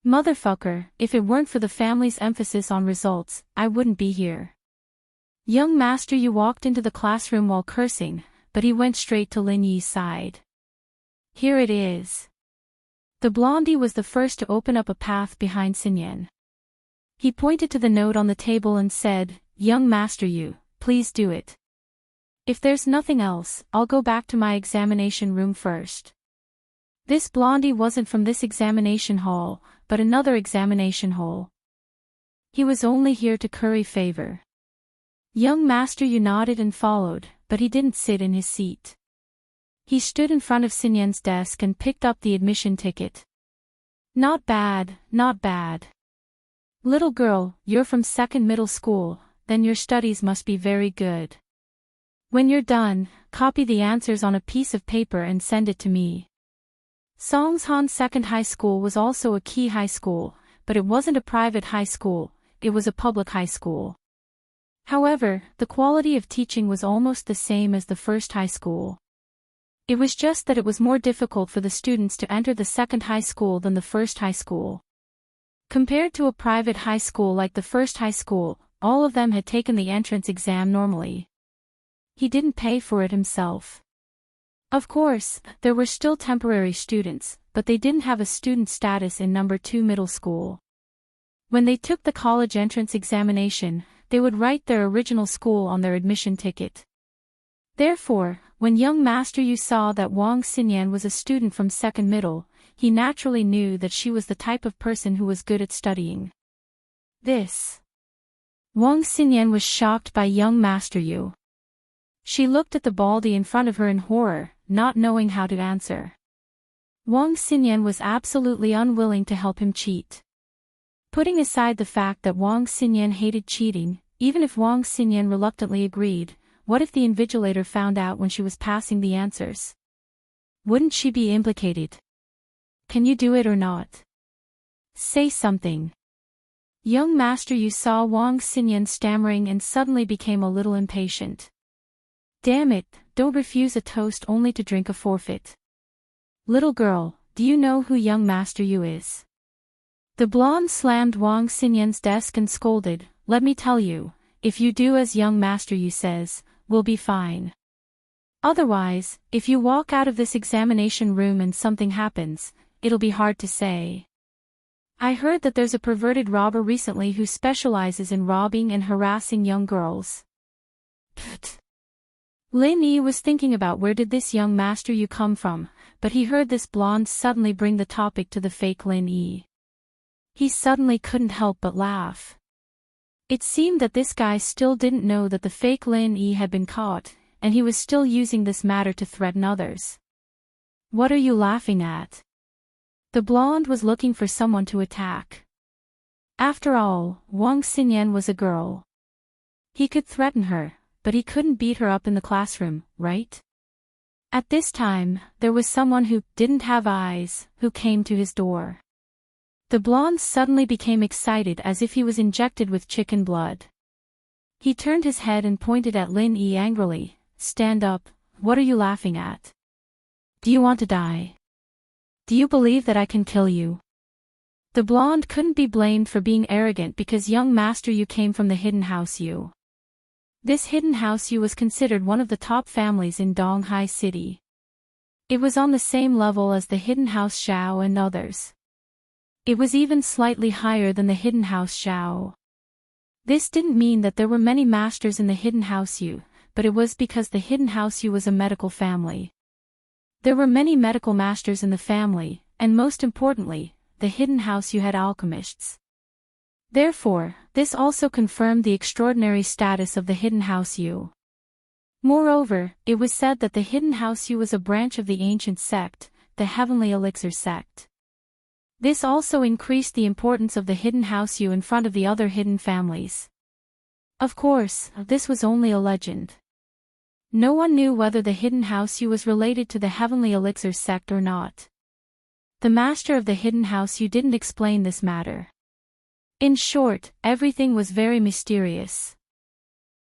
Motherfucker, if it weren't for the family's emphasis on results, I wouldn't be here. Young Master Yu walked into the classroom while cursing, but he went straight to Lin Yi's side. Here it is. The blondie was the first to open up a path behind Xinyan. He pointed to the note on the table and said, Young Master Yu, please do it. If there's nothing else, I'll go back to my examination room first. This blondie wasn't from this examination hall, but another examination hall. He was only here to curry favor. Young Master Yu nodded and followed, but he didn't sit in his seat. He stood in front of Xinyan's desk and picked up the admission ticket. Not bad, not bad. Little girl, you're from second middle school, then your studies must be very good. When you're done, copy the answers on a piece of paper and send it to me. Songshan Second High School was also a key high school, but it wasn't a private high school, it was a public high school. However, the quality of teaching was almost the same as the first high school. It was just that it was more difficult for the students to enter the second high school than the first high school. Compared to a private high school like the first high school, all of them had taken the entrance exam normally. He didn't pay for it himself. Of course, there were still temporary students, but they didn't have a student status in number 2 middle school. When they took the college entrance examination, they would write their original school on their admission ticket. Therefore, when Young Master Yu saw that Wang Xinyan was a student from second middle, he naturally knew that she was the type of person who was good at studying. Wang Xinyan was shocked by Young Master Yu. She looked at the baldy in front of her in horror, not knowing how to answer. Wang Xinyan was absolutely unwilling to help him cheat. Putting aside the fact that Wang Xinyan hated cheating, even if Wang Xinyan reluctantly agreed, what if the invigilator found out when she was passing the answers? Wouldn't she be implicated? Can you do it or not? Say something. Young Master Yu saw Wang Xinyan stammering and suddenly became a little impatient. Damn it, don't refuse a toast only to drink a forfeit. Little girl, do you know who Young Master Yu is? The blonde slammed Wang Xinyan's desk and scolded, let me tell you, if you do as Young Master Yu says, we'll be fine. Otherwise, if you walk out of this examination room and something happens, it'll be hard to say. I heard that there's a perverted robber recently who specializes in robbing and harassing young girls. Pfft. Lin Yi was thinking about where did this Young Master Yu come from, but he heard this blonde suddenly bring the topic to the fake Lin Yi. He suddenly couldn't help but laugh. It seemed that this guy still didn't know that the fake Lin Yi had been caught, and he was still using this matter to threaten others. What are you laughing at? The blonde was looking for someone to attack. After all, Wang Xinyan was a girl. He could threaten her, but he couldn't beat her up in the classroom, right? At this time, there was someone who didn't have eyes, who came to his door. The blonde suddenly became excited as if he was injected with chicken blood. He turned his head and pointed at Lin Yi angrily, stand up, what are you laughing at? Do you want to die? Do you believe that I can kill you? The blonde couldn't be blamed for being arrogant because Young Master Yu came from the Hidden House Yu. This Hidden House Yu was considered one of the top families in Donghai City. It was on the same level as the Hidden House Xiao and others. It was even slightly higher than the Hidden House Xiao. This didn't mean that there were many masters in the Hidden House Yu, but it was because the Hidden House Yu was a medical family. There were many medical masters in the family, and most importantly, the hidden house you had alchemists. Therefore, this also confirmed the extraordinary status of the hidden house you. Moreover, it was said that the hidden house you was a branch of the ancient sect, the Heavenly Elixir sect. This also increased the importance of the hidden house you in front of the other hidden families. Of course, this was only a legend. No one knew whether the hidden house you was related to the Heavenly Elixir sect or not. The master of the hidden house you didn't explain this matter. In short, everything was very mysterious.